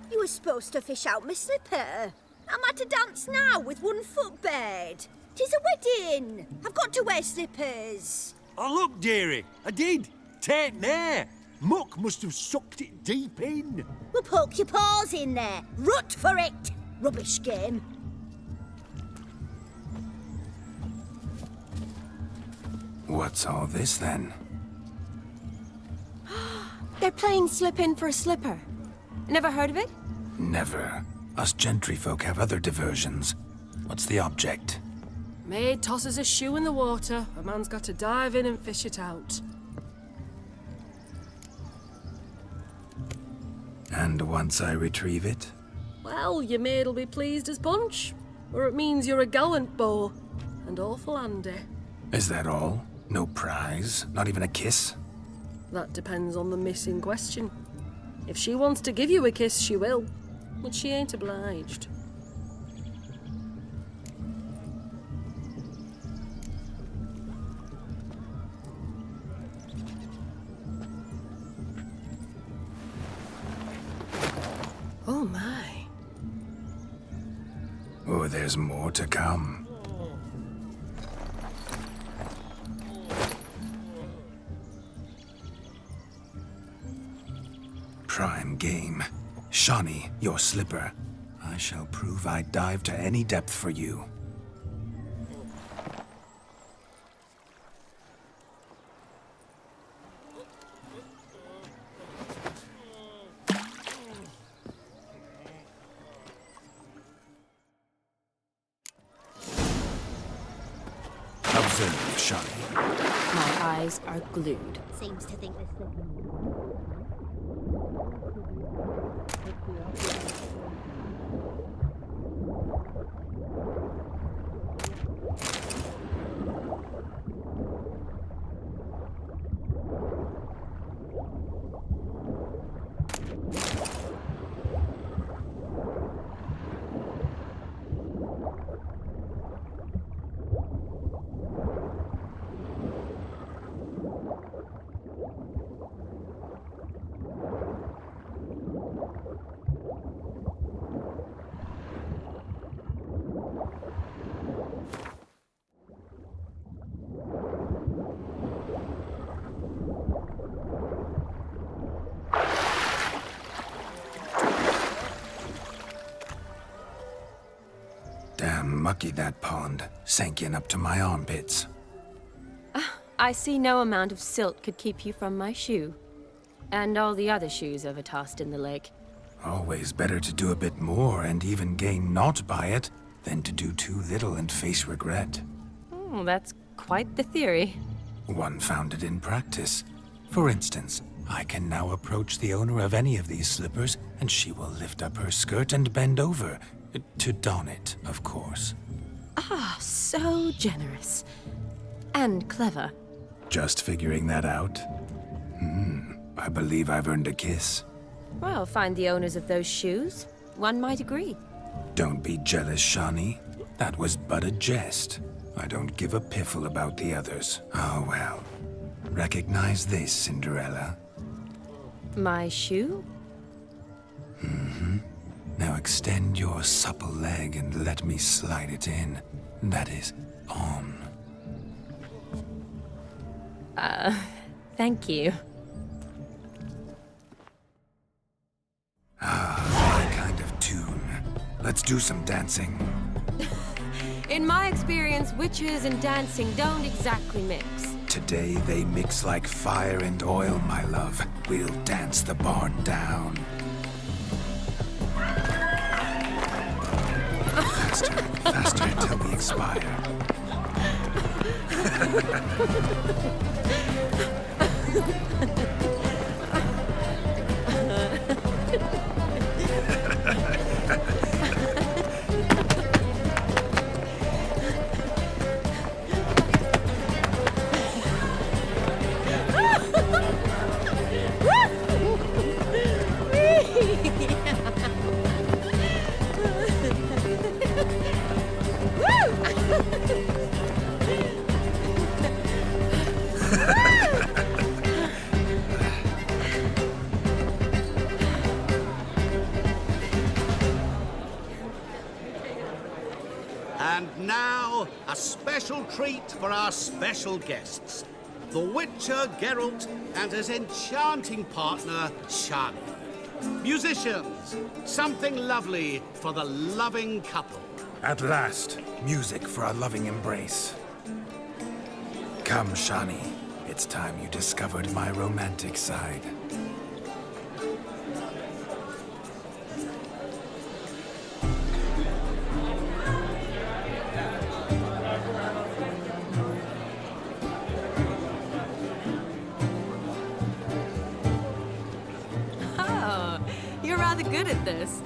You were supposed to fish out my slipper. I'm at a dance now with one foot bared. 'Tis a wedding. I've got to wear slippers. Oh, look, dearie, I did. Tain't there. Muck must have sucked it deep in. Well, poke your paws in there. Rut for it. Rubbish game. What's all this, then? They're playing slip-in for a slipper. Never heard of it? Never. Us gentry folk have other diversions. What's the object? Maid tosses a shoe in the water. A man's got to dive in and fish it out. And once I retrieve it? Well, your maid'll be pleased as punch. Or it means you're a gallant beau. And awful handy. Is that all? No prize? Not even a kiss? That depends on the miss in question. If she wants to give you a kiss, she will. But she ain't obliged. Oh my. Oh, there's more to come. Prime game. Shani, your slipper. I shall prove I dive to any depth for you. Observe, Shani. My eyes are glued. Seems to think this mucky, that pond. Sank in up to my armpits. I see no amount of silt could keep you from my shoe. And all the other shoes ever tossed in the lake. Always better to do a bit more and even gain naught by it than to do too little and face regret. Oh, that's quite the theory. One founded in practice. For instance, I can now approach the owner of any of these slippers, and she will lift up her skirt and bend over. To don it, of course. Ah, so generous. And clever. Just figuring that out? I believe I've earned a kiss. Well, find the owners of those shoes. One might agree. Don't be jealous, Shani. That was but a jest. I don't give a piffle about the others. Oh well. Recognize this, Cinderella. My shoe? Now extend your supple leg and let me slide it in. That is, on. Thank you. My kind of tune. Let's do some dancing. In my experience, witches and dancing don't exactly mix. Today they mix like fire and oil, my love. We'll dance the barn down. Faster, faster till we expire. And now, a special treat for our special guests. The Witcher, Geralt, and his enchanting partner, Shani. Musicians, something lovely for the loving couple. At last, music for a loving embrace. Come, Shani. It's time you discovered my romantic side. Oh, you're rather good at this.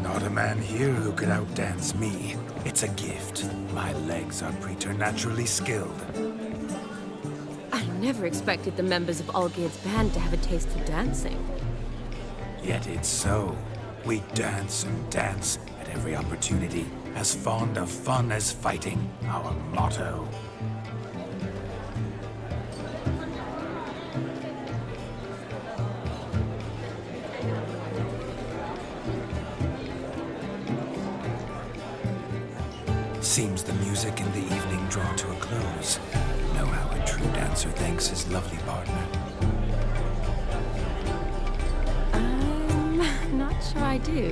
Not a man here who could outdance me. It's a gift. My legs are preternaturally skilled. I never expected the members of Olgierd's band to have a taste for dancing. Yet it's so. We dance and dance at every opportunity, as fond of fun as fighting, our motto. Seems the music and the evening draw to a close. Know how a true dancer thanks his lovely partner. I'm not sure I do.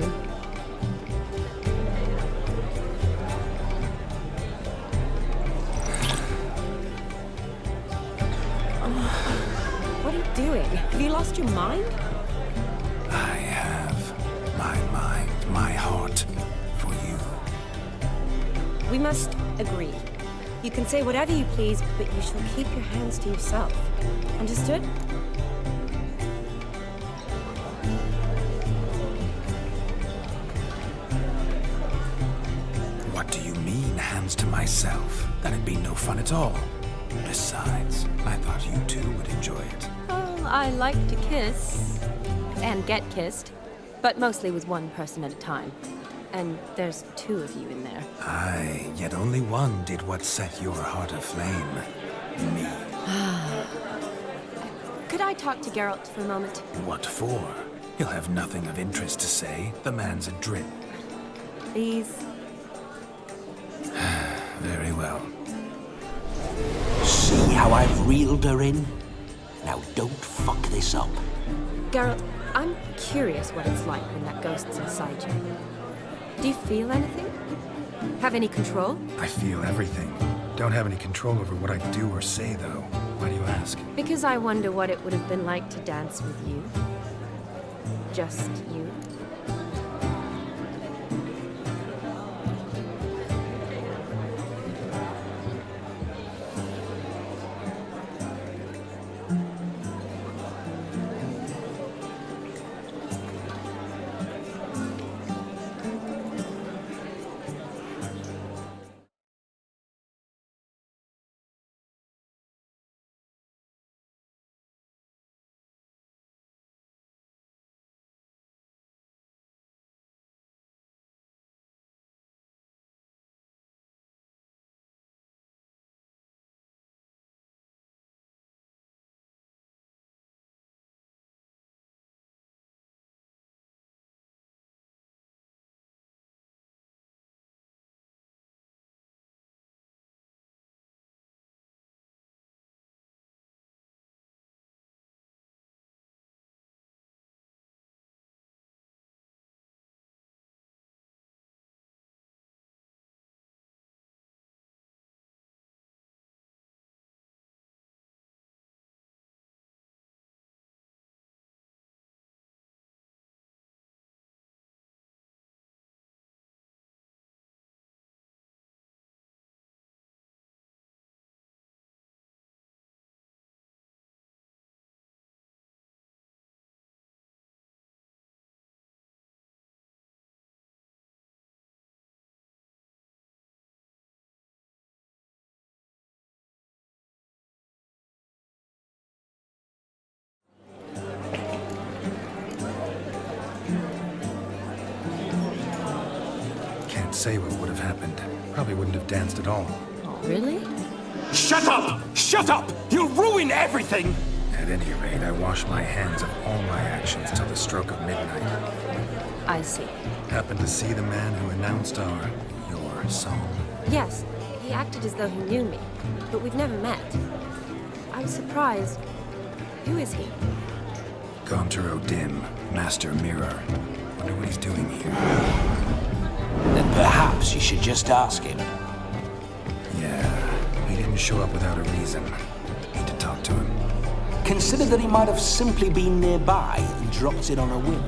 What are you doing? Have you lost your mind? I have my mind, my heart for you. We must agree. You can say whatever you please, but you shall keep your hands to yourself. Understood? What do you mean, hands to myself? That'd be no fun at all. Besides, I thought you two would enjoy it. Well, I like to kiss. And get kissed. But mostly with one person at a time. And there's 2 of you in there. Aye, yet only one did what set your heart aflame. Me. Could I talk to Geralt for a moment? What for? He'll have nothing of interest to say. The man's adrift. Please? Very well. See how I've reeled her in? Now don't fuck this up. Geralt, I'm curious what it's like when that ghost's inside you. Do you feel anything? Have any control? I feel everything. Don't have any control over what I do or say, though. Why do you ask? Because I wonder what it would have been like to dance with you. Just you. Say what would have happened. Probably wouldn't have danced at all. Really? Shut up! Shut up! You'll ruin everything! At any rate, I wash my hands of all my actions till the stroke of midnight. I see. Happened to see the man who announced your song? Yes, he acted as though he knew me, but we've never met. I was surprised. Who is he? Gaunter O'Dim, Master Mirror. Wonder what he's doing here. Then perhaps you should just ask him. Yeah, he didn't show up without a reason. Need to talk to him. Consider that he might have simply been nearby and dropped it on a whim.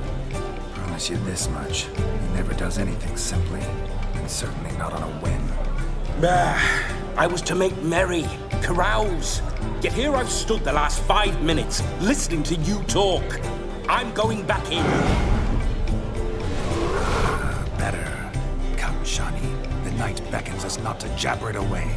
Promise you this much. He never does anything simply, and certainly not on a whim. I was to make merry, carouse. Yet here I've stood the last 5 minutes, listening to you talk. I'm going back in. Better. Come, Shani. The night beckons us not to jabber it away.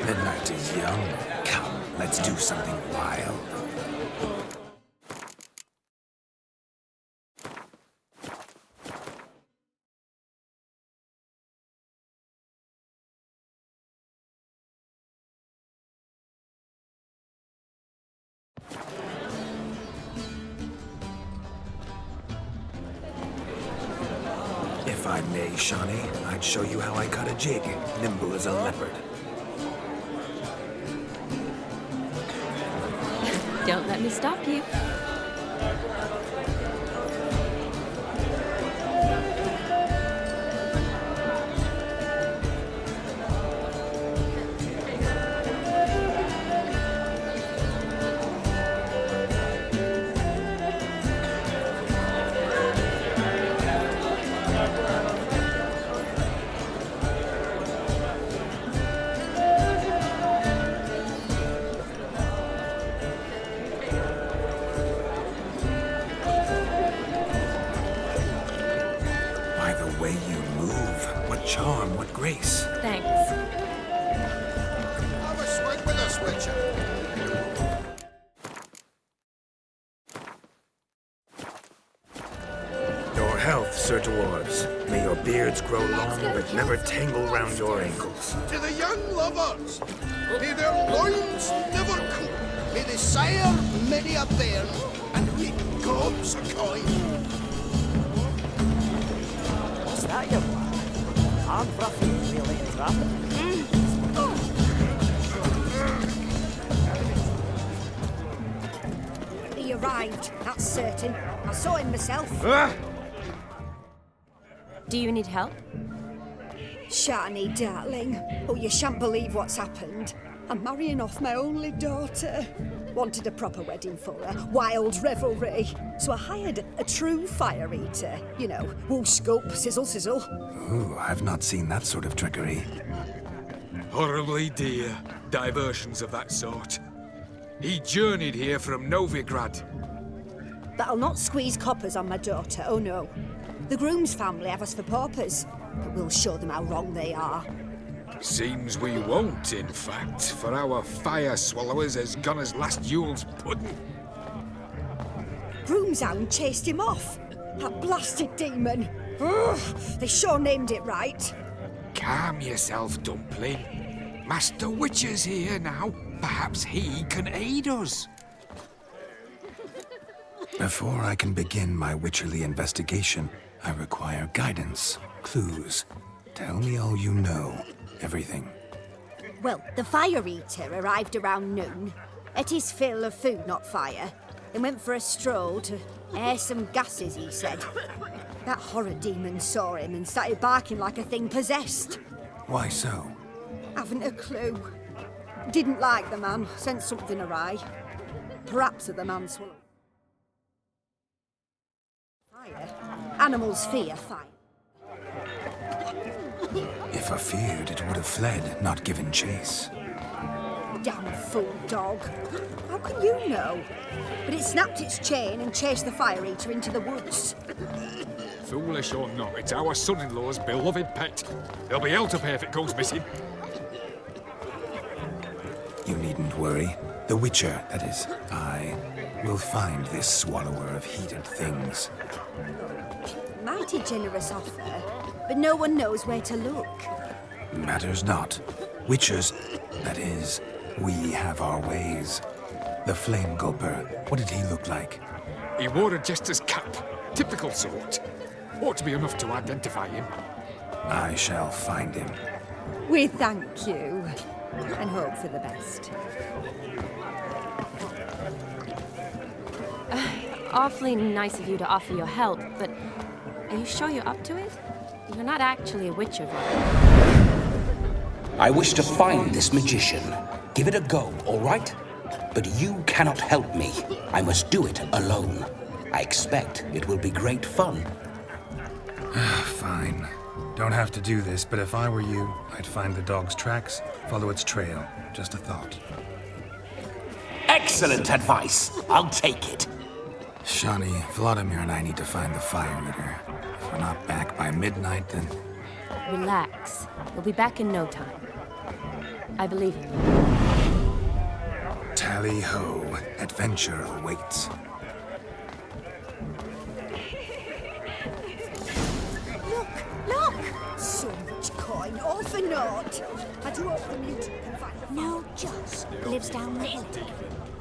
The night is young. Come, let's do something wild. If I may, Shani, I'd show you how I cut a jig, nimble as a leopard. Don't let me stop you. Sir Dwarves. May your beards grow long, but never tangle round your ankles. To the young lovers, may their loins never cool. May they sire many a bairn and reap gobs of coin. What's that, you lad? I'm roughy, really, is that? He arrived, that's certain. I saw him myself. Do you need help? Shani, darling. Oh, you shan't believe what's happened. I'm marrying off my only daughter. Wanted a proper wedding for her, wild revelry. So I hired a true fire eater. You know, whoosh, scoop, sizzle, sizzle. Ooh, I've not seen that sort of trickery. Horribly dear diversions of that sort. He journeyed here from Novigrad. But I'll not squeeze coppers on my daughter, oh no. The groom's family have us for paupers, but we'll show them how wrong they are. Seems we won't, in fact, for our fire swallowers has gone as last Yule's pudding. Groom's hound chased him off. That blasted demon. Ugh, they sure named it right. Calm yourself, Dumpling. Master Witcher's here now. Perhaps he can aid us. Before I can begin my witcherly investigation, I require guidance, clues. Tell me all you know. Everything. Well, the fire eater arrived around noon, ate his fill of food, not fire, and went for a stroll to air some gases, he said. That horror demon saw him and started barking like a thing possessed. Why so? Haven't a clue. Didn't like the man, sensed something awry. Perhaps of the man swallowed fire. Animals fear fire. If I feared, it would have fled, not given chase. Damn fool dog. How can you know? But it snapped its chain and chased the fire eater into the woods. Foolish or not, it's our son-in-law's beloved pet. There'll be hell to pay if it goes missing. You needn't worry. The Witcher, that is, I, will find this swallower of heated things. Mighty generous offer, but no one knows where to look. Matters not. Witchers, that is, we have our ways. The Flame Gulper, what did he look like? He wore a jester's cap. Typical sort. Ought to be enough to identify him. I shall find him. We thank you, and hope for the best. Awfully nice of you to offer your help, but are you sure you're up to it? You're not actually a witcher, I wish to find this magician. Give it a go, all right? But you cannot help me. I must do it alone. I expect it will be great fun. Fine. Don't have to do this, but if I were you, I'd find the dog's tracks, follow its trail. Just a thought. Excellent advice. I'll take it. Shani, Vladimir and I need to find the fire eater. If we're not back by midnight, then... Relax. We'll be back in no time. I believe in you. Tally-ho. Adventure awaits. Look! So much coin, all for naught. I do hope the mutant can find the No, just lives down the hill.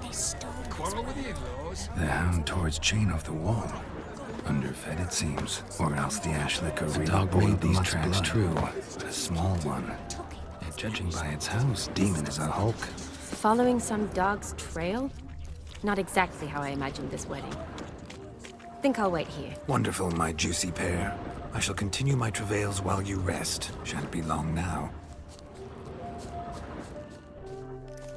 They stole Quarrel with the in-laws? The hound tore its chain off the wall. Underfed, it seems. Or else the ash liquor really boiled these tracks true. But a small one. Yet judging by its house, demon is a hulk. Following some dog's trail? Not exactly how I imagined this wedding. Think I'll wait here. Wonderful, my juicy pair. I shall continue my travails while you rest. Shan't be long now.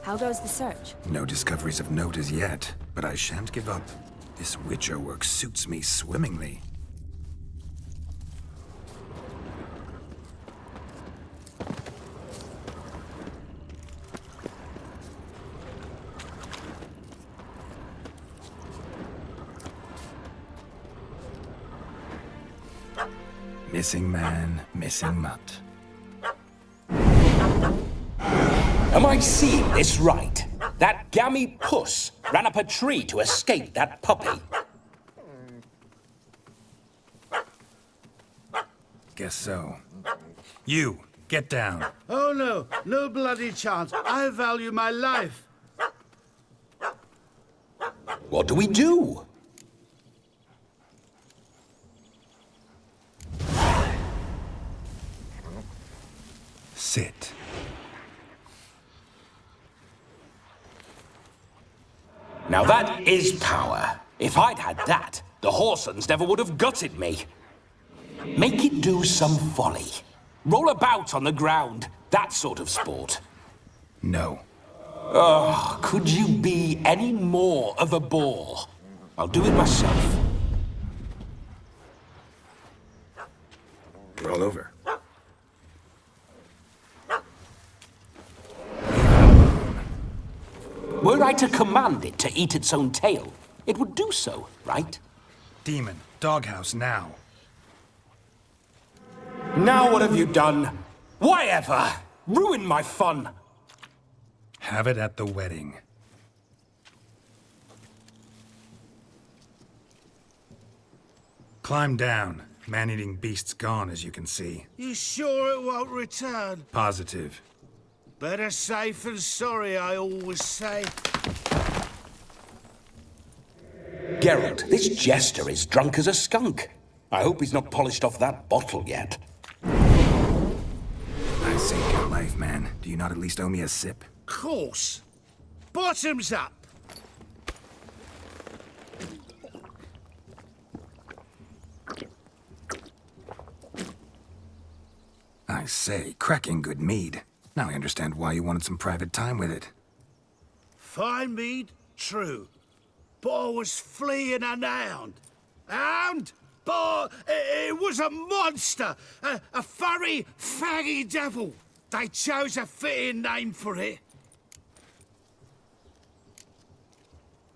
How goes the search? No discoveries of note as yet, but I shan't give up. This Witcher work suits me swimmingly. Missing man, missing mutt. Am I seeing this right? That gammy puss ran up a tree to escape that puppy. Guess so. You, get down. Oh no, no bloody chance. I value my life. What do we do? Sit. Now that is power. If I'd had that, the Horsons never would have gutted me. Make it do some folly. Roll about on the ground. That sort of sport. No. Oh, could you be any more of a bore? I'll do it myself. Roll over. Were I to command it to eat its own tail, it would do so, right? Demon, doghouse now. Now what have you done? Why ever? Ruin my fun. Have it at the wedding. Climb down. Man-eating beast's gone, as you can see. You sure it won't return? Positive. Better safe than sorry, I always say. Geralt, this jester is drunk as a skunk. I hope he's not polished off that bottle yet. I saved your life, man. Do you not at least owe me a sip? Course. Bottoms up. I say, cracking good mead. Now I understand why you wanted some private time with it. Fine mead, true. But I was fleeing an hound. Hound? But it was a monster. A furry, faggy devil. They chose a fitting name for it.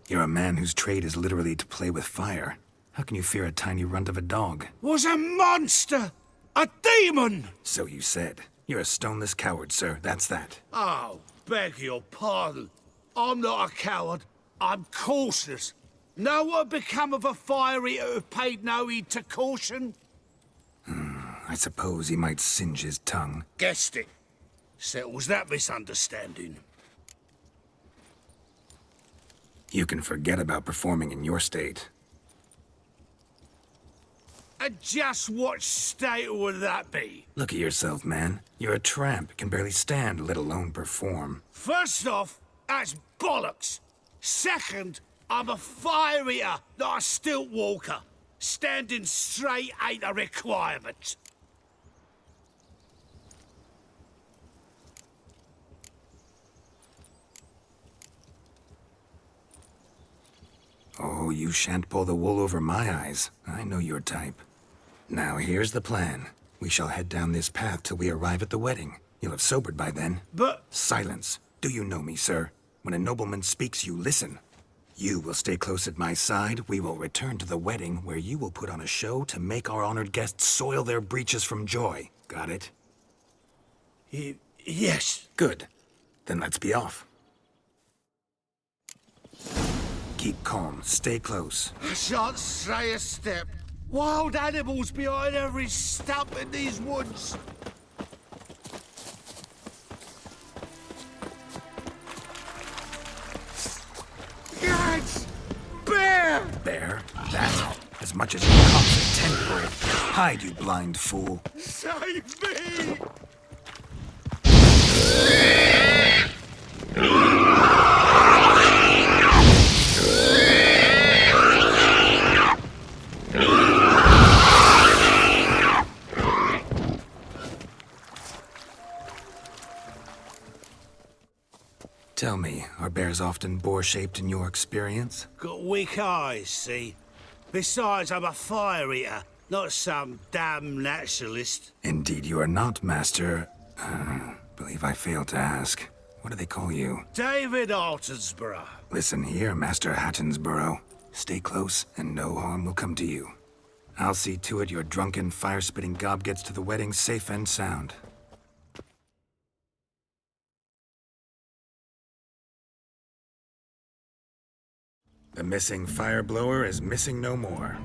You're a man whose trade is literally to play with fire. How can you fear a tiny runt of a dog? Was a monster. A demon! So you said. You're a stoneless coward, sir. That's that. Oh, beg your pardon. I'm not a coward. I'm cautious. Know what become of a fire eater who paid no heed to caution? I suppose he might singe his tongue. Guessed it. Settles that misunderstanding. You can forget about performing in your state. And just what state would that be? Look at yourself, man. You're a tramp, can barely stand, let alone perform. First off, that's bollocks. Second, I'm a fire eater, not a stilt walker. Standing straight ain't a requirement. Oh, you shan't pull the wool over my eyes. I know your type. Now, here's the plan. We shall head down this path till we arrive at the wedding. You'll have sobered by then. But... Silence. Do you know me, sir? When a nobleman speaks, you listen. You will stay close at my side. We will return to the wedding, where you will put on a show to make our honored guests soil their breeches from joy. Got it? Yes. Good. Then let's be off. Keep calm. Stay close. I shan't stray a step. Wild animals behind every stump in these woods. Guards! Bear! Bear? That? As much as you cops a tent pole. Hide, you blind fool. Save me! Tell me, are bears often boar-shaped in your experience? Got weak eyes, see? Besides, I'm a fire eater, not some damn naturalist. Indeed you are not, Master... believe I failed to ask. What do they call you? David Altonsborough. Listen here, Master Hattonsborough. Stay close, and no harm will come to you. I'll see to it your drunken, fire-spitting gob gets to the wedding safe and sound. The missing fire blower is missing no more.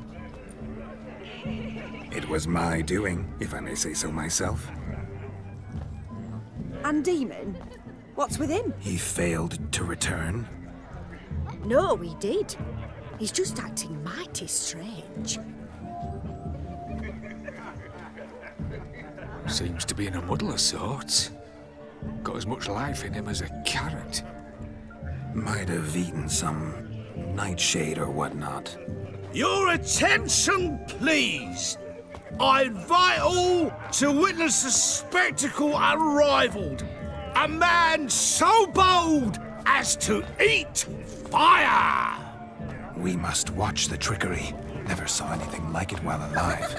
It was my doing, if I may say so myself. And Demon? What's with him? He failed to return. No, he did. He's just acting mighty strange. Seems to be in a muddle of sorts. Got as much life in him as a carrot. Might have eaten some nightshade or whatnot. Your attention, please. I invite all to witness a spectacle unrivaled. A man so bold as to eat fire! We must watch the trickery. Never saw anything like it while alive.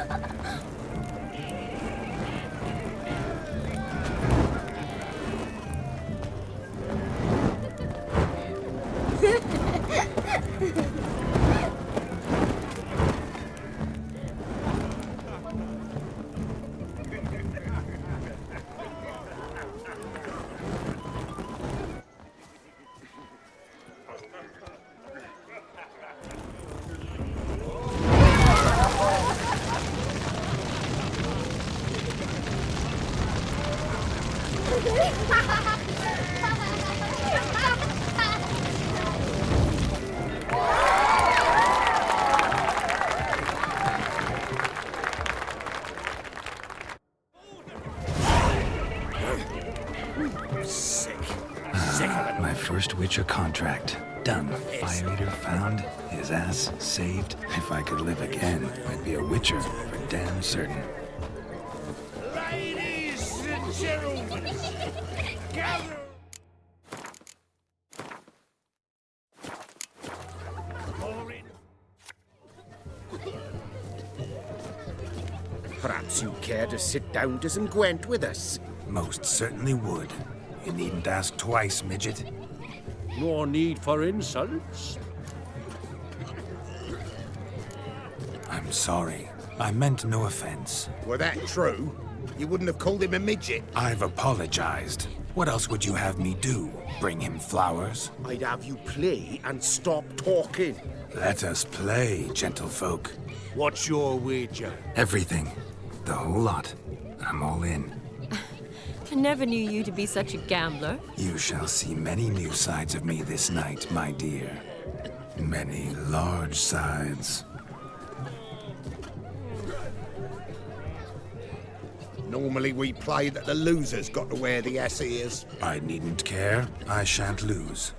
My first Witcher contract. Done. Fire Eater found. His ass saved. If I could live again, I'd be a Witcher for damn certain. Ladies and gentlemen, gather. Perhaps you care to sit down to some Gwent with us? Most certainly would. You needn't ask twice, midget. No need for insults. I'm sorry. I meant no offense. Were that true, you wouldn't have called him a midget. I've apologized. What else would you have me do? Bring him flowers? I'd have you play and stop talking. Let us play, gentlefolk. What's your wager? Everything. The whole lot. I'm all in. I never knew you to be such a gambler. You shall see many new sides of me this night, my dear. Many large sides. Normally we play that the loser's got to wear the ass ears. I needn't care. I shan't lose.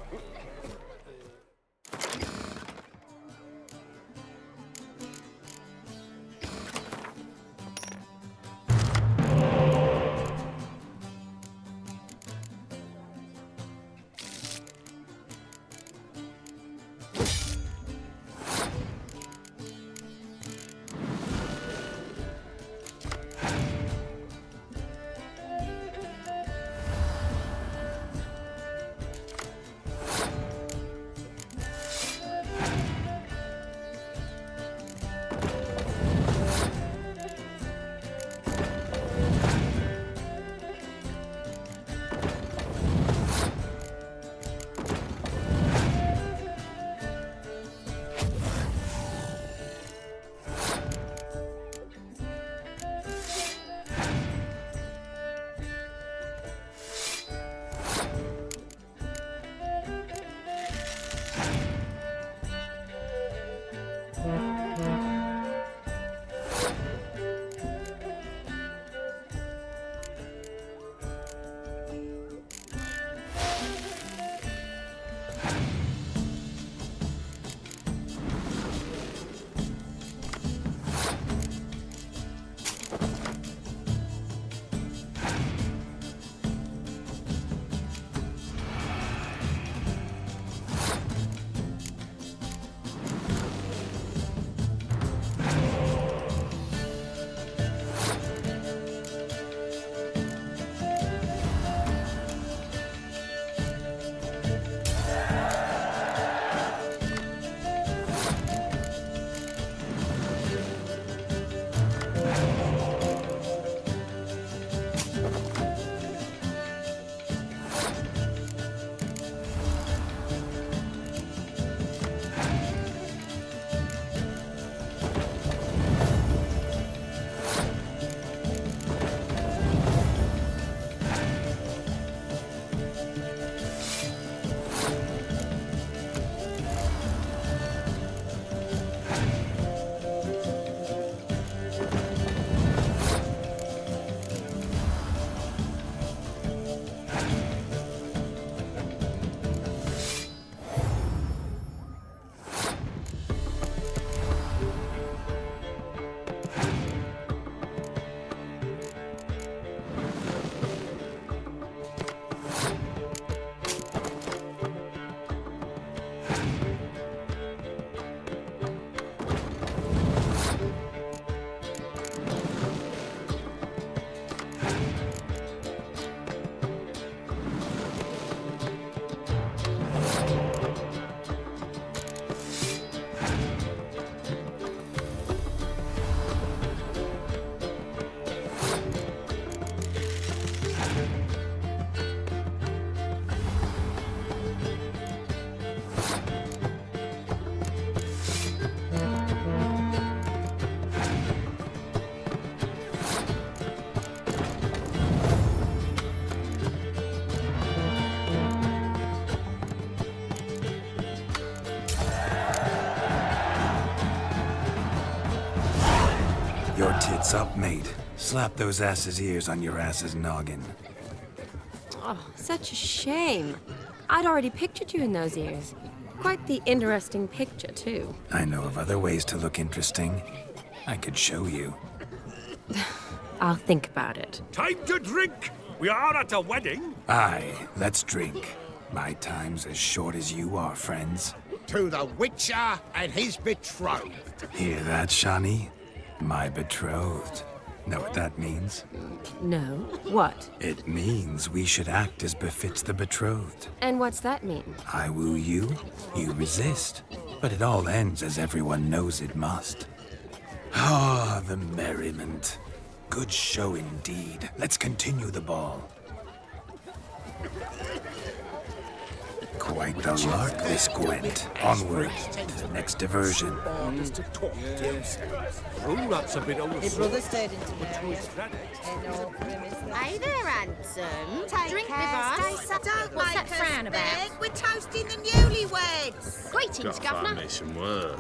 What's up, mate? Slap those asses' ears on your ass's noggin. Oh, such a shame. I'd already pictured you in those ears. Quite the interesting picture, too. I know of other ways to look interesting. I could show you. I'll think about it. Time to drink! We are at a wedding. Aye, let's drink. My time's as short as you are, friends. To the Witcher and his betrothed. Hear that, Shani? My betrothed. Know what that means? No. What? It means we should act as befits the betrothed. And what's that mean? I woo you, you resist. But it all ends as everyone knows it must. Ah, the merriment. Good show indeed. Let's continue the ball. Quite the lark, this Gwent. Onward to the next diversion. Oh, that's a bit old. His brother stayed in Hey there, handsome. Take Drink care, with us. stay Don't What's make that frown us about? beg. We're toasting the newlyweds. Greetings, Governor. some work.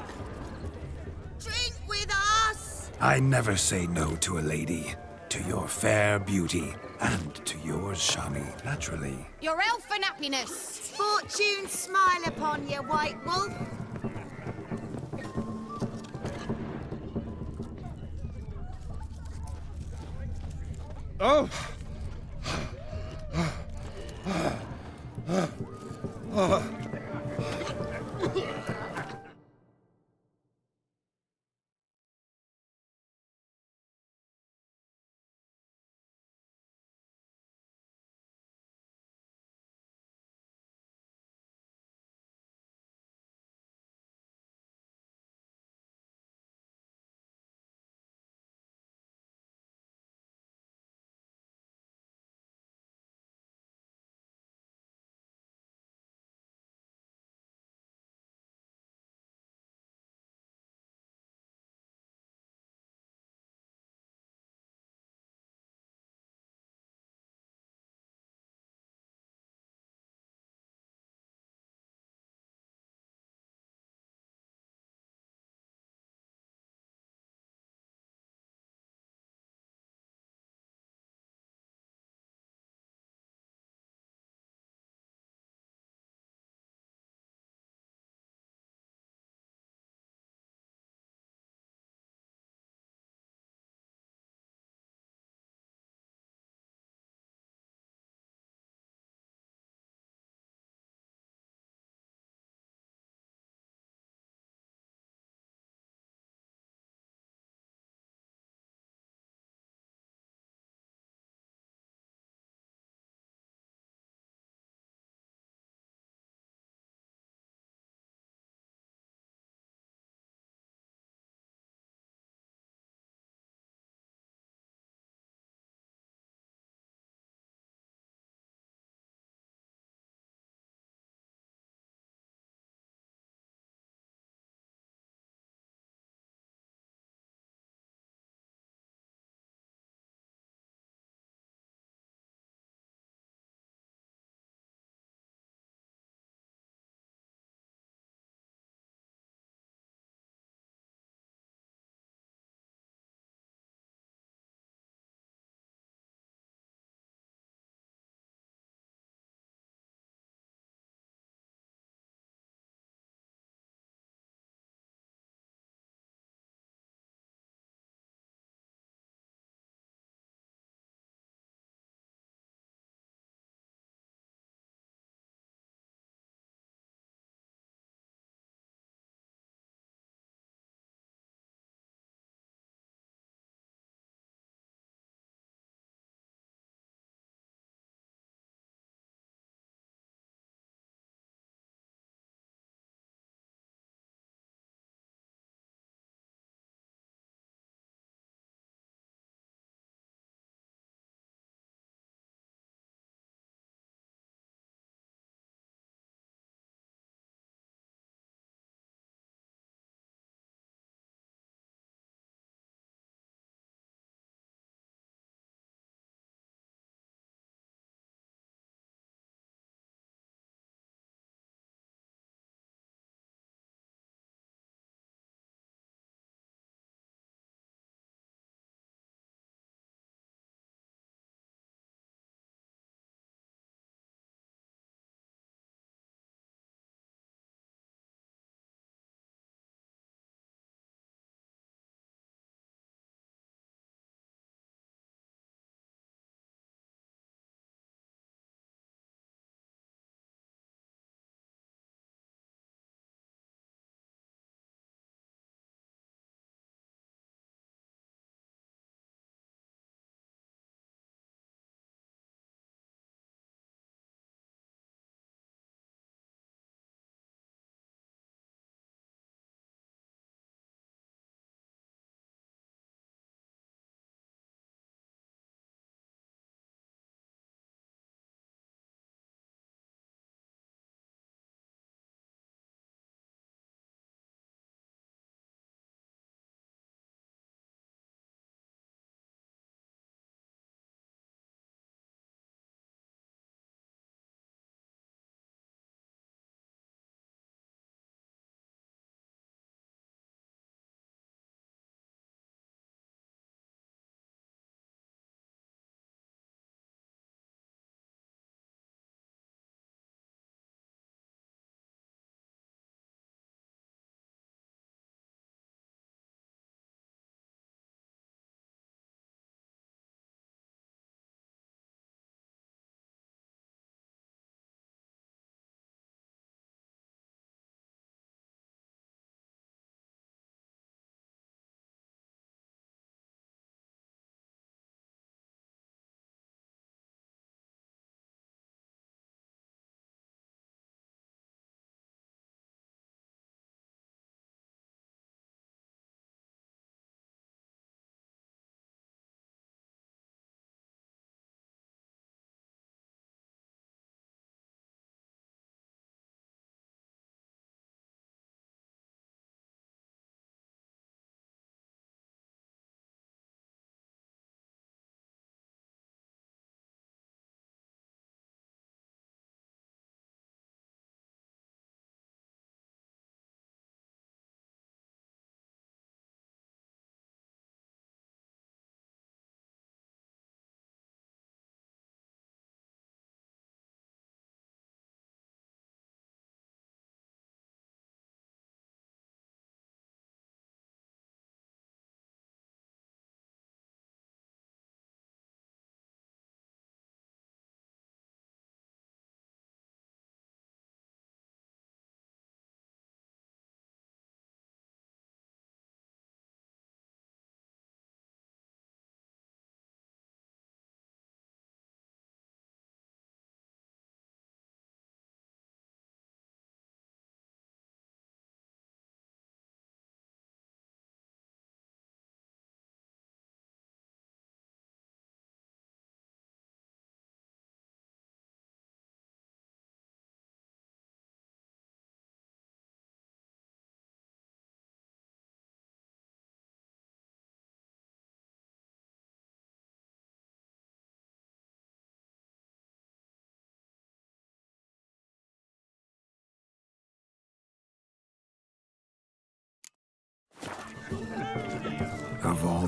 Drink with us. I never say no to a lady. To your fair beauty. And to yours, Shani, naturally. Your elfin happiness. Fortune smile upon you, White Wolf. Oh!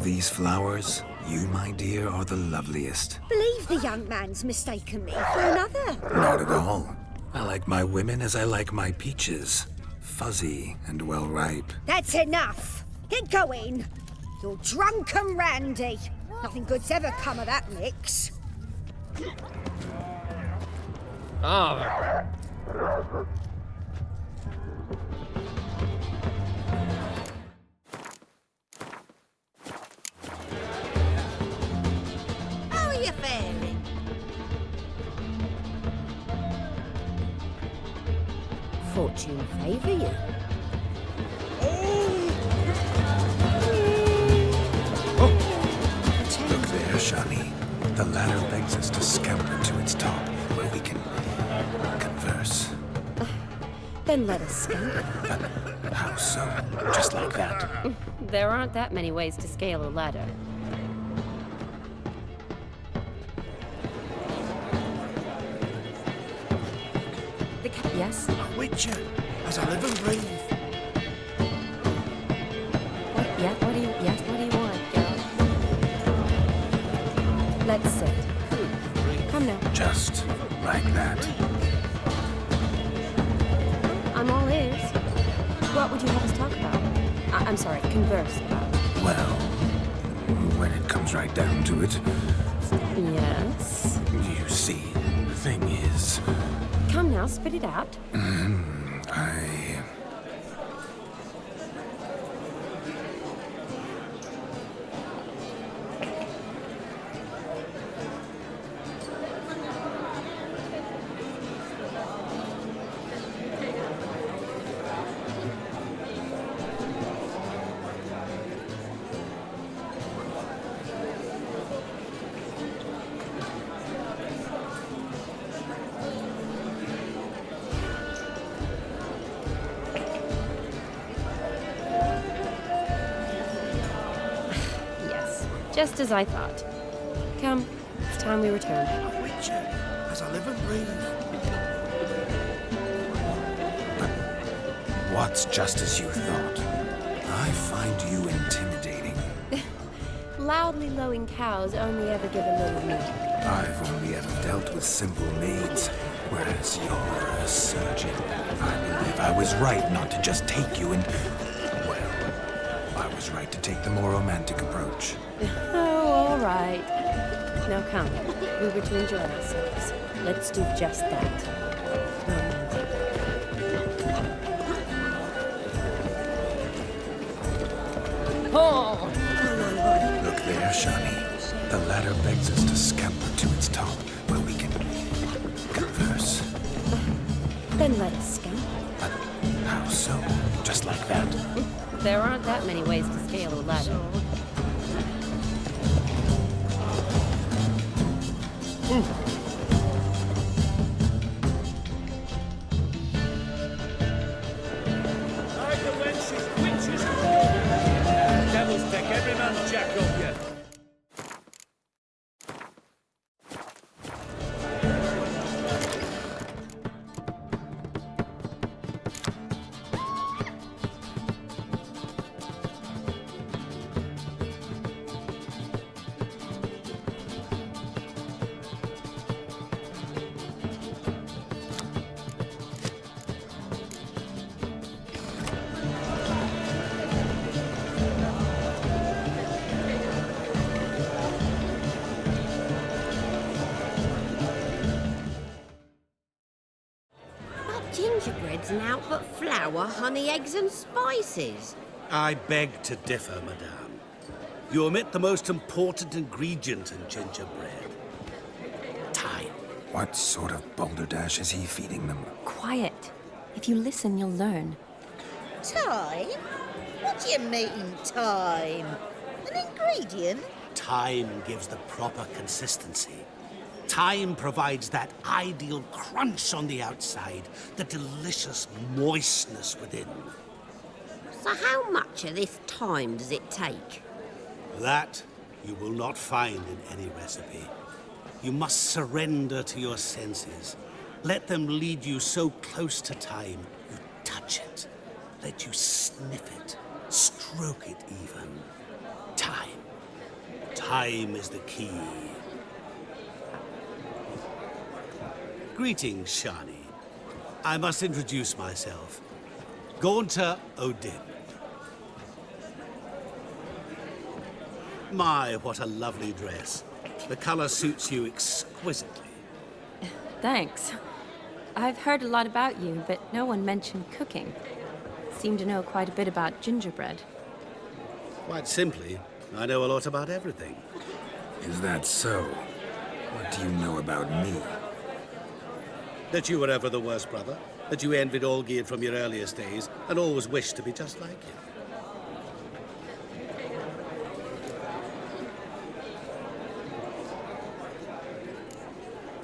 these flowers, you, my dear, are the loveliest. Believe the young man's mistaken me for another. Not at all. I like my women as I like my peaches. Fuzzy and well ripe. That's enough. Get going. You're drunk and randy. Nothing good's ever come of that mix. Ah. How are you faring? Fortune favour you. Look there, Shani. The ladder begs us to scamper to its top, where we can converse. Then let us scamper. But how so? Just like that? There aren't that many ways to scale a ladder. Yes? A witcher, as I live and breathe. What? Yeah, what do you want, girl? Let's sit. Come now. Just like that. I'm all ears. What would you have us talk about? I'm sorry, converse about. Well, when it comes right down to it. Yes? You see, the thing is... Come now, spit it out. Just as I thought. Come, it's time we return. A witcher, as I live and breathe. What's just as you thought? I find you intimidating. Loudly lowing cows only ever give a little milk. I've only ever dealt with simple maids, whereas you're a surgeon. I believe I was right not to just take you and... Well, I was right to take the more romantic approach. Oh, all right. Now come, we were to enjoy ourselves. Let's do just that. Romantic. Oh! Look there, Shani. The ladder begs us to scamper to its top, where we can converse. Then let us scamper. But how so? Just like that? There aren't that many ways to scale a ladder. Hide the wenches, witches! Devils take every man's jack of you. Gingerbread's naught but flour, honey, eggs and spices. I beg to differ, madame. You omit the most important ingredient in gingerbread. Time. What sort of balderdash is he feeding them? Quiet. If you listen, you'll learn. Time? What do you mean, time? An ingredient? Time gives the proper consistency. Time provides that ideal crunch on the outside, the delicious moistness within. So how much of this time does it take? That you will not find in any recipe. You must surrender to your senses. Let them lead you so close to time, you touch it. Let you sniff it, stroke it even. Time. Time is the key. Greetings, Shani. I must introduce myself. Gaunter Odin. My, what a lovely dress. The color suits you exquisitely. Thanks. I've heard a lot about you, but no one mentioned cooking. Seem to know quite a bit about gingerbread. Quite simply, I know a lot about everything. Is that so? What do you know about me? That you were ever the worst brother, that you envied Olgierd from your earliest days, and always wished to be just like him.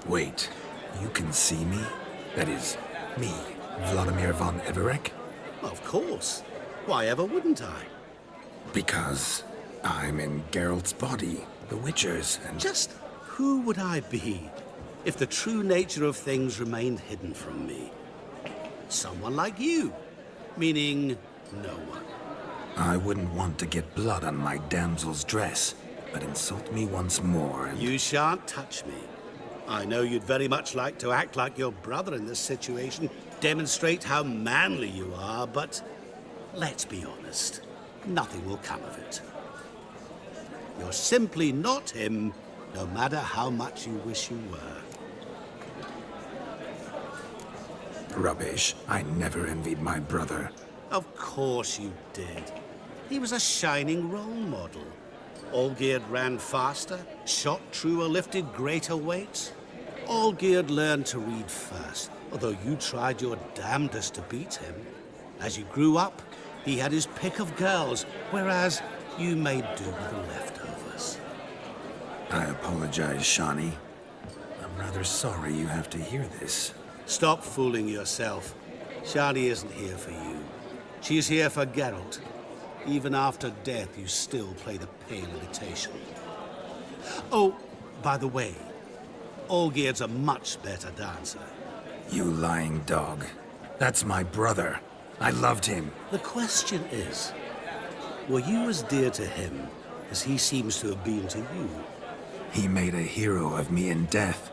Wait, you can see me? That is, me, Vladimir von Everec? Of course. Why ever wouldn't I? Because I'm in Geralt's body, the Witcher's, and... Just who would I be if the true nature of things remained hidden from me? Someone like you, meaning no one. I wouldn't want to get blood on my damsel's dress, but insult me once more and... You shan't touch me. I know you'd very much like to act like your brother in this situation, demonstrate how manly you are, but let's be honest, nothing will come of it. You're simply not him, no matter how much you wish you were. Rubbish. I never envied my brother. Of course you did. He was a shining role model. Olgierd ran faster, shot truer, lifted greater weights. Olgierd learned to read first, although you tried your damnedest to beat him. As you grew up, he had his pick of girls, whereas you made do with the leftovers. I apologize, Shani. I'm rather sorry you have to hear this. Stop fooling yourself. Shani isn't here for you. She's here for Geralt. Even after death, you still play the pale imitation. Oh, by the way, Olgierd's a much better dancer. You lying dog. That's my brother. I loved him. The question is, were you as dear to him as he seems to have been to you? He made a hero of me in death.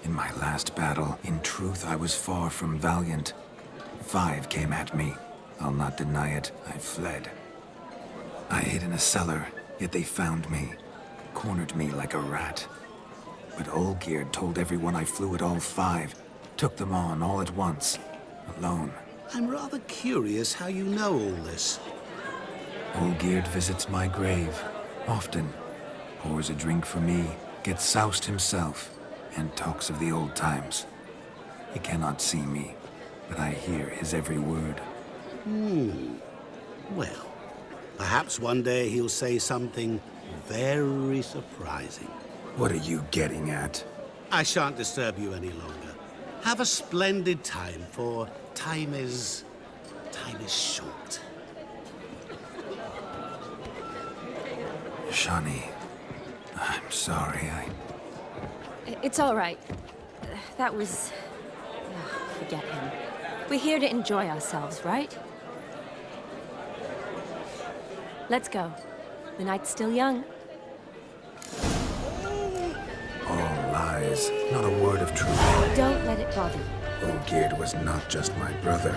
In my last battle, in truth, I was far from valiant. 5 came at me. I'll not deny it, I fled. I hid in a cellar, yet they found me. Cornered me like a rat. But Olgierd told everyone I flew at all 5. Took them on all at once. Alone. I'm rather curious how you know all this. Olgierd visits my grave. Often. Pours a drink for me. Gets soused himself. And talks of the old times. He cannot see me, but I hear his every word. Well, perhaps one day he'll say something very surprising. What are you getting at? I shan't disturb you any longer. Have a splendid time, for time is short. Shani, I'm sorry, It's all right. That was... forget him. We're here to enjoy ourselves, right? Let's go. The night's still young. All lies. Not a word of truth. Don't let it bother you. Olgierd was not just my brother.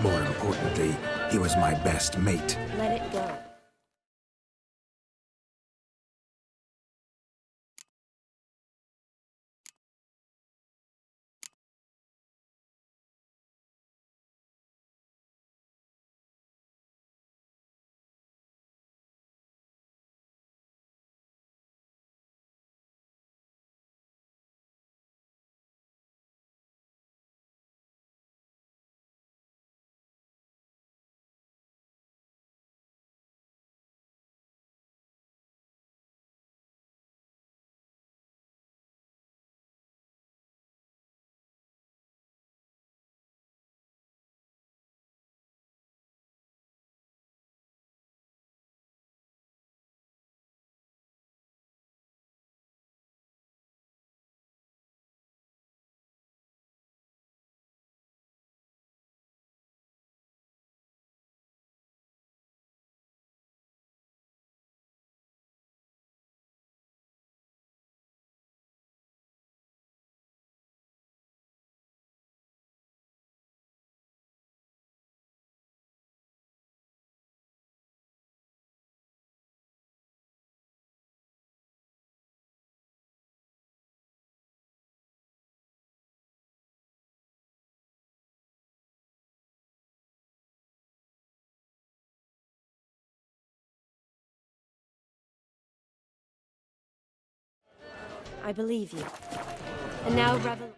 More importantly, he was my best mate. Let it go. I believe you. And now revel...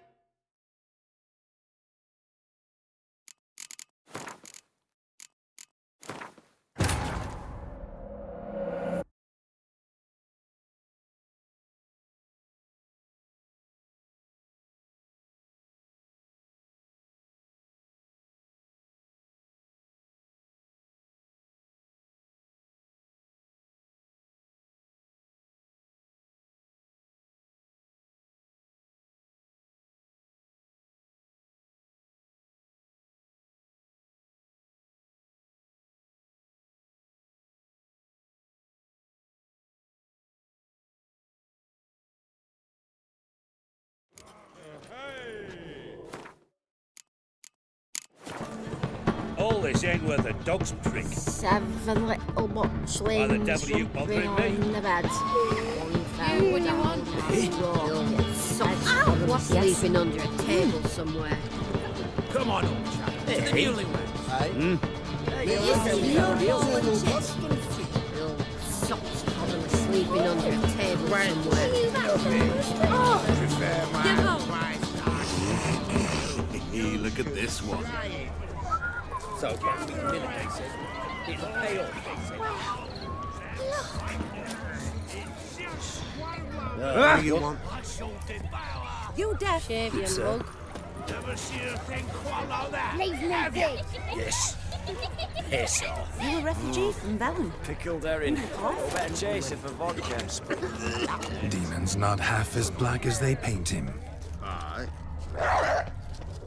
All this ain't worth a dog's prick. 7 little butchlings Why the devil are you bothering me? on the bed. What do you want? Socks sleeping under a table somewhere. Come on, old chap. To the newlyweds. Socks probably sleeping under a table somewhere. Look at this one. So, Captain Minute says it's a payoff, What do you want? You deaf. Shave your mug. Never see a thing quite like that. Leave me be. Yes. Piss off. You a refugee from Velen? Pickled herring. Better chaser for vodka. Demon's not half as black as they paint him. Aye.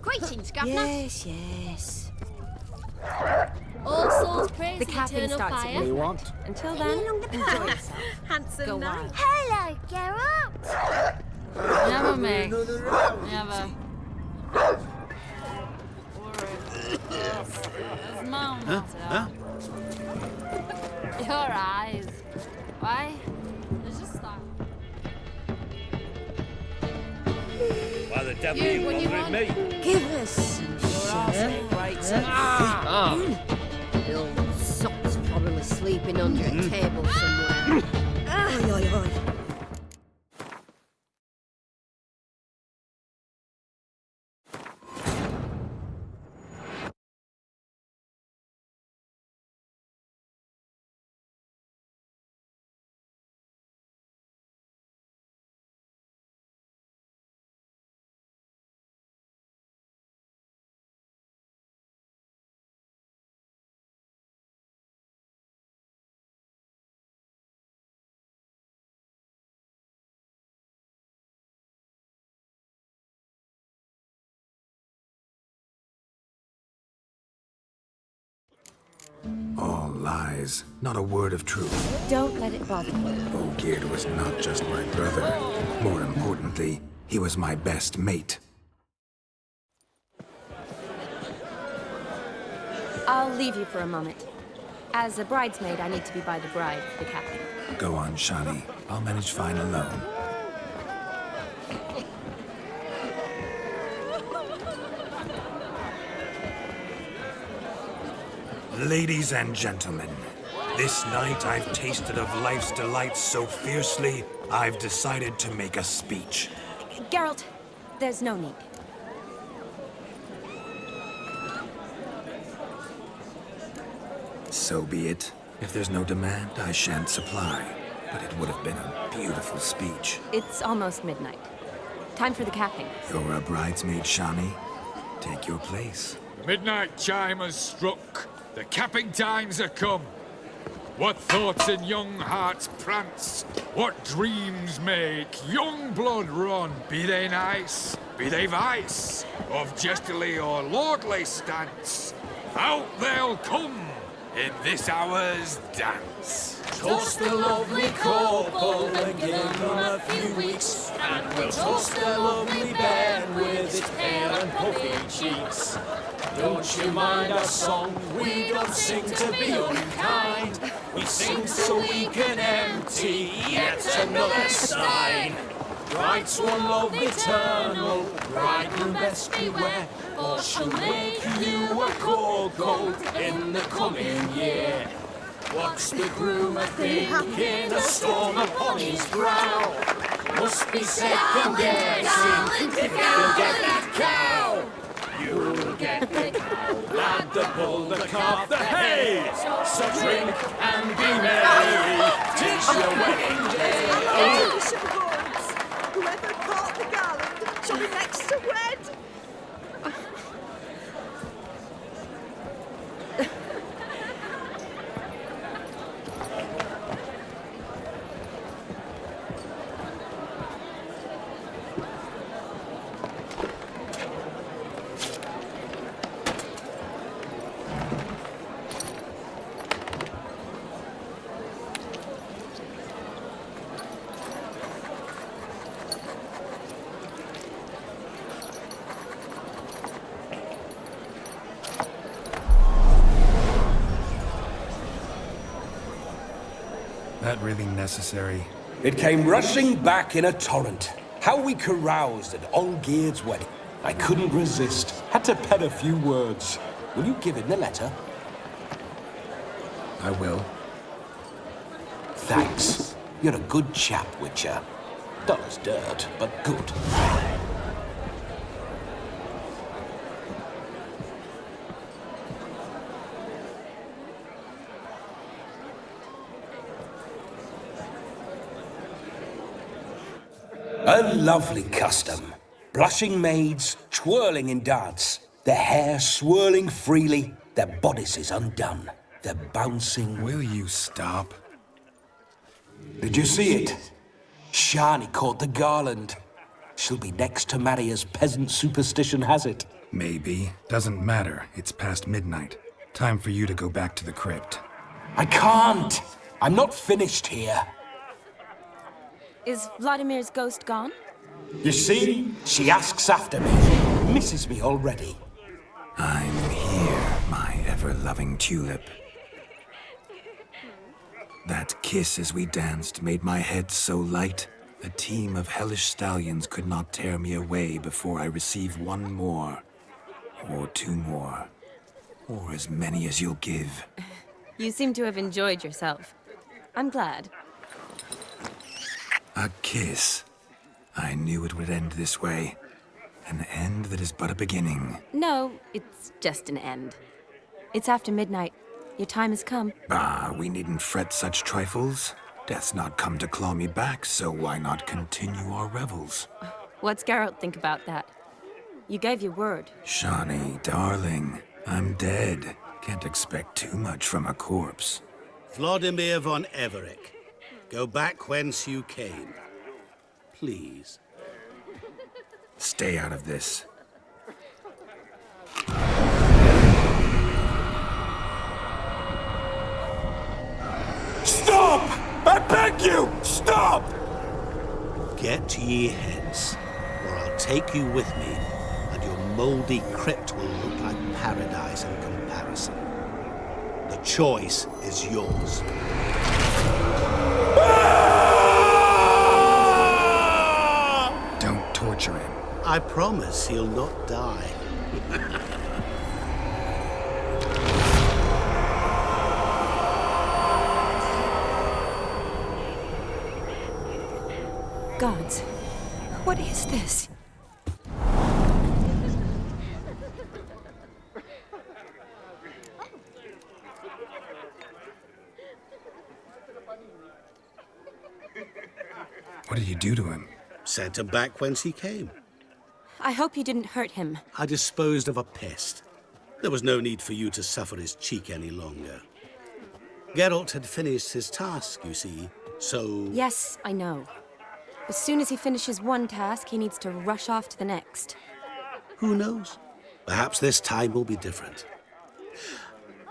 Greetings, Governor. Yes, yes. All souls praise The capping eternal starts fire. at midnight. Until then, enjoy yourself. Handsome Go night. wild. Hello, Geralt. Never me. Never. Huh? Your eyes. Why? There's just stop. Why the devil are You, you what do you bothering want? me? Give us some Bill Sock's probably sleeping under a table somewhere. Oi, oi, oi. All lies, not a word of truth. Don't let it bother you. Ogierd was not just my brother. More importantly, he was my best mate. I'll leave you for a moment. As a bridesmaid, I need to be by the bride for the capping. Go on, Shani. I'll manage fine alone. Ladies and gentlemen, this night I've tasted of life's delights so fiercely, I've decided to make a speech. Geralt, there's no need. So be it. If there's no demand, I shan't supply. But it would have been a beautiful speech. It's almost midnight. Time for the capping. You're a bridesmaid, Shani. Take your place. The midnight chime has struck. The capping times are come. What thoughts in young hearts prance? What dreams make young blood run? Be they nice, be they vice, of jestily or lordly stance, out they'll come in this hour's dance. Toast the lovely couple and give them a few weeks, and we'll toast the lovely bed with its pale and puffy cheeks. Don't you mind our song? We don't sing to be unkind. We sing so we can empty yet another stein. Bride's one love eternal, bridegroom best beware, or she'll make you a cold in the coming year. What's the groom a thinking? A storm upon his brow. must be second guessing. If you get that cow, you'll get the cow, lad, the bull, the calf, the hay. So drink and be merry, 'tis your wedding day. Whoever caught the garland shall be next to wed. That really necessary? It came rushing back in a torrent. How we caroused at Olgierd's wedding. I couldn't resist. Had to pen a few words. Will you give him the letter? I will. Thanks. You're a good chap, Witcher. Dull as dirt, but good. A lovely custom. Blushing maids, twirling in dance, their hair swirling freely, their bodices undone, their bouncing... Will you stop? Did you see it? Shani caught the garland. She'll be next to marry as peasant superstition has it. Maybe. Doesn't matter. It's past midnight. Time for you to go back to the crypt. I can't! I'm not finished here. Is Vladimir's ghost gone? You see? She asks after me. Misses me already. I'm here, my ever-loving tulip. That kiss as we danced made my head so light, a team of hellish stallions could not tear me away before I receive one more. Or two more. Or as many as you'll give. You seem to have enjoyed yourself. I'm glad. A kiss. I knew it would end this way. An end that is but a beginning. No, it's just an end. It's after midnight. Your time has come. Bah, we needn't fret such trifles. Death's not come to claw me back, so why not continue our revels? What's Geralt think about that? You gave your word. Shani, darling, I'm dead. Can't expect too much from a corpse. Vladimir von Everec, go back whence you came. Please. Stay out of this. Stop! I beg you! Stop! Get ye hence, or I'll take you with me, and your mouldy crypt will look like paradise in comparison. The choice is yours. Don't torture him. I promise he'll not die. Gods, what is this? What did you do to him? Sent him back whence he came. I hope you didn't hurt him. I disposed of a pest. There was no need for you to suffer his cheek any longer. Geralt had finished his task, you see, so... Yes, I know. As soon as he finishes one task, he needs to rush off to the next. Who knows? Perhaps this time will be different.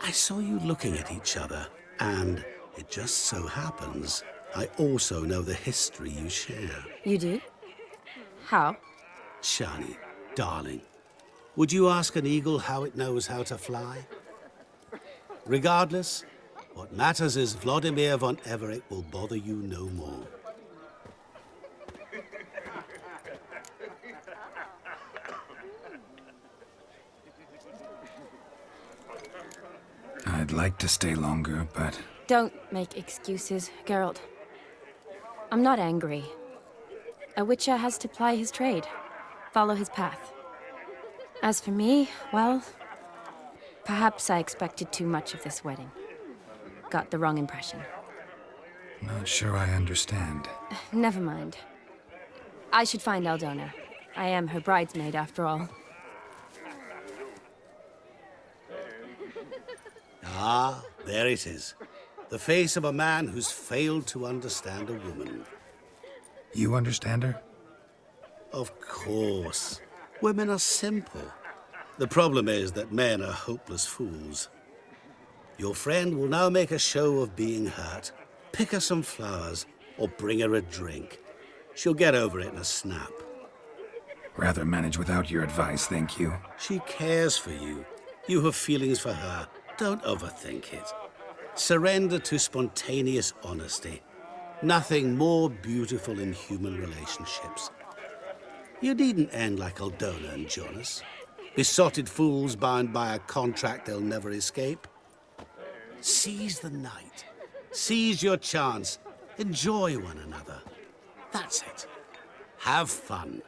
I saw you looking at each other, and it just so happens I also know the history you share. You do? How? Shani, darling, would you ask an eagle how it knows how to fly? Regardless, what matters is Vladimir von Everec will bother you no more. I'd like to stay longer, but... Don't make excuses, Geralt. I'm not angry. A witcher has to ply his trade, follow his path. As for me, well, perhaps I expected too much of this wedding. Got the wrong impression. Not sure I understand. Never mind. I should find Aldona. I am her bridesmaid, after all. Ah, there it is. The face of a man who's failed to understand a woman. You understand her? Of course. Women are simple. The problem is that men are hopeless fools. Your friend will now make a show of being hurt, pick her some flowers, or bring her a drink. She'll get over it in a snap. Rather manage without your advice, thank you. She cares for you. You have feelings for her. Don't overthink it. Surrender to spontaneous honesty. Nothing more beautiful in human relationships. You needn't end like Aldona and Jonas. Besotted fools bound by a contract they'll never escape. Seize the night. Seize your chance. Enjoy one another. That's it. Have fun.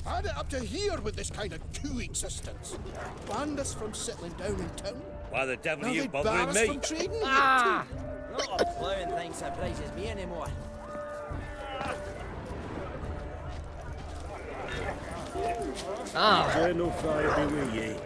Had it up to here with this kind of coexistence. Banned us from settling down in town. Why the devil Now are you they'd bar bothering us me? from trading here, Ah! Not a ploughing thing surprises me anymore. Ah! Sure no fire be with ye.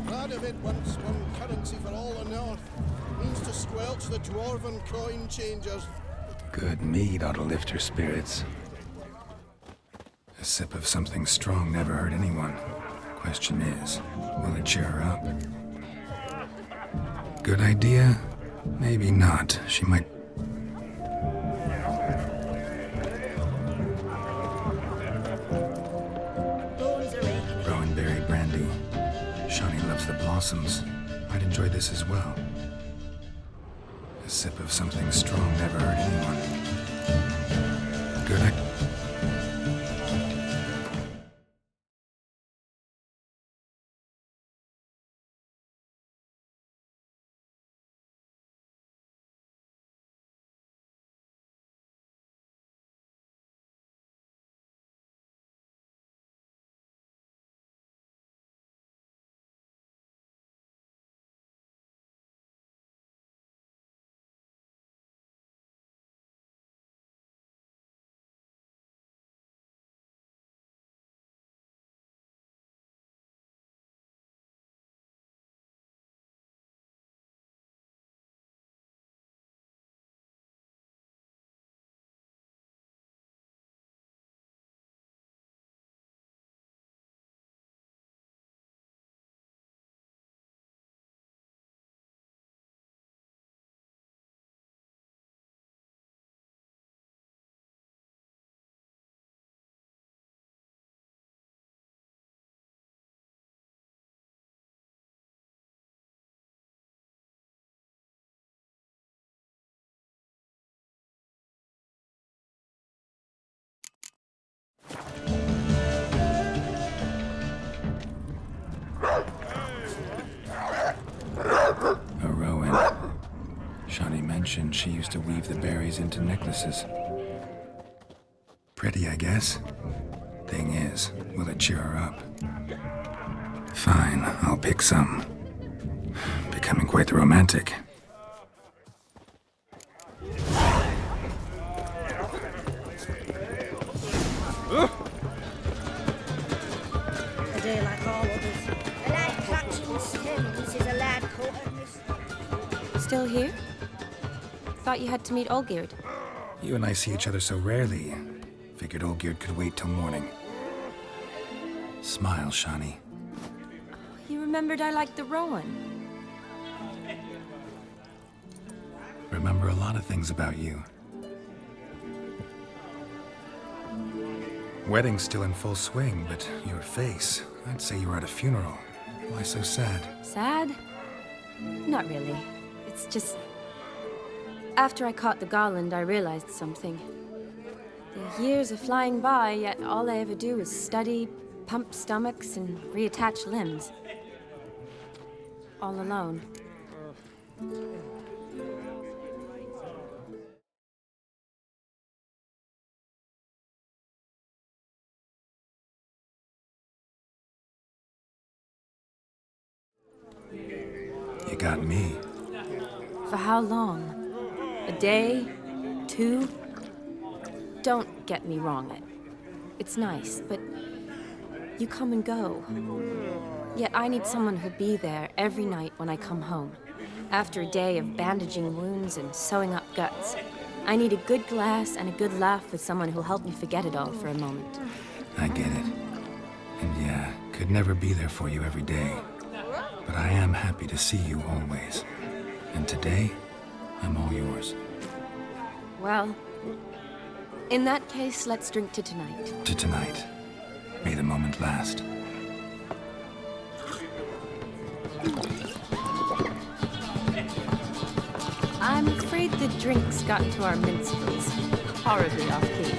Radovid wants one currency for all the north. Means to squelch the dwarven coin changers. Good mead ought to lift her spirits. A sip of something strong never hurt anyone. Question is, will it cheer her up? Good idea? Maybe not. She might... Rowanberry brandy. Shawnee loves the blossoms. Might enjoy this as well. A sip of something strong never hurt anyone. Good idea. A Rowan. Shawnee mentioned she used to weave the berries into necklaces. Pretty, I guess. Thing is, will it cheer her up? Fine, I'll pick some. Becoming quite the romantic. A day like all others. A lad clutching stems is a lad caught at mis- Still here? Thought you had to meet Olgierd. You and I see each other so rarely. Figured Olgierd could wait till morning. Smile, Shawnee. You remembered I liked the Rowan. Remember a lot of things about you. Wedding's still in full swing, but your face, I'd say you were at a funeral. Why so sad? Sad? Not really. It's just... After I caught the garland, I realized something. The years are flying by, yet all I ever do is study, pump stomachs, and reattach limbs. All alone. You got me. For how long? A day? 2? Don't get me wrong. It's nice, but you come and go. Yet I need someone who'll be there every night when I come home. After a day of bandaging wounds and sewing up guts, I need a good glass and a good laugh with someone who'll help me forget it all for a moment. I get it. And yeah, could never be there for you every day. But I am happy to see you always. And today, I'm all yours. Well, in that case, let's drink to tonight. To tonight. May the moment last. I'm afraid the drinks got to our minstrels. Horribly off-key.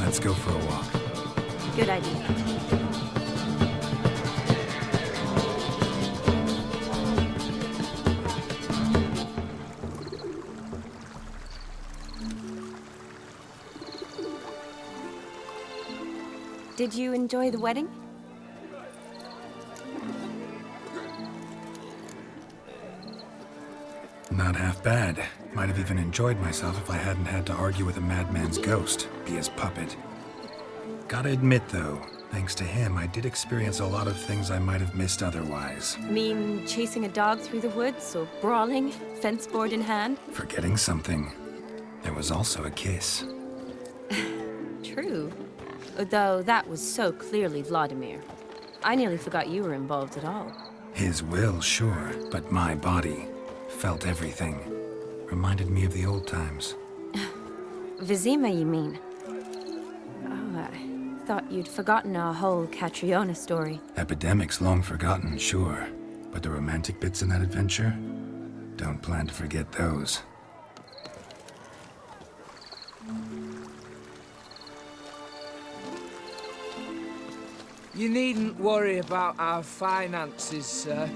Let's go for a walk. Good idea. Did you enjoy the wedding? Not half bad. Might have even enjoyed myself if I hadn't had to argue with a madman's ghost, be his puppet. Gotta admit, though, thanks to him, I did experience a lot of things I might have missed otherwise. Mean chasing a dog through the woods, or brawling, fence board in hand? Forgetting something. There was also a kiss. True. Though that was so clearly Vladimir. I nearly forgot you were involved at all. His will, sure, but my body felt everything. Reminded me of the old times. Vizima, you mean? Oh, I thought you'd forgotten our whole Catriona story. Epidemics long forgotten, sure. But the romantic bits in that adventure? Don't plan to forget those. You needn't worry about our finances, sir.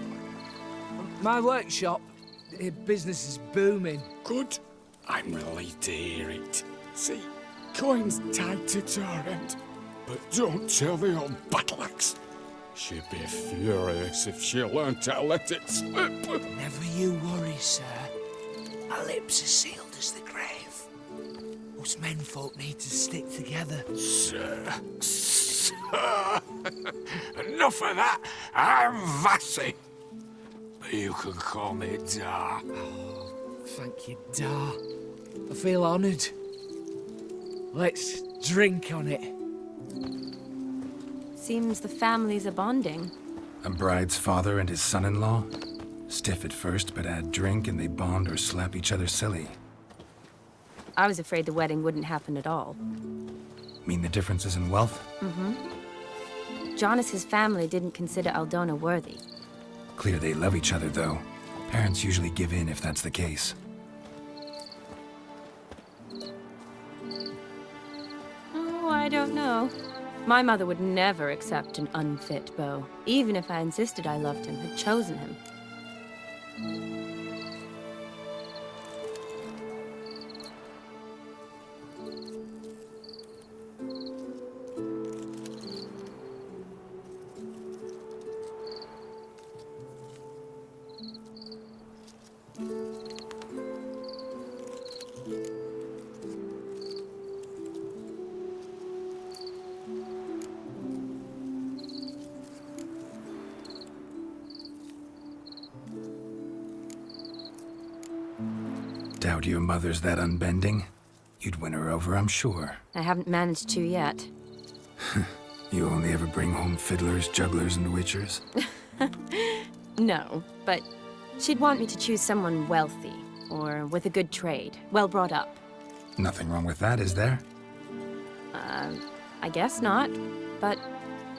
My workshop, business is booming. Good. I'm relieved to hear it. See, coin's tied to Torrent. But don't tell the old battle-axe. She'd be furious if she learned to let it slip. Never you worry, sir. Our lips are sealed as the grave. Us menfolk need to stick together. Sir. Enough of that. I'm Vassy. But you can call me Dar. Oh, thank you, Dar. I feel honoured. Let's drink on it. Seems the families are bonding. A bride's father and his son-in-law? Stiff at first, but add drink and they bond or slap each other silly. I was afraid the wedding wouldn't happen at all. Mean the differences in wealth? Mm-hmm. Jonas's family didn't consider Aldona worthy. Clear they love each other, though. Parents usually give in if that's the case. Oh, I don't know. My mother would never accept an unfit beau, even if I insisted I loved him, had chosen him. Doubt your mother's that unbending? You'd win her over, I'm sure. I haven't managed to yet. You only ever bring home fiddlers, jugglers, and witchers? No, but she'd want me to choose someone wealthy, or with a good trade, well brought up. Nothing wrong with that, is there? I guess not, but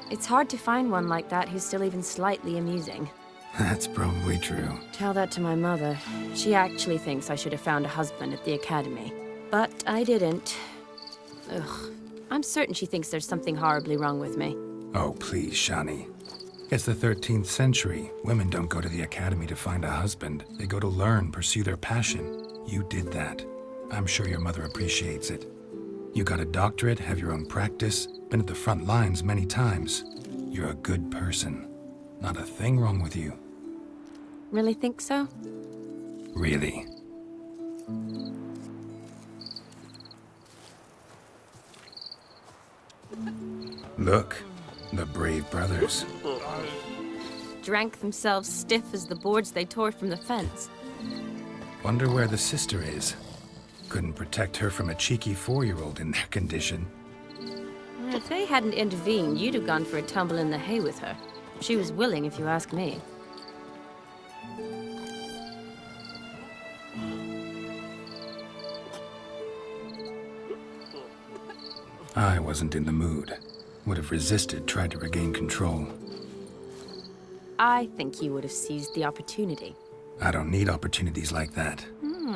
it's hard to find one like that who's still even slightly amusing. That's probably true. Tell that to my mother. She actually thinks I should have found a husband at the academy. But I didn't. Ugh. I'm certain she thinks there's something horribly wrong with me. Oh, please, Shani. It's the 13th century. Women don't go to the academy to find a husband. They go to learn, pursue their passion. You did that. I'm sure your mother appreciates it. You got a doctorate, have your own practice, been at the front lines many times. You're a good person. Not a thing wrong with you. Really think so? Really. Look, the brave brothers. Drank themselves stiff as the boards they tore from the fence. Wonder where the sister is. Couldn't protect her from a cheeky 4-year-old in their condition. If they hadn't intervened, you'd have gone for a tumble in the hay with her. She was willing, if you ask me. I wasn't in the mood. Would have resisted, tried to regain control. I think you would have seized the opportunity. I don't need opportunities like that.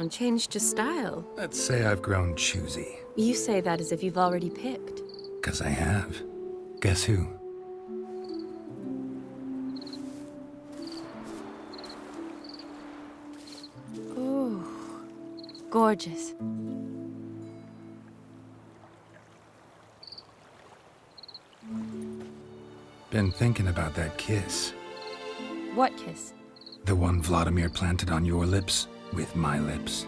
Changed your style. Let's say I've grown choosy. You say that as if you've already picked. 'Cause I have. Guess who? Ooh, gorgeous. Been thinking about that kiss. What kiss? The one Vladimir planted on your lips, with my lips.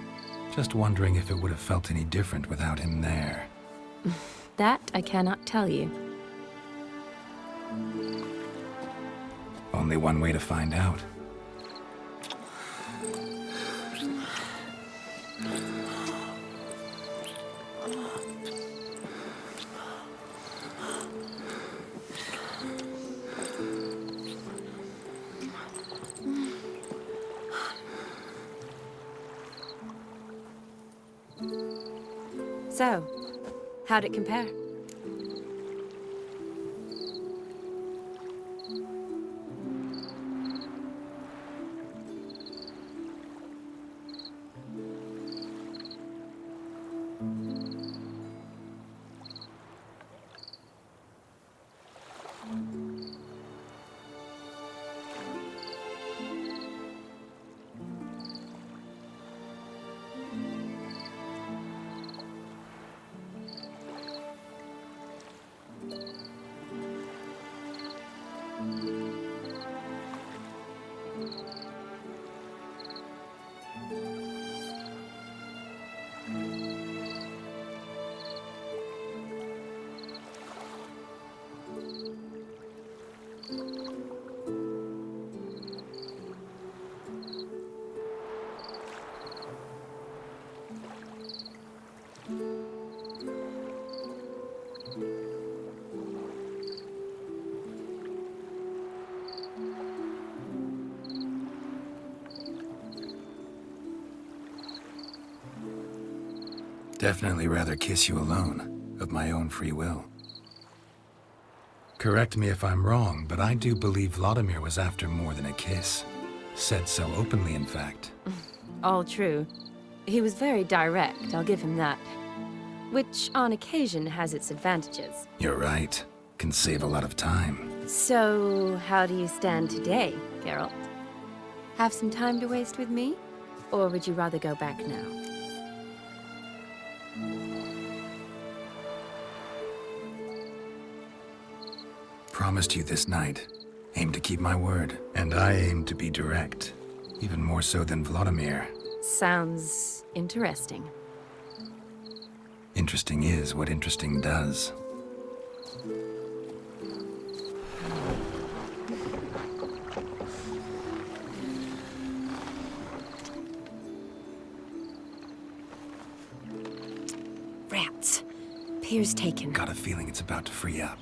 Just wondering if it would have felt any different without him there. That I cannot tell you. Only one way to find out. So, how'd it compare? Definitely rather kiss you alone, of my own free will. Correct me if I'm wrong, but I do believe Vladimir was after more than a kiss. Said so openly, in fact. All true. He was very direct, I'll give him that. Which, on occasion, has its advantages. You're right. Can save a lot of time. So, how do you stand today, Geralt? Have some time to waste with me? Or would you rather go back now? Promised you this night. Aim to keep my word. And I aim to be direct. Even more so than Vladimir. Sounds interesting. Interesting is what interesting does. Rats. Pier's taken. Got a feeling it's about to free up.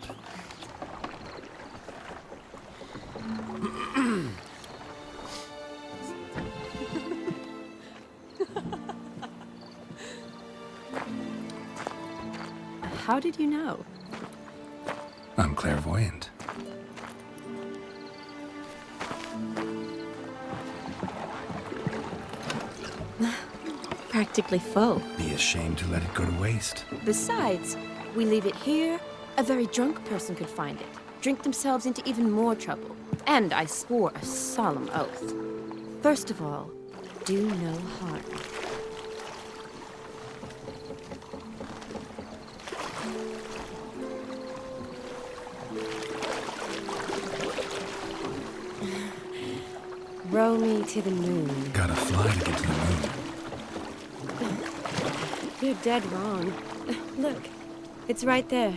How did you know? I'm clairvoyant. Practically full. Be ashamed to let it go to waste. Besides, we leave it here, a very drunk person could find it, drink themselves into even more trouble. And I swore a solemn oath. First of all, do no harm. Row me to the moon. Gotta fly to get to the moon. You're dead wrong. Look, it's right there,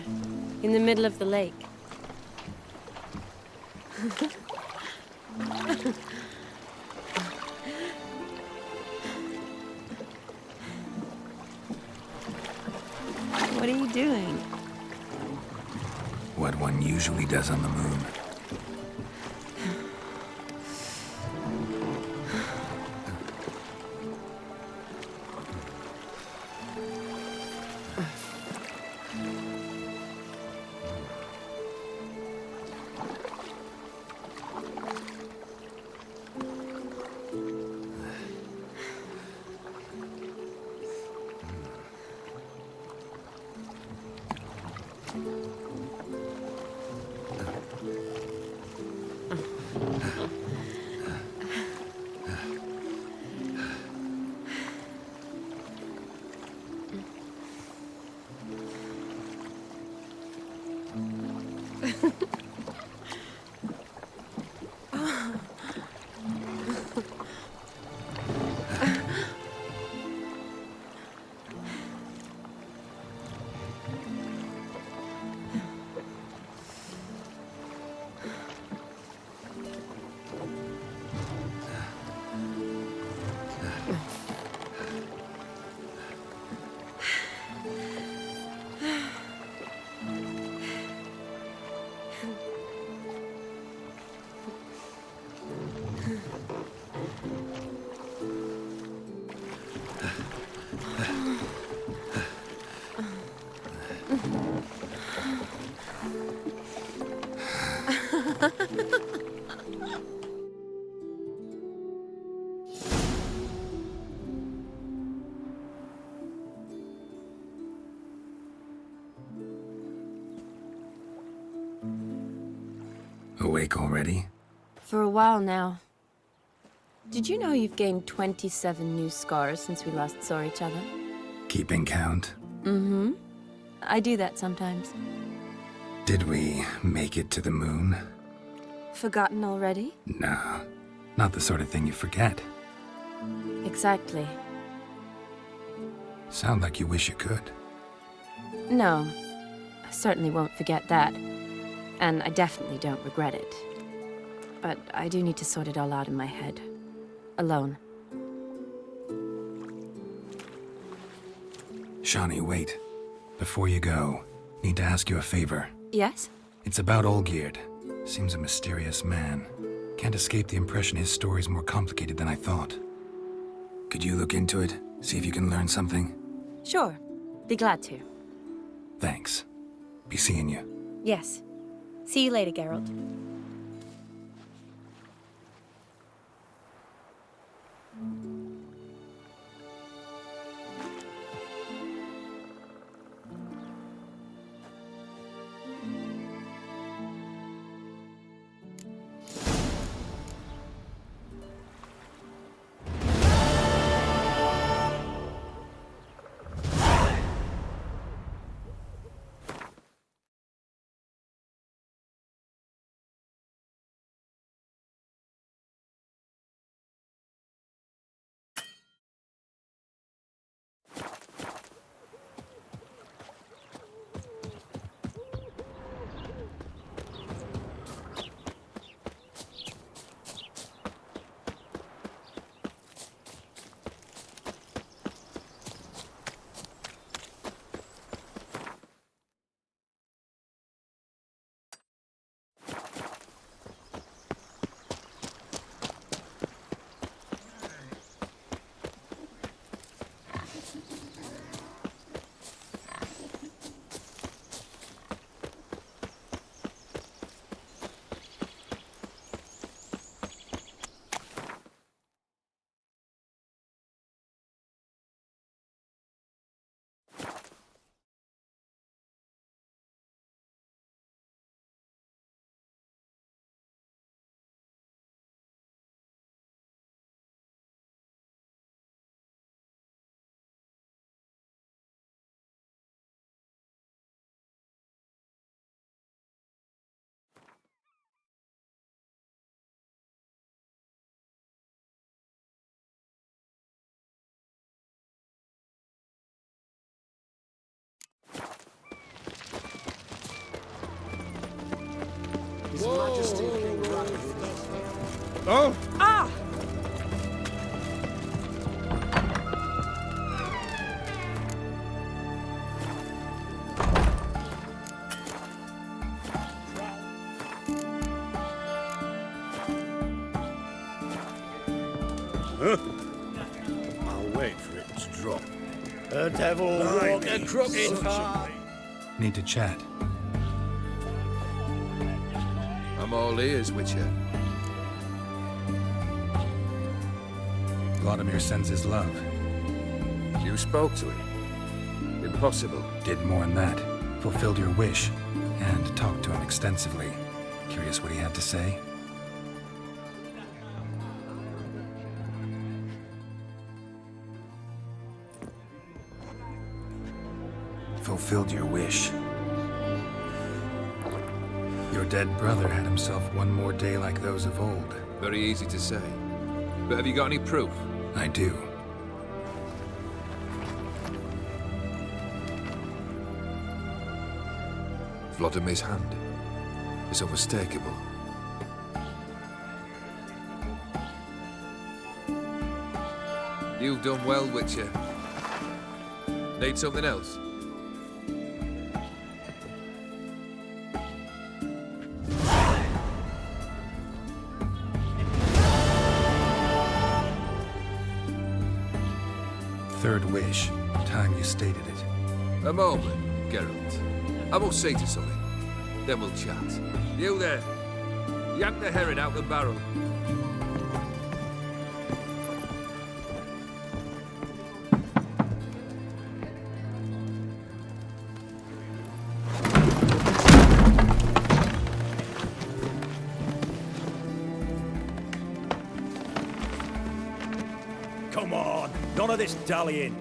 in the middle of the lake. What are you doing? What one usually does on the moon. awake already? For a while now. Did you know you've gained 27 new scars since we last saw each other? Keeping count? Mm-hmm. I do that sometimes. Did we make it to the moon? Forgotten already? No, not the sort of thing you forget. Exactly. Sound like you wish you could. No, I certainly won't forget that. And I definitely don't regret it. But I do need to sort it all out in my head. Alone. Shani, wait. Before you go, need to ask you a favor. Yes? It's about Olgierd. Seems a mysterious man. Can't escape the impression his story's more complicated than I thought. Could you look into it? See if you can learn something? Sure. Be glad to. Thanks. Be seeing you. Yes. See you later, Geralt. His Majesty King Radahid. Oh! Ah! Huh? I'll wait for it to drop. The devil walk a crooked path. Need to chat. I'm all ears, Witcher. Vladimir sends his love. You spoke to him? Impossible. Did more than that. Fulfilled your wish. And talked to him extensively. Curious what he had to say? Fulfilled your wish. Your dead brother had himself one more day like those of old. Very easy to say. But have you got any proof? I do. Vladimir's hand is unmistakable. You've done well, Witcher. Need something else? Third wish. Time you stated it. A moment, Geralt. I must see to something. Then we'll chat. You there. Yank the herring out the barrel. Come on, none of this dallying.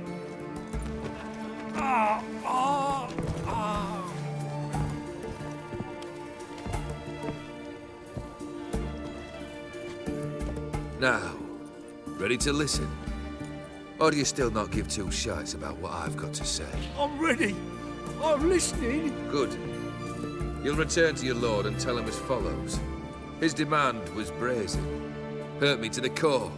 Now, ready to listen? Or do you still not give two shites about what I've got to say? I'm ready. I'm listening. Good. You'll return to your lord and tell him as follows. His demand was brazen. Hurt me to the core.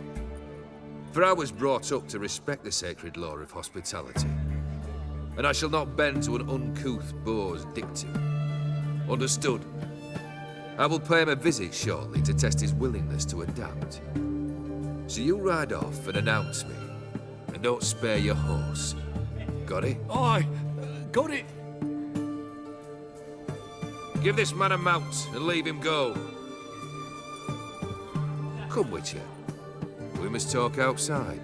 For I was brought up to respect the sacred law of hospitality. And I shall not bend to an uncouth boor's dictum. Understood? I will pay him a visit shortly to test his willingness to adapt. So you ride off and announce me. And don't spare your horse. Got it? Aye, got it. Give this man a mount and leave him go. Come, Witcher. We must talk outside.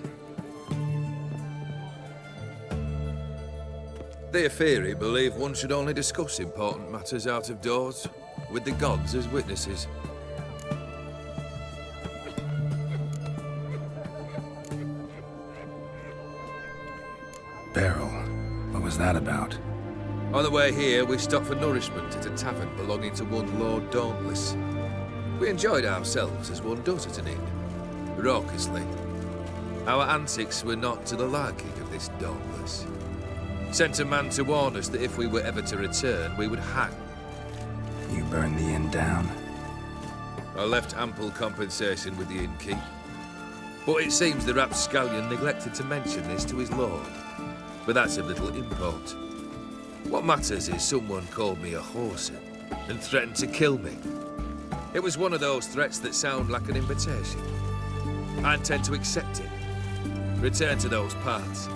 The Aetheri believe one should only discuss important matters out of doors, with the gods as witnesses. Beryl, what was that about? On the way here, we stopped for nourishment at a tavern belonging to one Lord Dauntless. We enjoyed ourselves as one does at an inn, raucously. Our antics were not to the liking of this Dauntless. Sent a man to warn us that if we were ever to return, we would hang. You burned the inn down? I left ample compensation with the innkeep. But it seems the rapscallion neglected to mention this to his lord. But that's of little import. What matters is someone called me a whoreson and threatened to kill me. It was one of those threats that sound like an invitation. I intend to accept it. Return to those parts.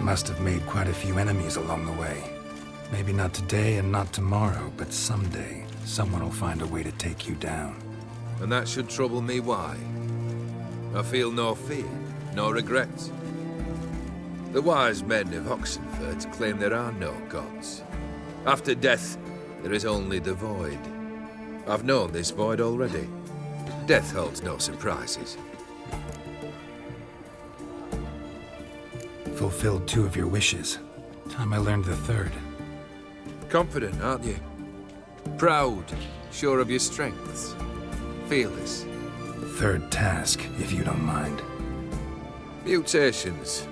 Must have made quite a few enemies along the way. Maybe not today and not tomorrow, but someday, someone will find a way to take you down. And that should trouble me why? I feel no fear, no regret. The wise men of Oxenfurt claim there are no gods. After death, there is only the void. I've known this void already. Death holds no surprises. Fulfilled 2 of your wishes. Time I learned the 3rd. Confident, aren't you? Proud, sure of your strengths. Fearless. 3rd task, if you don't mind. Mutations.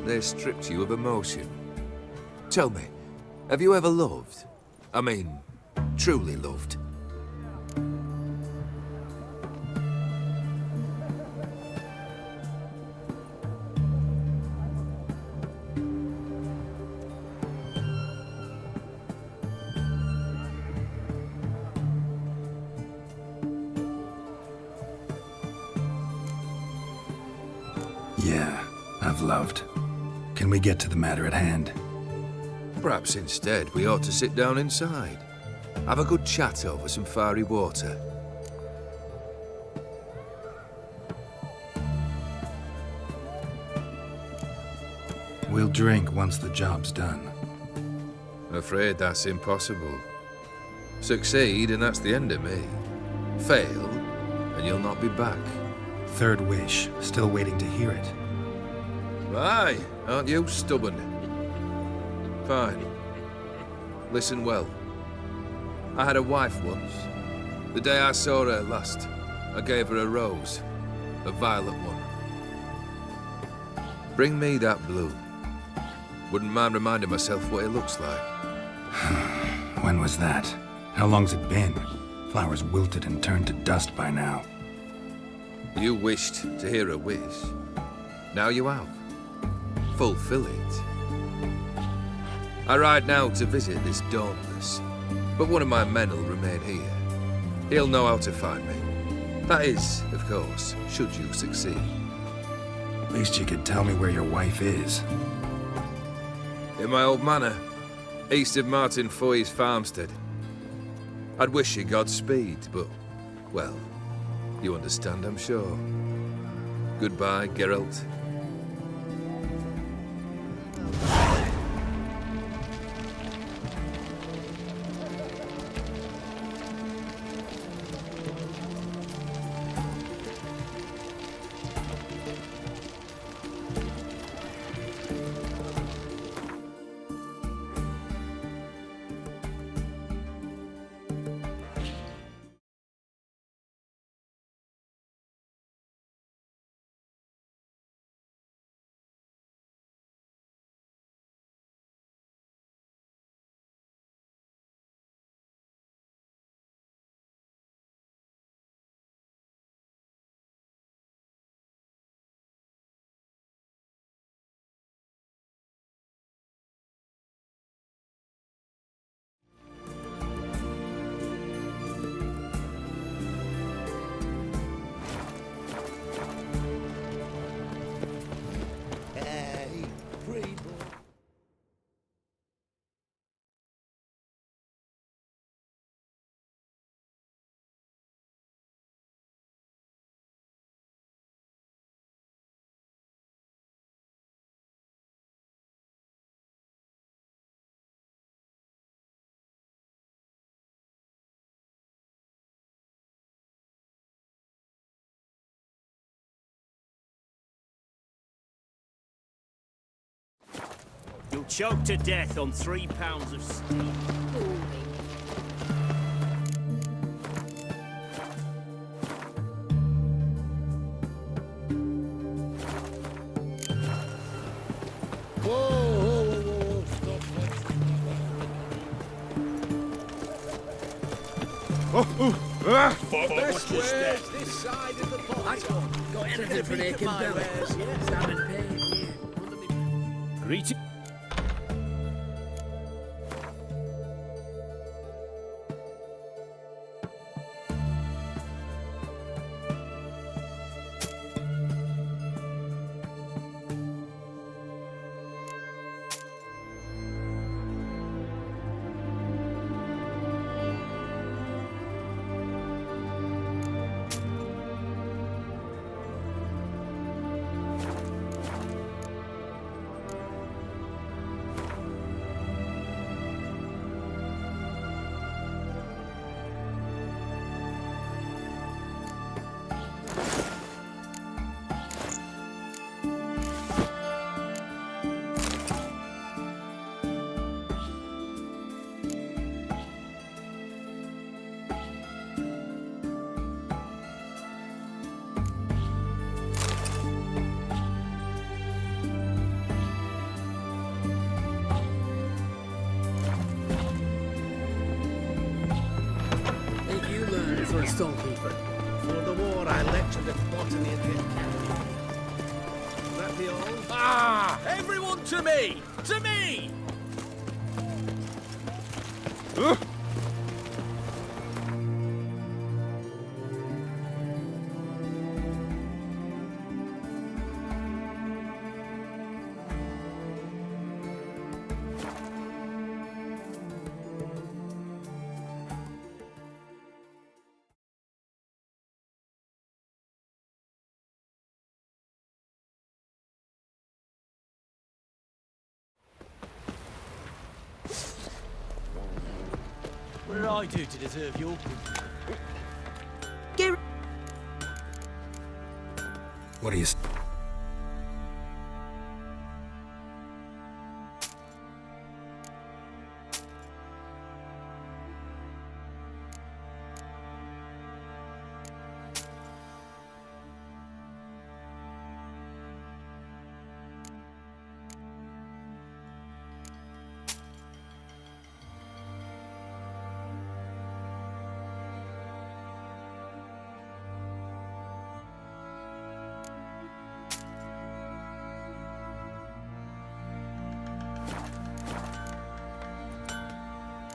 They stripped you of emotion. Tell me, have you ever loved? I mean, truly loved? Yeah, I've loved. Can we get to the matter at hand? Perhaps instead we ought to sit down inside. Have a good chat over some fiery water. We'll drink once the job's done. Afraid that's impossible. Succeed and that's the end of me. Fail and you'll not be back. 3rd wish, still waiting to hear it. Aye, aren't you stubborn? Fine. Listen well. I had a wife once. The day I saw her last, I gave her a rose. A violet one. Bring me that bloom. Wouldn't mind reminding myself what it looks like. When was that? How long's it been? Flowers wilted and turned to dust by now. You wished to hear a wish. Now you have. Fulfill it. I ride now to visit this Dauntless, but one of my men will remain here. He'll know how to find me. That is, of course, should you succeed. At least you could tell me where your wife is. In my old manor, east of Martin Foy's farmstead. I'd wish you Godspeed, but, well, you understand, I'm sure. Goodbye, Geralt. You'll choke to death on 3 pounds of steak. Best wares this side of the pot. Got anything for aching belly? Stand and pay. Greeting. For a storekeeper. For the war, I lectured at botany at the academy. Will that be all? Ah! Everyone to me! To me! What did I do to deserve your company? What do you...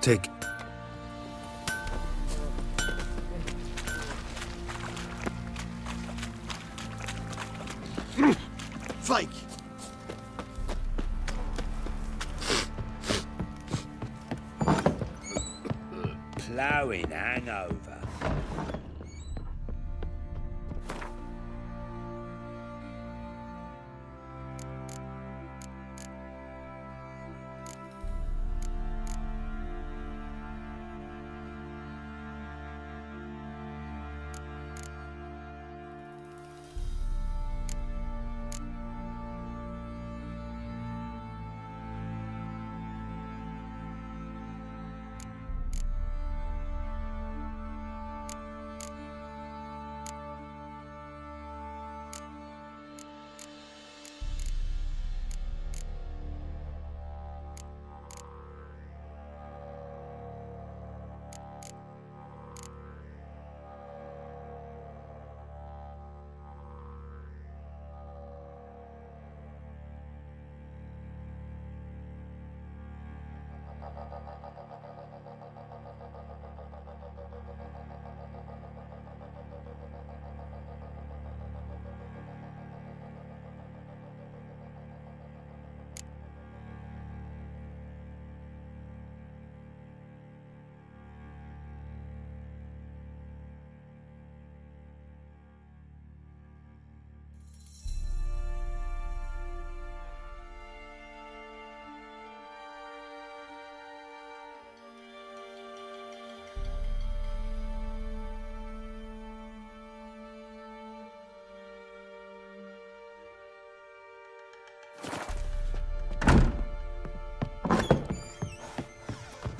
Take... Fake! Ploughing hangover.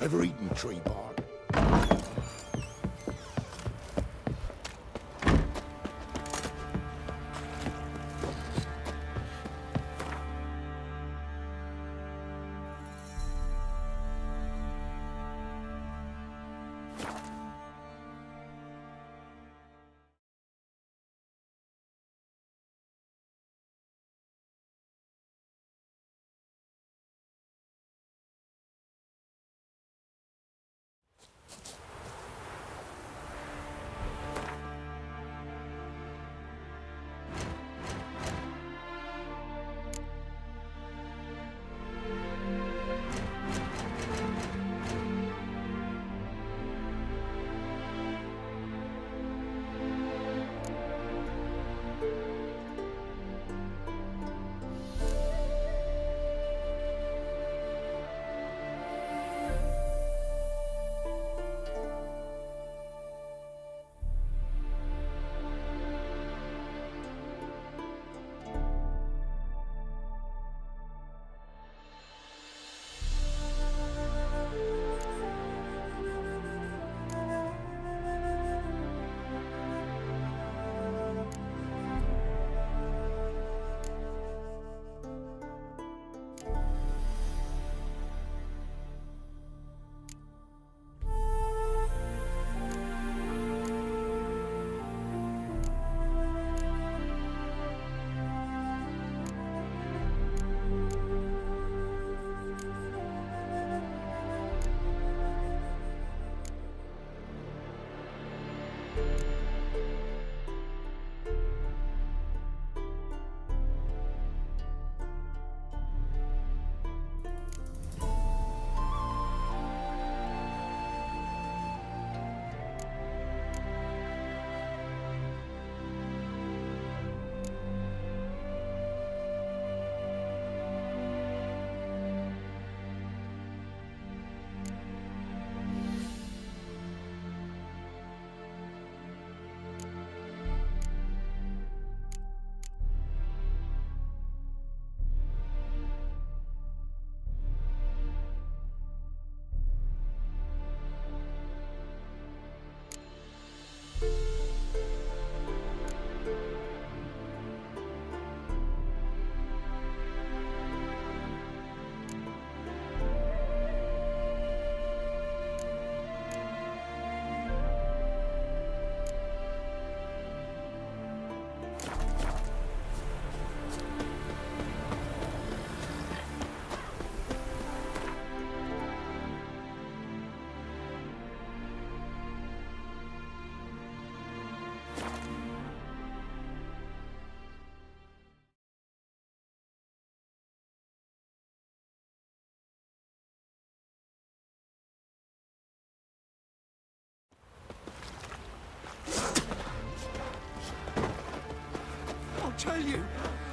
Ever eaten tree bark?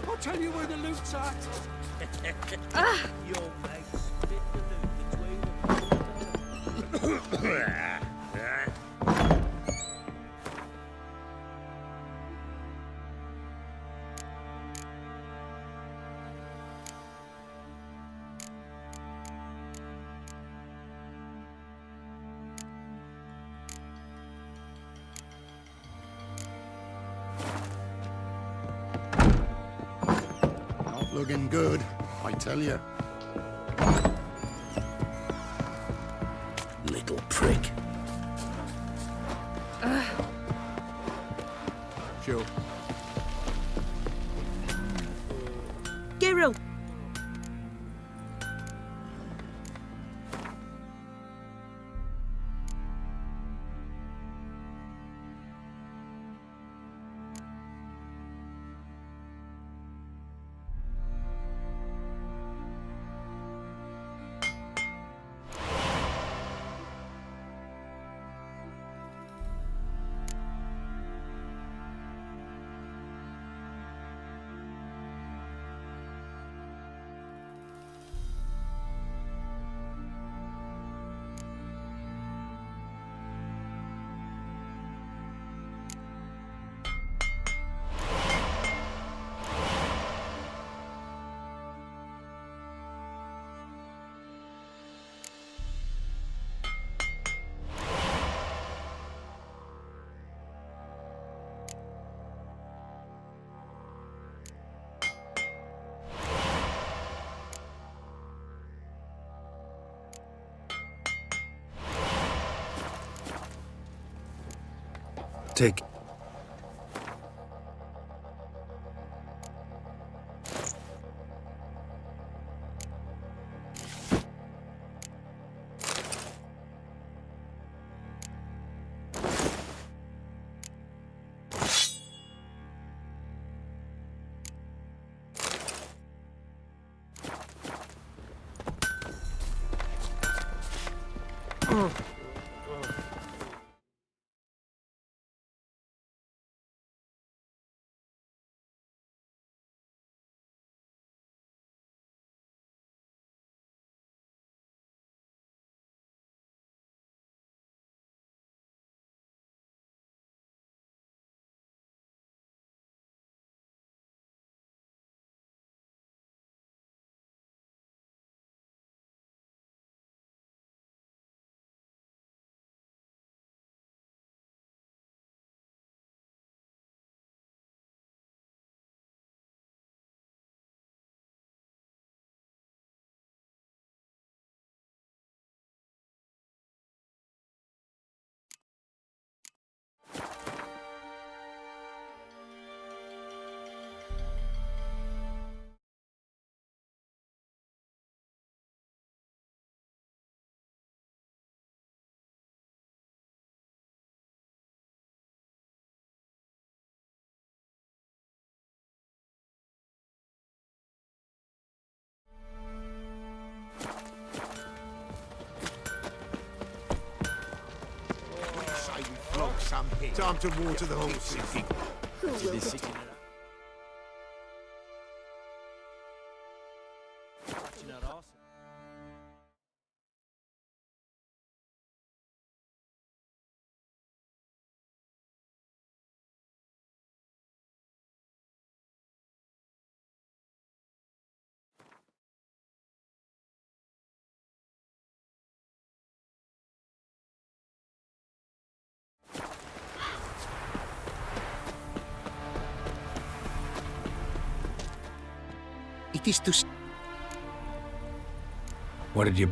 I'll tell you where the loot's at. Your mates split the loot between them. Not looking good, I tell you. Little prick. Sure. Gero! Take... Time to water the horses. It is to... What did you...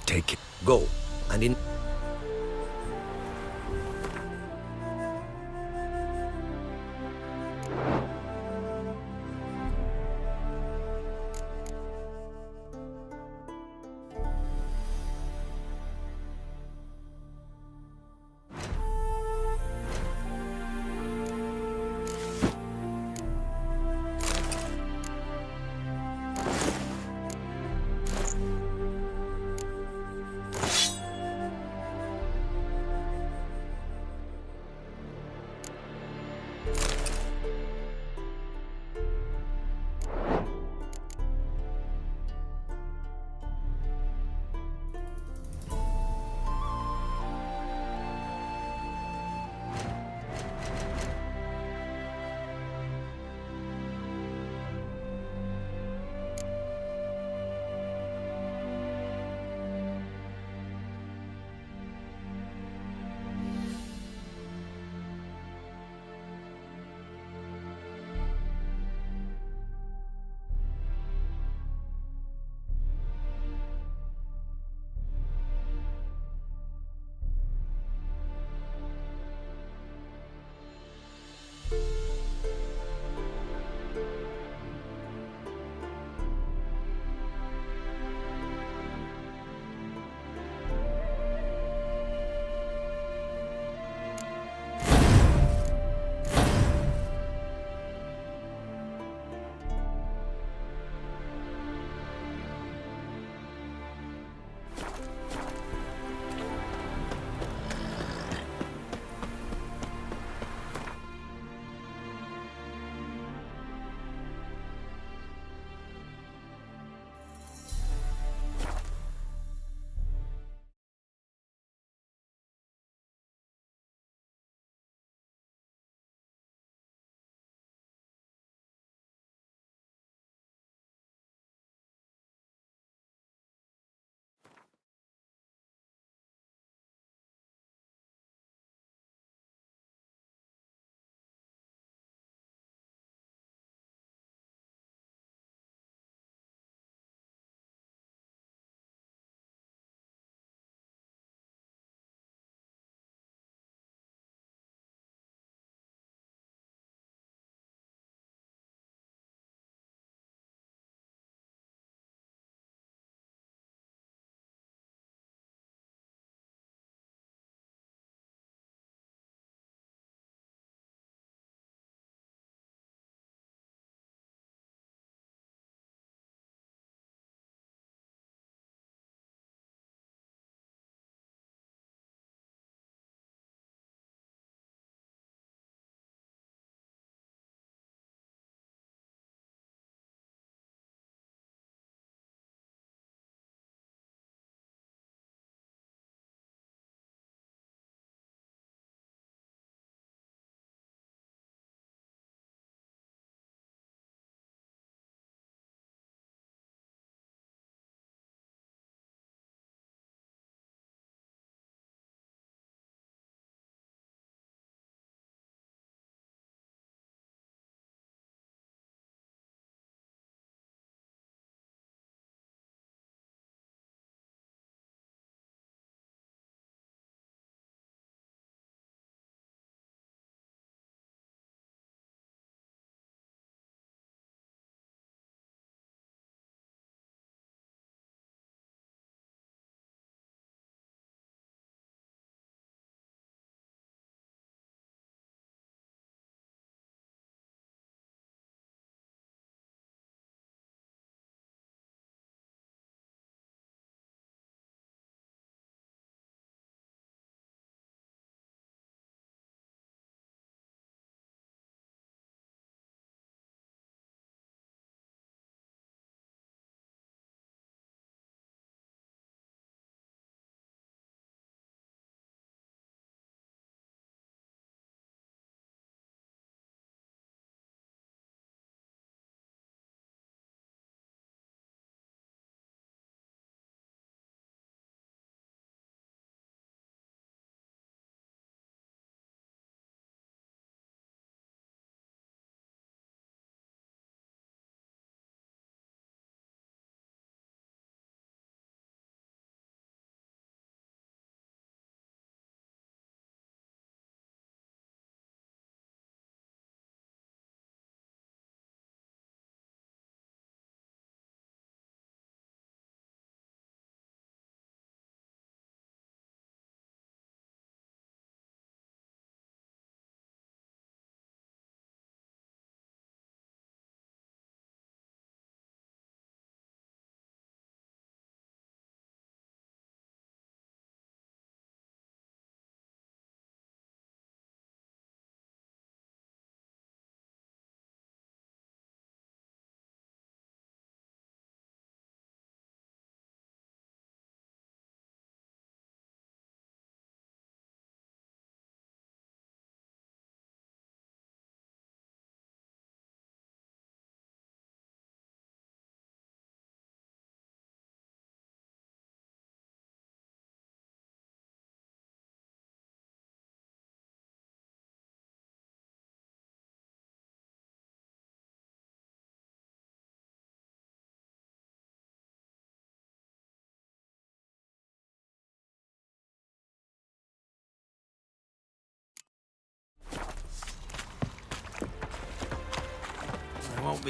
Take it. Go. And in...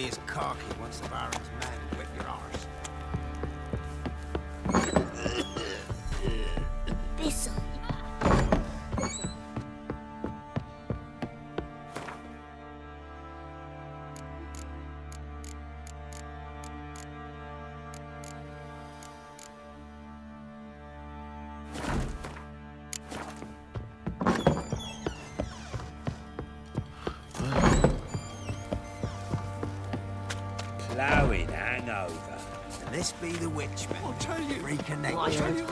be as cocky once the Baron's men whip your arse. This'll. Ploughing hangover. And this be the Witchman. I'll tell you. Reconnect. I'll tell you.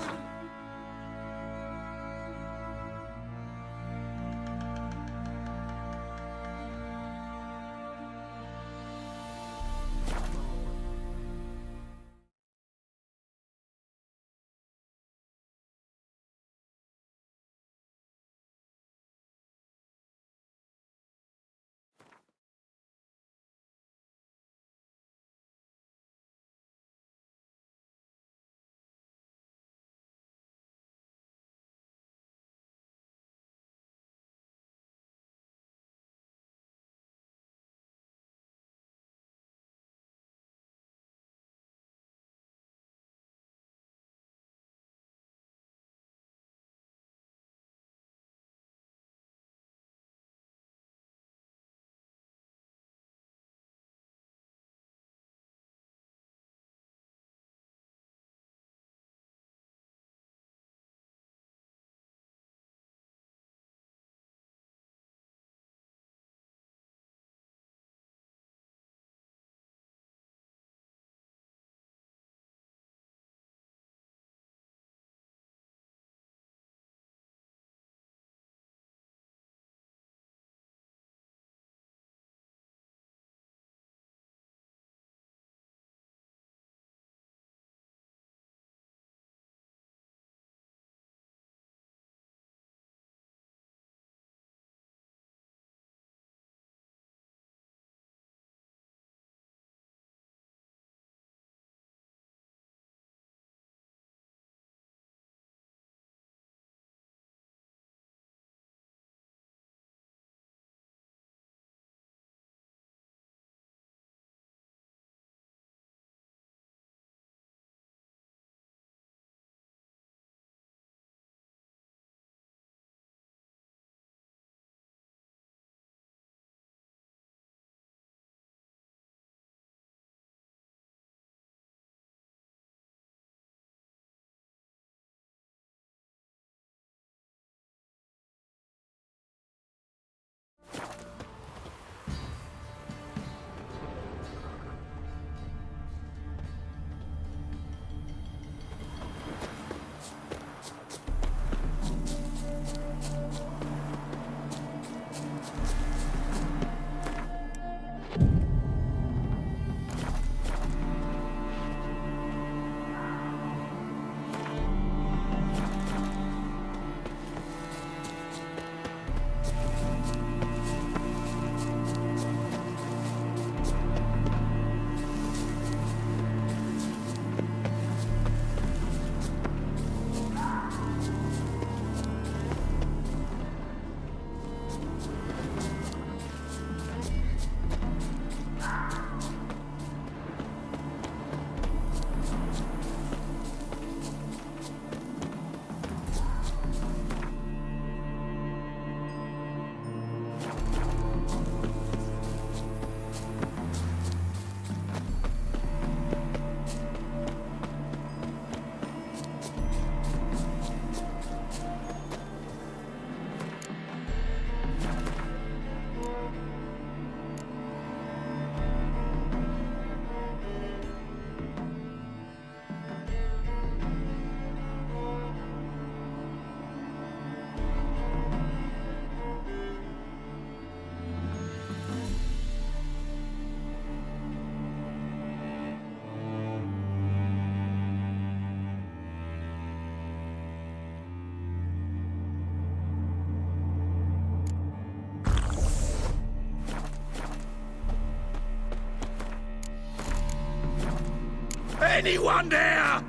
Anyone there?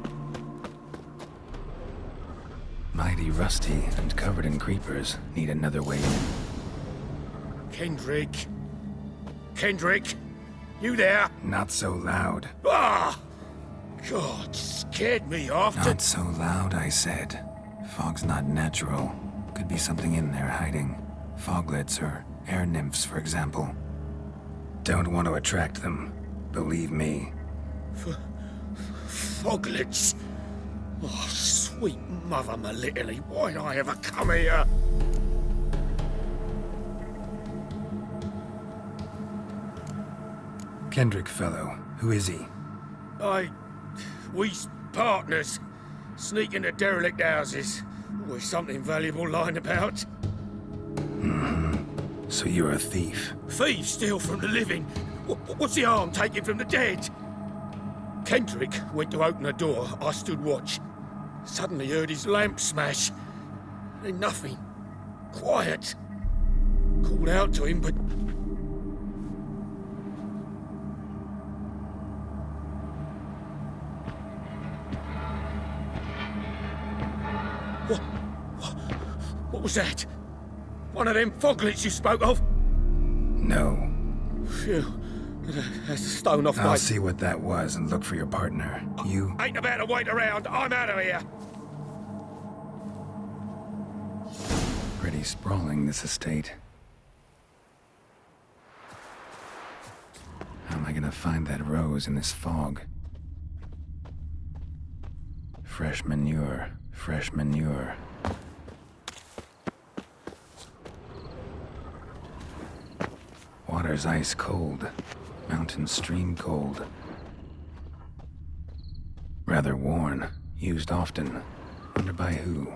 Mighty rusty and covered in creepers. Need another way in. Kendrick. Kendrick. You there? Not so loud. Ah! God, scared me half to... Not so loud, I said. Fog's not natural. Could be something in there hiding. Foglets or air nymphs, for example. Don't want to attract them. Believe me. Foglets? Oh, sweet mother Melitele, why did I ever come here? Kendrick fellow. Who is he? We's partners. Sneak into derelict houses. With something valuable lying about. So you're a thief? Thieves steal from the living. What's the harm taking from the dead? Kendrick went to open the door. I stood watch. Suddenly heard his lamp smash. Then nothing. Quiet. Called out to him, but... What was that? One of them foglets you spoke of? No. Phew. That's a stone off I'll my... see what that was and look for your partner. You... Ain't about to wait around. I'm out of here. Pretty sprawling, this estate. How am I gonna find that rose in this fog? Fresh manure. Fresh manure. Water's ice cold. Mountain stream cold. Rather worn. Used often. Wonder by who?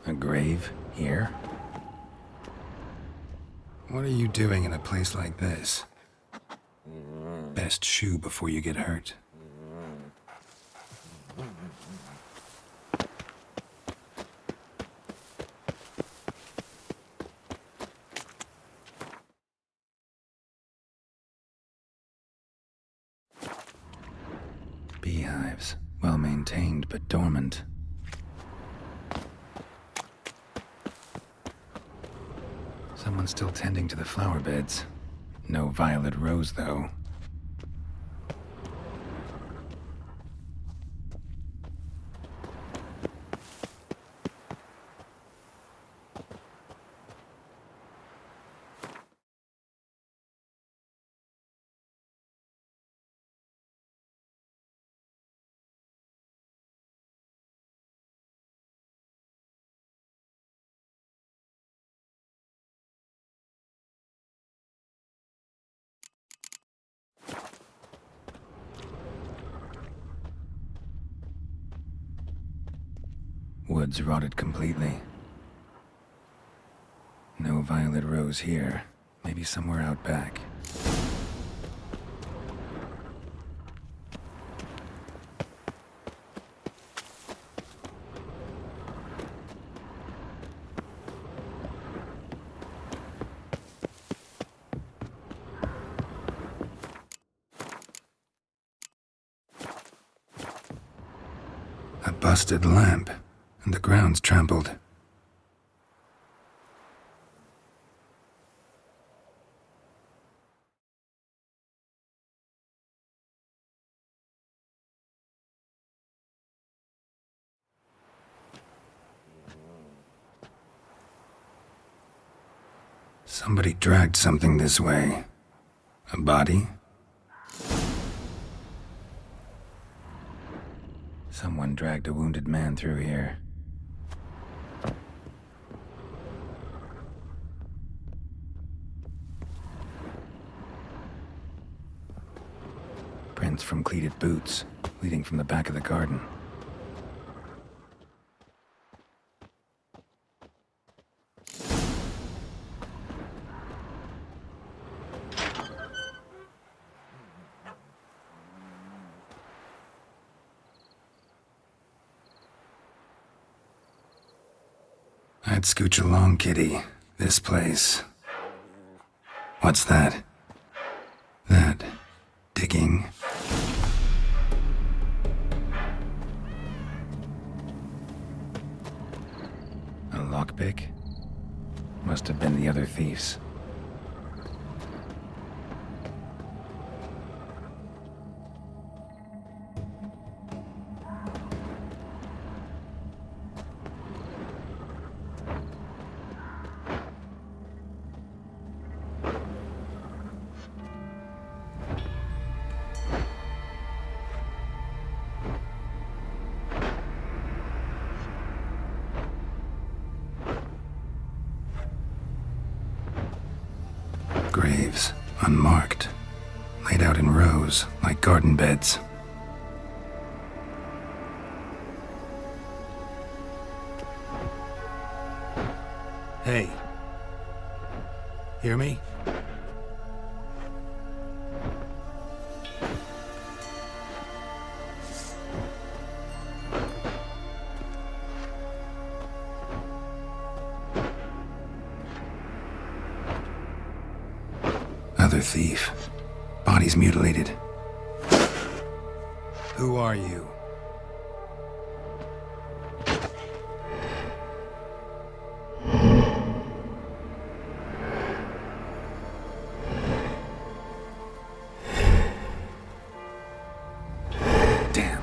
A grave here? What are you doing in a place like this? Best shoo before you get hurt. Beehives. Well maintained, but dormant. Someone's still tending to the flower beds. No violet rose, though. Woods rotted completely. No violet rose here. Maybe somewhere out back. A busted lamp. And the ground's trampled. Somebody dragged something this way. A body? Someone dragged a wounded man through here. Prints from cleated boots, leading from the back of the garden. I'd scooch along, kitty. This place. What's that? That... digging? A lockpick? Must have been the other thieves. Graves, unmarked, laid out in rows like garden beds. Hey. Hear me? Other thief. Bodies mutilated. Who are you? Damn.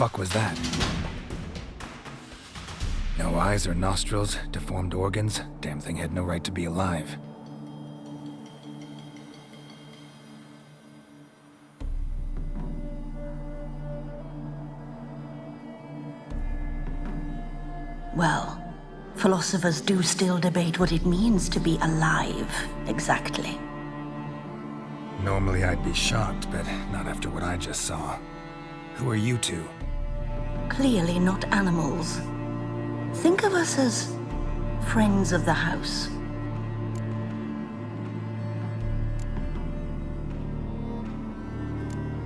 fuck was that? No eyes or nostrils, deformed organs. Damn thing had no right to be alive. Well, philosophers do still debate what it means to be alive, exactly. Normally I'd be shocked, but not after what I just saw. Who are you two? Clearly not animals. Think of us as friends of the house.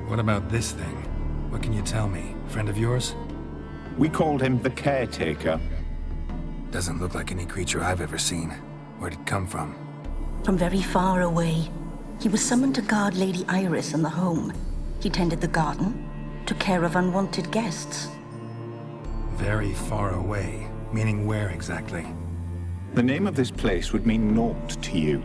What about this thing? What can you tell me? Friend of yours? We called him the Caretaker. Doesn't look like any creature I've ever seen. Where'd it come from? From very far away. He was summoned to guard Lady Iris in the home. He tended the garden, took care of unwanted guests. Very far away. Meaning where exactly? The name of this place would mean naught to you.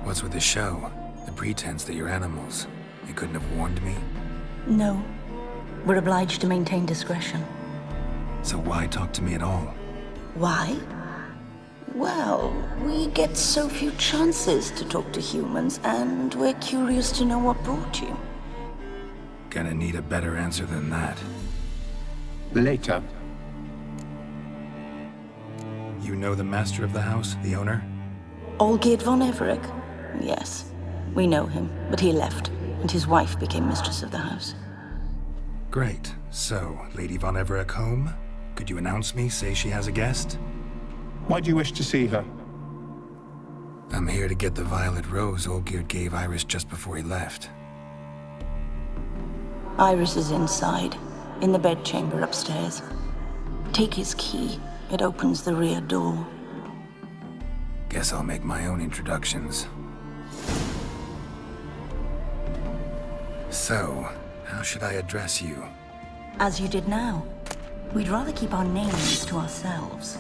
What's with the show? The pretense that you're animals. You couldn't have warned me? No. We're obliged to maintain discretion. So why talk to me at all? Why? Well, we get so few chances to talk to humans, and we're curious to know what brought you. Gonna need a better answer than that. Later. You know the master of the house, the owner? Olgierd von Everec? Yes. We know him, but he left, and his wife became mistress of the house. Great. So, Lady von Everec home? Could you announce me, say she has a guest? Why do you wish to see her? I'm here to get the violet rose Olgierd gave Iris just before he left. Iris is inside, in the bedchamber upstairs. Take his key. It opens the rear door. Guess I'll make my own introductions. So, how should I address you? As you did now. We'd rather keep our names to ourselves.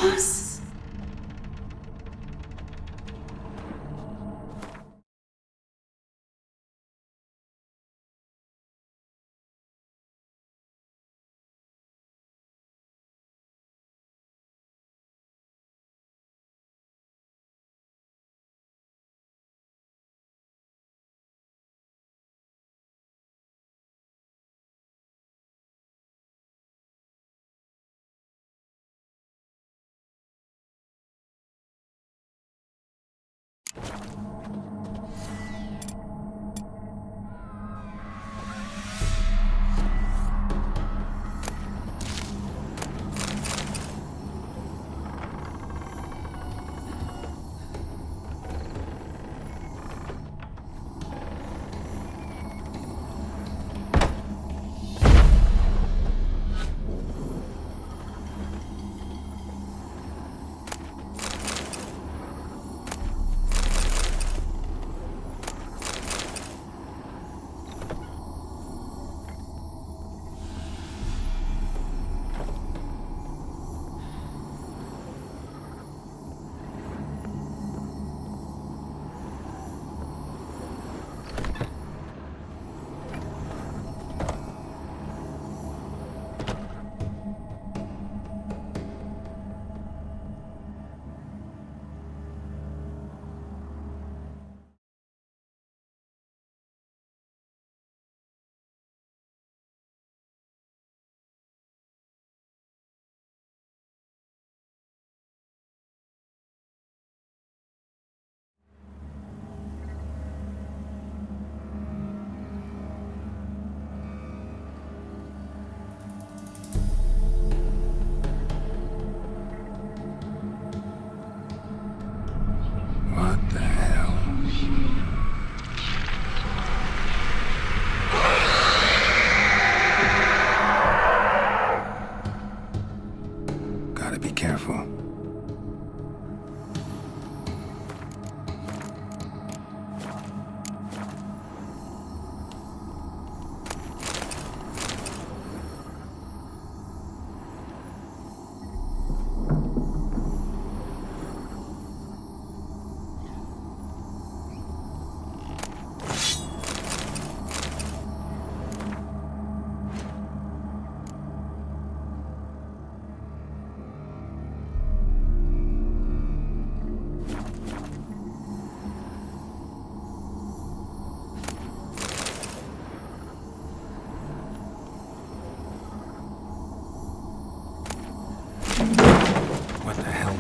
boss.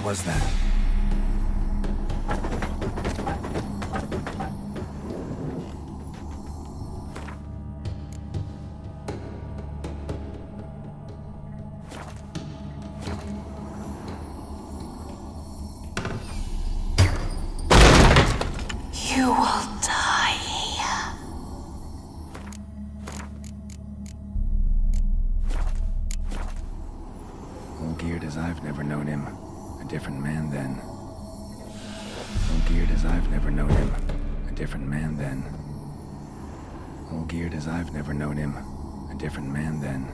Was that? You will die. All geared as I've never known him. A different man then. All geared as I've never known him. A different man then. All geared as I've never known him. A different man then.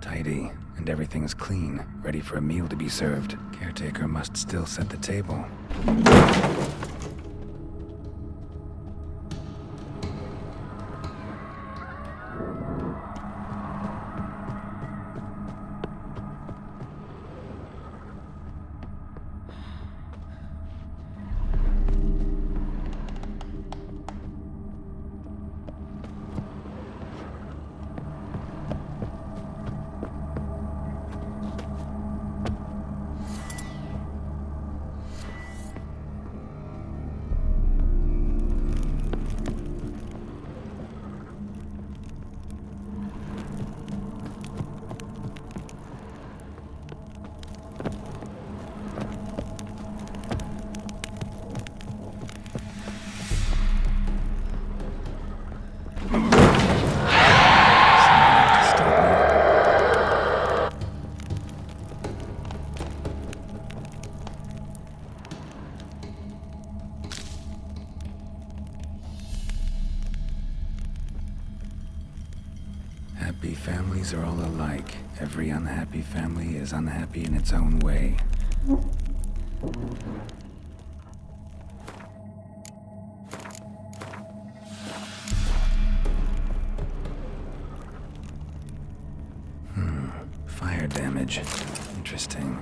Tidy, and everything's clean, ready for a meal to be served. Caretaker must still set the table. Unhappy families are all alike. Every unhappy family is unhappy in its own way. Fire damage. Interesting.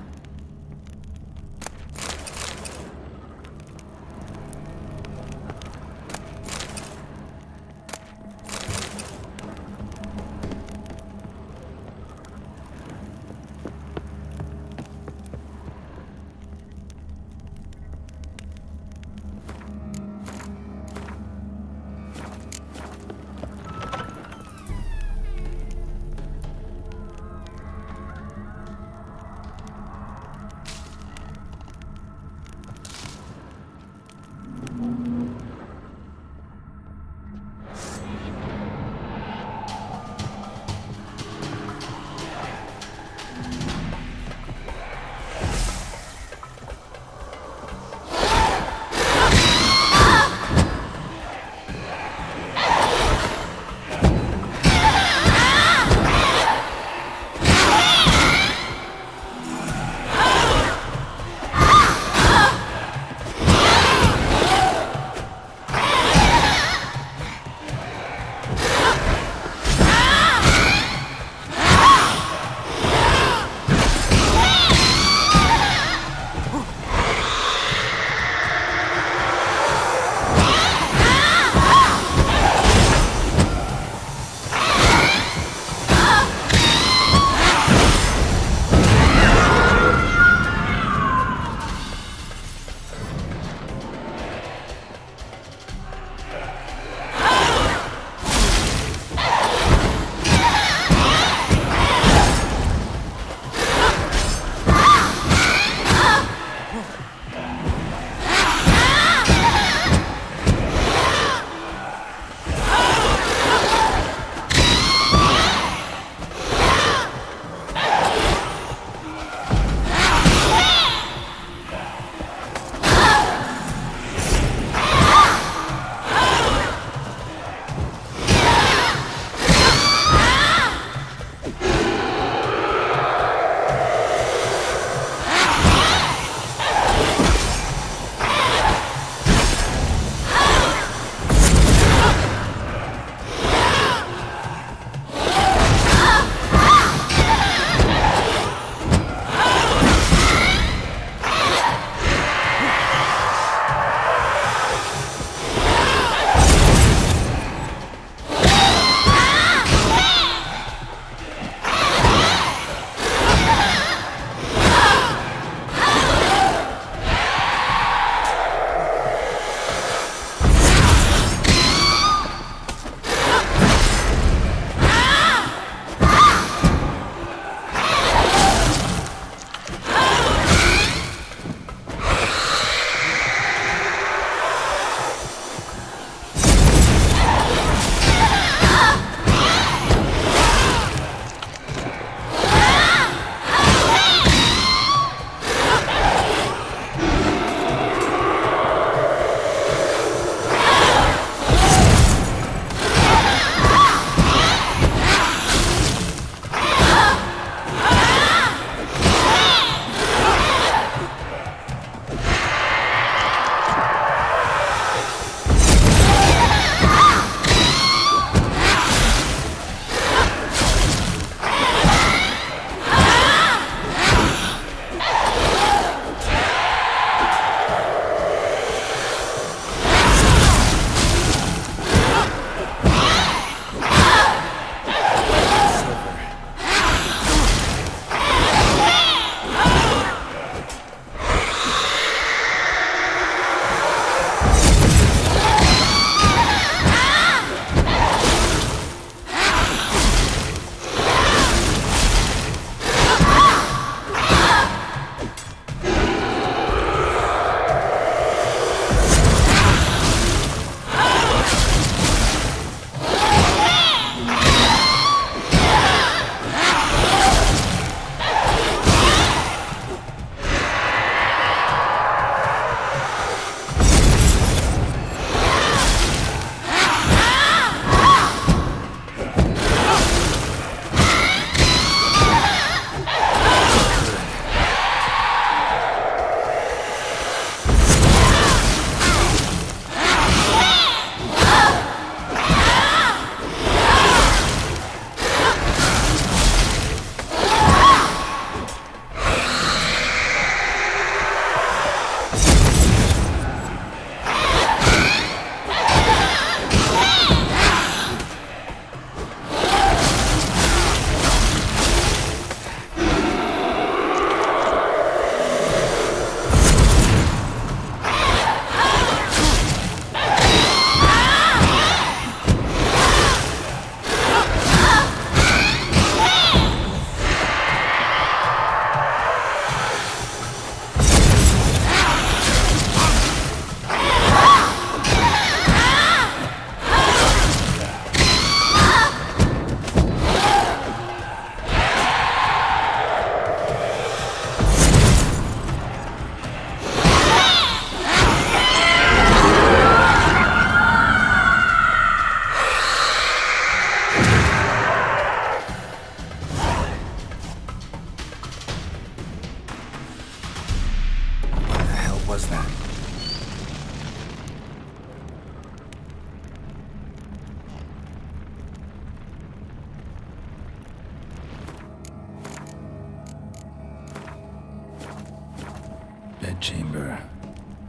Bedchamber.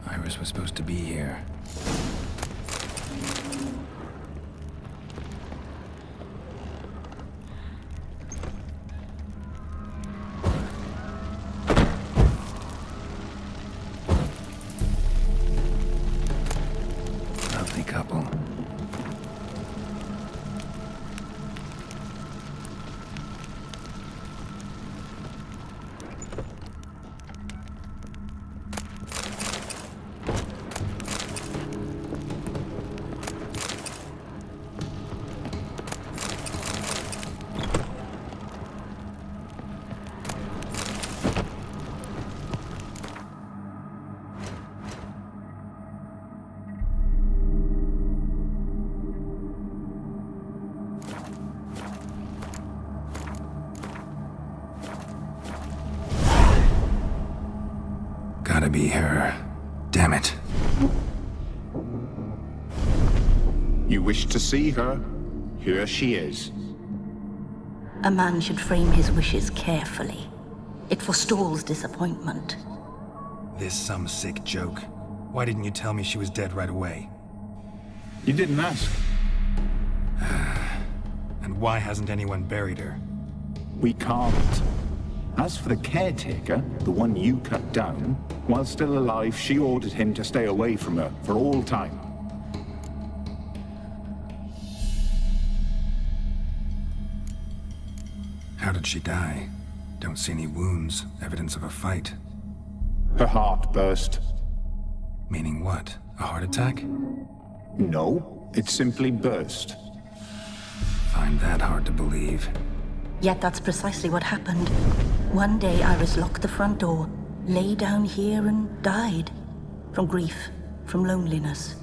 Iris was supposed to be here. Lovely couple. Gotta be her. Damn it. You wish to see her? Here she is. A man should frame his wishes carefully. It forestalls disappointment. This some sick joke. Why didn't you tell me she was dead right away? You didn't ask. And why hasn't anyone buried her? We can't. As for the caretaker, the one you cut down, while still alive, she ordered him to stay away from her for all time. How did she die? Don't see any wounds, evidence of a fight. Her heart burst. Meaning what? A heart attack? No, it simply burst. Find that hard to believe. Yet that's precisely what happened. One day Iris locked the front door, lay down here and died. From grief, from loneliness.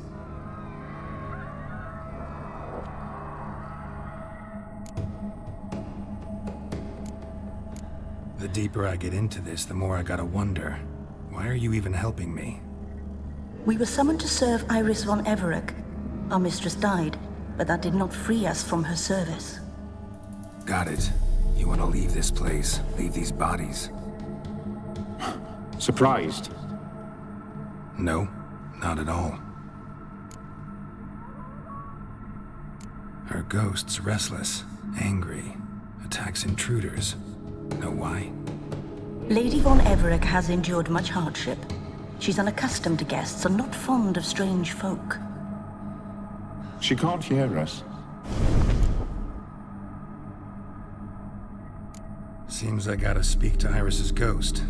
The deeper I get into this, the more I gotta wonder. Why are you even helping me? We were summoned to serve Iris von Everec. Our mistress died, but that did not free us from her service. Got it. You want to leave this place, leave these bodies. Surprised? No, not at all. Her ghost's restless, angry, attacks intruders. Know why? Lady von Everec has endured much hardship. She's unaccustomed to guests and not fond of strange folk. She can't hear us. Seems I gotta speak to Iris's ghost.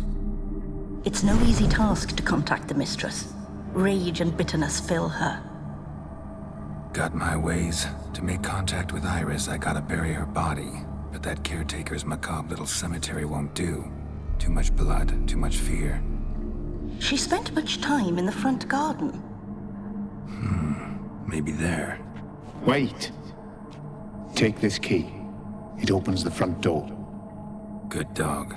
It's no easy task to contact the mistress. Rage and bitterness fill her. Got my ways. To make contact with Iris, I gotta bury her body. But that caretaker's macabre little cemetery won't do. Too much blood, too much fear. She spent much time in the front garden. Maybe there. Wait. Take this key. It opens the front door. Good dog.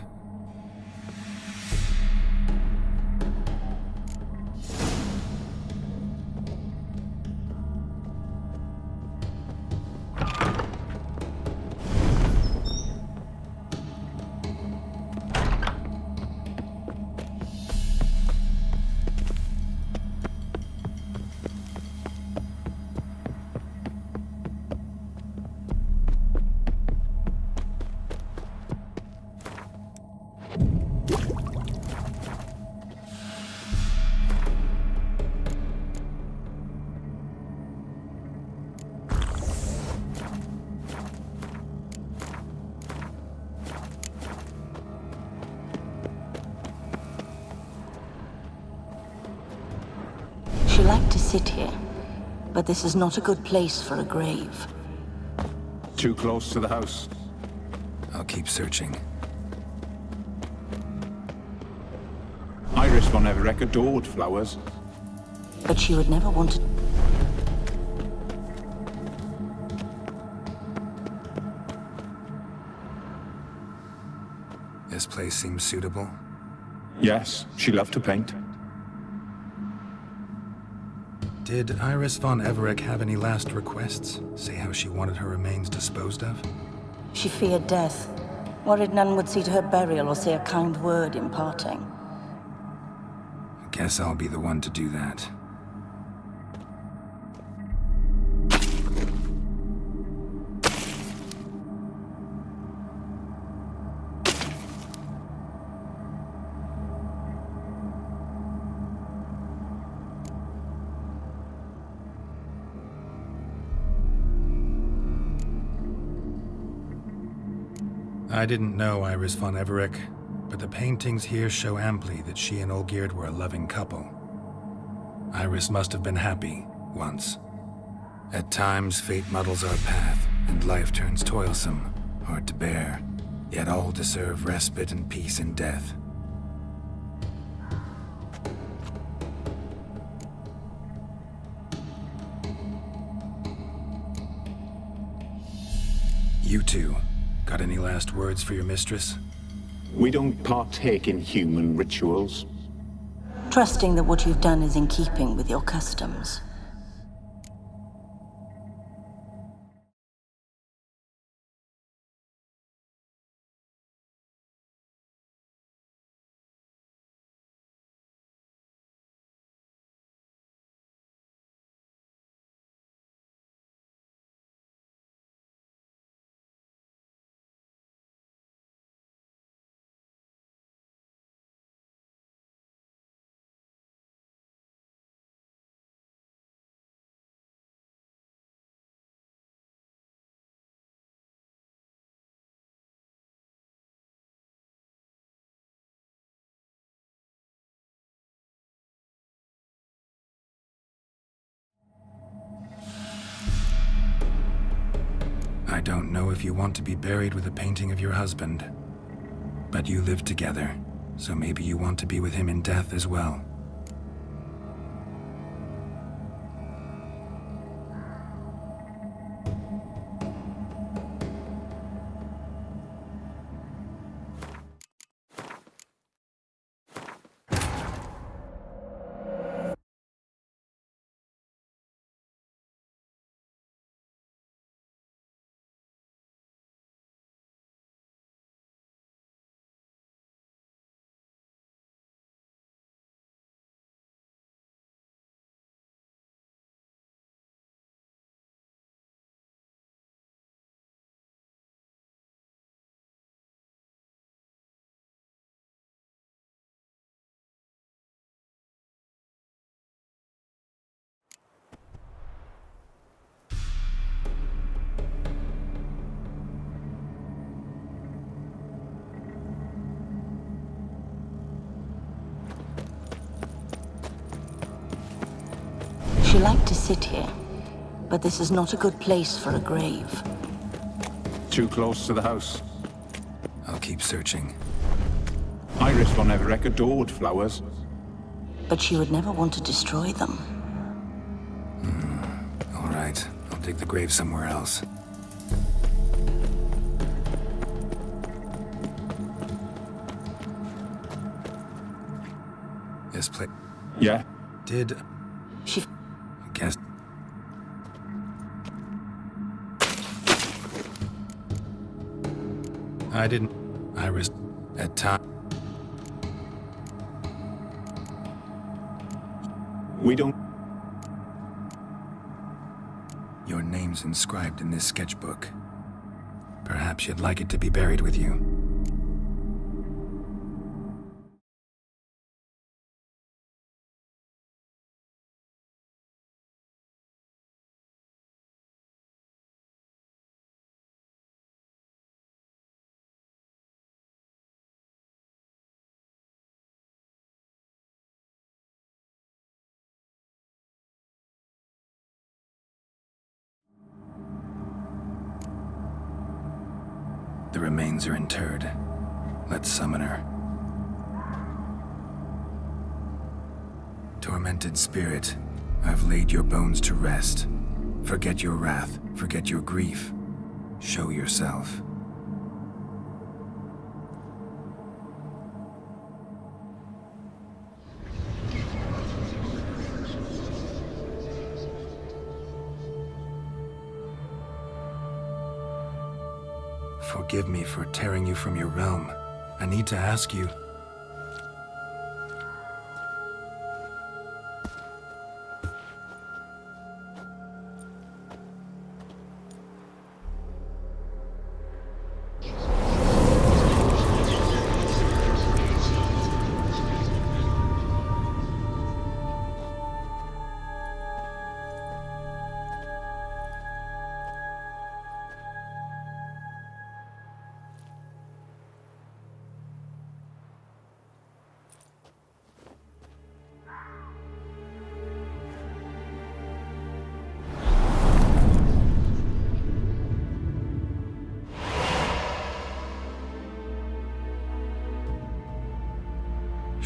She liked to sit here, but this is not a good place for a grave. Too close to the house. I'll keep searching. Iris von Everec adored flowers. But she would never want to... This place seems suitable. Yes, she loved to paint. Did Iris von Everec have any last requests? Say how she wanted her remains disposed of? She feared death, worried none would see to her burial or say a kind word in parting. Guess I'll be the one to do that. I didn't know Iris von Everec, but the paintings here show amply that she and Olgierd were a loving couple. Iris must have been happy, once. At times, fate muddles our path, and life turns toilsome, hard to bear, yet all deserve respite and peace in death. You two, got any last words for your mistress? We don't partake in human rituals. Trusting that what you've done is in keeping with your customs. I don't know if you want to be buried with a painting of your husband, but you live together, so maybe you want to be with him in death as well. She liked to sit here, but this is not a good place for a grave. Too close to the house. I'll keep searching. Iris von Everec adored flowers. But she would never want to destroy them. All right, I'll dig the grave somewhere else. This place... Yeah? Did... She... Guess... I didn't... Iris... At time... We don't... Your name's inscribed in this sketchbook. Perhaps you'd like it to be buried with you. The remains are interred. Let's summon her. Tormented spirit, I've laid your bones to rest. Forget your wrath, forget your grief. Show yourself. Forgive me for tearing you from your realm. I need to ask you...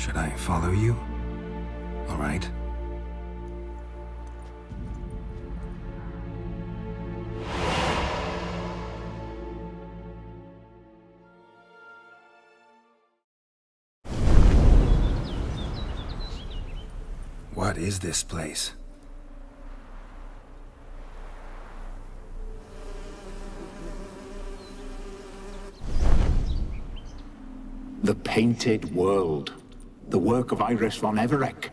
Should I follow you? All right. What is this place? The Painted World. The work of Iris von Everec.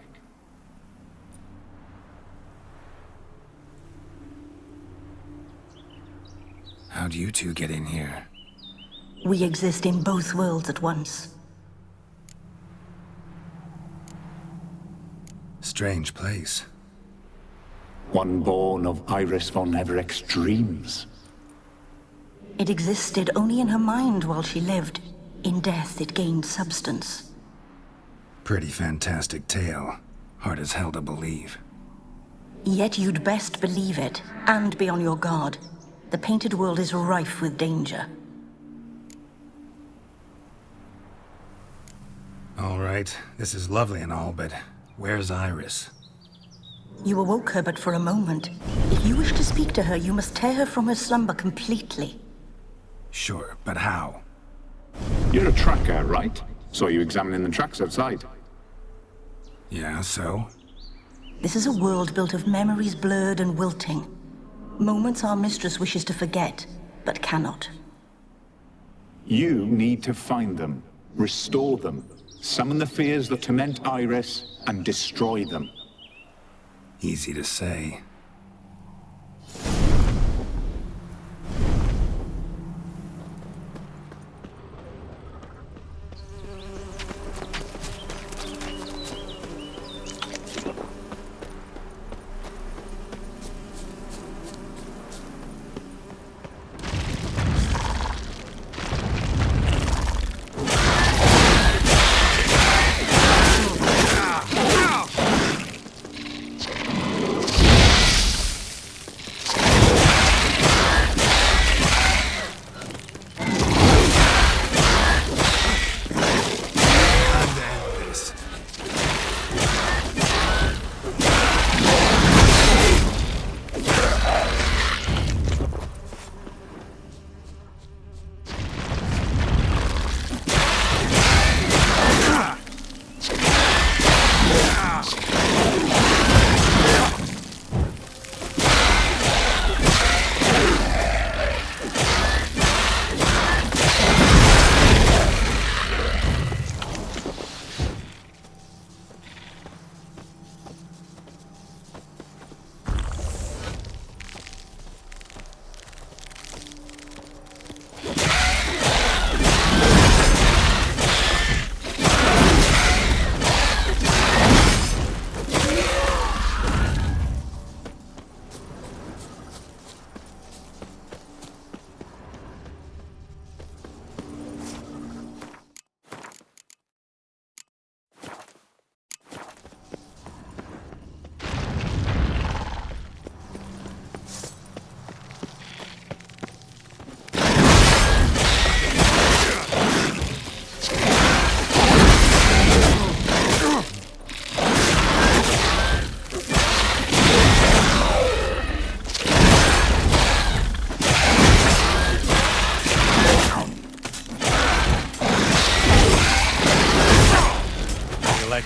How'd you two get in here? We exist in both worlds at once. Strange place. One born of Iris von Everec's dreams. It existed only in her mind while she lived. In death, it gained substance. Pretty fantastic tale. Hard as hell to believe. Yet you'd best believe it, and be on your guard. The Painted World is rife with danger. All right, this is lovely and all, but where's Iris? You awoke her but for a moment. If you wish to speak to her, you must tear her from her slumber completely. Sure, but how? You're a tracker, right? Saw you examining the tracks outside. Yeah, so? This is a world built of memories blurred and wilting. Moments our mistress wishes to forget, but cannot. You need to find them, restore them, summon the fears that torment Iris, and destroy them. Easy to say.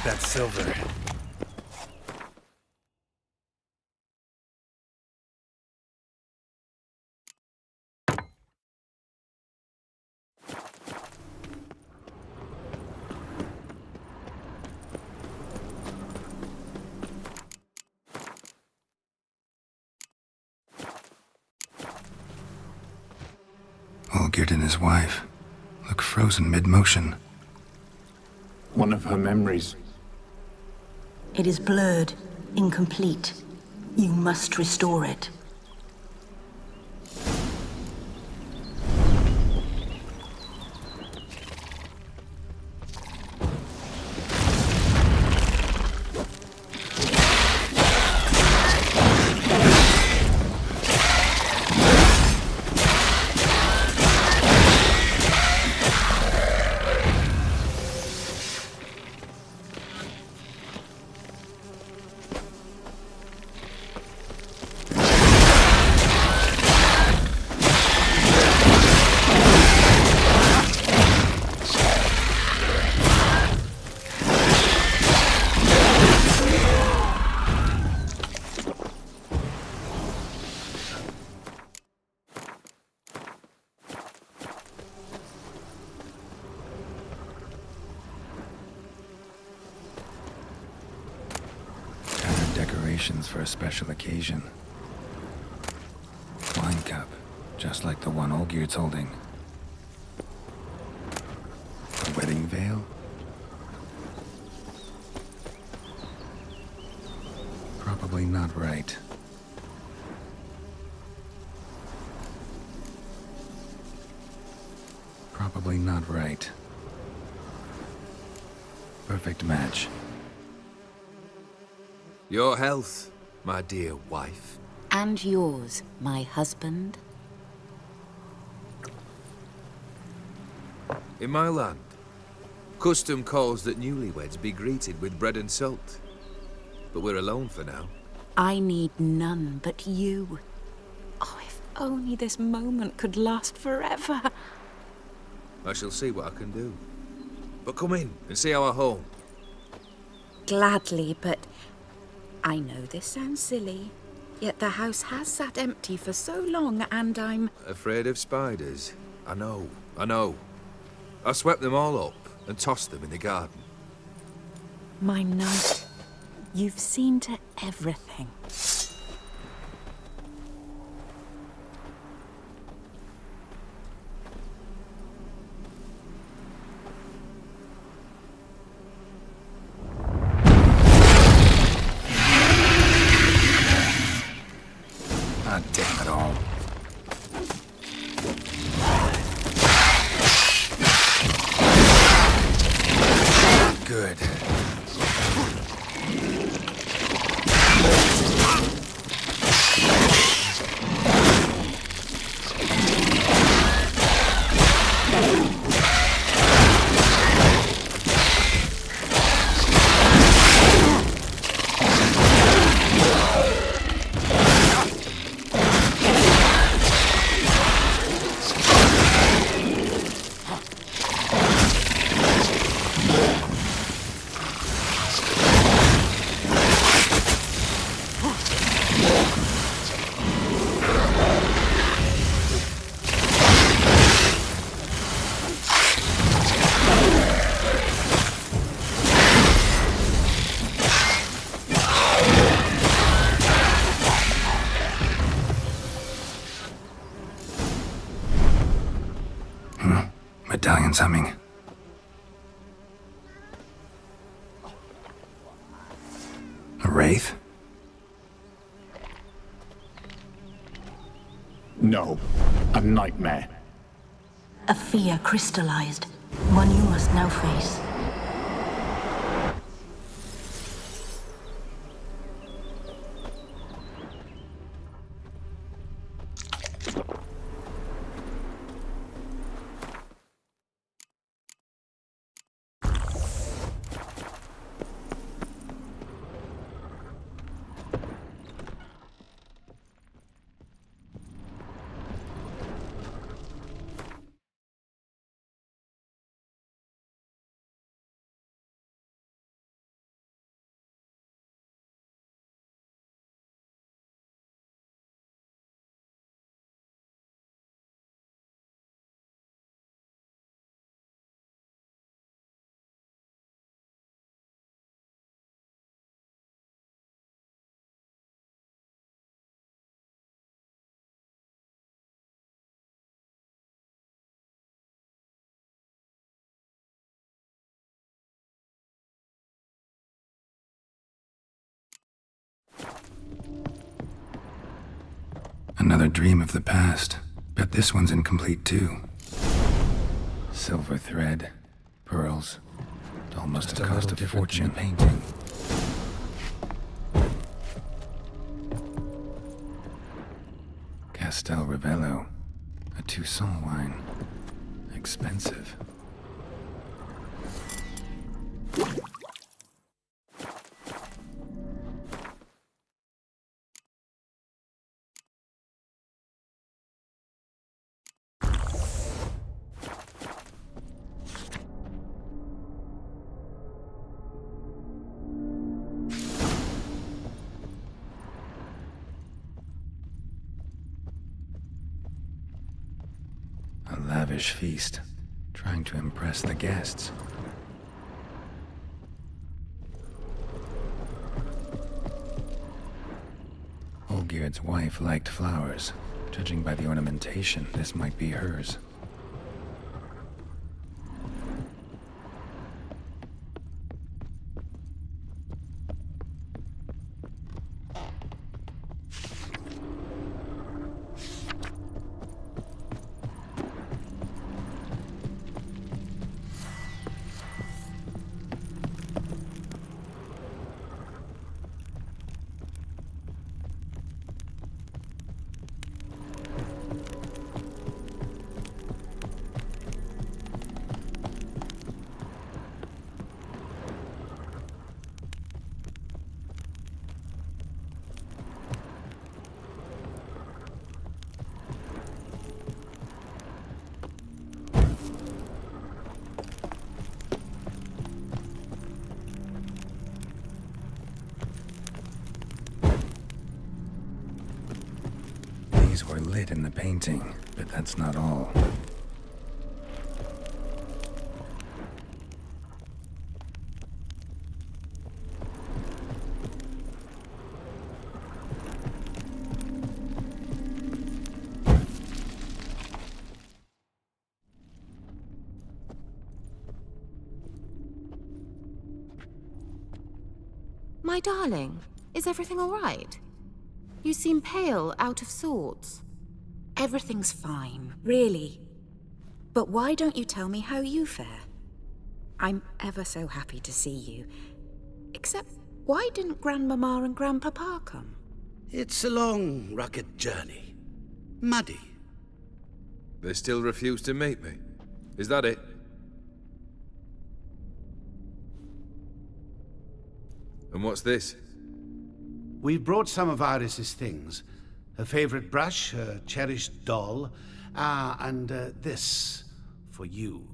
That silver. Olgierd and his wife look frozen mid-motion. One of her memories. It is blurred, incomplete. You must restore it. preparations for a special occasion. Wine cup, just like the one Olgierd's holding. A wedding veil? Probably not right. Probably not right. Perfect match. Your health, my dear wife. And yours, my husband. In my land, custom calls that newlyweds be greeted with bread and salt. But we're alone for now. I need none but you. Oh, if only this moment could last forever. I shall see what I can do. But come in and see our home. Gladly, but I know this sounds silly, yet the house has sat empty for so long, and I'm... Afraid of spiders? I know. I swept them all up and tossed them in the garden. My knight, you've seen to everything. Ah, damn it all. Good. Medallion's humming. A wraith? No, a nightmare. A fear crystallized, one you must now face. Another dream of the past. Bet this one's incomplete too. Silver thread, pearls. It all must have cost a fortune. Painting. Castel Ravello, a Toussaint wine. Expensive. A lavish feast, trying to impress the guests. Sigurd's wife liked flowers. Judging by the ornamentation, this might be hers. These were lit in the painting, but that's not all. My darling, is everything all right? You seem pale, out of sorts. Everything's fine, really. But why don't you tell me how you fare? I'm ever so happy to see you. Except, why didn't Grandmama and Grandpapa come? It's a long, rugged journey. Muddy. They still refuse to meet me. Is that it? And what's this? We've brought some of Iris's things. Her favorite brush, her cherished doll, and this for you.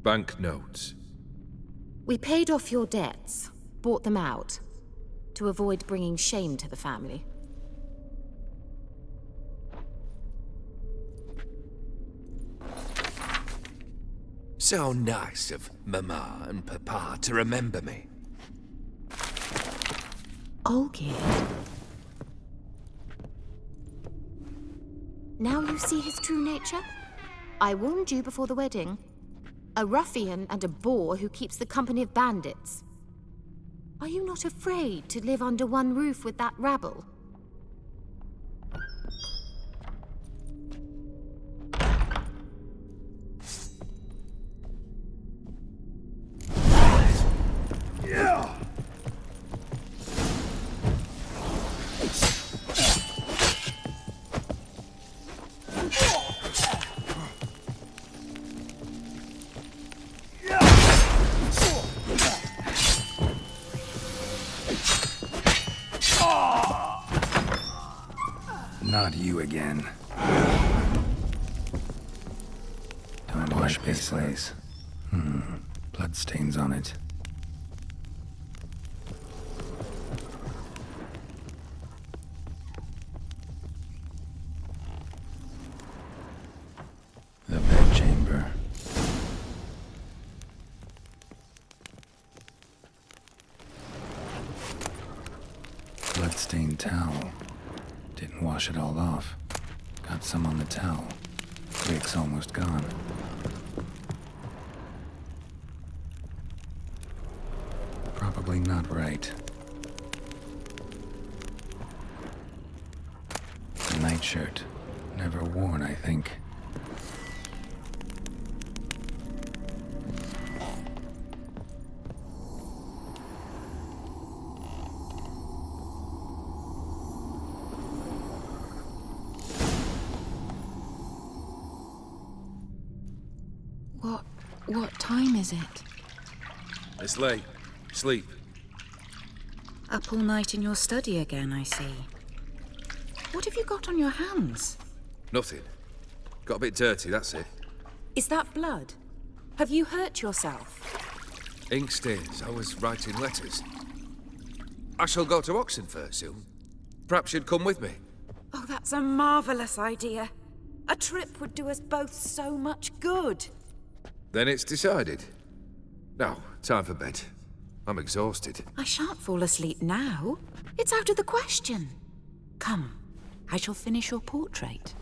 Banknotes. We paid off your debts, bought them out, to avoid bringing shame to the family. So nice of Mama and Papa to remember me. Olgierd. Now you see his true nature? I warned you before the wedding. A ruffian and a boor who keeps the company of bandits. Are you not afraid to live under one roof with that rabble? Yeah! Not you again. Don't wash this place. Bloodstains on it. The bedchamber. Bloodstained towel. Didn't wash it all off. Got some on the towel. Rick's almost gone. Probably not right. A nightshirt. Never worn, I think. What time is it? It's late. Sleep. Up all night in your study again, I see. What have you got on your hands? Nothing. Got a bit dirty, that's it. Is that blood? Have you hurt yourself? Ink stains. I was writing letters. I shall go to Oxenfurt soon. Perhaps you'd come with me. Oh, that's a marvelous idea. A trip would do us both so much good. Then it's decided. Now, time for bed. I'm exhausted. I shan't fall asleep now. It's out of the question. Come, I shall finish your portrait.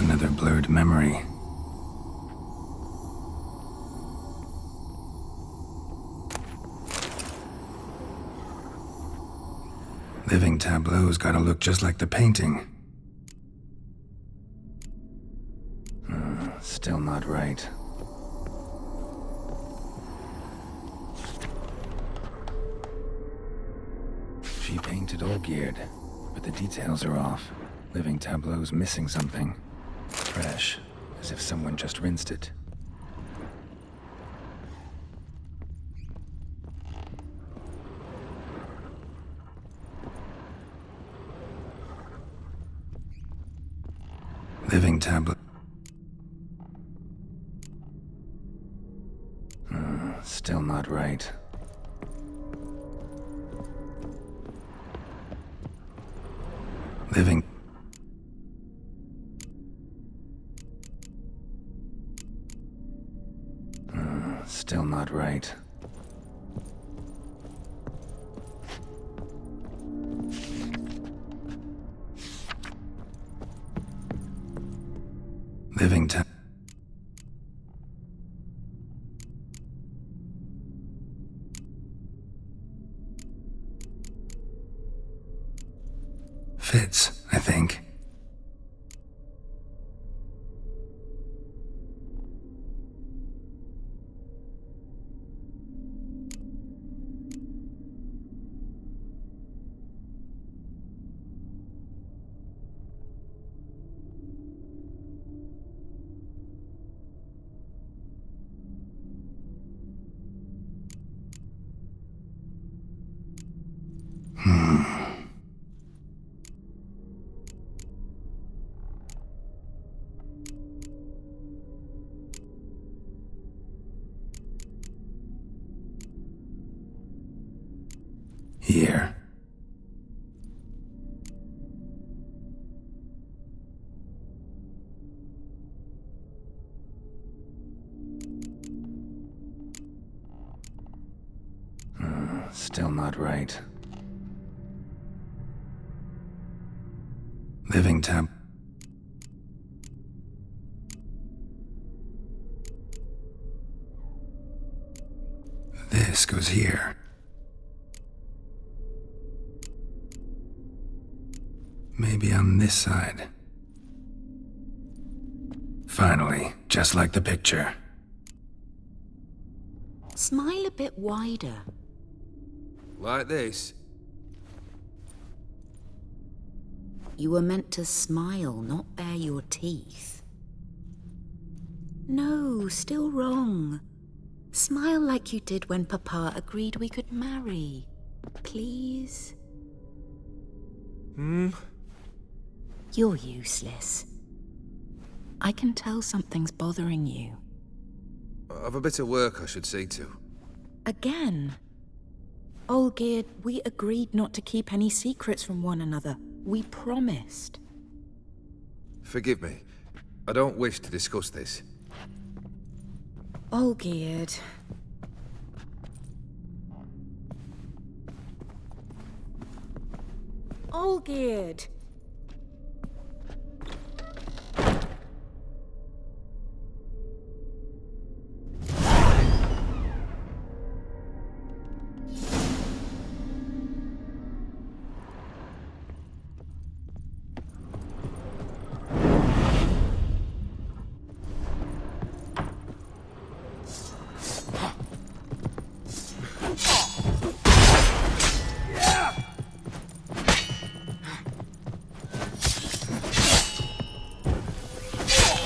Another blurred memory. Living tableau's gotta look just like the painting. Still not right. She painted Olgierd, but the details are off. Living tableau's missing something. Fresh, as if someone just rinsed it. Living tableau. Still not right. Living. Still not right. Living tab. Fits, I think. Here. Still not right. Living tab. This goes here. Maybe on this side. Finally, just like the picture. Smile a bit wider. Like this? You were meant to smile, not bare your teeth. No, still wrong. Smile like you did when Papa agreed we could marry. Please? You're useless. I can tell something's bothering you. I've a bit of work I should see to. Again? Olgierd, we agreed not to keep any secrets from one another. We promised. Forgive me. I don't wish to discuss this. Olgierd. Olgierd!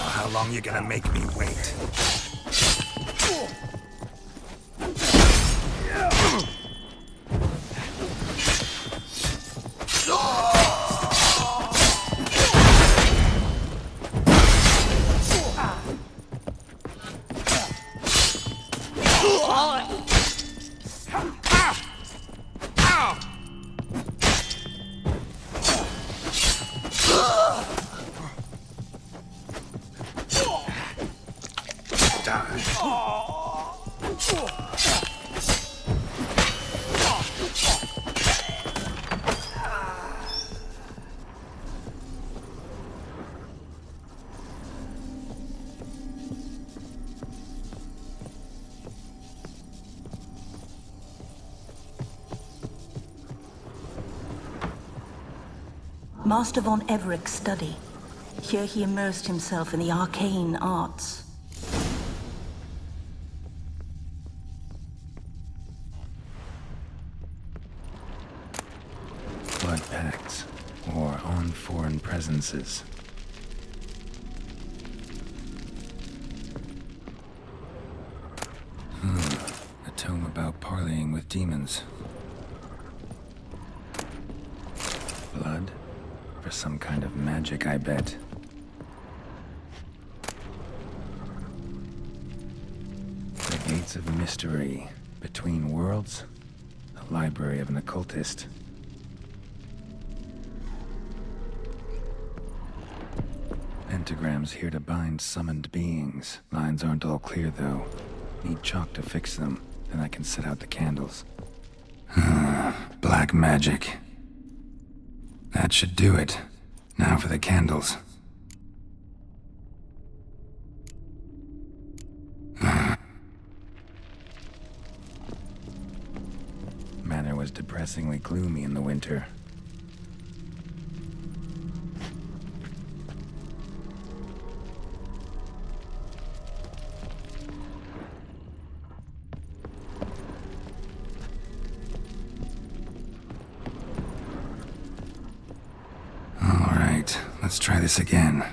How long you gonna make me wait? Master von Evereck's study. Here he immersed himself in the arcane arts. Blood pacts, or on foreign presences. A tome about parleying with demons. Blood? For some kind of magic, I bet. The Gates of Mystery. Between Worlds? The Library of an Occultist. Pentagrams here to bind summoned beings. Lines aren't all clear, though. Need chalk to fix them, then I can set out the candles. Black magic. That should do it. Now for the candles. Manor was depressingly gloomy in the winter. Let's try this again.